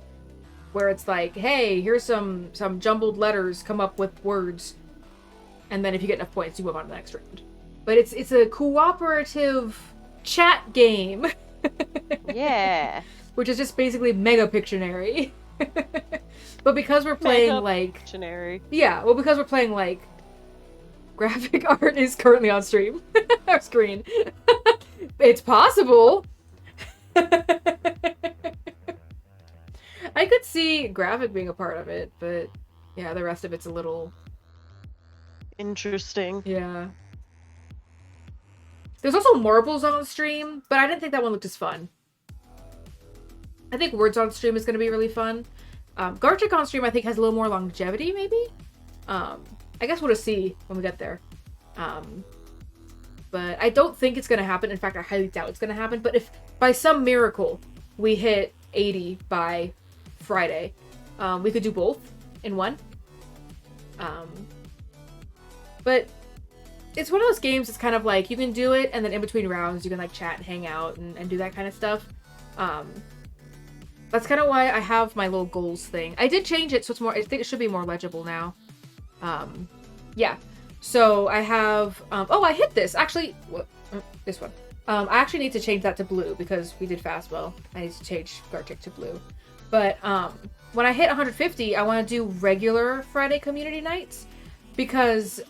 where it's like, hey, here's some jumbled letters, come up with words. And then if you get enough points, you move on to the next round. But it's a cooperative chat game. Yeah. Which is just basically Mega Pictionary. But because we're playing Mega like Pictionary. Yeah. well, because we're playing like graphic art is currently on stream. Our screen. It's possible. I could see graphic being a part of it, but yeah, the rest of it's a little interesting. Yeah. There's also marbles on stream, but I didn't think that one looked as fun. I think words on stream is going to be really fun. Gartic on stream I think has a little more longevity, maybe? I guess we'll just see when we get there. But I don't think it's going to happen. In fact, I highly doubt it's going to happen. But if by some miracle we hit 80 by Friday, we could do both in one. But it's one of those games that's kind of like, you can do it, and then in between rounds you can like chat and hang out and do that kind of stuff. That's kind of why I have my little goals thing. I did change it so it's more, I think it should be more legible now. Yeah. So I have, oh, I hit this. Actually, this one. I actually need to change that to blue because we did Fastwell. I need to change Gartic to blue. But when I hit 150, I want to do regular Friday community nights because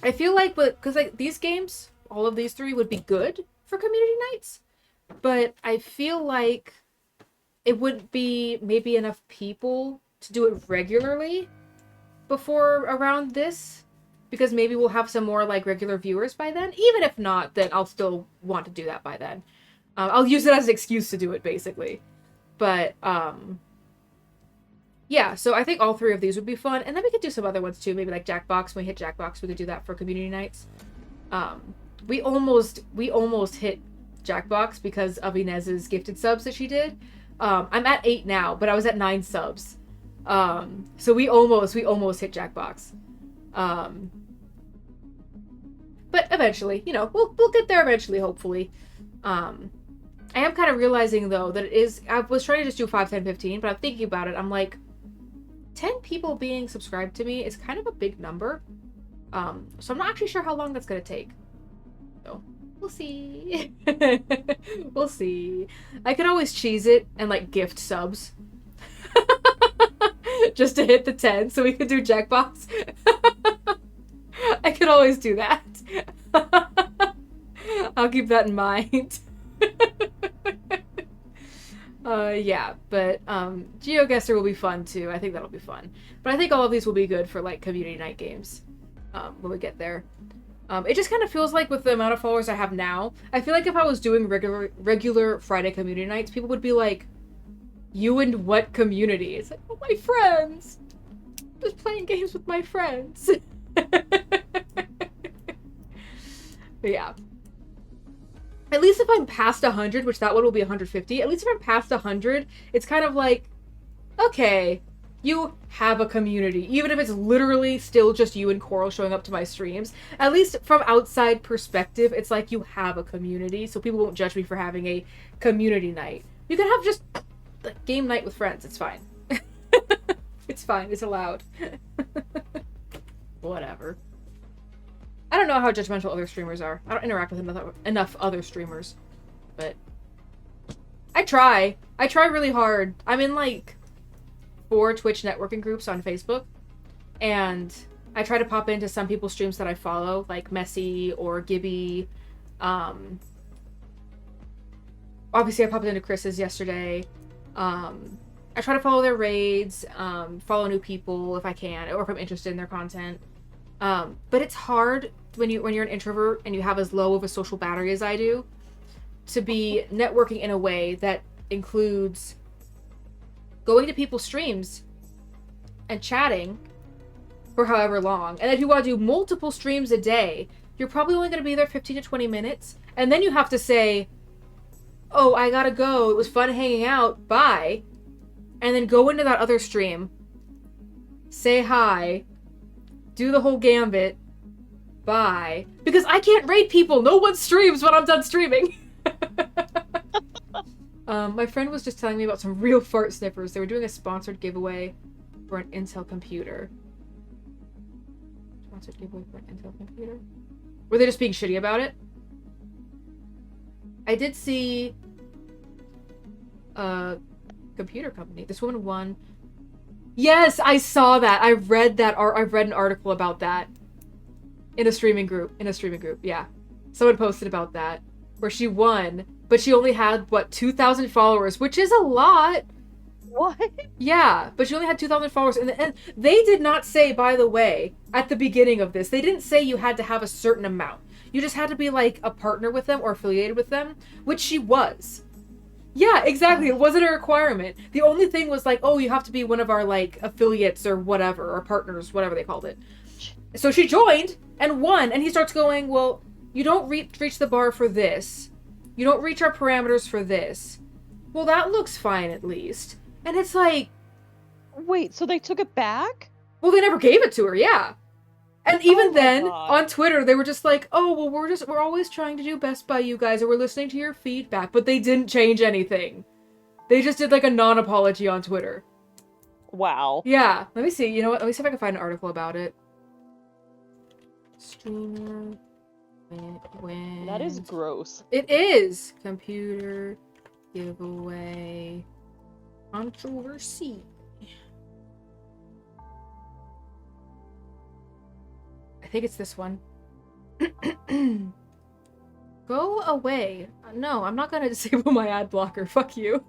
I feel like, because like these games, all of these three would be good for community nights, but I feel like it wouldn't be maybe enough people to do it regularly before around this, because maybe we'll have some more like regular viewers by then. Even if not, then I'll still want to do that by then. I'll use it as an excuse to do it, basically. But yeah, so I think all three of these would be fun, and then we could do some other ones too. Maybe like Jackbox. When we hit Jackbox, we could do that for community nights. We almost hit Jackbox because of Inez's gifted subs that she did. I'm at 8 now, but I was at 9 subs. So we almost hit Jackbox. But eventually, you know, we'll get there eventually, hopefully. I am kind of realizing though that I was trying to just do 5, 10, 15, but I'm thinking about it. I'm like, 10 people being subscribed to me is kind of a big number. So I'm not actually sure how long that's gonna take. So we'll see. We'll see. I could always cheese it and like gift subs. Just to hit the 10 so we could do Jackbox. I could always do that. I'll keep that in mind. Yeah, but GeoGuessr will be fun too. I think that'll be fun. But I think all of these will be good for like community night games when we get there. It just kind of feels like with the amount of followers I have now, I feel like if I was doing regular Friday community nights, people would be like, you and what community? It's like, oh, my friends. Just playing games with my friends. Yeah. At least if I'm past 100, which that one will be 150, at least if I'm past 100, it's kind of like, okay, you have a community. Even if it's literally still just you and Coral showing up to my streams, at least from outside perspective, it's like you have a community, so people won't judge me for having a community night. You can have just a game night with friends, it's fine. It's fine, it's allowed. Whatever. I don't know how judgmental other streamers are. I don't interact with enough other streamers. But I try. I try really hard. I'm in like 4 Twitch networking groups on Facebook. And I try to pop into some people's streams that I follow, like Messy or Gibby. Obviously I popped into Chris's yesterday. I try to follow their raids, follow new people if I can, or if I'm interested in their content. But it's hard when you're an introvert and you have as low of a social battery as I do to be networking in a way that includes going to people's streams and chatting for however long. And if you want to do multiple streams a day, you're probably only going to be there 15 to 20 minutes. And then you have to say, oh, I gotta go. It was fun hanging out. Bye. And then go into that other stream, say hi, do the whole gambit, bye. Because I can't raid people. No one streams when I'm done streaming. My friend was just telling me about some real fart sniffers. They were doing a sponsored giveaway for an Intel computer. Sponsored giveaway for an Intel computer? Were they just being shitty about it? I did see a computer company. This woman won. Yes, I saw that. I read that. I've read an article about that in a streaming group. Yeah, someone posted about that where she won, but she only had what 2,000 followers, which is a lot. What? Yeah, but she only had 2,000 followers, and they did not say, by the way, at the beginning of this, they didn't say you had to have a certain amount. You just had to be like a partner with them or affiliated with them, which she was. Yeah, exactly. It wasn't a requirement. The only thing was like, oh, you have to be one of our like affiliates or whatever, or partners, whatever they called it. So she joined and won, and he starts going, well, you don't reach the bar for this. You don't reach our parameters for this. Well, that looks fine at least. And it's like... Wait, so they took it back? Well, they never gave it to her, yeah. And even then, on Twitter, they were just like, oh, well, we're always trying to do best by you guys, and we're listening to your feedback, but they didn't change anything. They just did, like, a non-apology on Twitter. Wow. Yeah. Let me see. You know what? Let me see if I can find an article about it. Streamer... When... That is gross. It is! Computer... Giveaway... Controversy... I I think it's this one. Go away. No, I'm not gonna disable my ad blocker. Fuck you.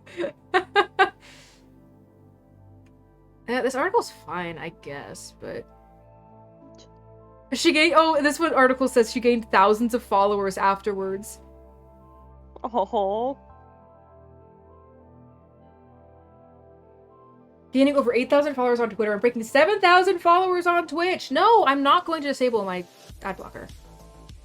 Yeah, this article's fine, I guess, but... She gained- oh, this one article says she gained thousands of followers afterwards. Oh. Gaining over 8,000 followers on Twitter and breaking 7,000 followers on Twitch. No, I'm not going to disable my ad blocker.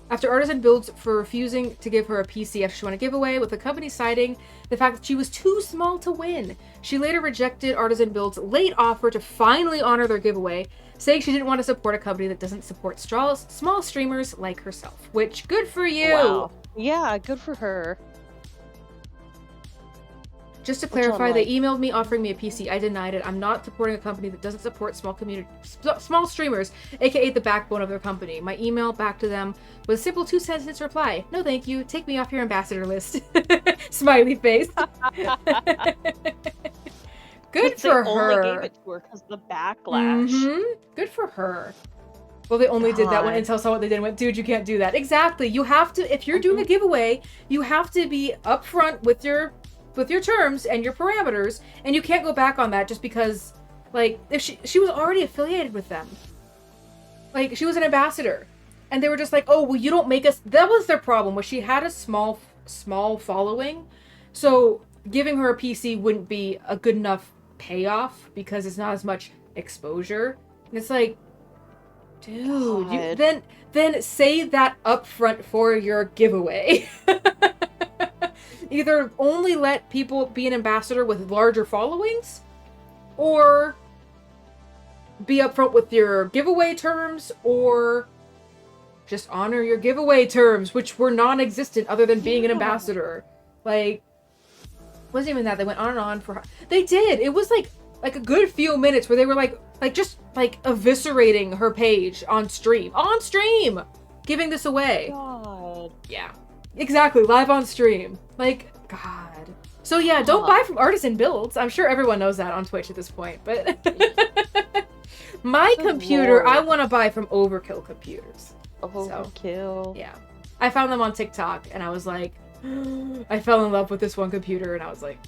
After Artisan Builds for refusing to give her a PC after she won a giveaway, with the company citing the fact that she was too small to win. She later rejected Artisan Builds' late offer to finally honor their giveaway, saying she didn't want to support a company that doesn't support small streamers like herself. Which, good for you! Wow. Yeah, good for her. Just to clarify, they emailed me offering me a PC. I denied it. I'm not supporting a company that doesn't support small streamers, aka the backbone of their company. My email back to them was a simple 2-sentence reply. No thank you. Take me off your ambassador list. Smiley face. Good for her. They only gave it to her because of the backlash. Mm-hmm. Good for her. Well, they only did that when Intel saw what they did and went, dude, you can't do that. Exactly. You have to, if you're doing a giveaway, you have to be upfront with your terms and your parameters, and you can't go back on that just because, like, if she was already affiliated with them. Like, she was an ambassador. And they were just like, oh, well, you don't make us... That was their problem, was she had a small following, so giving her a PC wouldn't be a good enough payoff because it's not as much exposure. And it's like, dude, you, then say that upfront for your giveaway. Either only let people be an ambassador with larger followings, or be upfront with your giveaway terms, or just honor your giveaway terms, which were non-existent other than being an ambassador. Like, wasn't even that. They went on and on for... They did! It was like a good few minutes where they were just eviscerating her page on stream. On stream! Giving this away. God. Yeah. Exactly, live on stream. Like, God. So yeah, don't buy from Artisan Builds. I'm sure everyone knows that on Twitch at this point, but... My computer, Lord. I want to buy from Overkill Computers. Overkill. So, yeah. I found them on TikTok, and I was like... I fell in love with this one computer, and I was like...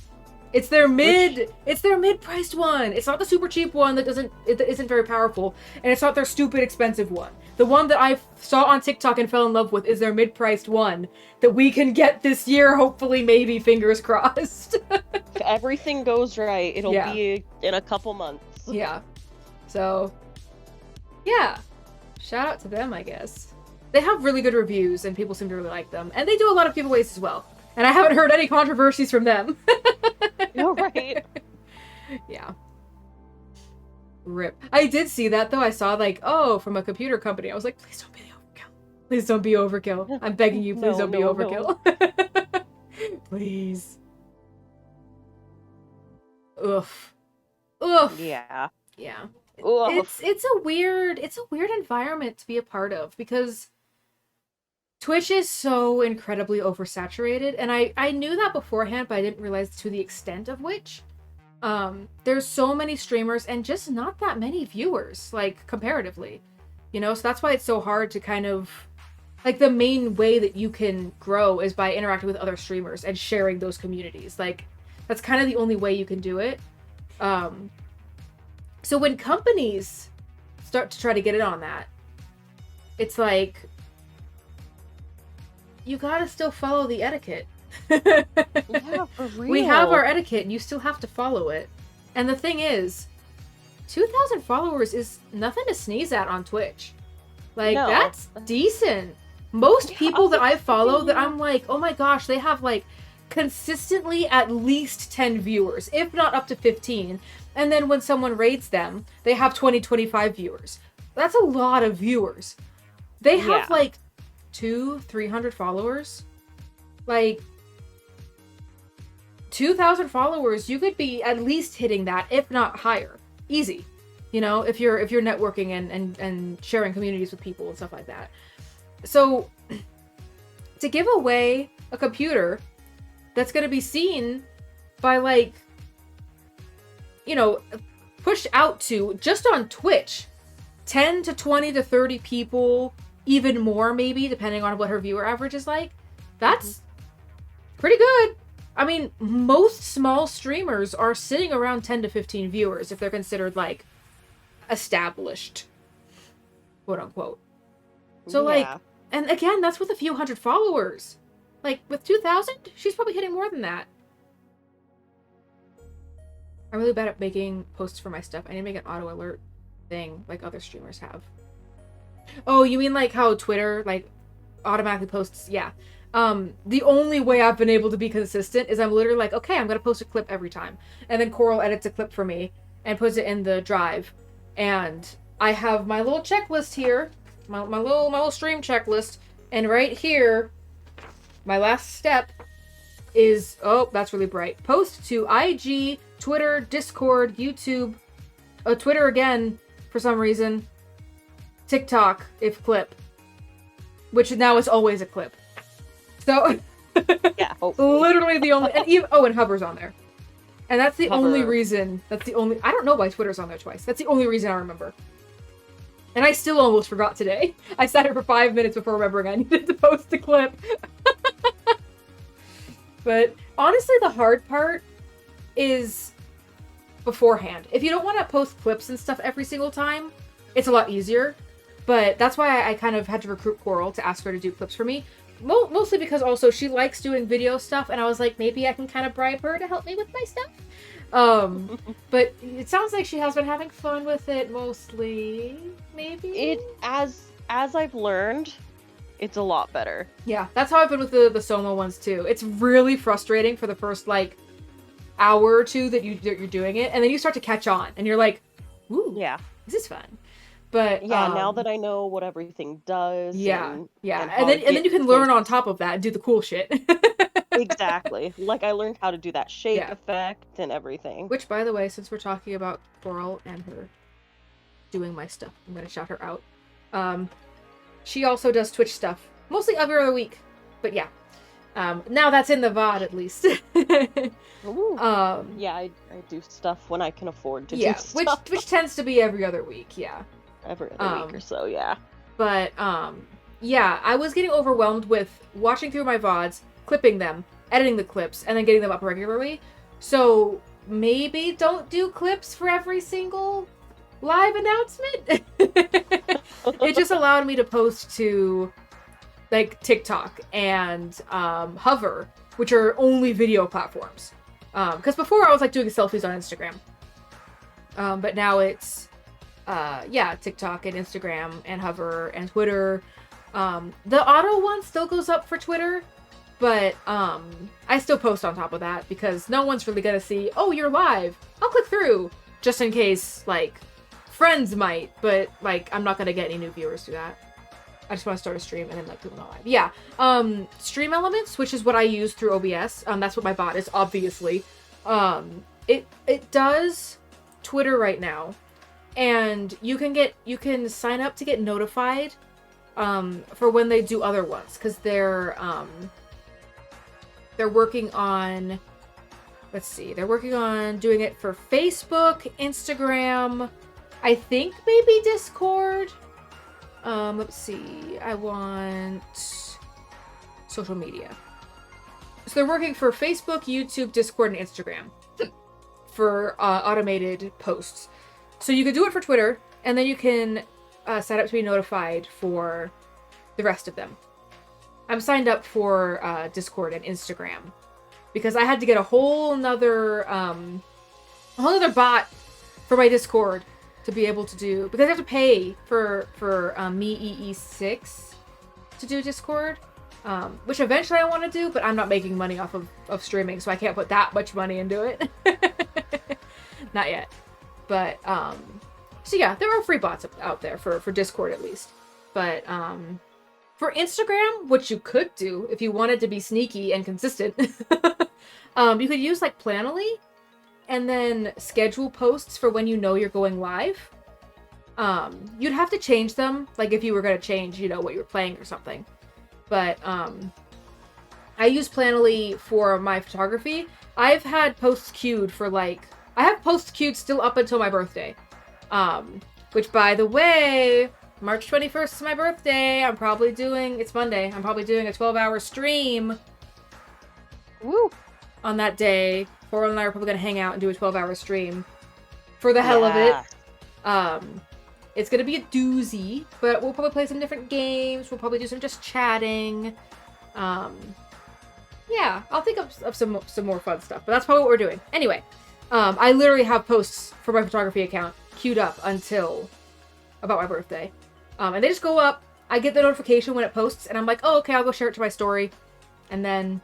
It's their mid-priced one. It's not the super cheap one that isn't very powerful, and it's not their stupid expensive one. The one that I saw on TikTok and fell in love with is their mid-priced one that we can get this year, hopefully, maybe, fingers crossed. If everything goes right, it'll be in a couple months. Yeah. So, yeah. Shout out to them, I guess. They have really good reviews, and people seem to really like them. And they do a lot of giveaways as well. And I haven't heard any controversies from them. You're right. Yeah. Rip. I did see that, though. I saw, from a computer company. I was like, please don't be overkill. Please don't be overkill. I'm begging you, please don't be overkill. No. Please. Oof. Oof. Yeah. Yeah. Oof. It's a weird environment to be a part of, because Twitch is so incredibly oversaturated, and I knew that beforehand, but I didn't realize to the extent of which. There's so many streamers and just not that many viewers, comparatively. So that's why it's so hard to kind of... the main way that you can grow is by interacting with other streamers and sharing those communities. That's kind of the only way you can do it. So when companies start to try to get in on that, it's like... You gotta still follow the etiquette. Yeah, for real. We have our etiquette, and you still have to follow it. And the thing is, 2,000 followers is nothing to sneeze at on Twitch. No. That's decent. Most people that I follow that I'm like, oh my gosh, they have consistently at least 10 viewers, if not up to 15. And then when someone raids them, they have 20, 25 viewers. That's a lot of viewers. They have 200-300 followers. 2,000 followers, you could be at least hitting that, if not higher. Easy. If you're networking and sharing communities with people and stuff like that. So to give away a computer that's gonna be seen by pushed out to, just on Twitch, 10 to 20 to 30 people, even more maybe, depending on what her viewer average is like. That's pretty good. I mean, most small streamers are sitting around 10 to 15 viewers if they're considered, like, established, quote unquote. So, like, and again, that's with a few hundred followers. Like, with 2,000, she's probably hitting more than that. I'm really bad at making posts for my stuff. I need to make an auto alert thing like other streamers have. Oh, you mean like how Twitter, like, automatically posts? Yeah. The only way I've been able to be consistent is I'm literally like, okay, I'm gonna post a clip every time. And then Coral edits a clip for me and puts it in the drive. And I have my little checklist here, my little stream checklist, and right here, my last step is, oh, that's really bright. Post to IG, Twitter, Discord, YouTube, Twitter again, for some reason, TikTok, if clip, which now is always a clip. So, yeah, literally the only, and even, and Hover's on there. And that's the only reason, I don't know why Twitter's on there twice. That's the only reason I remember. And I still almost forgot today. I sat here for 5 minutes before remembering I needed to post a clip. But honestly, the hard part is beforehand. If you don't want to post clips and stuff every single time, it's a lot easier. But that's why I kind of had to recruit Coral to ask her to do clips for me. Mostly because also she likes doing video stuff, and I was like, maybe I can kind of bribe her to help me with my stuff. But it sounds like she has been having fun with it mostly. Maybe as I've learned, it's a lot better. Yeah, that's how I've been with the Soma ones too. It's really frustrating for the first like hour or two that you're doing it, and then you start to catch on, and you're like, ooh, yeah, this is fun. But yeah, now that I know what everything does, and then you can learn on top of that and do the cool shit. Exactly. Like I learned how to do that shape effect and everything. Which, by the way, since we're talking about Coral and her doing my stuff, I'm gonna shout her out. She also does Twitch stuff, mostly every other week. But yeah, now that's in the VOD at least. Ooh. Yeah, I do stuff when I can afford to do stuff. which tends to be every other week. Yeah. Every other week or so, yeah. But, yeah, I was getting overwhelmed with watching through my VODs, clipping them, editing the clips, and then getting them up regularly. So, maybe don't do clips for every single live announcement? It just allowed me to post to, like, TikTok and Hover, which are only video platforms. Because before I was, like, doing selfies on Instagram. But now it's... TikTok and Instagram and Hover and Twitter. The auto one still goes up for Twitter, but I still post on top of that because no one's really gonna see, oh, you're live. I'll click through just in case, like, friends might, but, like, I'm not gonna get any new viewers through that. I just want to start a stream and then let people know live. Yeah, Stream Elements, which is what I use through OBS. That's what my bot is, obviously. It does Twitter right now. And you can sign up to get notified for when they do other ones, because they're working on, let's see, they're working on doing it for Facebook, Instagram, I think maybe Discord. Let's see, I want social media. So they're working for Facebook, YouTube, Discord, and Instagram for automated posts. So you can do it for Twitter, and then you can sign up to be notified for the rest of them. I'm signed up for Discord and Instagram because I had to get a whole nother bot for my Discord to be able to do, because I have to pay for MeEE6 to do Discord, which eventually I want to do, but I'm not making money off of streaming, so I can't put that much money into it. Not yet. But, so yeah, there are free bots out there for Discord at least. But, for Instagram, what you could do if you wanted to be sneaky and consistent, you could use, like, Planoly and then schedule posts for when you know you're going live. You'd have to change them, like, if you were going to change, you know, what you were playing or something. But, I use Planoly for my photography. I've had posts queued for, like, I have posts queued still up until my birthday. Which, by the way, March 21st is my birthday. It's Monday. I'm probably doing a 12-hour stream. Woo! On that day. Coral and I are probably going to hang out and do a 12-hour stream. For the hell of it. It's going to be a doozy, but we'll probably play some different games. We'll probably do some just chatting. Yeah, I'll think of some more fun stuff, but that's probably what we're doing. Anyway, I literally have posts for my photography account queued up until about my birthday. And they just go up. I get the notification when it posts, and I'm like, oh, okay, I'll go share it to my story. And then,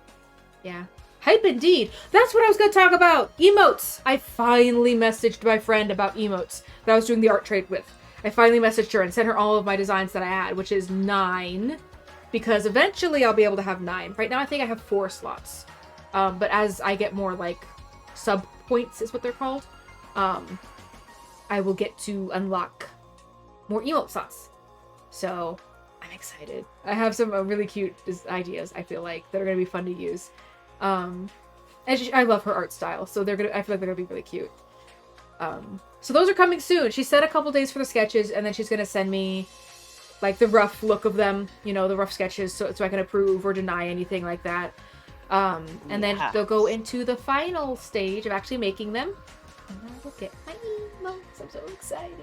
yeah. Hype indeed. That's what I was going to talk about. Emotes. I finally messaged my friend about emotes that I was doing the art trade with. I finally messaged her and sent her all of my designs that I had, which is 9. Because eventually I'll be able to have 9. Right now I think I have 4 slots. But as I get more, like, sub-points is what they're called, I will get to unlock more emote slots. So, I'm excited. I have some really cute ideas, I feel like, that are going to be fun to use. And I love her art style, so I feel like they're gonna be really cute. So those are coming soon. She said a couple days for the sketches, and then she's gonna send me, like, the rough look of them, you know, the rough sketches, so I can approve or deny anything like that. And then they'll go into the final stage of actually making them. And I will get my emotes. I'm so excited.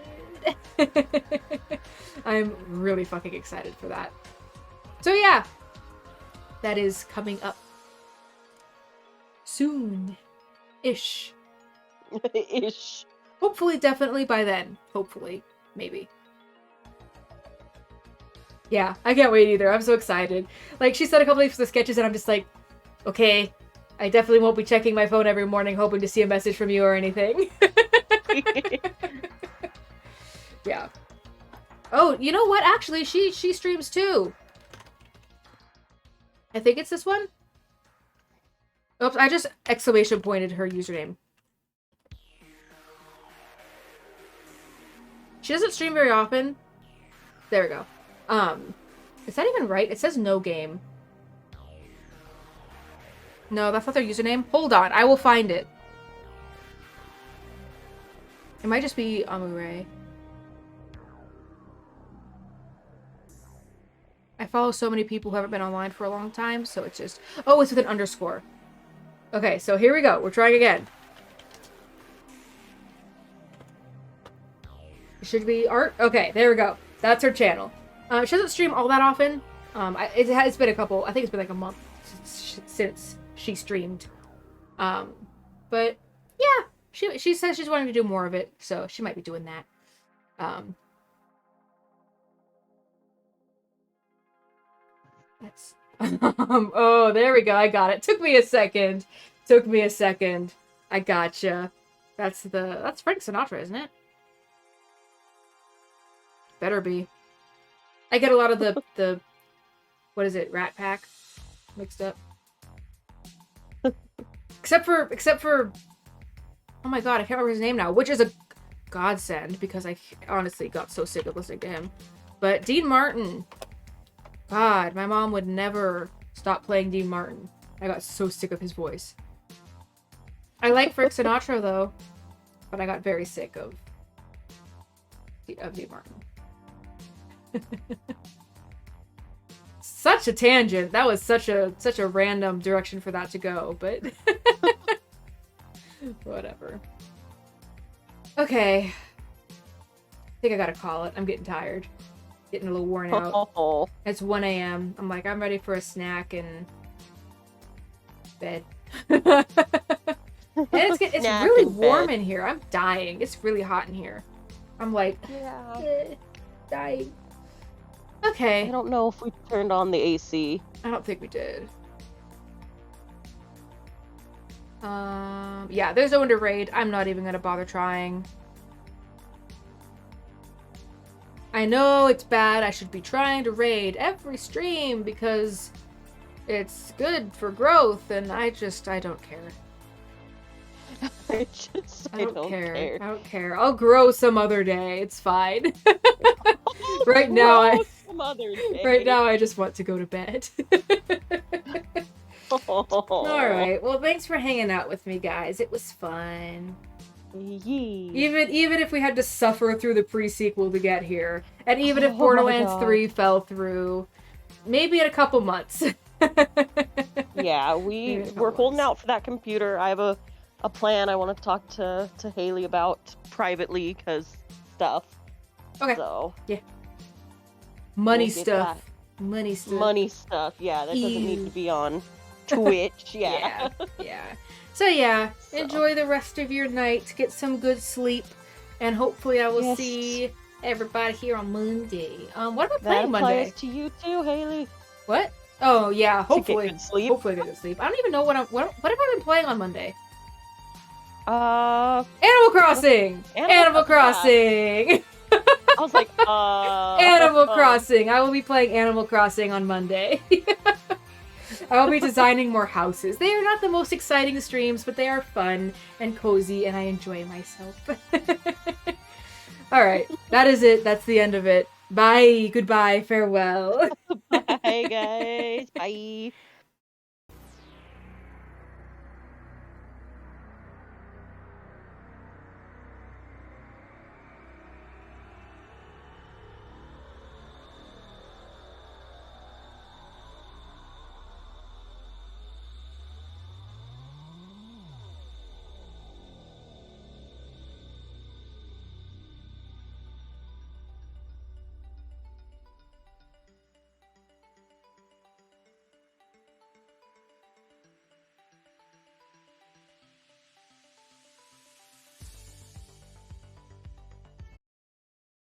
I'm really fucking excited for that. So yeah, that is coming up. Soon-ish. Ish. Hopefully, definitely by then. Hopefully. Maybe. Yeah, I can't wait either. I'm so excited. Like, she said a couple days for the sketches, and I'm just like, okay, I definitely won't be checking my phone every morning hoping to see a message from you or anything. Yeah. Oh, you know what? Actually, she streams too. I think it's this one. Oops, I just exclamation pointed her username. She doesn't stream very often. There we go. Is that even right? It says no game. No, that's not their username. Hold on, I will find it. It might just be Amure. I follow so many people who haven't been online for a long time, so it's just... Oh, it's with an underscore. Okay, so here we go. We're trying again. It should be art. Okay, there we go. That's her channel. She doesn't stream all that often. It's been a couple... I think it's been like a month since she streamed. But, yeah. She says she's wanting to do more of it, so she might be doing that. Let's... oh, there we go. I got it. Took me a second. I gotcha. That's Frank Sinatra, isn't it? Better be. I get a lot of the what is it, Rat Pack mixed up. Except for oh my god, I can't remember his name now, which is a godsend because I honestly got so sick of listening to him. But Dean Martin. God, my mom would never stop playing Dean Martin. I got so sick of his voice. I like Frank Sinatra, though. But I got very sick of Dean Martin. Such a tangent. That was such a random direction for that to go, but... Whatever. Okay. I think I gotta call it. I'm getting tired. Getting a little worn out. Oh. It's 1 a.m. I'm like, I'm ready for a snack and bed. And it's really warm in here. I'm dying. It's really hot in here. I'm like, dying. Okay. I don't know if we turned on the AC. I don't think we did. Yeah, there's no one to raid. I'm not even gonna bother trying. I know it's bad. I should be trying to raid every stream because it's good for growth, and I don't care. I don't care. I don't care. I'll grow some other day. It's fine. Right now I just want to go to bed. All right. Well, thanks for hanging out with me, guys. It was fun. Yee. Even if we had to suffer through the pre-sequel to get here, and even if Oh my Borderlands God. 3 fell through, maybe in a couple months. Yeah, Maybe in a couple we're holding months. out for that computer. I have a plan I want to talk to Haley about privately, because stuff. Okay. So yeah. Money we'll get stuff. that. Money stuff. Money stuff. Yeah, that doesn't need Ew. to be on Twitch. Yeah. Yeah. So yeah, enjoy the rest of your night. Get some good sleep, and hopefully I will Yes. see everybody here on Monday. What am I That playing Monday? applies to you too, Haley. What? Oh yeah, To get hopefully. good sleep. Hopefully I get good sleep. I don't even know what have I been playing on Monday? Animal Animal Crossing. Animal Crossing. I was like, Animal Crossing. I will be playing Animal Crossing on Monday. I will be designing more houses. They are not the most exciting streams, but they are fun and cozy, and I enjoy myself. Alright, that is it. That's the end of it. Bye. Goodbye. Farewell. Bye, guys. Bye.